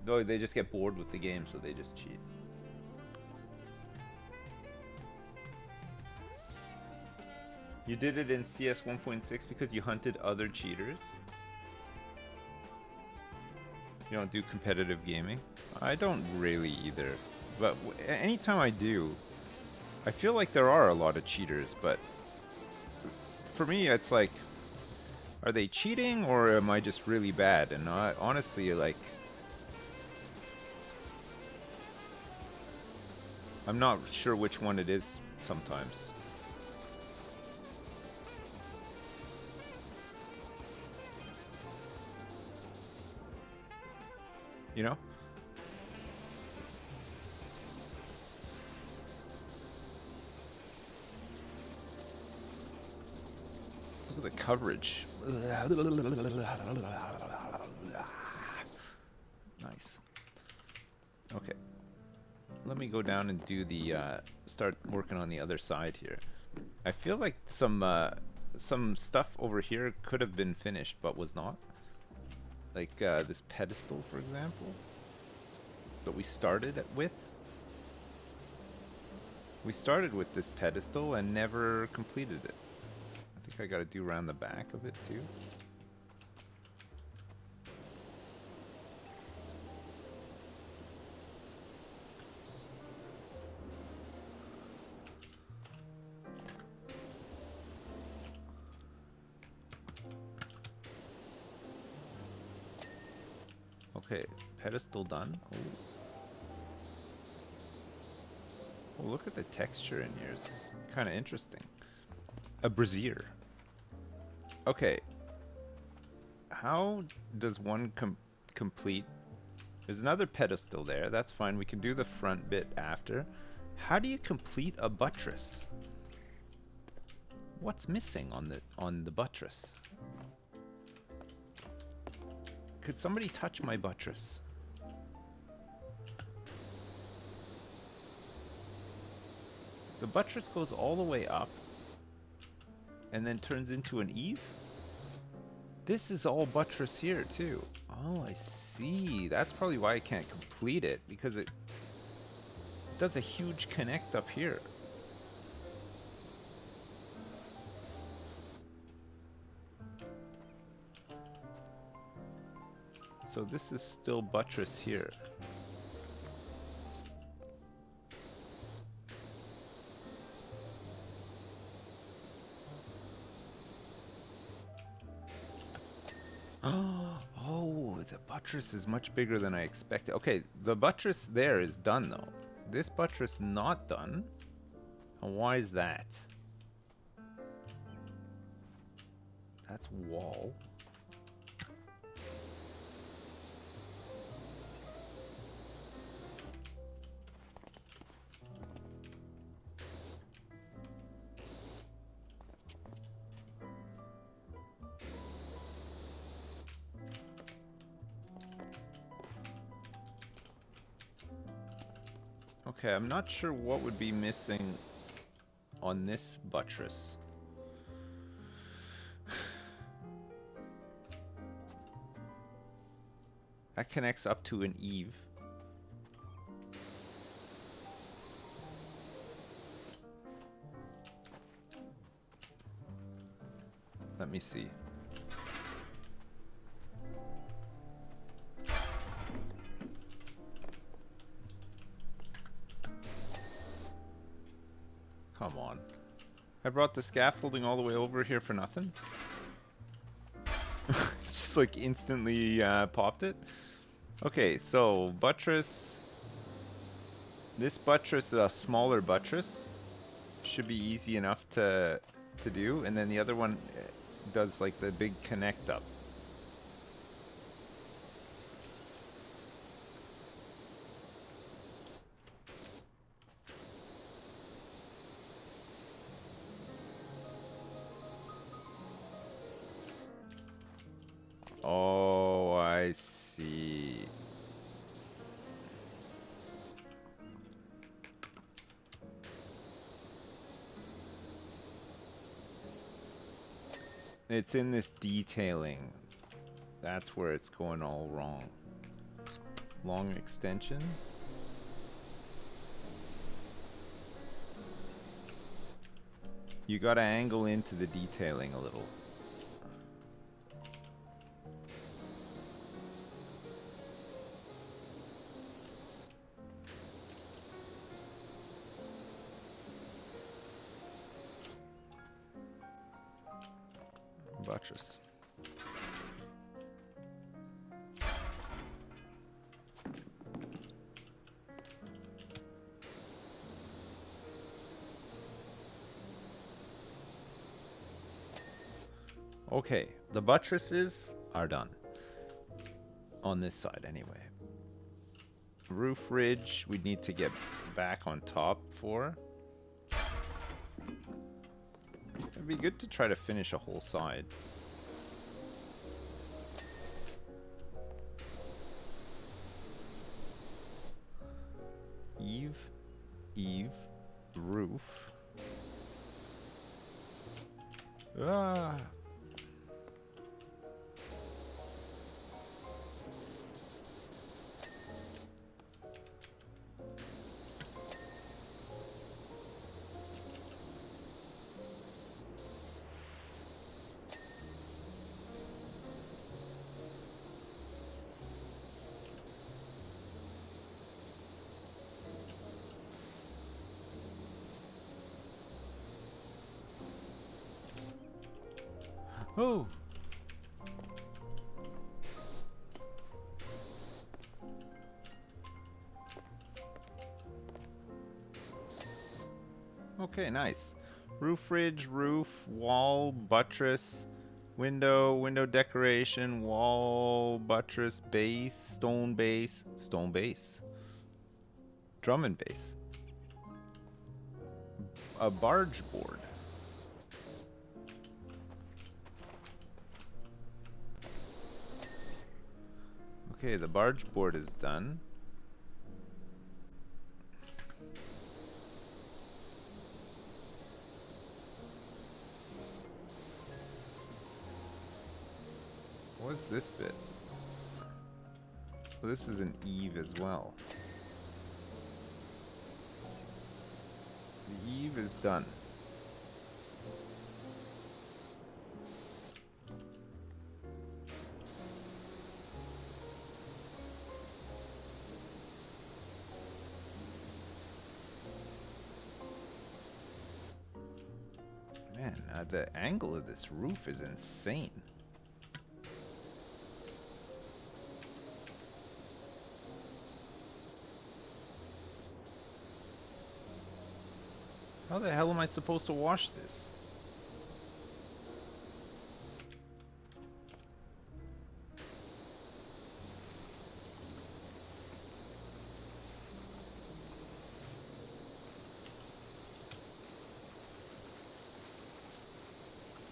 No, they just get bored with the game, so they just cheat. You did it in CS 1.6 because you hunted other cheaters? You don't do competitive gaming? I don't really either. But anytime I do, I feel like there are a lot of cheaters, but for me it's like, are they cheating or am I just really bad? And honestly, like, I'm not sure which one it is sometimes. You know? Look at the coverage. Nice. Okay. Let me go down and do the start working on the other side here. I feel like some stuff over here could have been finished but was not. Like this pedestal, for example, that we started with. We started with this pedestal and never completed it. I think I got to do around the back of it too. Okay, pedestal done. Oh. Oh, look at the texture in here. It's kind of interesting. A brazier. Okay. How does one complete... There's another pedestal there. That's fine. We can do the front bit after. How do you complete a buttress? What's missing on the buttress? Could somebody touch my buttress? The buttress goes all the way up and then turns into an eave? This is all buttress here too. Oh, I see. That's probably why I can't complete it, because it does a huge connect up here. So this is still buttress here. Oh, the buttress is much bigger than I expected. Okay, the buttress there is done though. This buttress not done. And why is that? That's wall. Okay, I'm not sure what would be missing on this buttress. That connects up to an eave. Let me see. Come on. I brought the scaffolding all the way over here for nothing? It's just like instantly popped it. Okay, so buttress. This buttress is a smaller buttress. Should be easy enough to do. And then the other one does like the big connect up. Oh, I see. It's in this detailing. That's where it's going all wrong. Long extension. You gotta angle into the detailing a little. Buttress. Okay, the buttresses are done. On this side, anyway. Roof ridge, we need to get back on top for. It'd be good to try to finish a whole side. Eve, roof. Ah. Oh. Okay, nice. Roof ridge, roof, wall, buttress, window decoration, wall, buttress, base, stone base, drum and bass. A barge board. Okay, the barge board is done. What's this bit? So this is an eave as well. The eave is done. Man, the angle of this roof is insane. How the hell am I supposed to wash this?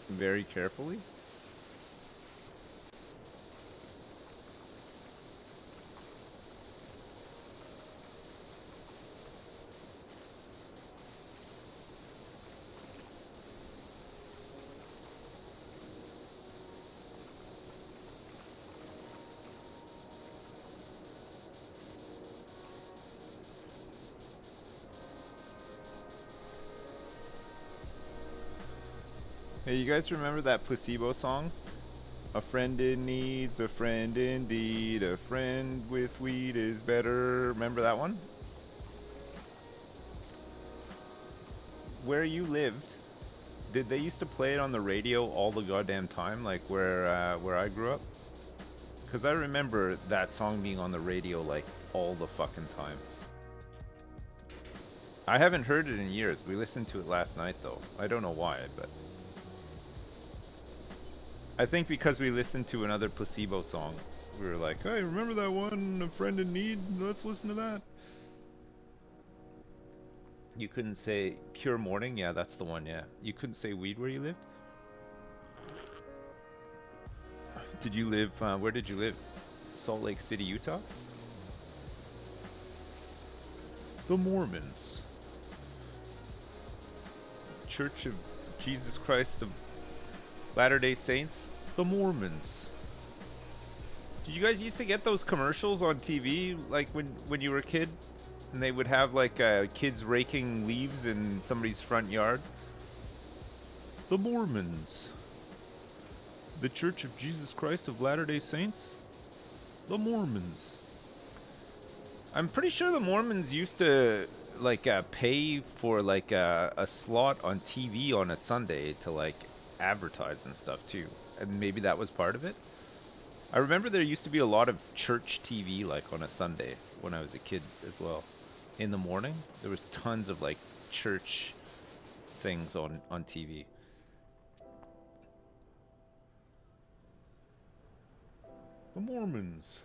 Very carefully. Hey, you guys remember that Placebo song? A friend in need's a friend indeed. A friend with weed is better. Remember that one? Where you lived, did they used to play it on the radio all the goddamn time, like where I grew up? Because I remember that song being on the radio like all the fucking time. I haven't heard it in years. We listened to it last night though. I don't know why, but I think because we listened to another Placebo song, we were like, hey, remember that one, A Friend in Need? Let's listen to that. You couldn't say Pure Morning? Yeah, that's the one, yeah. You couldn't say weed where you lived? Did you live, where did you live? Salt Lake City, Utah? The Mormons. Church of Jesus Christ of Latter-day Saints, the Mormons. Did you guys used to get those commercials on TV, like when you were a kid, and they would have like kids raking leaves in somebody's front yard? The Mormons. The Church of Jesus Christ of Latter-day Saints, the Mormons. I'm pretty sure the Mormons used to like pay for like a slot on TV on a Sunday to like advertise and stuff too, and maybe that was part of it. I remember there used to be a lot of church TV like on a Sunday when I was a kid as well. In the morning, there was tons of like church things on TV. The Mormons.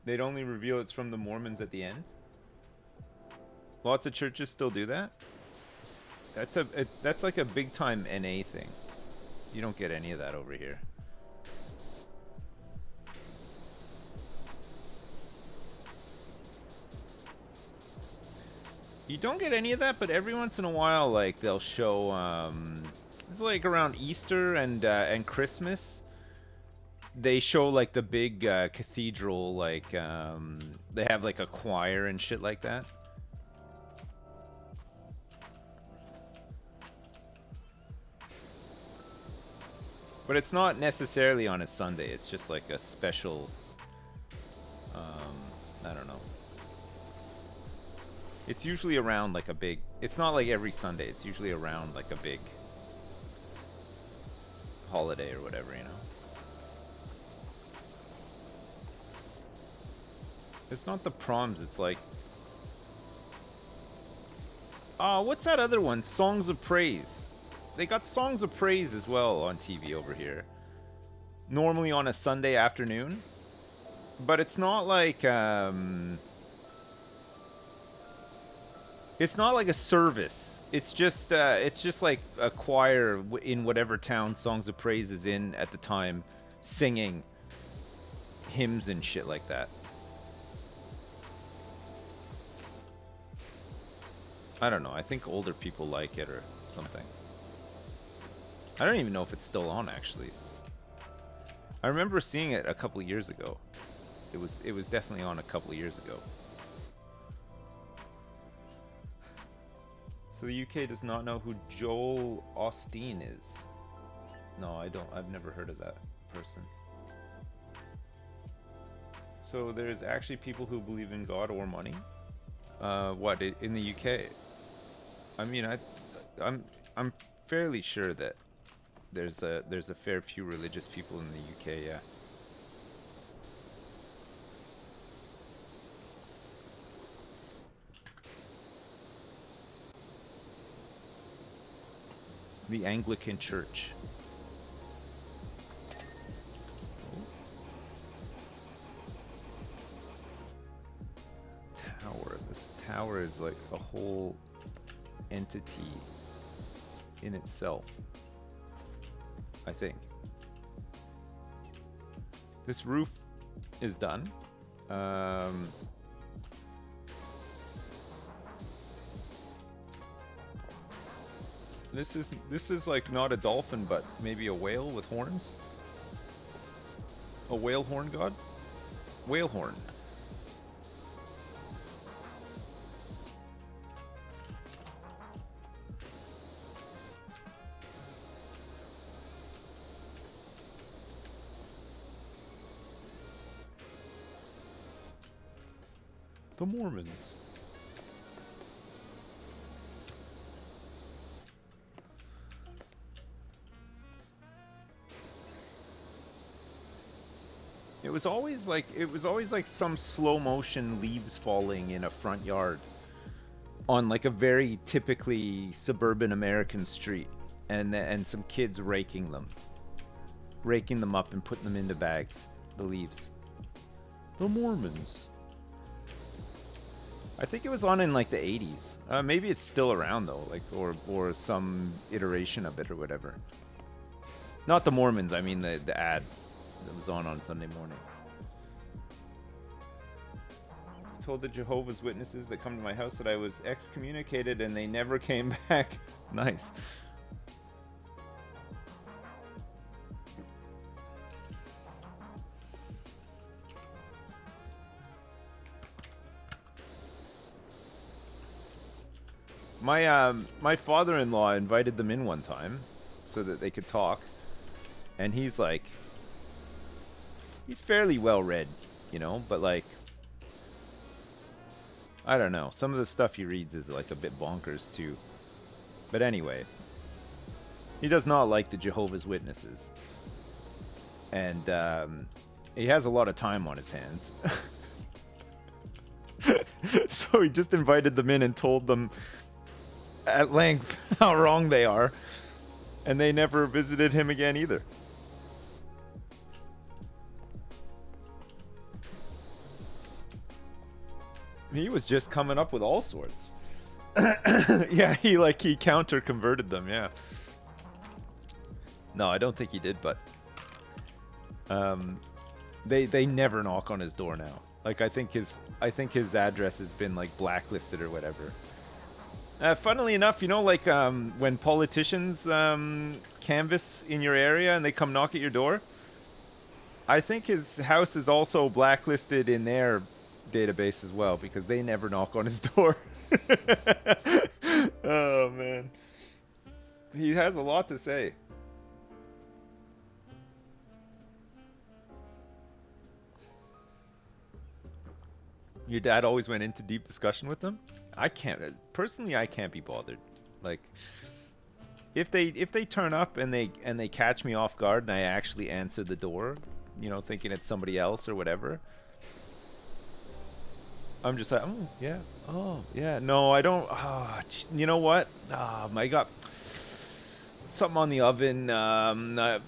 They'd only reveal it's from the Mormons at the end. Lots of churches still do that. That's like a big time NA thing. You don't get any of that over here. You don't get any of that, but every once in a while, like they'll show. It's like around Easter and Christmas. They show like the big cathedral, like they have like a choir and shit like that. But it's not necessarily on a Sunday. It's just like a special. I don't know. It's usually around like a big. It's not like every Sunday. It's usually around like a big holiday or whatever, you know. It's not the proms. It's like What's that other one? Songs of Praise. They got Songs of Praise as well on TV over here. Normally on a Sunday afternoon. But it's not like, it's not like a service. It's just like a choir in whatever town Songs of Praise is in at the time, singing hymns and shit like that. I don't know. I think older people like it or something. I don't even know if it's still on, actually. I remember seeing it a couple of years ago. It was definitely on a couple of years ago. So the UK does not know who Joel Osteen is. No, I don't. I've never heard of that person. So there's actually people who believe in God or money. What in the UK? I mean, I'm fairly sure that there's a fair few religious people in the UK. Yeah. The Anglican Church. Tower. This tower is like a whole entity in itself, I think. This roof is done. This is like not a dolphin, but maybe a whale with horns. A whale horn god? Whale horn. The Mormons. It was always like some slow motion leaves falling in a front yard on like a very typically suburban American street, and some kids raking them up and putting them into bags. The leaves. The Mormons. I think it was on in like the 80s. Maybe it's still around though, like or some iteration of it or whatever. Not the Mormons. I mean the ad that was on Sunday mornings. I told the Jehovah's Witnesses that come to my house that I was excommunicated and they never came back. Nice. My father-in-law invited them in one time so that they could talk, and he's fairly well read, you know, but like, I don't know, some of the stuff he reads is like a bit bonkers too. But anyway, he does not like the Jehovah's Witnesses, and he has a lot of time on his hands. So he just invited them in and told them at length how wrong they are, and they never visited him again either. He was just coming up with all sorts. Yeah, he counter converted them. Yeah. No, I don't think he did, but they never knock on his door now. Like I think his address has been like blacklisted or whatever. Funnily enough, you know, like when politicians canvass in your area and they come knock at your door, I think his house is also blacklisted in their database as well because they never knock on his door. Oh man, he has a lot to say. Your dad always went into deep discussion with them? I can't personally. I can't be bothered. Like, if they turn up and they catch me off guard and I actually answer the door, you know, thinking it's somebody else or whatever, I'm just like, oh yeah, oh yeah. No, I don't. You know what? I got something on the oven. The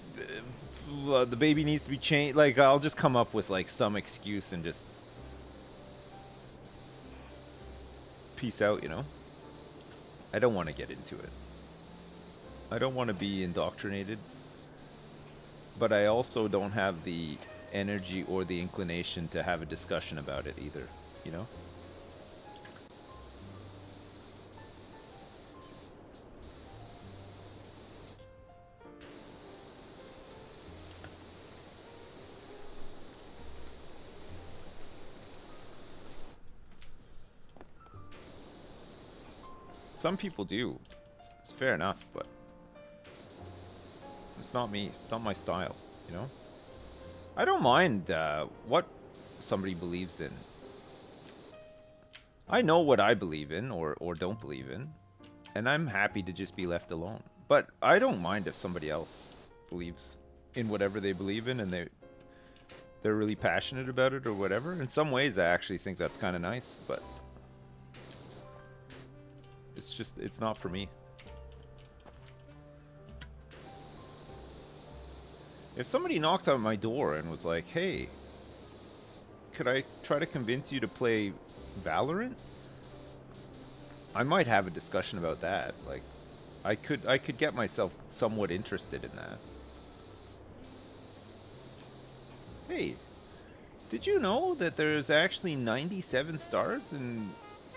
baby needs to be changed. Like, I'll just come up with like some excuse and just peace out. You know. I don't want to get into it. I don't want to be indoctrinated, but I also don't have the energy or the inclination to have a discussion about it either. You know. Some people do. It's fair enough, but it's not me. It's not my style, you know? I don't mind what somebody believes in. I know what I believe in or don't believe in, and I'm happy to just be left alone. But I don't mind if somebody else believes in whatever they believe in and they're really passionate about it or whatever. In some ways, I actually think that's kind of nice, but it's not for me. If somebody knocked on my door and was like, hey, could I try to convince you to play Valorant? I might have a discussion about that. Like, I could get myself somewhat interested in that. Hey, did you know that there's actually 97 stars in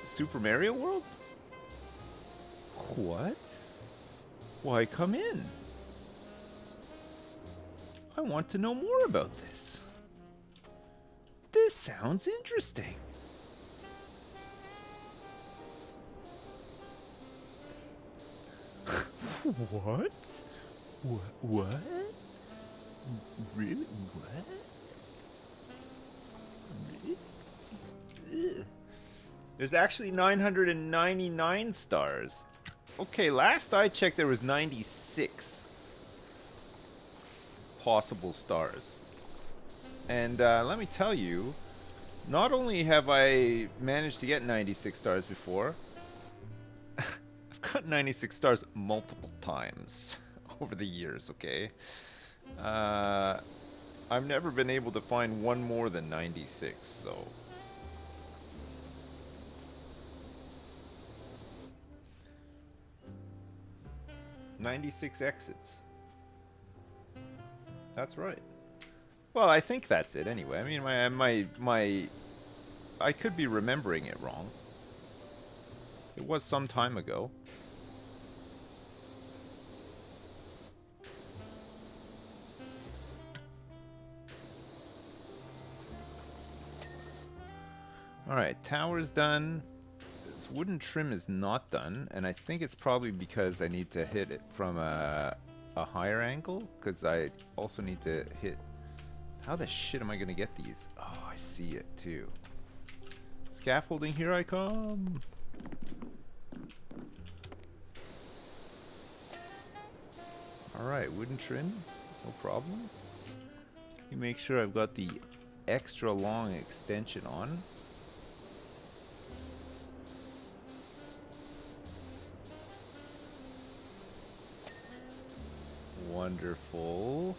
Super Mario World? What? Why, come in. I want to know more about this. This sounds interesting. What? What? Really? What? Really? Ugh. There's actually 999 stars. Okay, last I checked there was 96 possible stars. And let me tell you, not only have I managed to get 96 stars before, I've got 96 stars multiple times over the years, okay? I've never been able to find one more than 96, so... 96 exits. That's right. Well, I think that's it anyway. I mean, I could be remembering it wrong. It was some time ago. Alright, tower's done. This wooden trim is not done, and I think it's probably because I need to hit it from a higher angle, because I also need to hit... How the shit am I gonna get these? Oh, I see it too. Scaffolding, here I come! Alright, wooden trim, no problem. You make sure I've got the extra long extension on. Wonderful.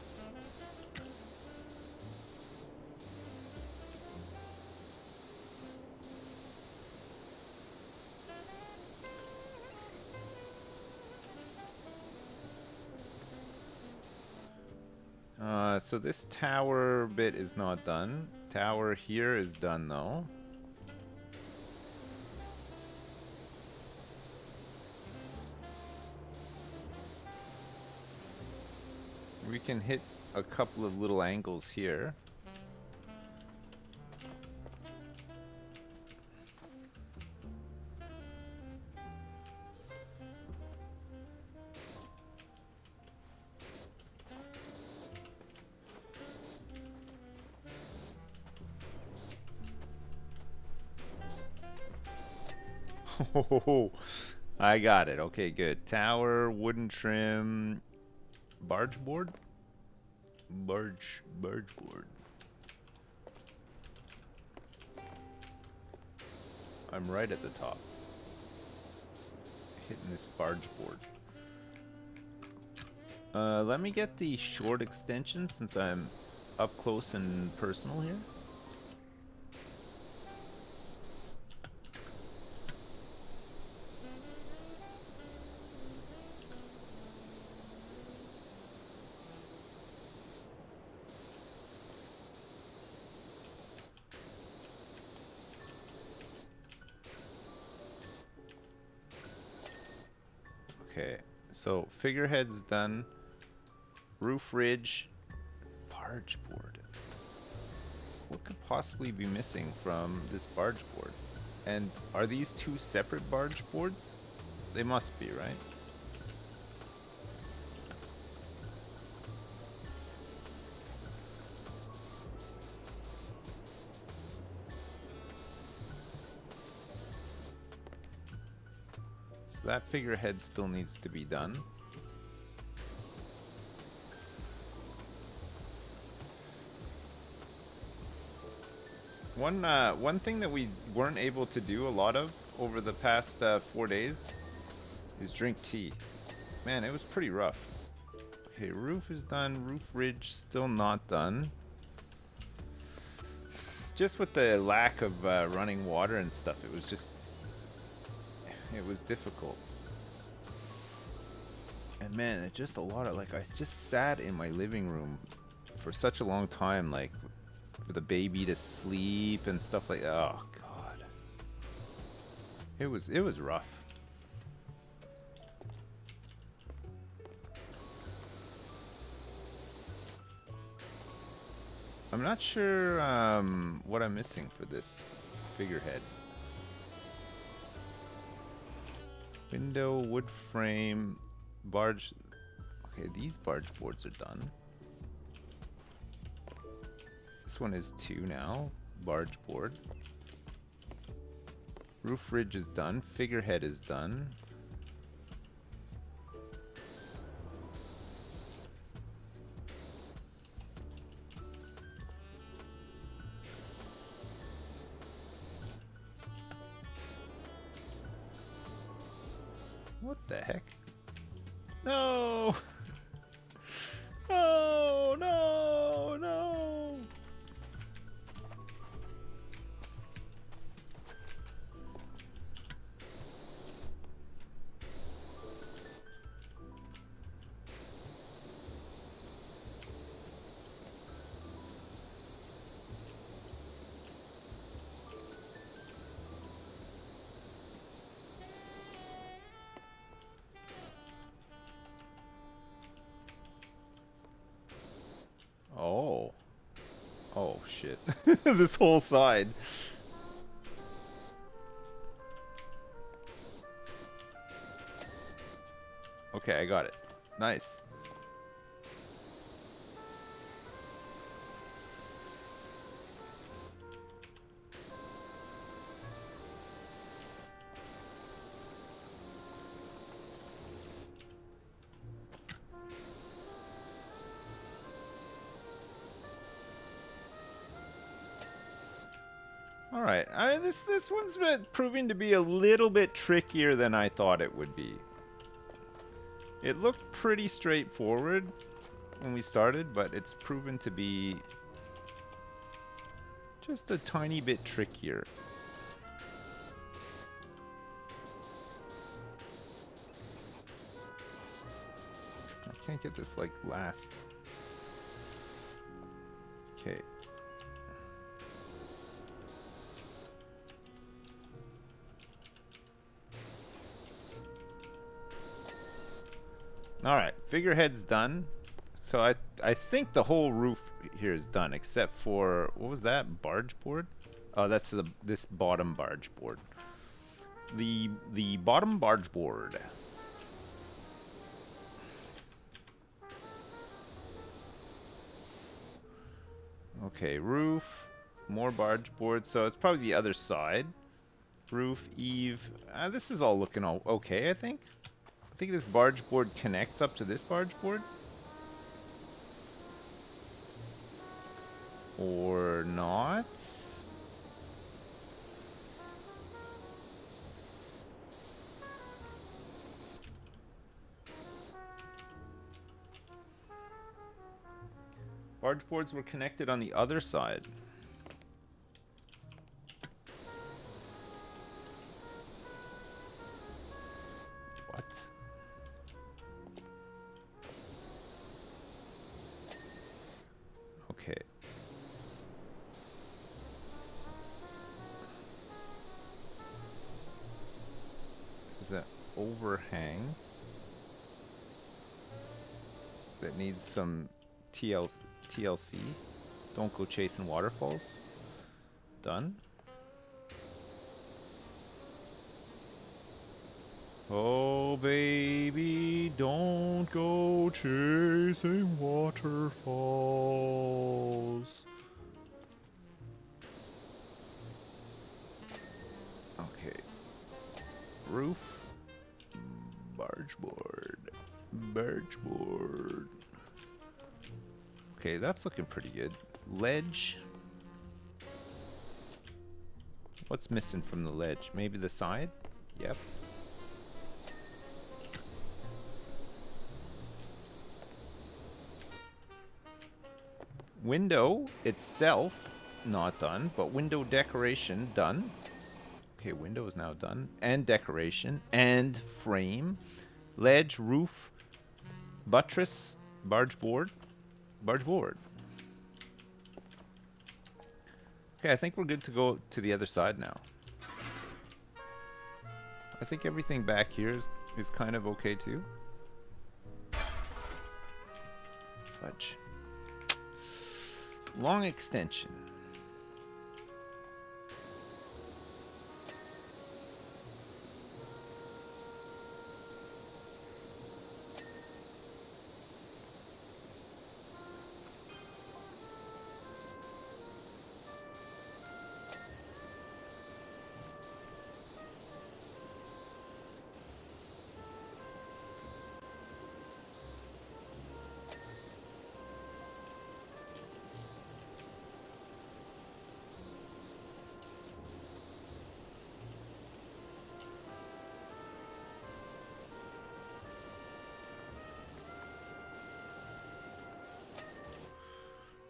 So this tower bit is not done. Tower here is done though. We can hit a couple of little angles here. Oh, I got it. Okay, good. Tower, wooden trim, barge board? Barge board. I'm right at the top. Hitting this barge board. Let me get the short extension since I'm up close and personal here. Okay, so figurehead's done. Roof ridge, barge board. What could possibly be missing from this barge board? And are these two separate barge boards? They must be, right? So that figurehead still needs to be done. One thing that we weren't able to do a lot of over the past 4 days is drink tea. Man, it was pretty rough. Okay, roof is done. Roof ridge still not done. Just with the lack of running water and stuff, it was difficult. And man, it's just a lot of, like, I just sat in my living room for such a long time, like, for the baby to sleep and stuff like that. Oh god. It was rough. I'm not sure what I'm missing for this figurehead. Window, wood frame, barge. Okay, these barge boards are done. This one is 2 now. Barge board. Roof ridge is done. Figurehead is done. What the heck? No! Oh, no, no! Oh. Oh, shit. This whole side. Okay, I got it. Nice. All right, this one's been proving to be a little bit trickier than I thought it would be. It looked pretty straightforward when we started, but it's proven to be just a tiny bit trickier. I can't get this like last. Okay. All right, figurehead's done. So I think the whole roof here is done, except for, what was that, barge board? Oh, that's this bottom barge board. The bottom barge board. Okay, roof, more barge board. So it's probably the other side. Roof, eave. This is all looking all okay, I think. I think this barge board connects up to this barge board. Or not. Barge boards were connected on the other side. What? Okay. Is that overhang that needs some TLC? Don't go chasing waterfalls. Done. Oh baby, don't go chasing waterfalls. Okay. Roof. Barge board. Barge board. Okay, that's looking pretty good. Ledge. What's missing from the ledge? Maybe the side? Yep. Window itself, not done, but window decoration done. Okay, window is now done. And decoration. And frame. Ledge, roof, buttress, barge board. Barge board. Okay, I think we're good to go to the other side now. I think everything back here is kind of okay too. Fudge. Long extension.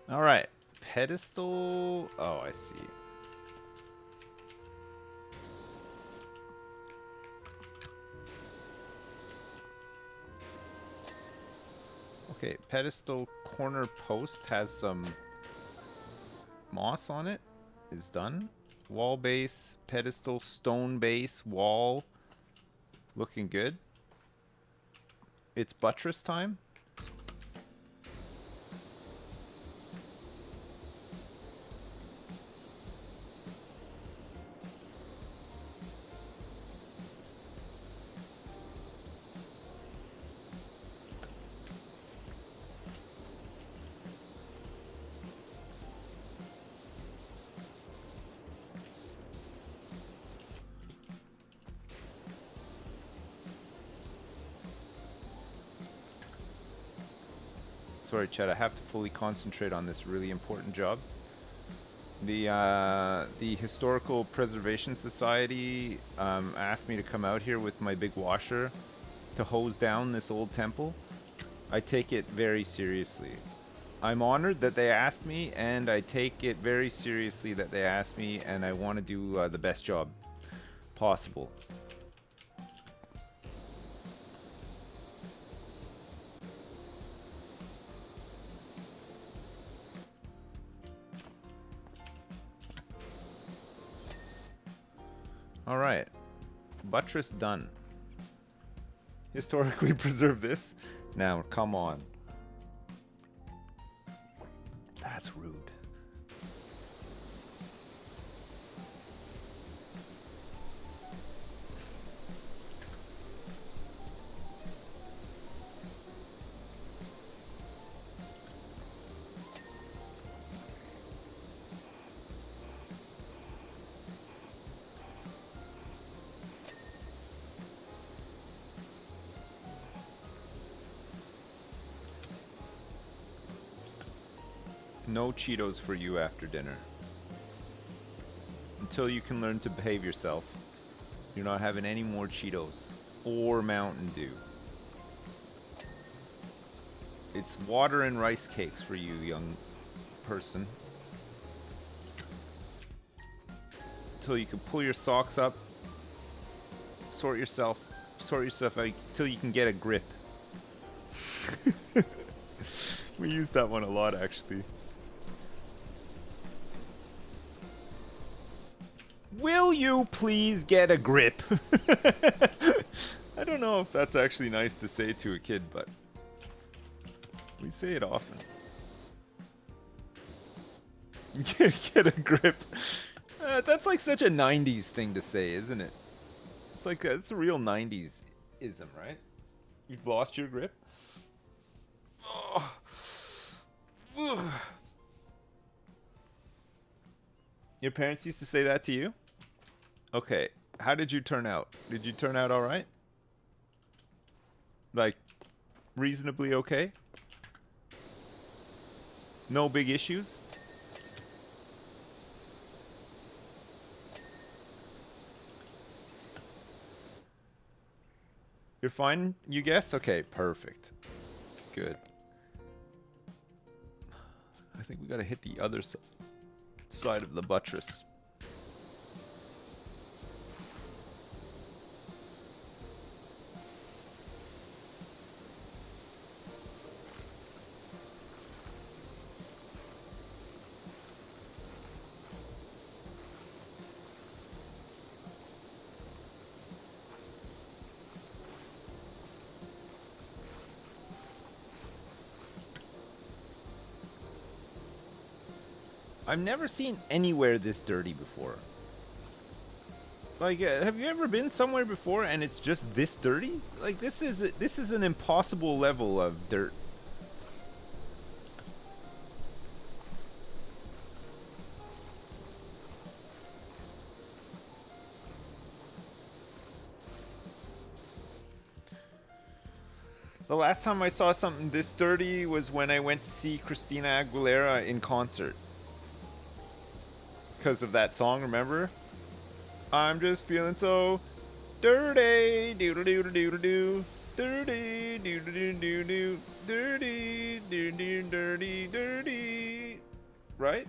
All right, pedestal. Oh, I see. Okay, pedestal corner post has some moss on it. Is done. Wall base, pedestal, stone base, wall. Looking good. It's buttress time. Sorry, Chet, I have to fully concentrate on this really important job. The Historical Preservation Society asked me to come out here with my big washer to hose down this old temple. I take it very seriously. I'm honored that they asked me, and I take it very seriously that they asked me, and I want to do the best job possible. Alright. Buttress done. Historically preserve this. Now, come on. That's rude. No Cheetos for you after dinner. Until you can learn to behave yourself, you're not having any more Cheetos or Mountain Dew. It's water and rice cakes for you, person. Until you can pull your socks up, sort yourself out till you can get a grip. We use that one a lot, actually. Will you please get a grip? I don't know if that's actually nice to say to a kid, but we say it often. Get a grip. That's like such a 90s thing to say, isn't it? It's like it's a real 90s-ism, right? You've lost your grip? Oh. Your parents used to say that to you? Okay, how did you turn out? Did you turn out alright? Like, reasonably okay? No big issues? You're fine, you guess? Okay, perfect. Good. I think we gotta hit the other side of the buttress. I've never seen anywhere this dirty before. Like, have you ever been somewhere before and it's just this dirty? Like, this is an impossible level of dirt. The last time I saw something this dirty was when I went to see Christina Aguilera in concert. Because of that song, remember? I'm just feeling so dirty, doodle doodle doodle doo, dirty, doodle doodle doodle, dirty, dirty, dirty, dirty. Right?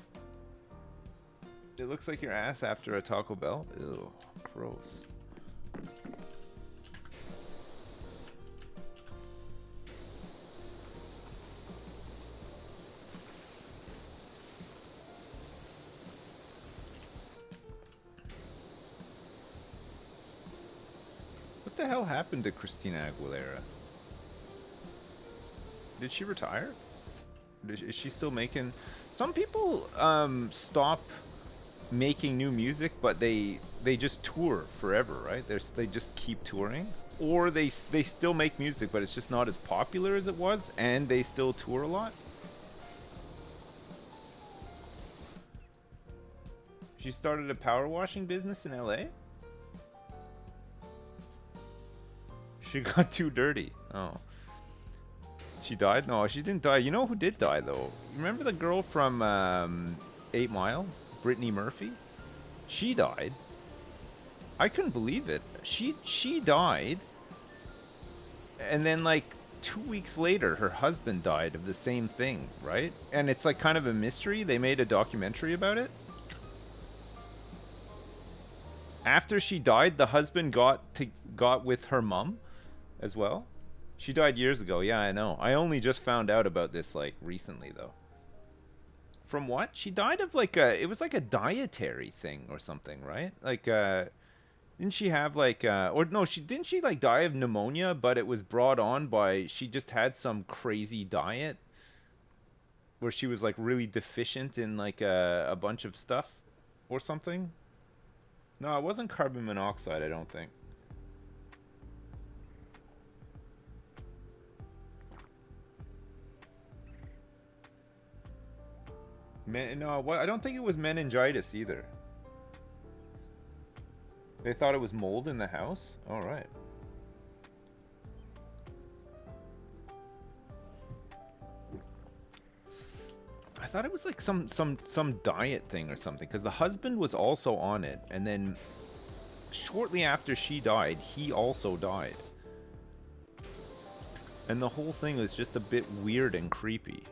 It looks like your ass after a Taco Bell. Ew, gross. What the hell happened to Christina Aguilera? Did she retire? Is she still making... Some people stop making new music, but they just tour forever, right? They just keep touring. Or they still make music, but it's just not as popular as it was, and they still tour a lot. She started a power washing business in LA? She got too dirty. Oh. She died? No, she didn't die. You know who did die, though? Remember the girl from 8 Mile? Brittany Murphy? She died. I couldn't believe it. She died. And then, like, 2 weeks later, her husband died of the same thing, right? And it's, like, kind of a mystery. They made a documentary about it. After she died, the husband got with her mom as well. She died years ago. Yeah, I know. I only just found out about this, like, recently, though. From what? She died of, like, it was like a dietary thing or something, right? Like, didn't she have, like, or no, didn't she, like, die of pneumonia, but it was brought on by, she just had some crazy diet where she was, like, really deficient in, like, a bunch of stuff or something? No, it wasn't carbon monoxide, I don't think. No, I don't think it was meningitis either. They thought it was mold in the house? Alright. I thought it was like some diet thing or something, because the husband was also on it, and then shortly after she died, he also died. And the whole thing was just a bit weird and creepy.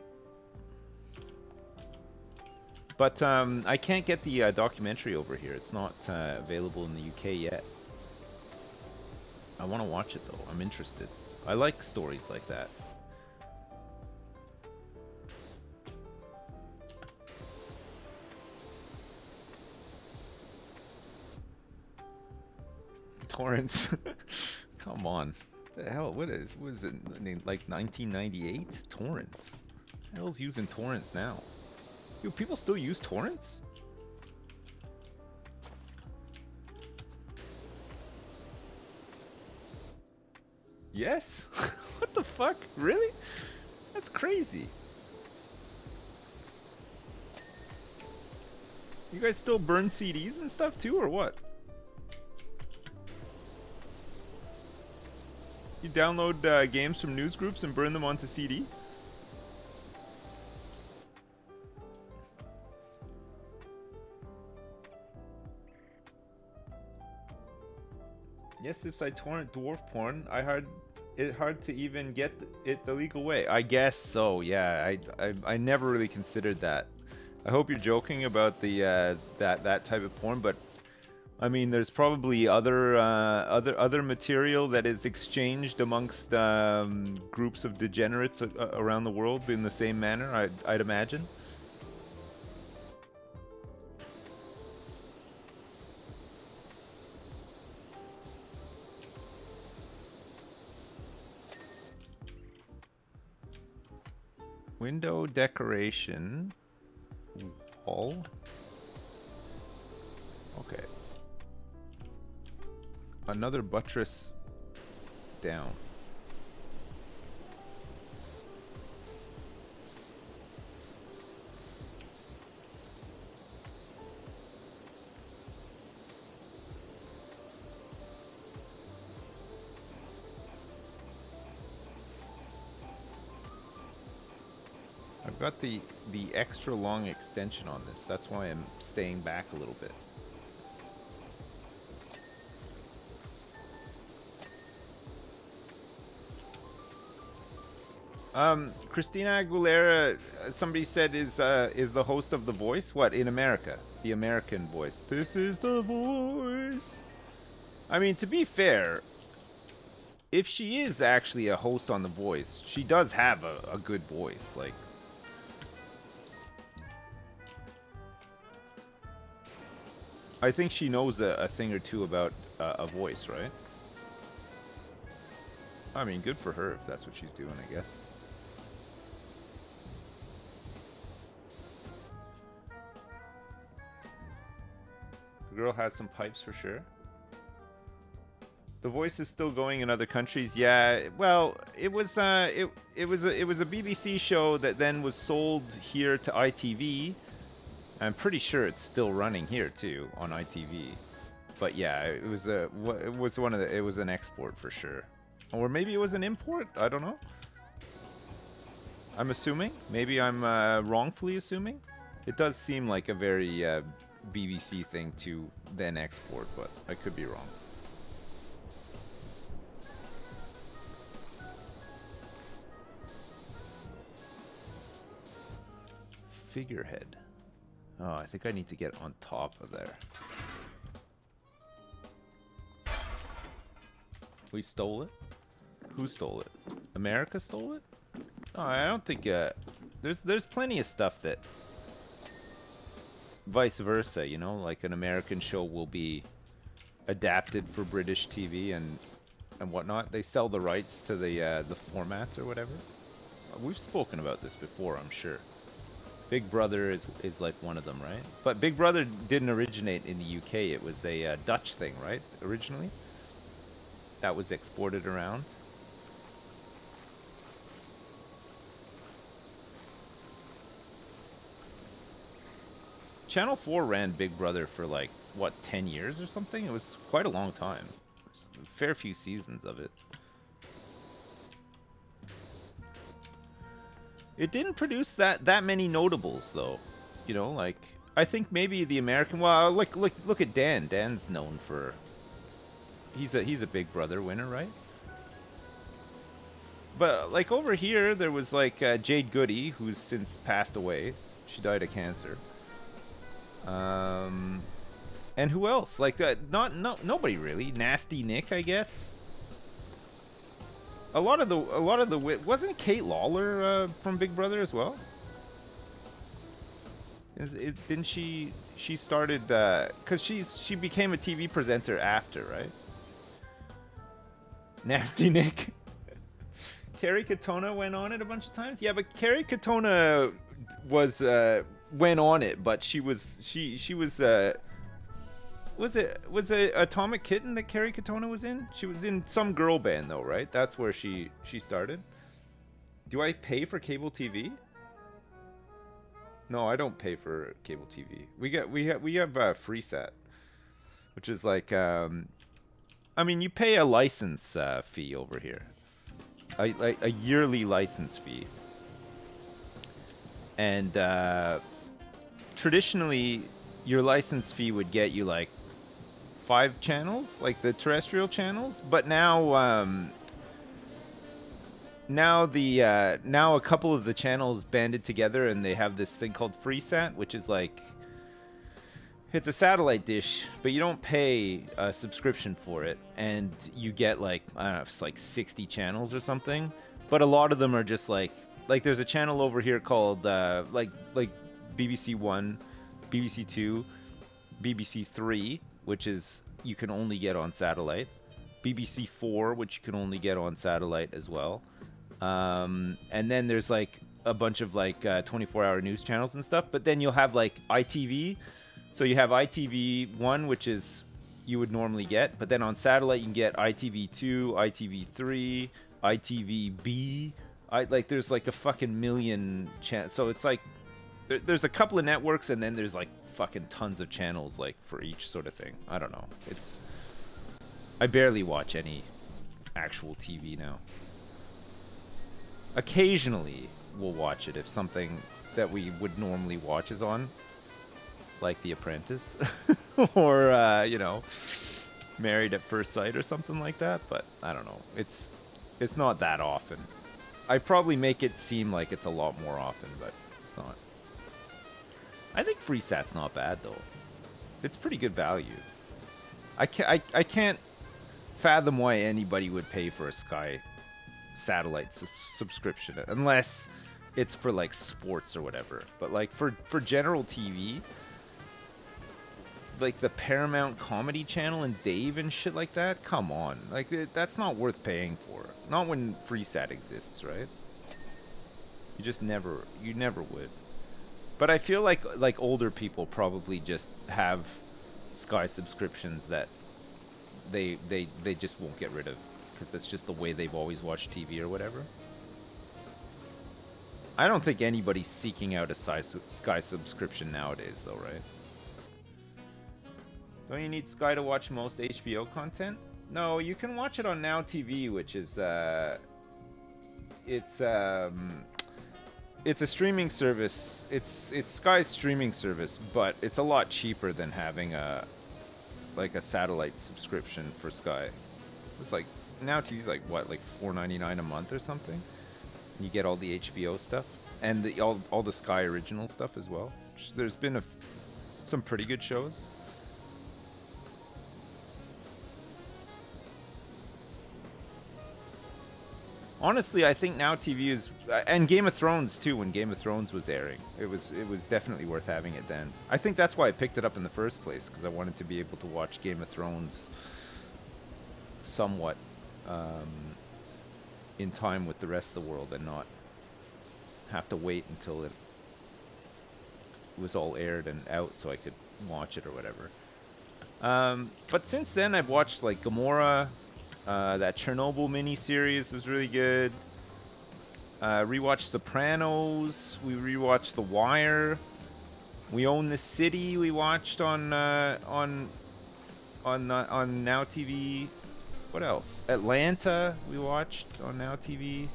But I can't get the documentary over here. It's not available in the UK yet. I want to watch it though. I'm interested. I like stories like that. Torrents. Come on. What the hell? What is it? Like 1998? Torrents. What the hell's using torrents now? Do people still use torrents? Yes? What the fuck? Really? That's crazy. You guys still burn CDs and stuff too, or what? You download games from news groups and burn them onto CD? Yes, if I torrent dwarf porn, it hard to even get it the legal way. I guess so. Yeah, I never really considered that. I hope you're joking about the that type of porn, but I mean, there's probably other material that is exchanged amongst groups of degenerates around the world in the same manner. I'd imagine. Window decoration wall. Okay. Another buttress down. I've got the extra long extension on this. That's why I'm staying back a little bit. Christina Aguilera, somebody said, is the host of The Voice. What, in America? The American Voice. This is The Voice. I mean, to be fair, if she is actually a host on The Voice, she does have a good voice. Like, I think she knows a thing or two about a voice, right? I mean, good for her if that's what she's doing, I guess. The girl has some pipes for sure. The Voice is still going in other countries. Yeah, well, it was a BBC show that then was sold here to ITV. I'm pretty sure it's still running here too on ITV. But yeah, it was an export for sure. Or maybe it was an import? I don't know. I'm assuming. Maybe I'm wrongfully assuming. It does seem like a very BBC thing to then export, but I could be wrong. Figurehead. Oh, I think I need to get on top of there. We stole it? Who stole it? America stole it? No, I don't think there's plenty of stuff that vice versa, you know, like an American show will be adapted for British TV and whatnot. They sell the rights to the formats or whatever. We've spoken about this before, I'm sure. Big Brother is like one of them, right? But Big Brother didn't originate in the UK. It was a Dutch thing, right? Originally, that was exported around. Channel 4 ran Big Brother for like, what, 10 years or something? It was quite a long time. There's a fair few seasons of it. It didn't produce that many notables, though. You know, like, I think maybe the American... Well, look at Dan. Dan's known for... He's a Big Brother winner, right? But, like, over here, there was, like, Jade Goody, who's since passed away. She died of cancer. And who else? Like, nobody really. Nasty Nick, I guess. A lot of the wasn't Kate Lawler from Big Brother as well? Didn't she started because she became a TV presenter after, right? Nasty Nick. Carrie Katona went on it a bunch of times. Yeah, but Carrie Katona was went on it, but she was was it Atomic Kitten that Carrie Katona was in? She was in some girl band though, right? That's where she started. Do I pay for cable TV? No, I don't pay for cable TV. We have FreeSat, which is like I mean, you pay a license fee over here, a yearly license fee, and traditionally your license fee would get you like 5 channels, like the terrestrial channels, but now now a couple of the channels banded together and they have this thing called FreeSat, which is like, it's a satellite dish, but you don't pay a subscription for it, and you get like, I don't know, it's like 60 channels or something. But a lot of them are just like there's a channel over here called like BBC One, BBC Two, BBC Three, which is you can only get on satellite. BBC Four, which you can only get on satellite as well. And then there's like a bunch of like 24-hour news channels and stuff. But then you'll have like ITV. So you have ITV1, which is you would normally get, but then on satellite you can get ITV2, ITV3, ITVB. Like there's like a fucking million channels. So it's like there's a couple of networks, and then there's like fucking tons of channels like for each sort of thing. I don't know. I barely watch any actual TV now. Occasionally we'll watch it if something that we would normally watch is on, like The Apprentice or you know, Married at First Sight or something like that. But I don't know, it's not that often. I probably make it seem like it's a lot more often, but it's not. I think FreeSat's not bad though. It's pretty good value. I can't fathom why anybody would pay for a Sky satellite subscription unless it's for like sports or whatever. But like for general TV, like the Paramount Comedy Channel and Dave and shit like that, come on, like that's not worth paying for. Not when FreeSat exists, right? You never would. But I feel like older people probably just have Sky subscriptions that they just won't get rid of, because that's just the way they've always watched TV or whatever. I don't think anybody's seeking out a Sky subscription nowadays though, right? Don't you need Sky to watch most HBO content? No, you can watch it on Now TV, which is it's a streaming service. It's Sky's streaming service, but it's a lot cheaper than having a satellite subscription for Sky. It's like Now TV's like what, like $4.99 a month or something. You get all the HBO stuff and all the Sky original stuff as well. There's been some pretty good shows. Honestly, I think Now TV is, and Game of Thrones too. When Game of Thrones was airing, it was definitely worth having it then. I think that's why I picked it up in the first place, because I wanted to be able to watch Game of Thrones somewhat in time with the rest of the world and not have to wait until it was all aired and out so I could watch it or whatever. But since then, I've watched like Gomorrah. That Chernobyl miniseries was really good. Rewatched Sopranos. We rewatched The Wire. We Own the City. We watched on Now TV. What else? Atlanta. We watched on Now TV.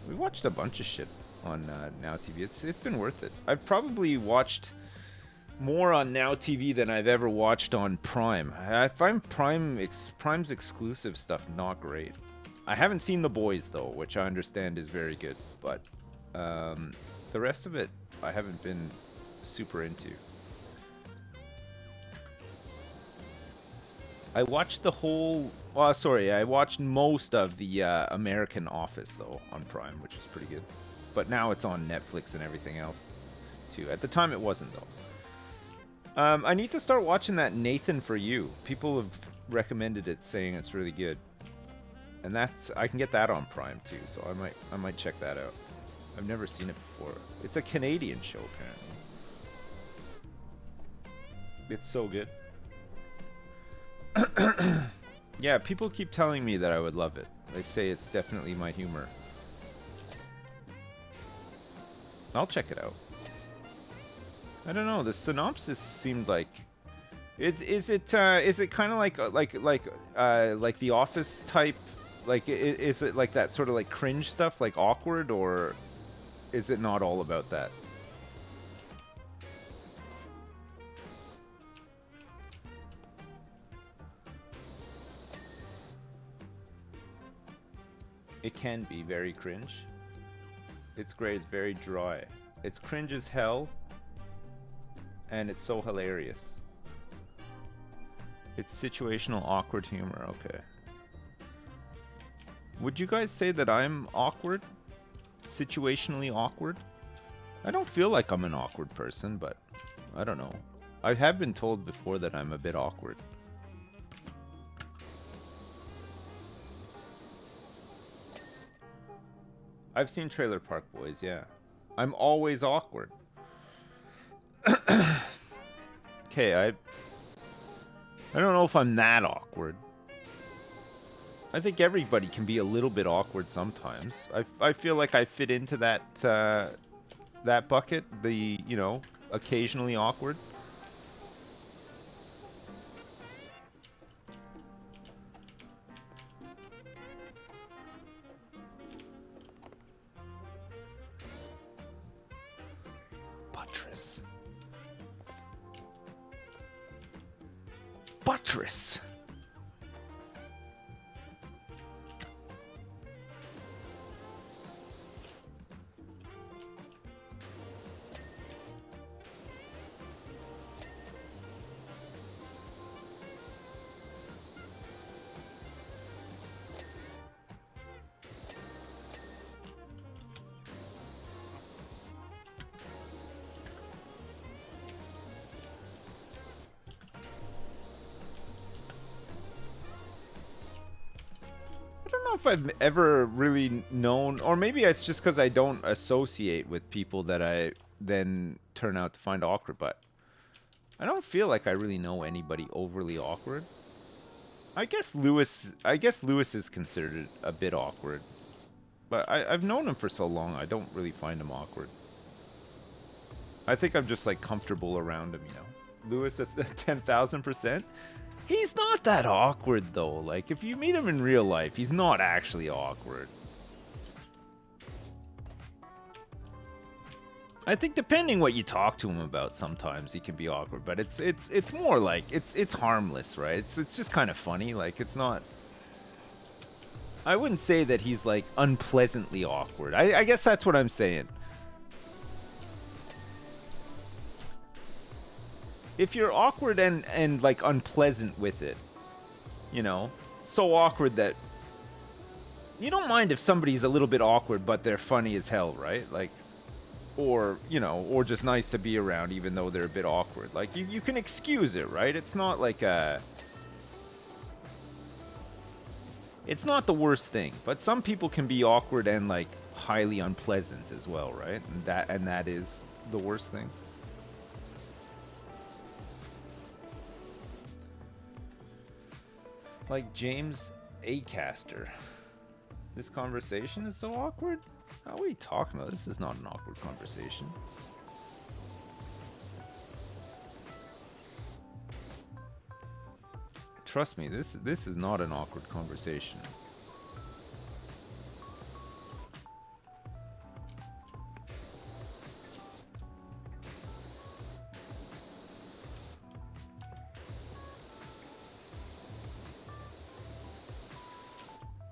We watched a bunch of shit on Now TV. It's been worth it. I've probably watched more on Now TV than I've ever watched on Prime. I find Prime's exclusive stuff not great. I haven't seen The Boys though, which I understand is very good, but the rest of it I haven't been super into. I watched the whole. Well, sorry, I watched most of the American Office though on Prime, which was pretty good. But now it's on Netflix and everything else too. At the time, it wasn't though. I need to start watching that Nathan for You. People have recommended it, saying it's really good, and I can get that on Prime too. So I might check that out. I've never seen it before. It's a Canadian show apparently. It's so good. Yeah, people keep telling me that I would love it. They say it's definitely my humor. I'll check it out. I don't know. The synopsis seemed like is it kind of like The Office type? Like is it like that sort of like cringe stuff, like awkward, or is it not all about that? It can be very cringe. It's great. It's very dry. It's cringe as hell, and it's so hilarious. It's situational awkward humor. Okay. Would you guys say that I'm awkward? Situationally awkward? I don't feel like I'm an awkward person, but I don't know. I have been told before that I'm a bit awkward. I've seen Trailer Park Boys, yeah. I'm always awkward. Okay, I don't know if I'm that awkward. I think everybody can be a little bit awkward sometimes. I feel like I fit into that that bucket, the, you know, occasionally awkward. Buttress. Buttress. If I've ever really known, or maybe it's just because I don't associate with people that I then turn out to find awkward, but I don't feel like I really know anybody overly awkward. I guess Lewis is considered a bit awkward, but I've known him for so long, I don't really find him awkward. I think I'm just like comfortable around him, you know. Lewis at 10,000%. He's not that awkward, though. Like, if you meet him in real life, he's not actually awkward. I think depending what you talk to him about, sometimes he can be awkward. But it's more like it's harmless, right? It's just kind of funny. Like, it's not. I wouldn't say that he's like unpleasantly awkward. I guess that's what I'm saying. If you're awkward and like unpleasant with it, you know, so awkward that you don't mind if somebody's a little bit awkward, but they're funny as hell, right? Like, or, you know, or just nice to be around even though they're a bit awkward. Like, you can excuse it, right? It's not like it's not the worst thing, but some people can be awkward and like highly unpleasant as well, right? And that is the worst thing. Like James Acaster. This conversation is so awkward? What are you talking about? This is not an awkward conversation. Trust me, this is not an awkward conversation.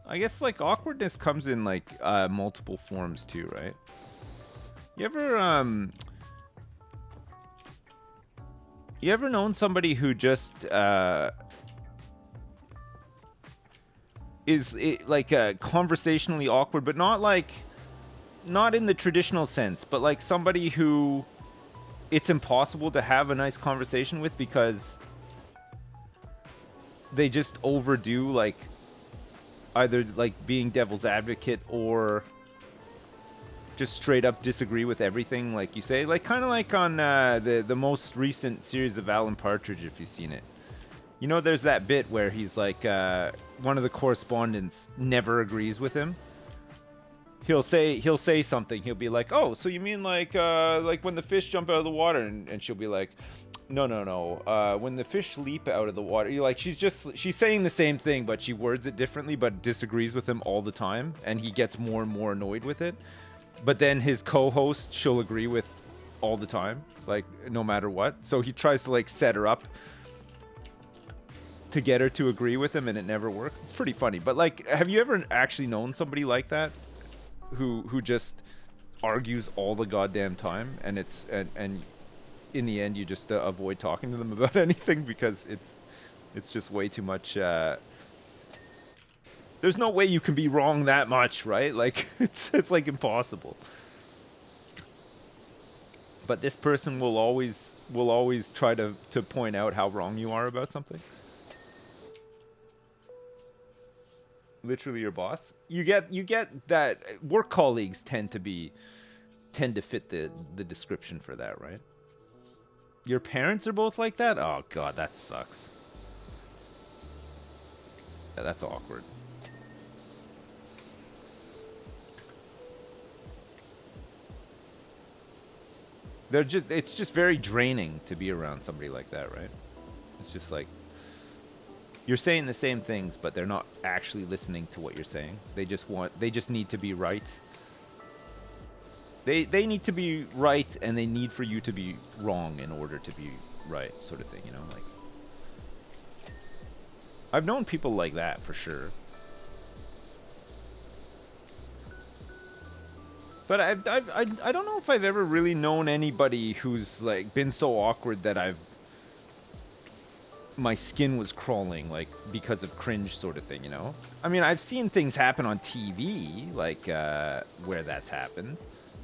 I guess like awkwardness comes in like multiple forms too, right? You ever known somebody who just is like conversationally awkward, but not like, not in the traditional sense, but like somebody who it's impossible to have a nice conversation with because they just overdo like either like being devil's advocate or just straight up disagree with everything like you say, like kind of like on the most recent series of Alan Partridge, if you've seen it. You know, there's that bit where he's like one of the correspondents never agrees with him. He'll say something. He'll be like, "Oh, so you mean like when the fish jump out of the water?" And she'll be like, "No. When the fish leap out of the water." You're like, she's saying the same thing, but she words it differently, but disagrees with him all the time, and he gets more and more annoyed with it. But then his co-host, she'll agree with all the time, like no matter what. So he tries to like set her up to get her to agree with him, and it never works. It's pretty funny. But like, have you ever actually known somebody like that? Who just argues all the goddamn time, and and in the end you just avoid talking to them about anything because it's just way too much. There's no way you can be wrong that much, right? Like it's like impossible. But this person will always try to point out how wrong you are about something. Literally your boss. You get that work colleagues tend to fit the description for that, right? Your parents are both like that? Oh god, that sucks. Yeah, that's awkward. It's just very draining to be around somebody like that, right? It's just like you're saying the same things, but they're not actually listening to what you're saying. They just need to be right. They need to be right, and they need for you to be wrong in order to be right, sort of thing, you know? Like, I've known people like that for sure. But I don't know if I've ever really known anybody who's like been so awkward that my skin was crawling, like, because of cringe sort of thing, you know? I mean, I've seen things happen on TV, like, where that's happened,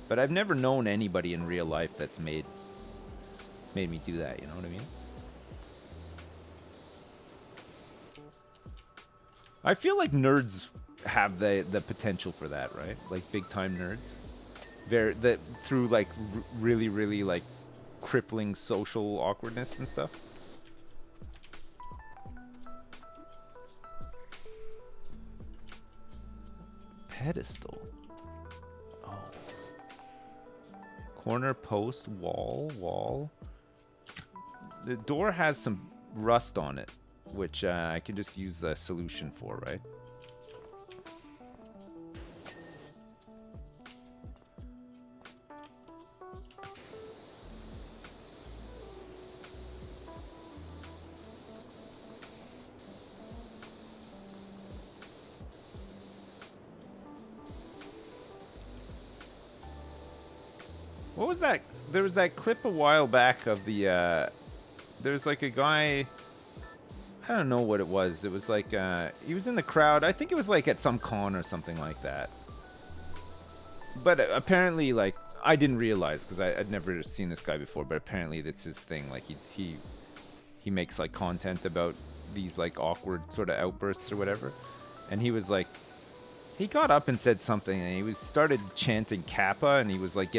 but I've never known anybody in real life that's made me do that, you know what I mean? I feel like nerds have the potential for that, right? Like, big-time nerds. Through, like, really, really, like, crippling social awkwardness and stuff. Pedestal. Oh. Corner post, wall. The door has some rust on it, which I can just use the solution for, right? What was that? There was that clip a while back of the, there's like a guy, I don't know what it was. It was like, he was in the crowd. I think it was like at some con or something like that. But apparently, like, I didn't realize because I'd never seen this guy before, but apparently that's his thing. Like, he makes, like, content about these, like, awkward sort of outbursts or whatever. And he was like, he got up and said something, and he started chanting Kappa, and he was like,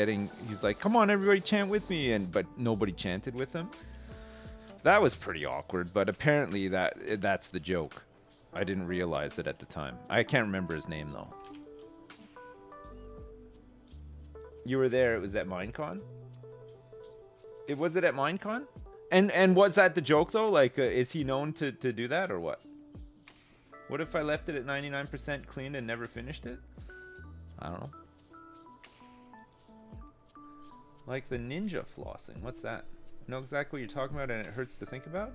come on, everybody chant with me, but nobody chanted with him. That was pretty awkward, but apparently that's the joke. I didn't realize it at the time. I can't remember his name, though. You were there, it was at Minecon? Was it at Minecon? And was that the joke, though? Like, is he known to do that, or what? What if I left it at 99% clean and never finished it? I don't know. Like the ninja flossing. What's that? You know exactly what you're talking about, and it hurts to think about?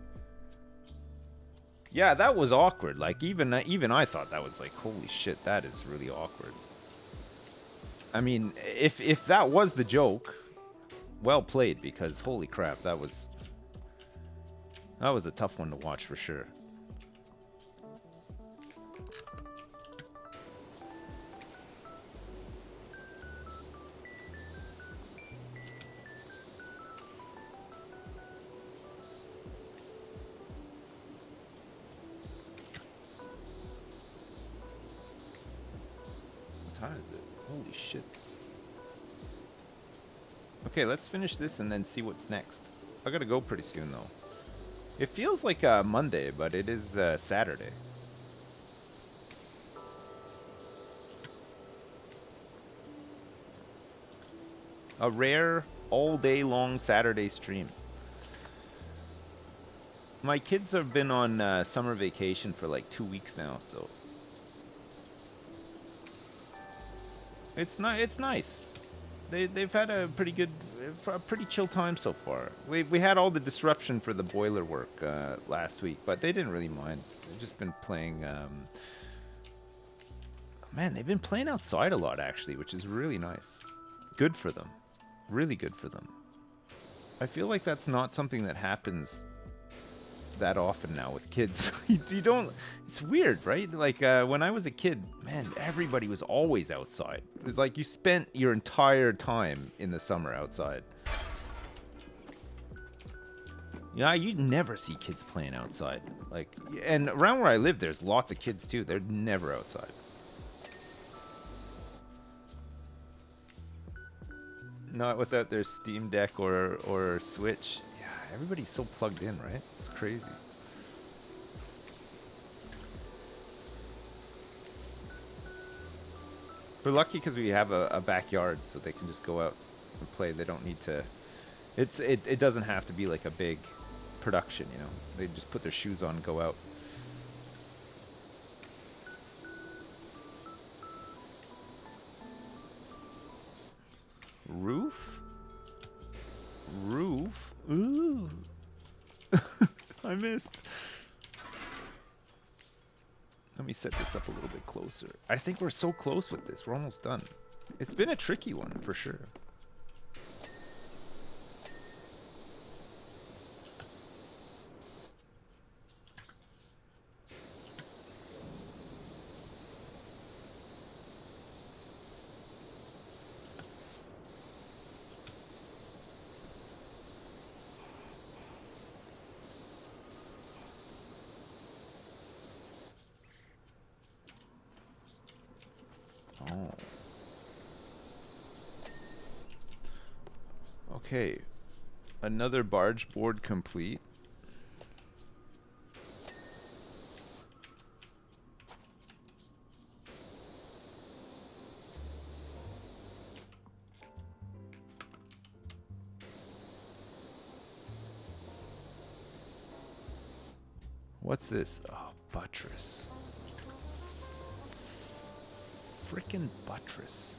Yeah, that was awkward. Like, even I thought that was like, holy shit, that is really awkward. I mean, if that was the joke, well played, because holy crap, that was a tough one to watch for sure. time is it? Holy shit. Okay, let's finish this and then see what's next. I gotta go pretty soon, though. It feels like Monday, but it is Saturday. A rare all-day-long Saturday stream. My kids have been on summer vacation for like 2 weeks now, so it's nice. They've had a pretty good, a pretty chill time so far. We had all the disruption for the boiler work last week, but they didn't really mind. They've just been playing. Man, they've been playing outside a lot actually, which is really nice. Good for them. Really good for them. I feel like that's not something that happens that often now with kids. You don't. It's weird, right? Like when I was a kid, man, everybody was always outside. It was like you spent your entire time in the summer outside. Yeah, you'd never see kids playing outside. Like, and around where I live, there's lots of kids too. They're never outside. Not without their Steam Deck or Switch. Yeah, everybody's so plugged in, right? It's crazy. We're lucky because we have a backyard, so they can just go out and play. They don't need to. It doesn't have to be like a big production, you know. They just put their shoes on and go out. Roof? Roof? Ooh. I missed. Let me set this up a little bit closer. I think we're so close with this. We're almost done. It's been a tricky one, for sure. Oh. Okay. Another barge board complete. What's this? Oh, buttress. Frickin' buttress.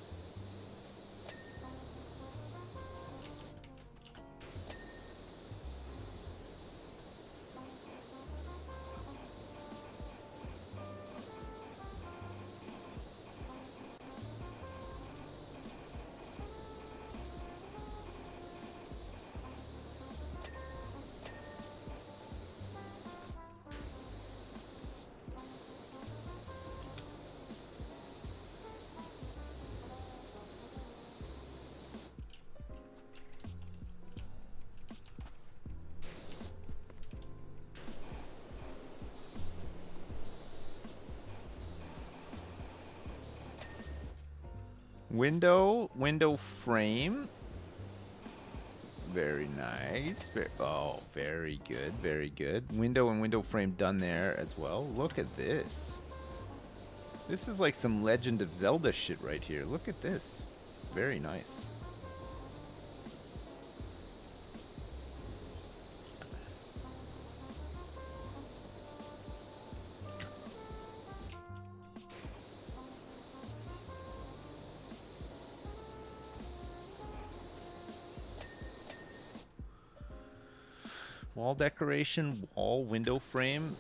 Window frame. Very nice. Oh, very good, very good. Window and window frame done there as well. Look at this. This is like some Legend of Zelda shit right here. Look at this. Very nice. Wall decoration, wall window frame.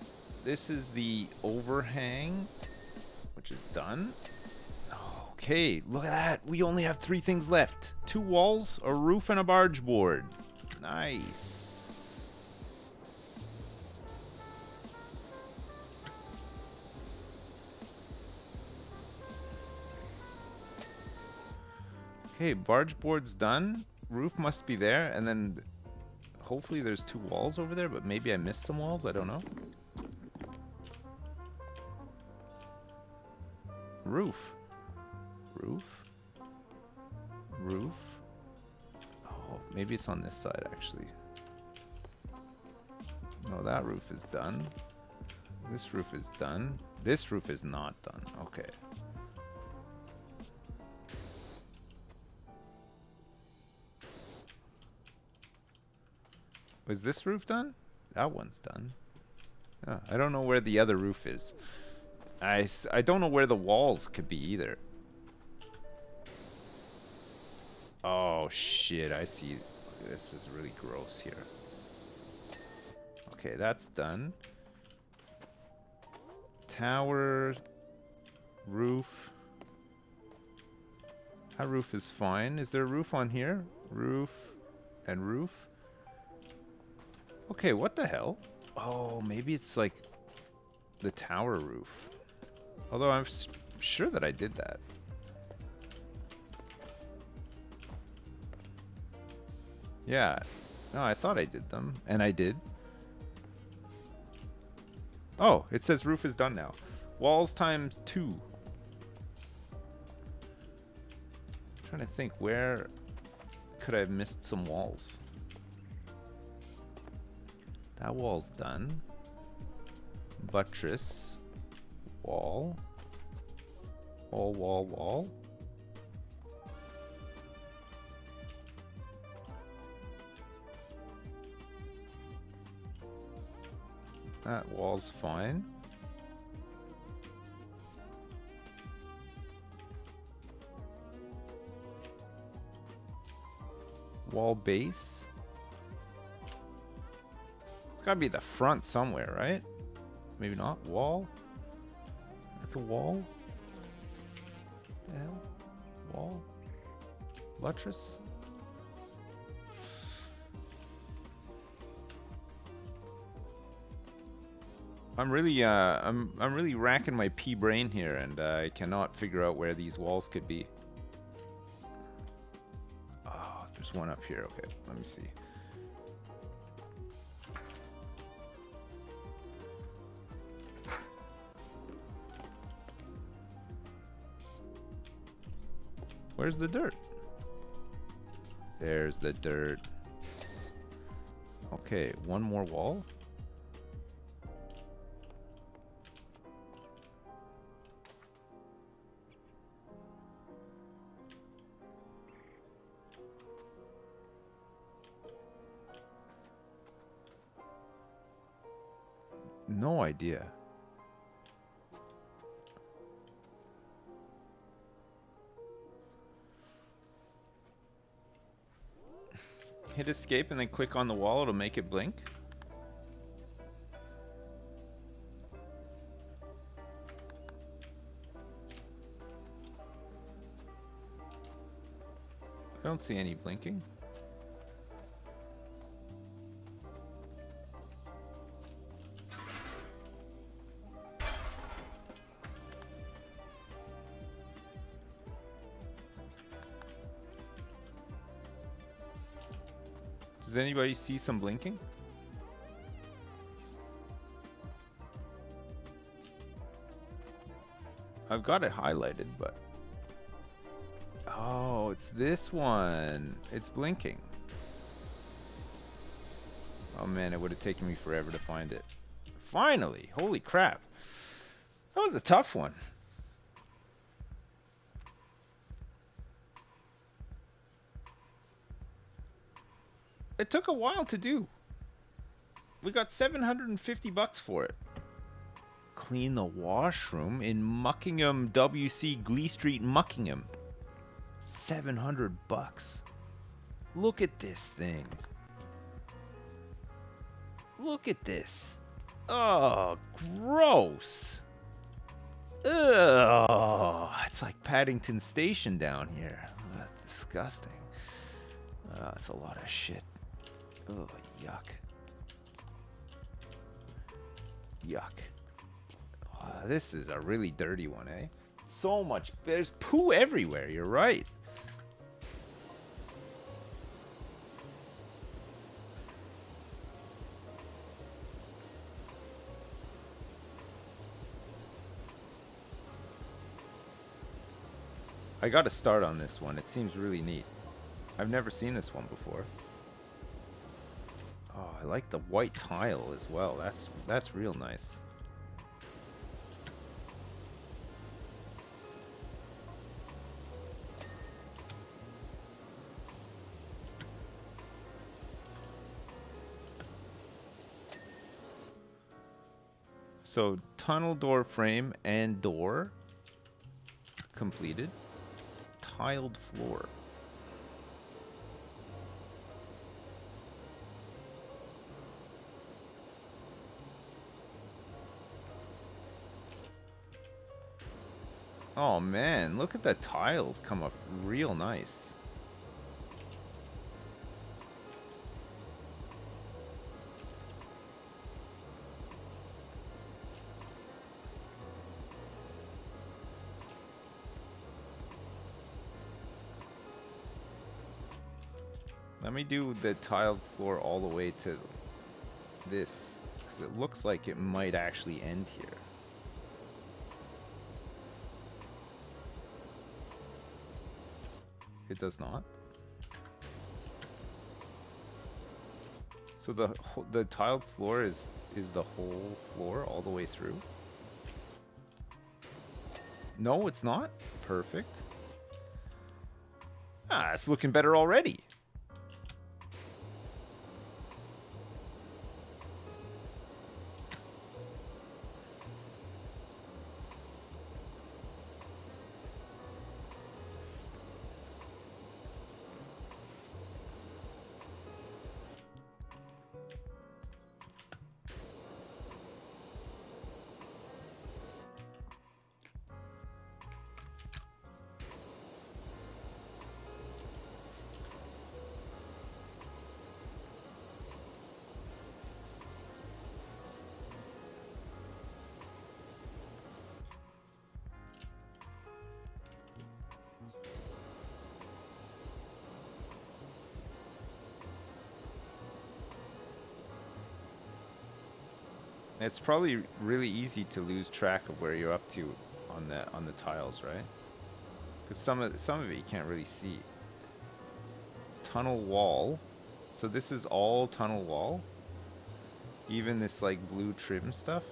This is the overhang, which is done. Okay, look at that. We only have 3 things left. 2 walls, a roof, and a barge board. Nice. Okay, barge board's done. Roof must be there, and then hopefully there's 2 walls over there, but maybe I missed some walls. I don't know. Roof. Roof? Roof? Oh, maybe it's on this side, actually. No, that roof is done. This roof is done. This roof is not done. Okay. Was this roof done? That one's done. Oh, I don't know where the other roof is. I don't know where the walls could be either. Oh shit, I see. This is really gross here. Okay, that's done. Tower, roof. That roof is fine. Is there a roof on here? Roof and roof. Okay, what the hell? Oh, maybe it's like the tower roof. Although I'm sure that I did that. Yeah. No, I thought I did them. And I did. Oh, it says roof is done now. Walls times 2. I'm trying to think, where could I have missed some walls? That wall's done. Buttress. Wall. Wall, wall, wall. That wall's fine. Wall base. It's gotta be the front somewhere, right? Maybe not. Wall? That's a wall? What the hell? Wall? Buttress? I'm really racking my pea brain here, and I cannot figure out where these walls could be. Oh, there's one up here. Okay, let me see. Where's the dirt? There's the dirt. Okay, one more wall. No idea. Hit escape and then click on the wall, it'll make it blink. I don't see any blinking. Does anybody see some blinking? I've got it highlighted, but... Oh, it's this one. It's blinking. Oh man, it would have taken me forever to find it. Finally! Holy crap. That was a tough one. It took a while to do. We got $750 for it. Clean the washroom in Muckingham, WC Glee Street, Muckingham. $700. Look at this thing. Look at this. Oh, gross. Ugh, it's like Paddington Station down here. That's disgusting. It's a lot of shit. Oh, yuck. Yuck. This is a really dirty one, eh? So much. There's poo everywhere, you're right. I got to start on this one. It seems really neat. I've never seen this one before. Oh, I like the white tile as well. That's real nice. So, tunnel door frame and door completed. Tiled floor. Oh man, look at the tiles come up real nice. Let me do the tiled floor all the way to this, because it looks like it might actually end here. It does not. So the tiled floor is the whole floor all the way through? No, it's not. Perfect. Ah, it's looking better already. It's probably really easy to lose track of where you're up to on the tiles, right? Because some of it you can't really see. Tunnel wall. So this is all tunnel wall? Even this like blue trim stuff?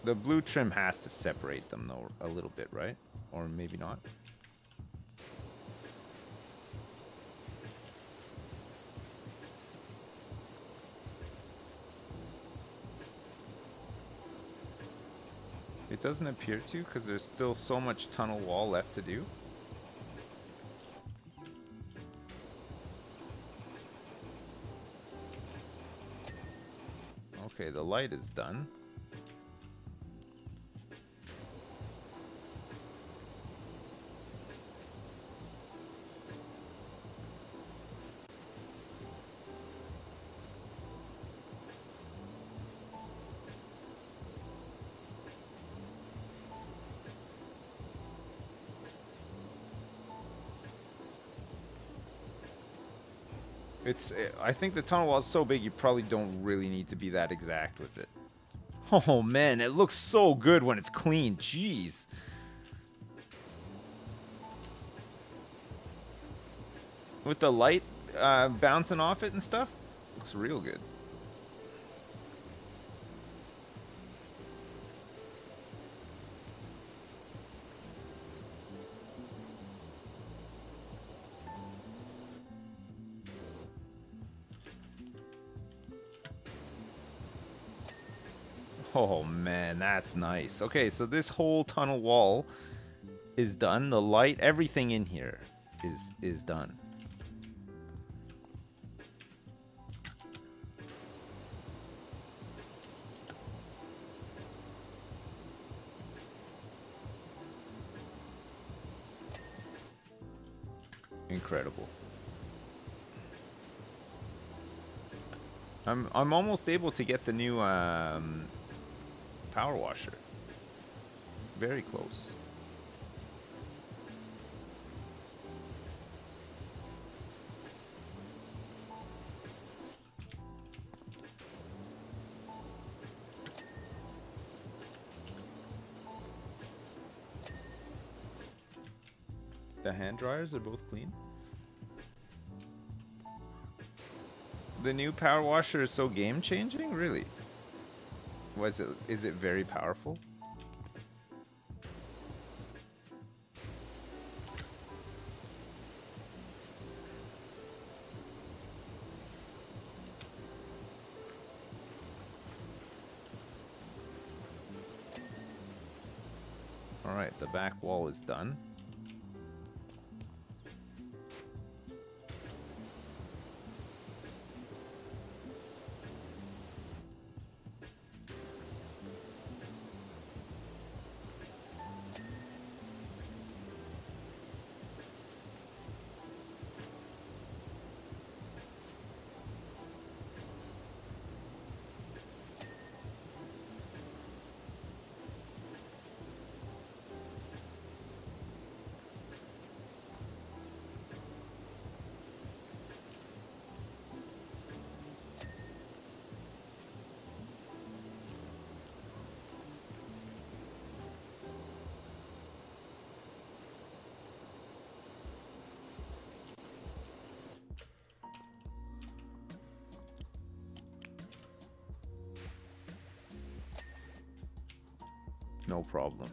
The blue trim has to separate them though a little bit, right? Or maybe not. It doesn't appear to, because there's still so much tunnel wall left to do. Okay, the light is done. I think the tunnel wall is so big you probably don't really need to be that exact with it. Oh man, it looks so good when it's clean. Jeez. With the light bouncing off it and stuff, looks real good. Oh man, that's nice. Okay, so this whole tunnel wall is done. The light, everything in here is done. Incredible. I'm almost able to get the new power washer. Very close. The hand dryers are both clean. The new power washer is so game changing? Really? Is it very powerful? Alright, the back wall is done. No problem.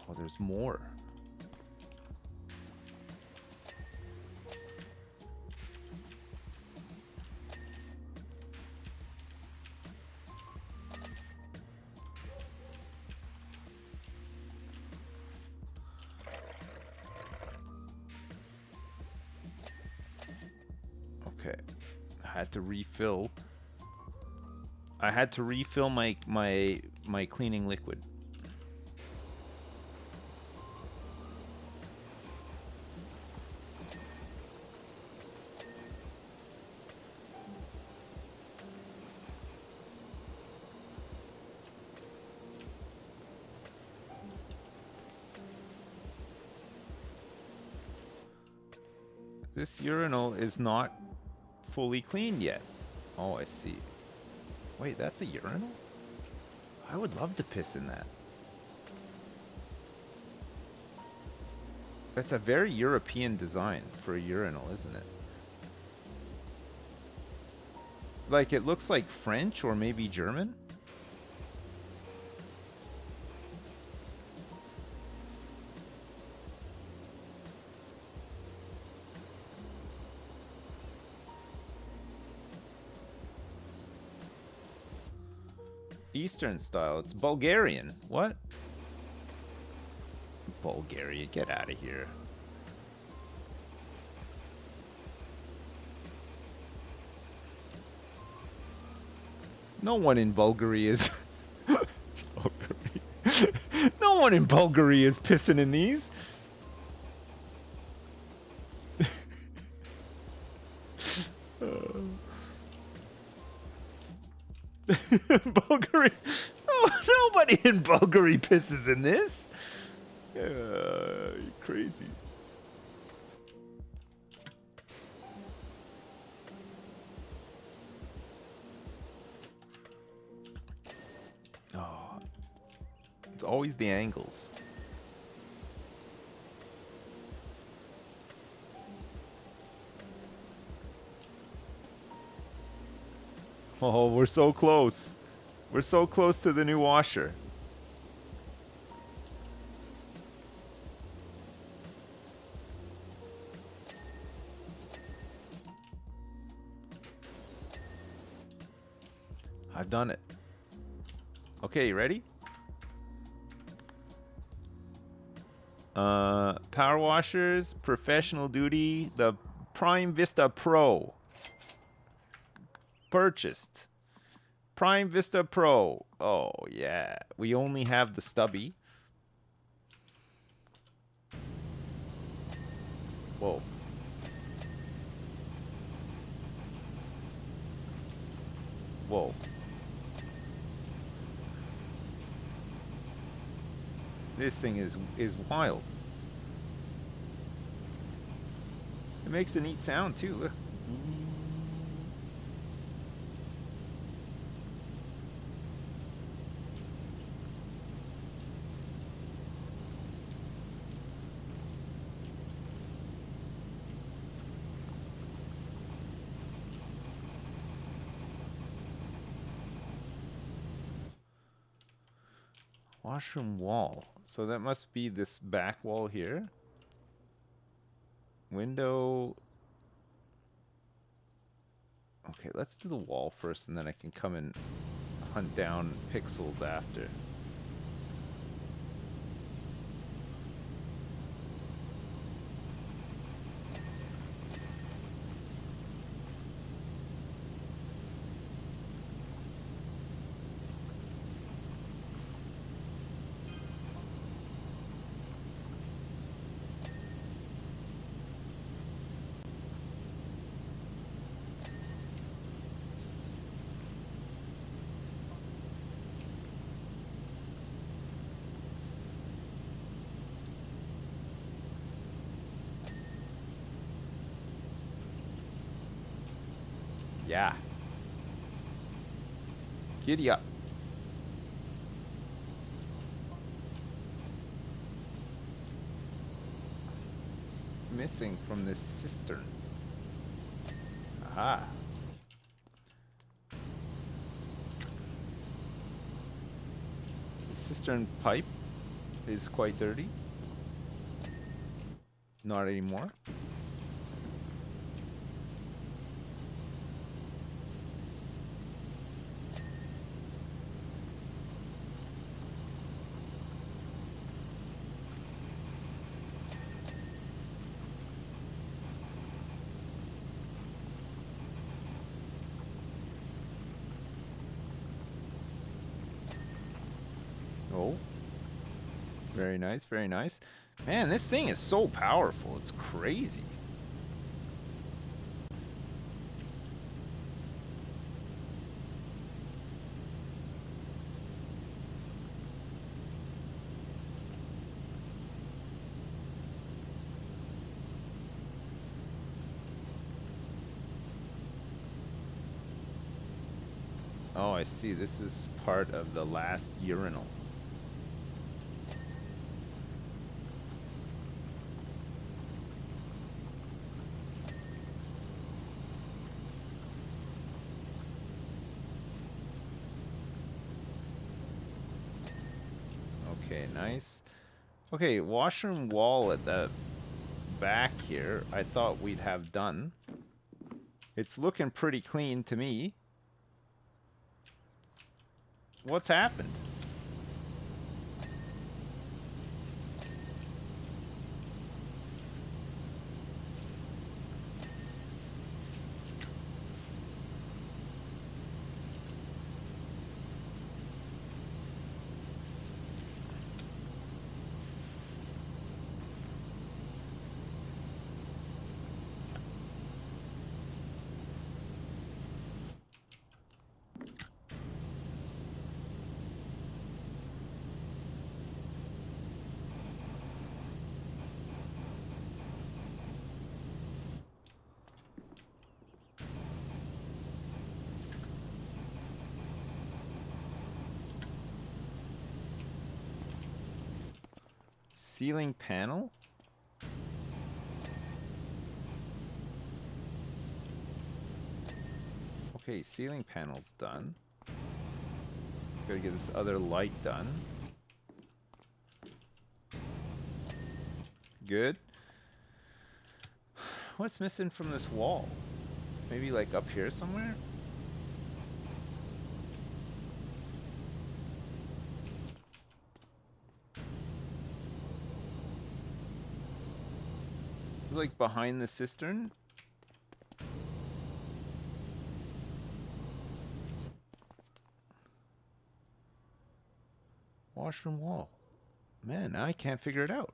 Oh, there's more. Okay, I had to refill. I had to refill my cleaning liquid. This urinal is not fully clean yet. Oh, I see. Wait, that's a urinal? I would love to piss in that. That's a very European design for a urinal, isn't it? Like, it looks like French or maybe German. Eastern style. It's Bulgarian. What? Bulgaria, get out of here. No one in Bulgaria is Bulgaria. No one in Bulgaria is pissing in these. Bulgaria. Oh, nobody in Bulgaria pisses in this. You're crazy. Oh, it's always the angles. Oh, we're so close. We're so close to the new washer. I've done it. Okay, you ready? Power washers, professional duty, the Prime Vista Pro. Purchased. Prime Vista Pro. Oh, yeah. We only have the stubby. Whoa. Whoa. This thing is wild. It makes a neat sound too, look. Washroom wall. So that must be this back wall here. Window. Okay, let's do the wall first, and then I can come and hunt down pixels after. Yeah. Giddy up. It's missing from this cistern. Aha. The cistern pipe is quite dirty. Not anymore. Oh. Very nice, very nice. Man, this thing is so powerful. It's crazy. Oh, I see. This is part of the last urinal. Okay, nice. Okay, washroom wall at the back here, I thought we'd have done. It's looking pretty clean to me. What's happened? Ceiling panel? Okay, ceiling panel's done. Gotta get this other light done. Good. What's missing from this wall? Maybe like up here somewhere? Like behind the cistern? Washroom wall. Man, I can't figure it out.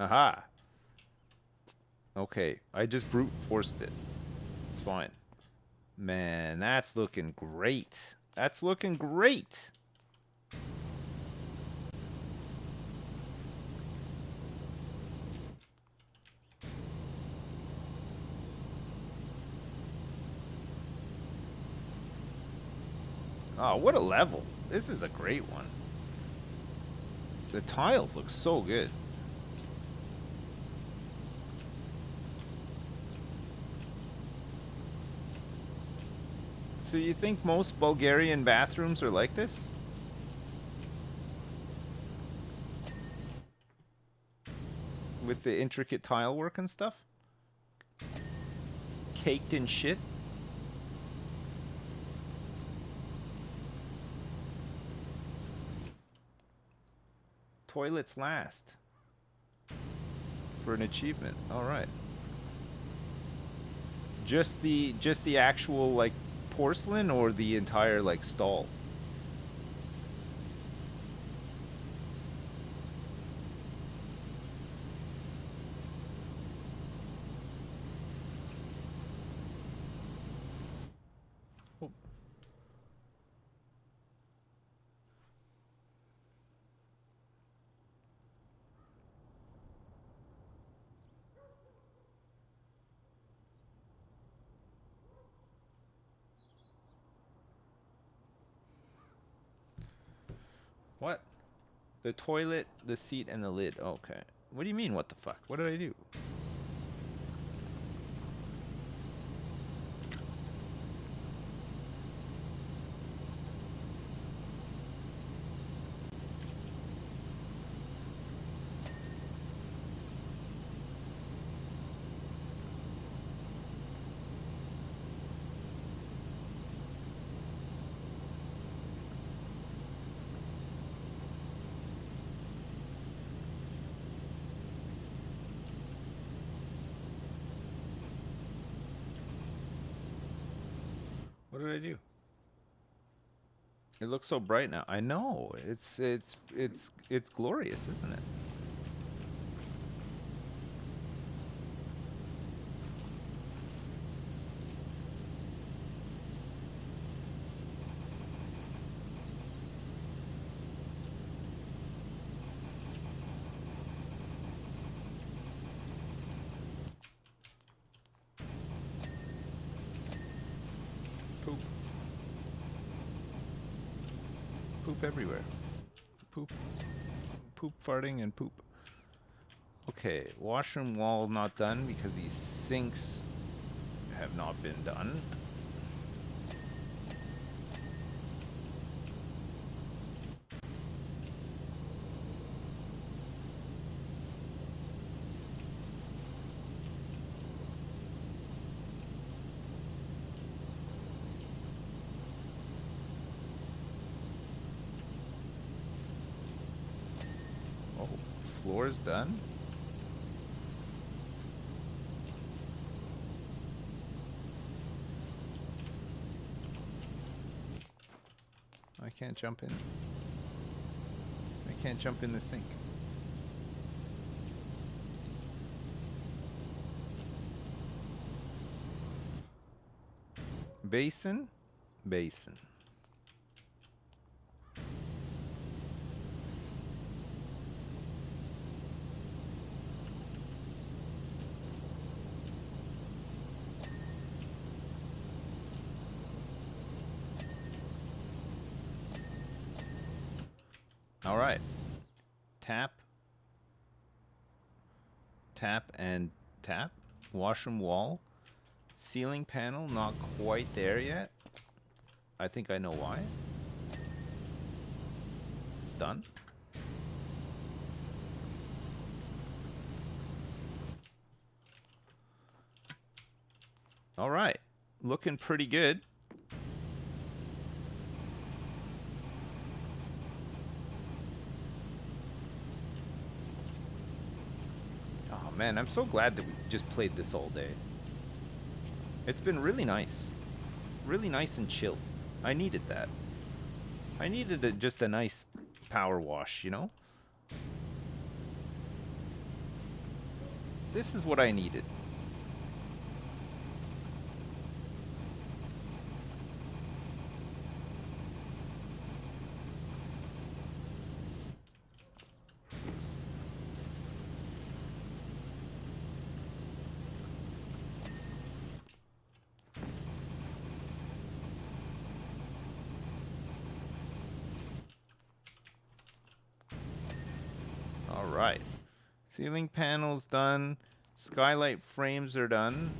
Aha. Okay, I just brute forced it. It's fine. Man, that's looking great. That's looking great. Oh, what a level. This is a great one. The tiles look so good. So you think most Bulgarian bathrooms are like this? With the intricate tile work and stuff? Caked in shit? Toilets last. For an achievement. Alright. Just the actual like porcelain or the entire like stall? Oh. What? The toilet, the seat, and the lid. Okay. What do you mean, what the fuck? What did I do? What did I do? It looks so bright now. I know. It's glorious, isn't it? Poop. Poop everywhere. Poop. Poop, farting, and poop. Okay, washroom wall not done because these sinks have not been done. Oh, floor's done. I can't jump in. I can't jump in the sink. Basin? Basin. All right. Tap. Tap and tap. Washroom wall. Ceiling panel, not quite there yet. I think I know why. It's done. All right. Looking pretty good. Oh man, I'm so glad that we just played this all day. It's been really nice. Really nice and chill. I needed that. I needed just a nice power wash, you know? This is what I needed. Alright. Ceiling panels done. Skylight frames are done.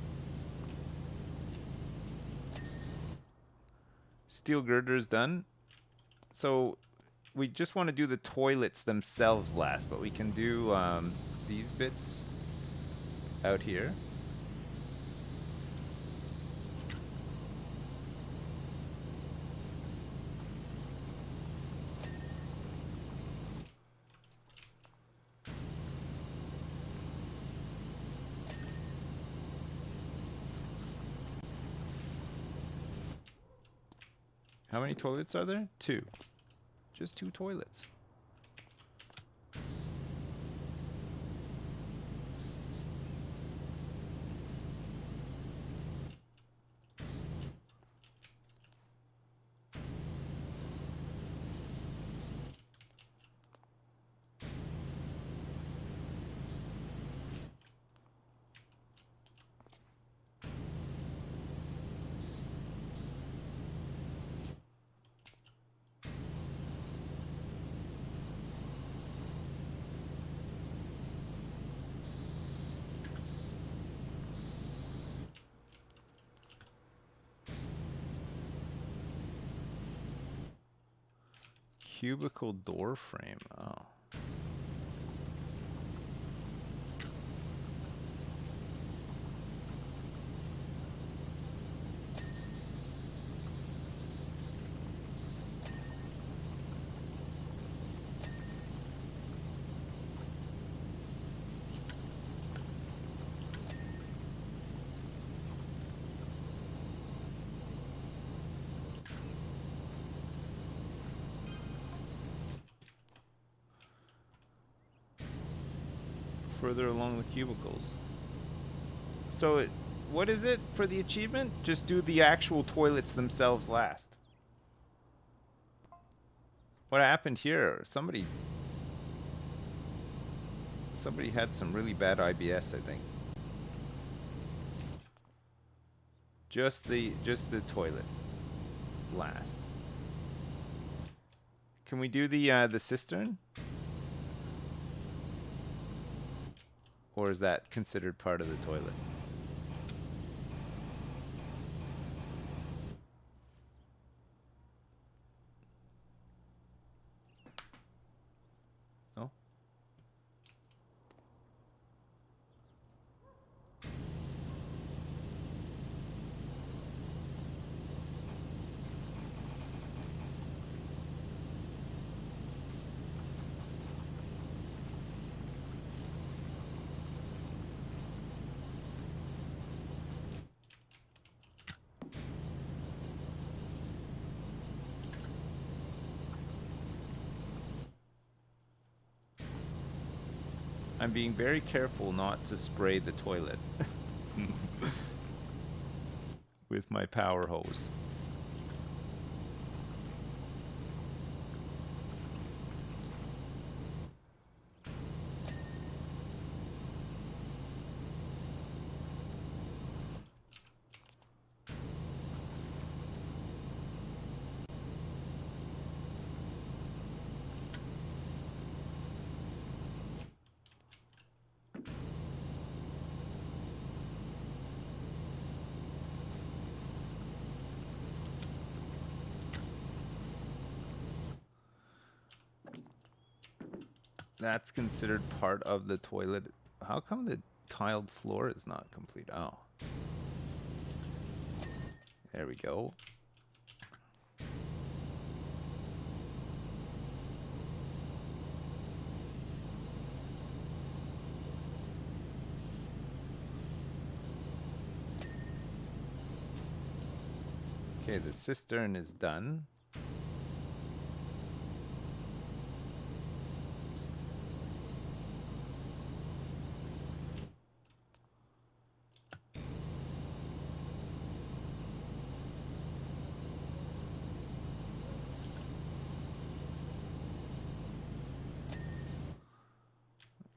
Steel girders done. So we just want to do the toilets themselves last, but we can do these bits out here. How many toilets are there? 2. Just 2 toilets. Cubicle door frame. Oh. Further along the cubicles. So what is it for the achievement? Just do the actual toilets themselves last. What happened here? Somebody had some really bad IBS, I think. Just the toilet last. Can we do the cistern? Or is that considered part of the toilet? No? I'm being very careful not to spray the toilet with my power hose. That's considered part of the toilet. How come the tiled floor is not complete? Oh. There we go. Okay, the cistern is done.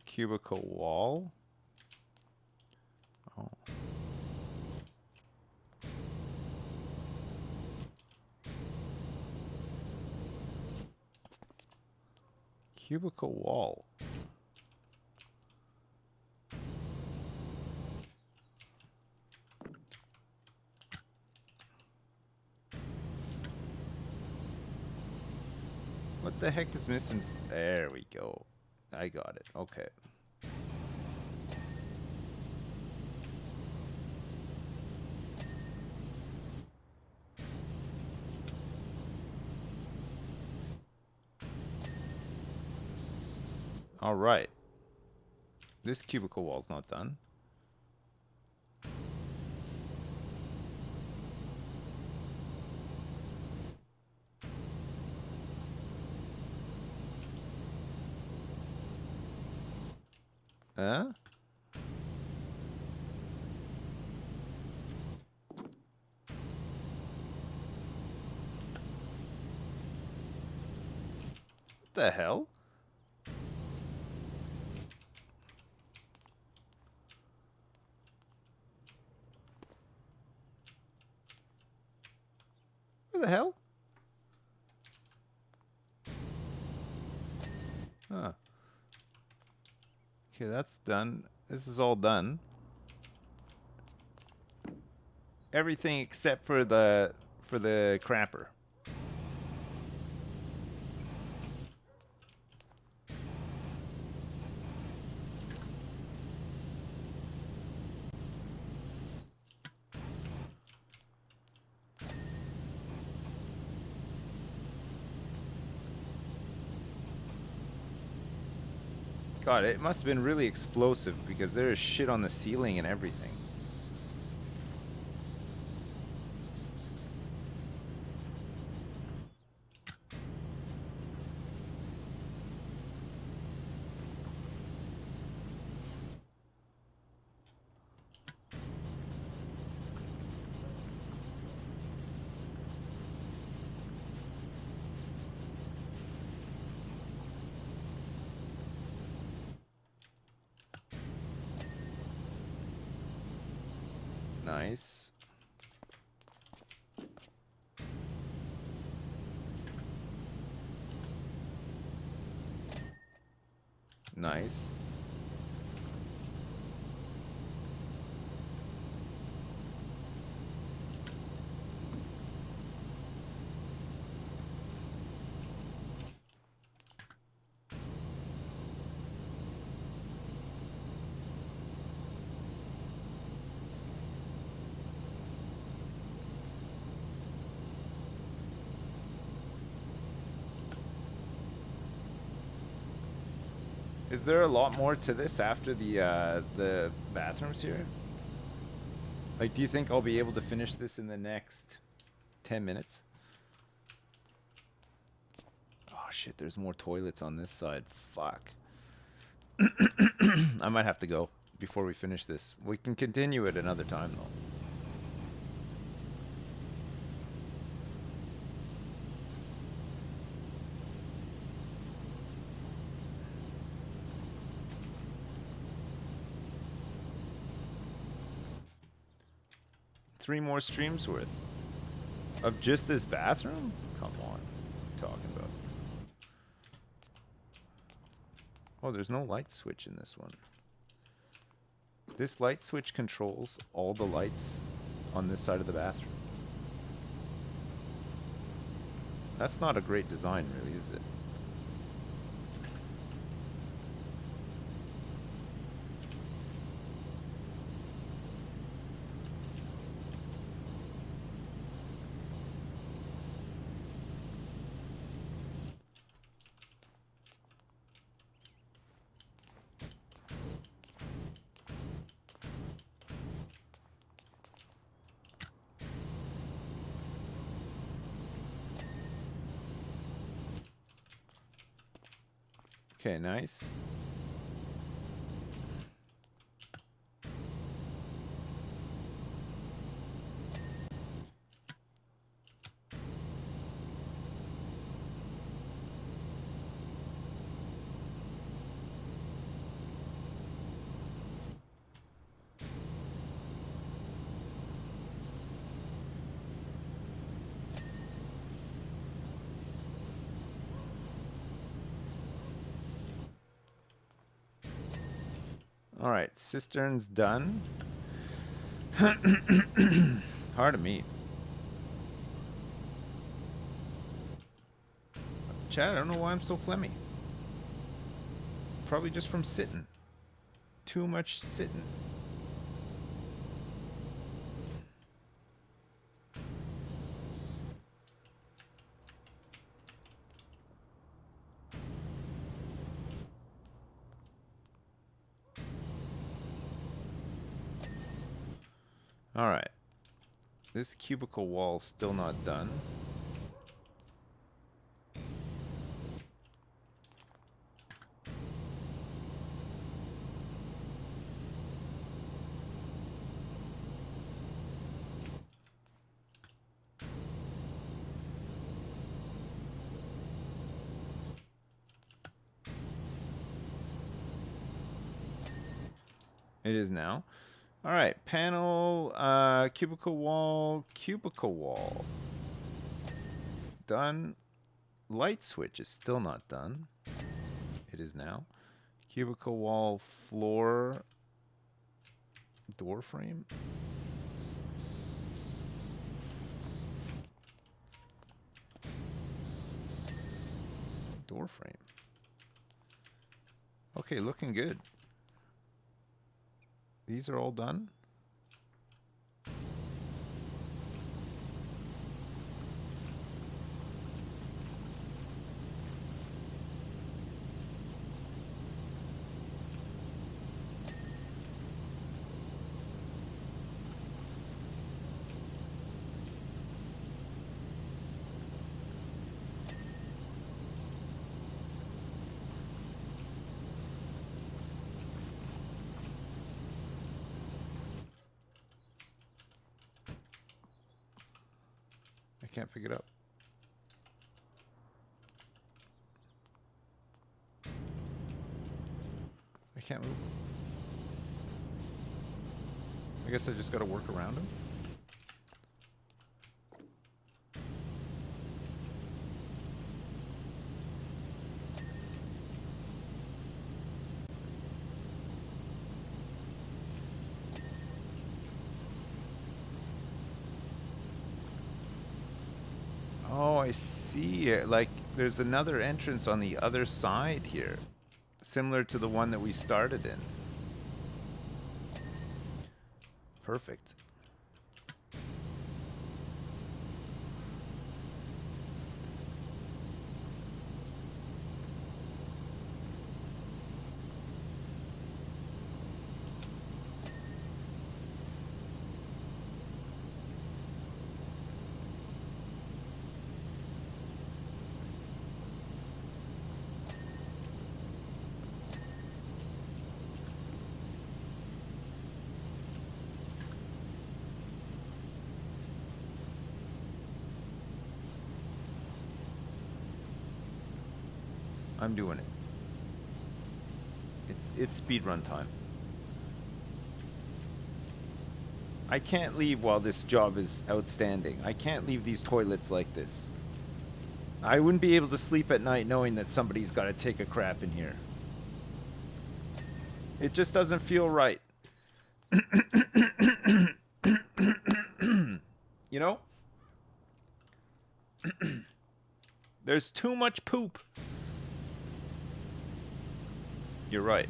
Cubicle wall. Oh. Cubicle wall. the heck is missing? There we go. I got it. Okay. All right. This cubicle wall's not done. Huh? What the hell? Where the hell? Huh. Okay, that's done. This is all done. Everything except for the crapper. God, it must have been really explosive because there is shit on the ceiling and everything. Nice. Nice. Is there a lot more to this after the bathrooms here? Like, do you think I'll be able to finish this in the next 10 minutes? Oh shit, there's more toilets on this side. Fuck. I might have to go before we finish this. We can continue it another time though. Three more streams worth of just this bathroom? Come on, what are you talking about? Oh, there's no light switch in this one. This light switch controls all the lights on this side of the bathroom. That's not a great design, really, is it? Okay, nice. Alright, cistern's done. Hard to meet. Chad, I don't know why I'm so phlegmy. Probably just from sitting. Too much sitting. Alright. This cubicle wall's still not done. It is now. Alright, panel, cubicle wall, cubicle wall. Done. Light switch is still not done. It is now. Cubicle wall, floor, door frame. Door frame. Okay, looking good. These are all done. I can't pick it up. I can't move. I guess I just gotta work around him. Oh, I see it. Like, there's another entrance on the other side here. Similar to the one that we started in. Perfect. I'm doing it. It's speed run time. I can't leave while this job is outstanding. I can't leave these toilets like this. I wouldn't be able to sleep at night knowing that somebody's got to take a crap in here. It just doesn't feel right. You know? There's too much poop. You're right.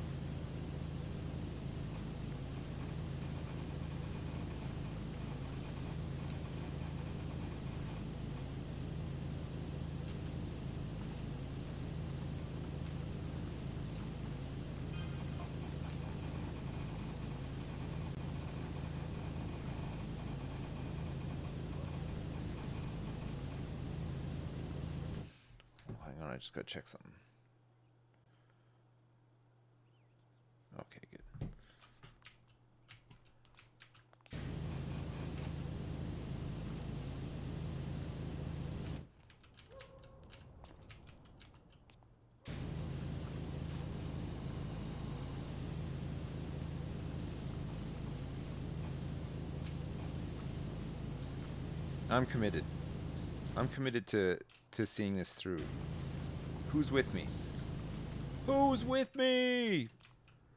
Oh, hang on, I just gotta check something. Okay, good. I'm committed. I'm committed to seeing this through. Who's with me? Who's with me?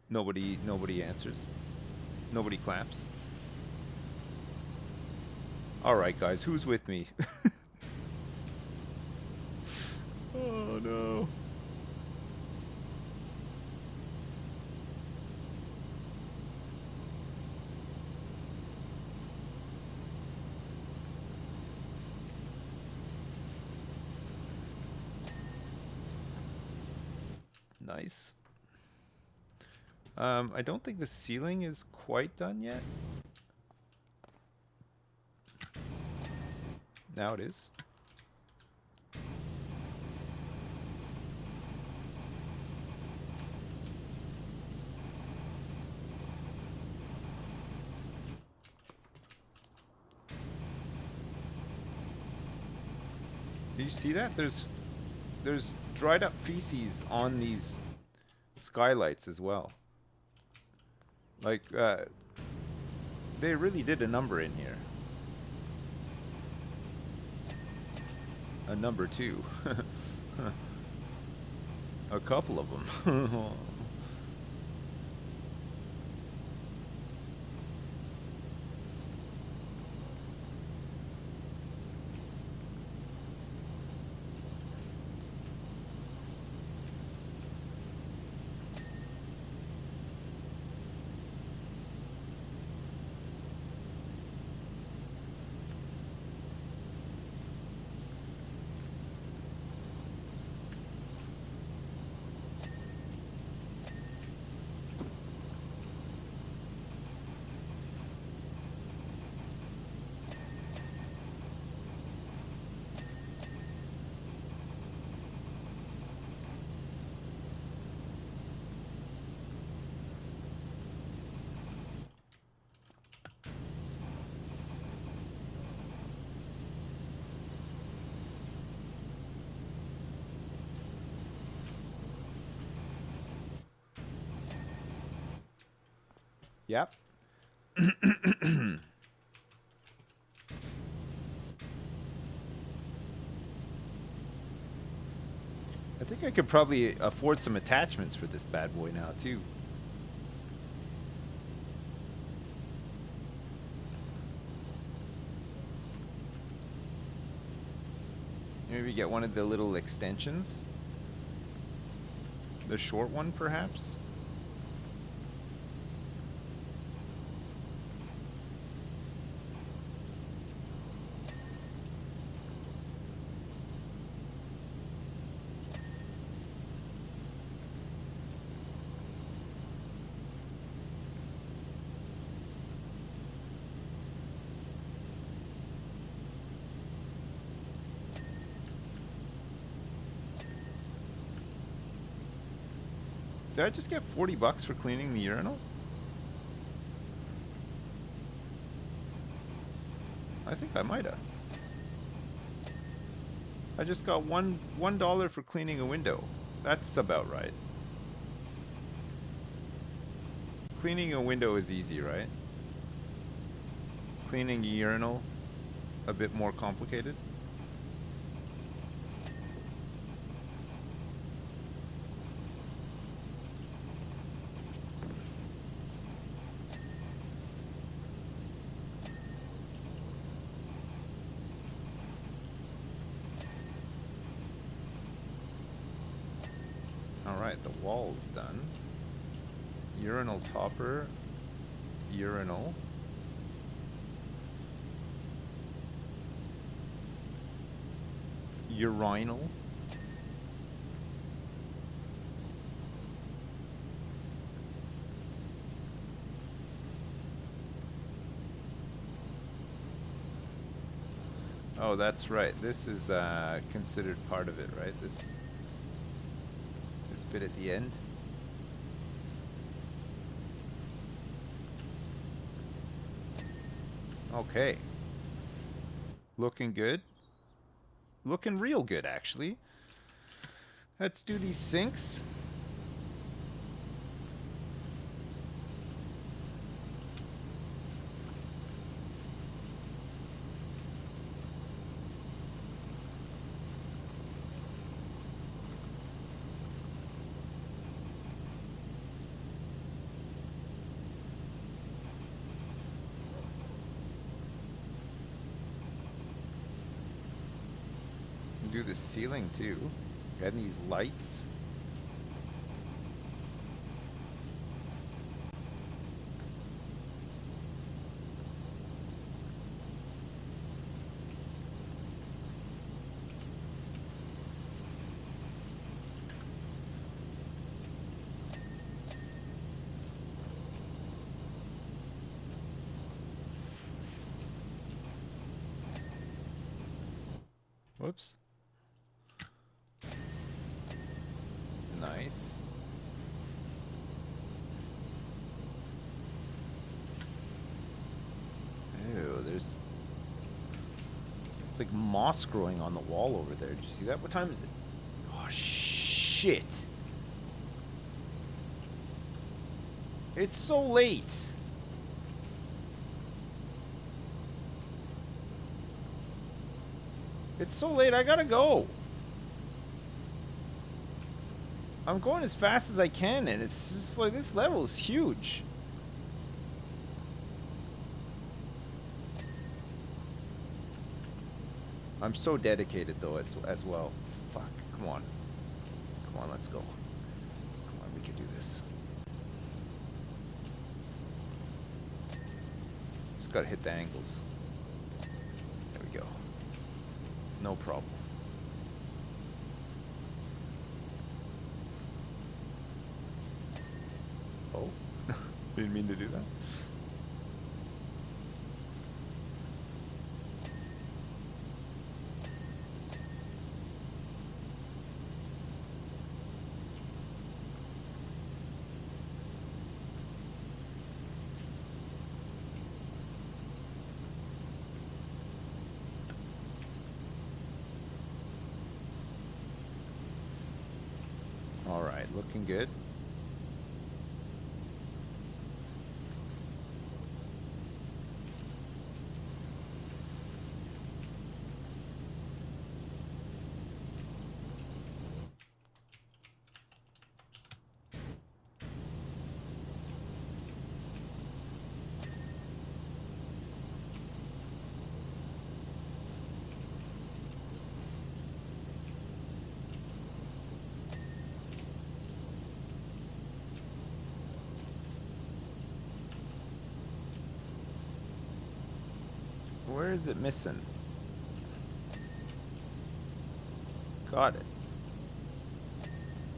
Nobody answers. Nobody claps. All right, guys, who's with me? Oh no. Nice. I don't think the ceiling is quite done yet. Now it is. Do you see that? There's dried up feces on these skylights as well. Like, they really did a number in here. A number two. A couple of them. Yep. I think I could probably afford some attachments for this bad boy now, too. Maybe get one of the little extensions. The short one, perhaps? Did I just get 40 bucks for cleaning the urinal? I think I might have. I just got $1 for cleaning a window. That's about right. Cleaning a window is easy, right? Cleaning a urinal, a bit more complicated. Alright, the wall's done. Urinal topper. Urinal. Urinal. Oh, that's right. This is considered part of it, right? This bit at the end. Okay. Looking good. Looking real good, actually. Let's do these sinks. Do the ceiling too. Getting these lights. Whoops. Nice. Ew, there's... It's like moss growing on the wall over there. Did you see that? What time is it? Oh, shit. It's so late. It's so late, I gotta go. I'm going as fast as I can, and it's just like, this level is huge. I'm so dedicated, though, as well. Fuck, come on. Come on, let's go. Come on, we can do this. Just gotta hit the angles. There we go. No problem. Oh, didn't mean to do that. All right, looking good. Where is it missing? Got it.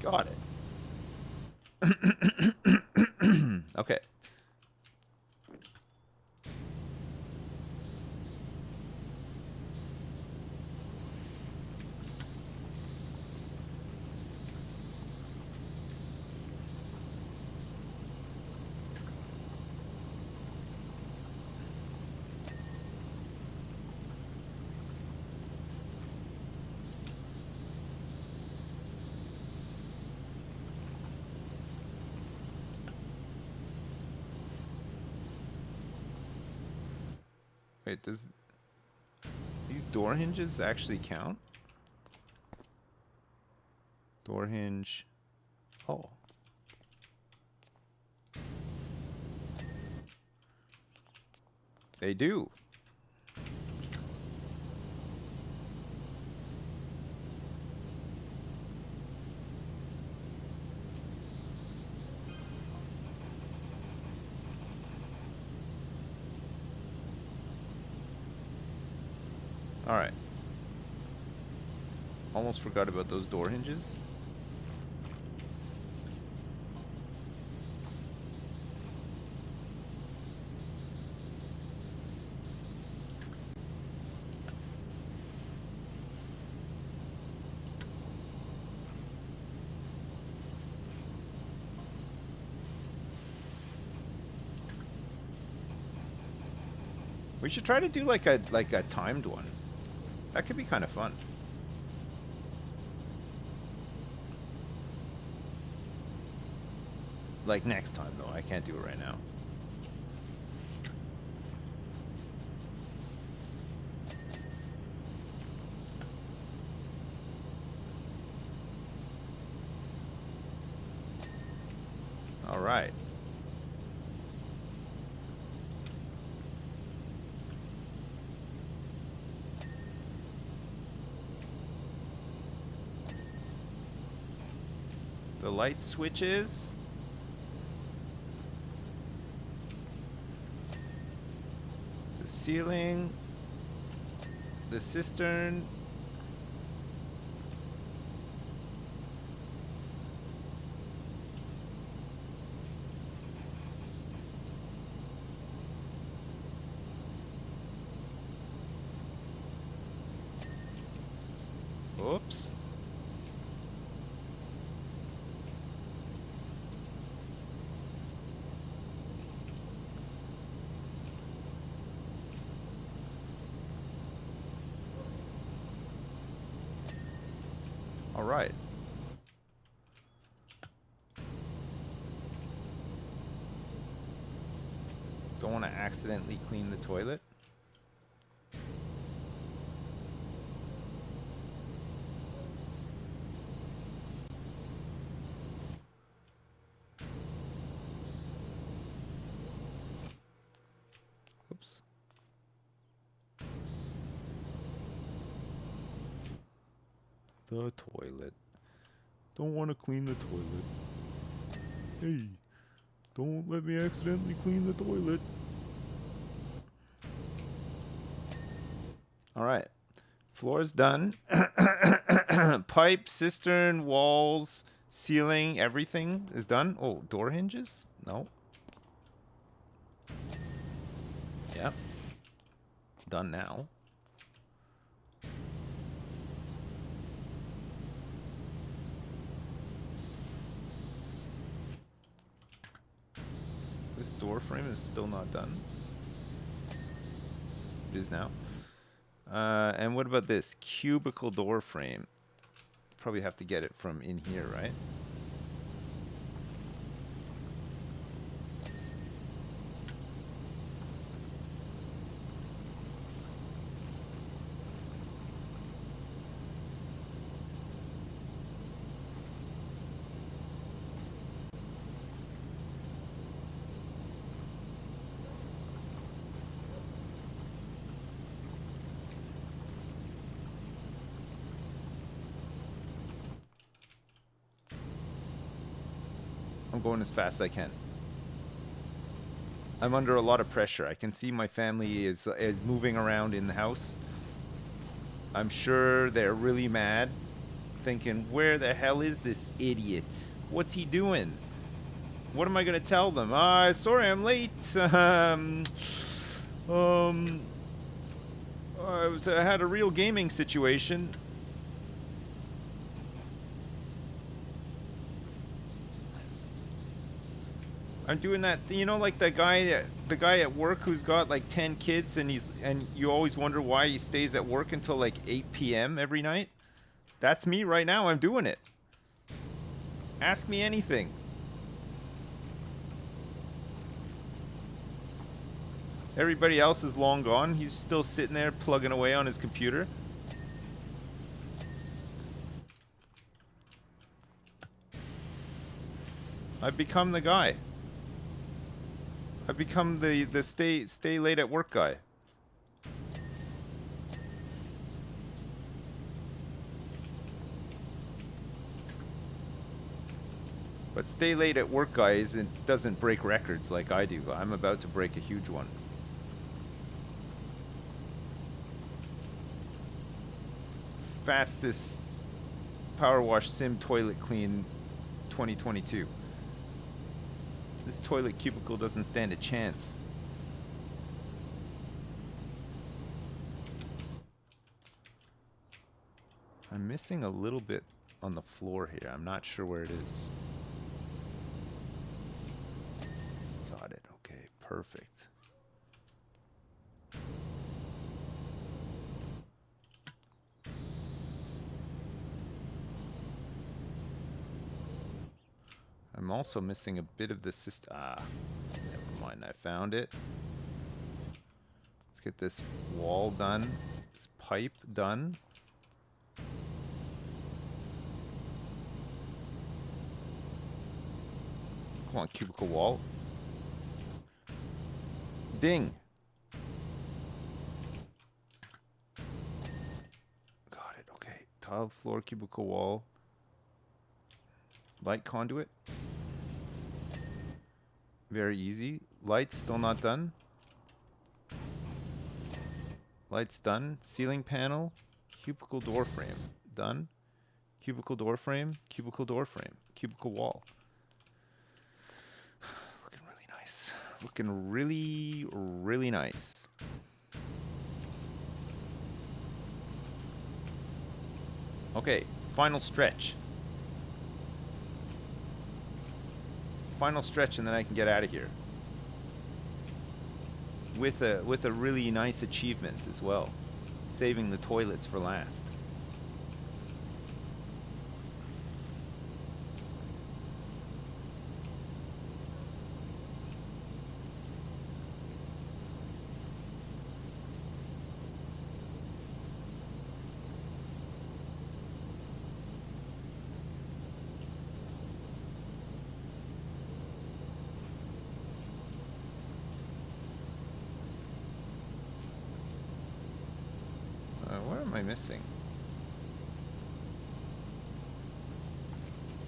Got it. Okay. Wait, does these door hinges actually count? Door hinge. Oh. They do. Alright. Almost forgot about those door hinges. We should try to do like a timed one. That could be kind of fun. Like next time though, I can't do it right now. All right. The light switches. The ceiling. The cistern. Oops. All right. Don't want to accidentally clean the toilet. Oops. The toilet. Don't want to clean the toilet. Hey, don't let me accidentally clean the toilet. All right. Floor's done. Pipe, cistern, walls, ceiling, everything is done. Oh, door hinges? No. Yep. Done now. This door frame is still not done. It is now. And what about this cubicle door frame? Probably have to get it from in here, right? I'm going as fast as I can. I'm under a lot of pressure. I can see my family is moving around in the house. I'm sure they're really mad, thinking, where the hell is this idiot? What's he doing? What am I gonna tell them? Sorry I'm late. I had a real gaming situation. I'm doing that, you know, like the guy at work who's got like 10 kids and you always wonder why he stays at work until like 8 p.m. every night. That's me right now. I'm doing it. Ask me anything. Everybody else is long gone. He's still sitting there plugging away on his computer. I've become the guy. I've become the stay late at work guy. But stay late at work guy doesn't break records like I do. I'm about to break a huge one. Fastest PowerWash Sim toilet clean 2022. This toilet cubicle doesn't stand a chance. I'm missing a little bit on the floor here. I'm not sure where it is. Got it. Okay, perfect. I'm also missing a bit of the system. Never mind. I found it. Let's get this wall done. This pipe done. Come on, cubicle wall. Ding. Got it. Okay. Tile floor, cubicle wall. Light conduit. Very easy. Lights still not done. Lights done. Ceiling panel. Cubicle door frame. Done. Cubicle door frame. Cubicle door frame. Cubicle wall. Looking really nice. Looking really, really nice. Okay, final stretch. Final stretch, and then I can get out of here. With a really nice achievement as well. Saving the toilets for last. What am I missing?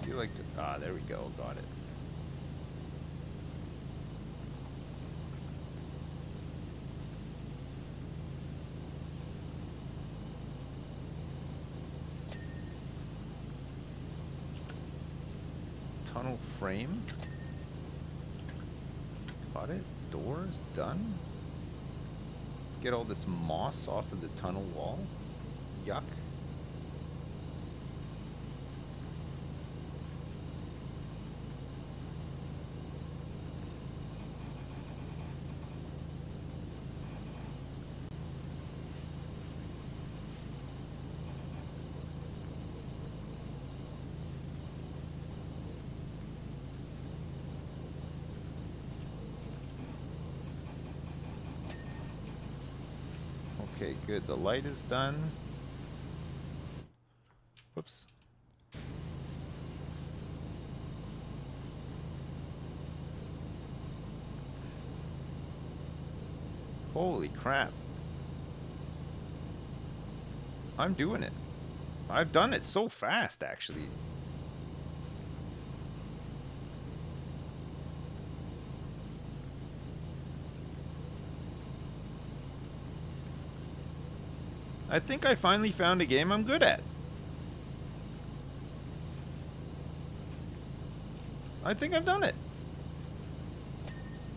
Do you like to... Ah, there we go. Got it. Tunnel frame. Got it. Doors done. Let's get all this moss off of the tunnel wall. Yuck. Okay, good. The light is done. Whoops. Holy crap. I'm doing it. I've done it so fast, actually. I think I finally found a game I'm good at. I think I've done it.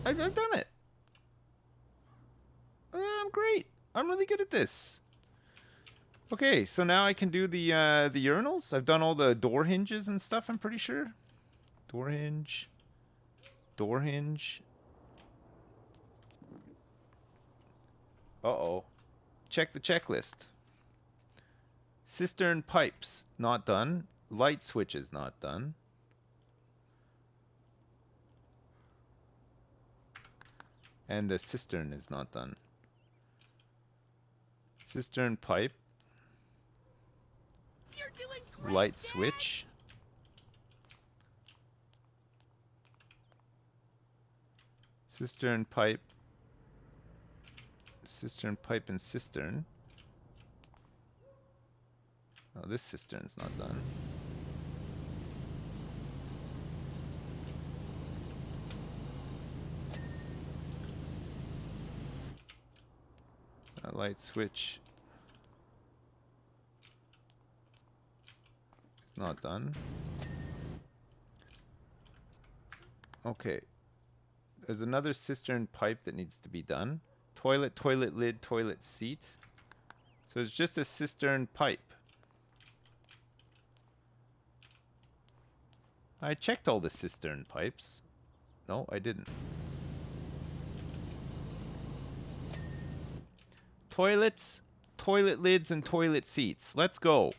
I've done it. I'm great. I'm really good at this. Okay, so now I can do the urinals. I've done all the door hinges and stuff, I'm pretty sure. Door hinge. Door hinge. Uh-oh. Check the checklist. Cistern pipes, not done. Light switches, not done. And the cistern is not done. Cistern pipe. You're doing great, Light Dad. switch. Cistern pipe. Cistern pipe and cistern. Oh, this cistern's not done. A light switch. It's not done. Okay. There's another cistern pipe that needs to be done. Toilet, toilet lid, toilet seat. So it's just a cistern pipe. I checked all the cistern pipes. No, I didn't. Toilets, toilet lids, and toilet seats. Let's go.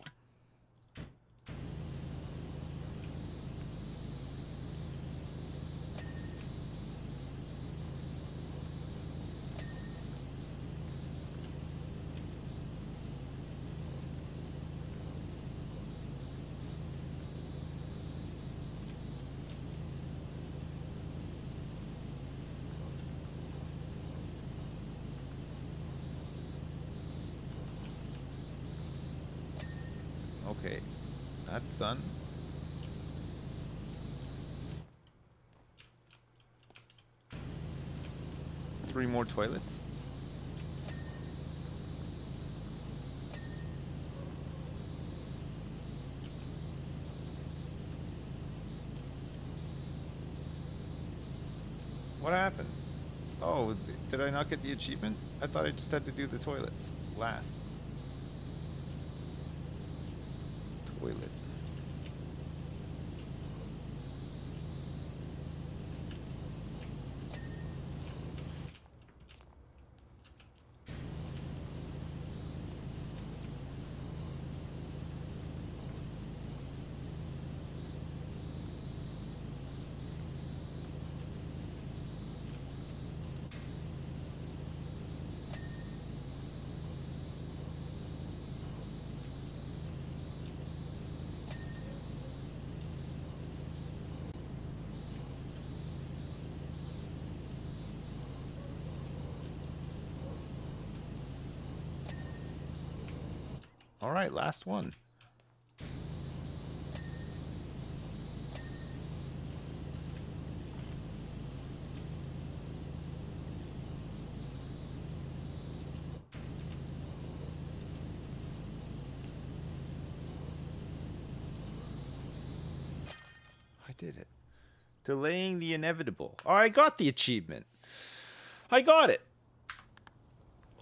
Okay, that's done. 3 more toilets. What happened? Oh, did I not get the achievement? I thought I just had to do the toilets last. Toilet. All right, last one. I did it. Delaying the inevitable. Oh, I got the achievement. I got it.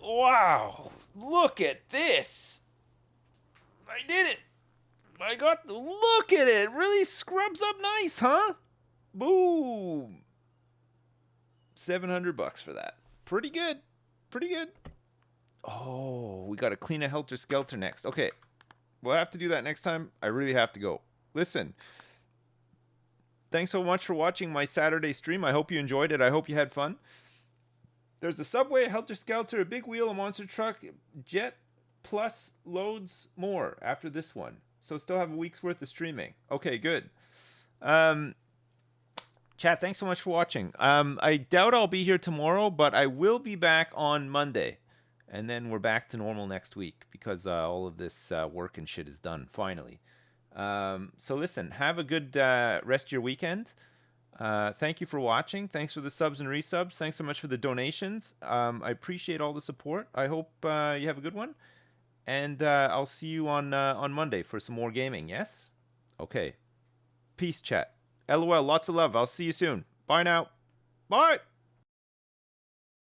Wow. Look at this. I did it. I got the, look at it. Really scrubs up nice, huh? Boom. $700 for that. Pretty good. Pretty good. Oh, we got to clean a Helter Skelter next. Okay. We'll have to do that next time. I really have to go. Listen. Thanks so much for watching my Saturday stream. I hope you enjoyed it. I hope you had fun. There's a Subway, a Helter Skelter, a big wheel, a monster truck, jet, plus loads more after this one. So still have a week's worth of streaming. Okay, good. Chat, thanks so much for watching. I doubt I'll be here tomorrow, but I will be back on Monday. And then we're back to normal next week because all of this work and shit is done, finally. So listen, have a good rest of your weekend. Thank you for watching. Thanks for the subs and resubs. Thanks so much for the donations. I appreciate all the support. I hope you have a good one. And I'll see you on Monday for some more gaming, yes? Okay. Peace, chat. LOL, lots of love. I'll see you soon. Bye now. Bye!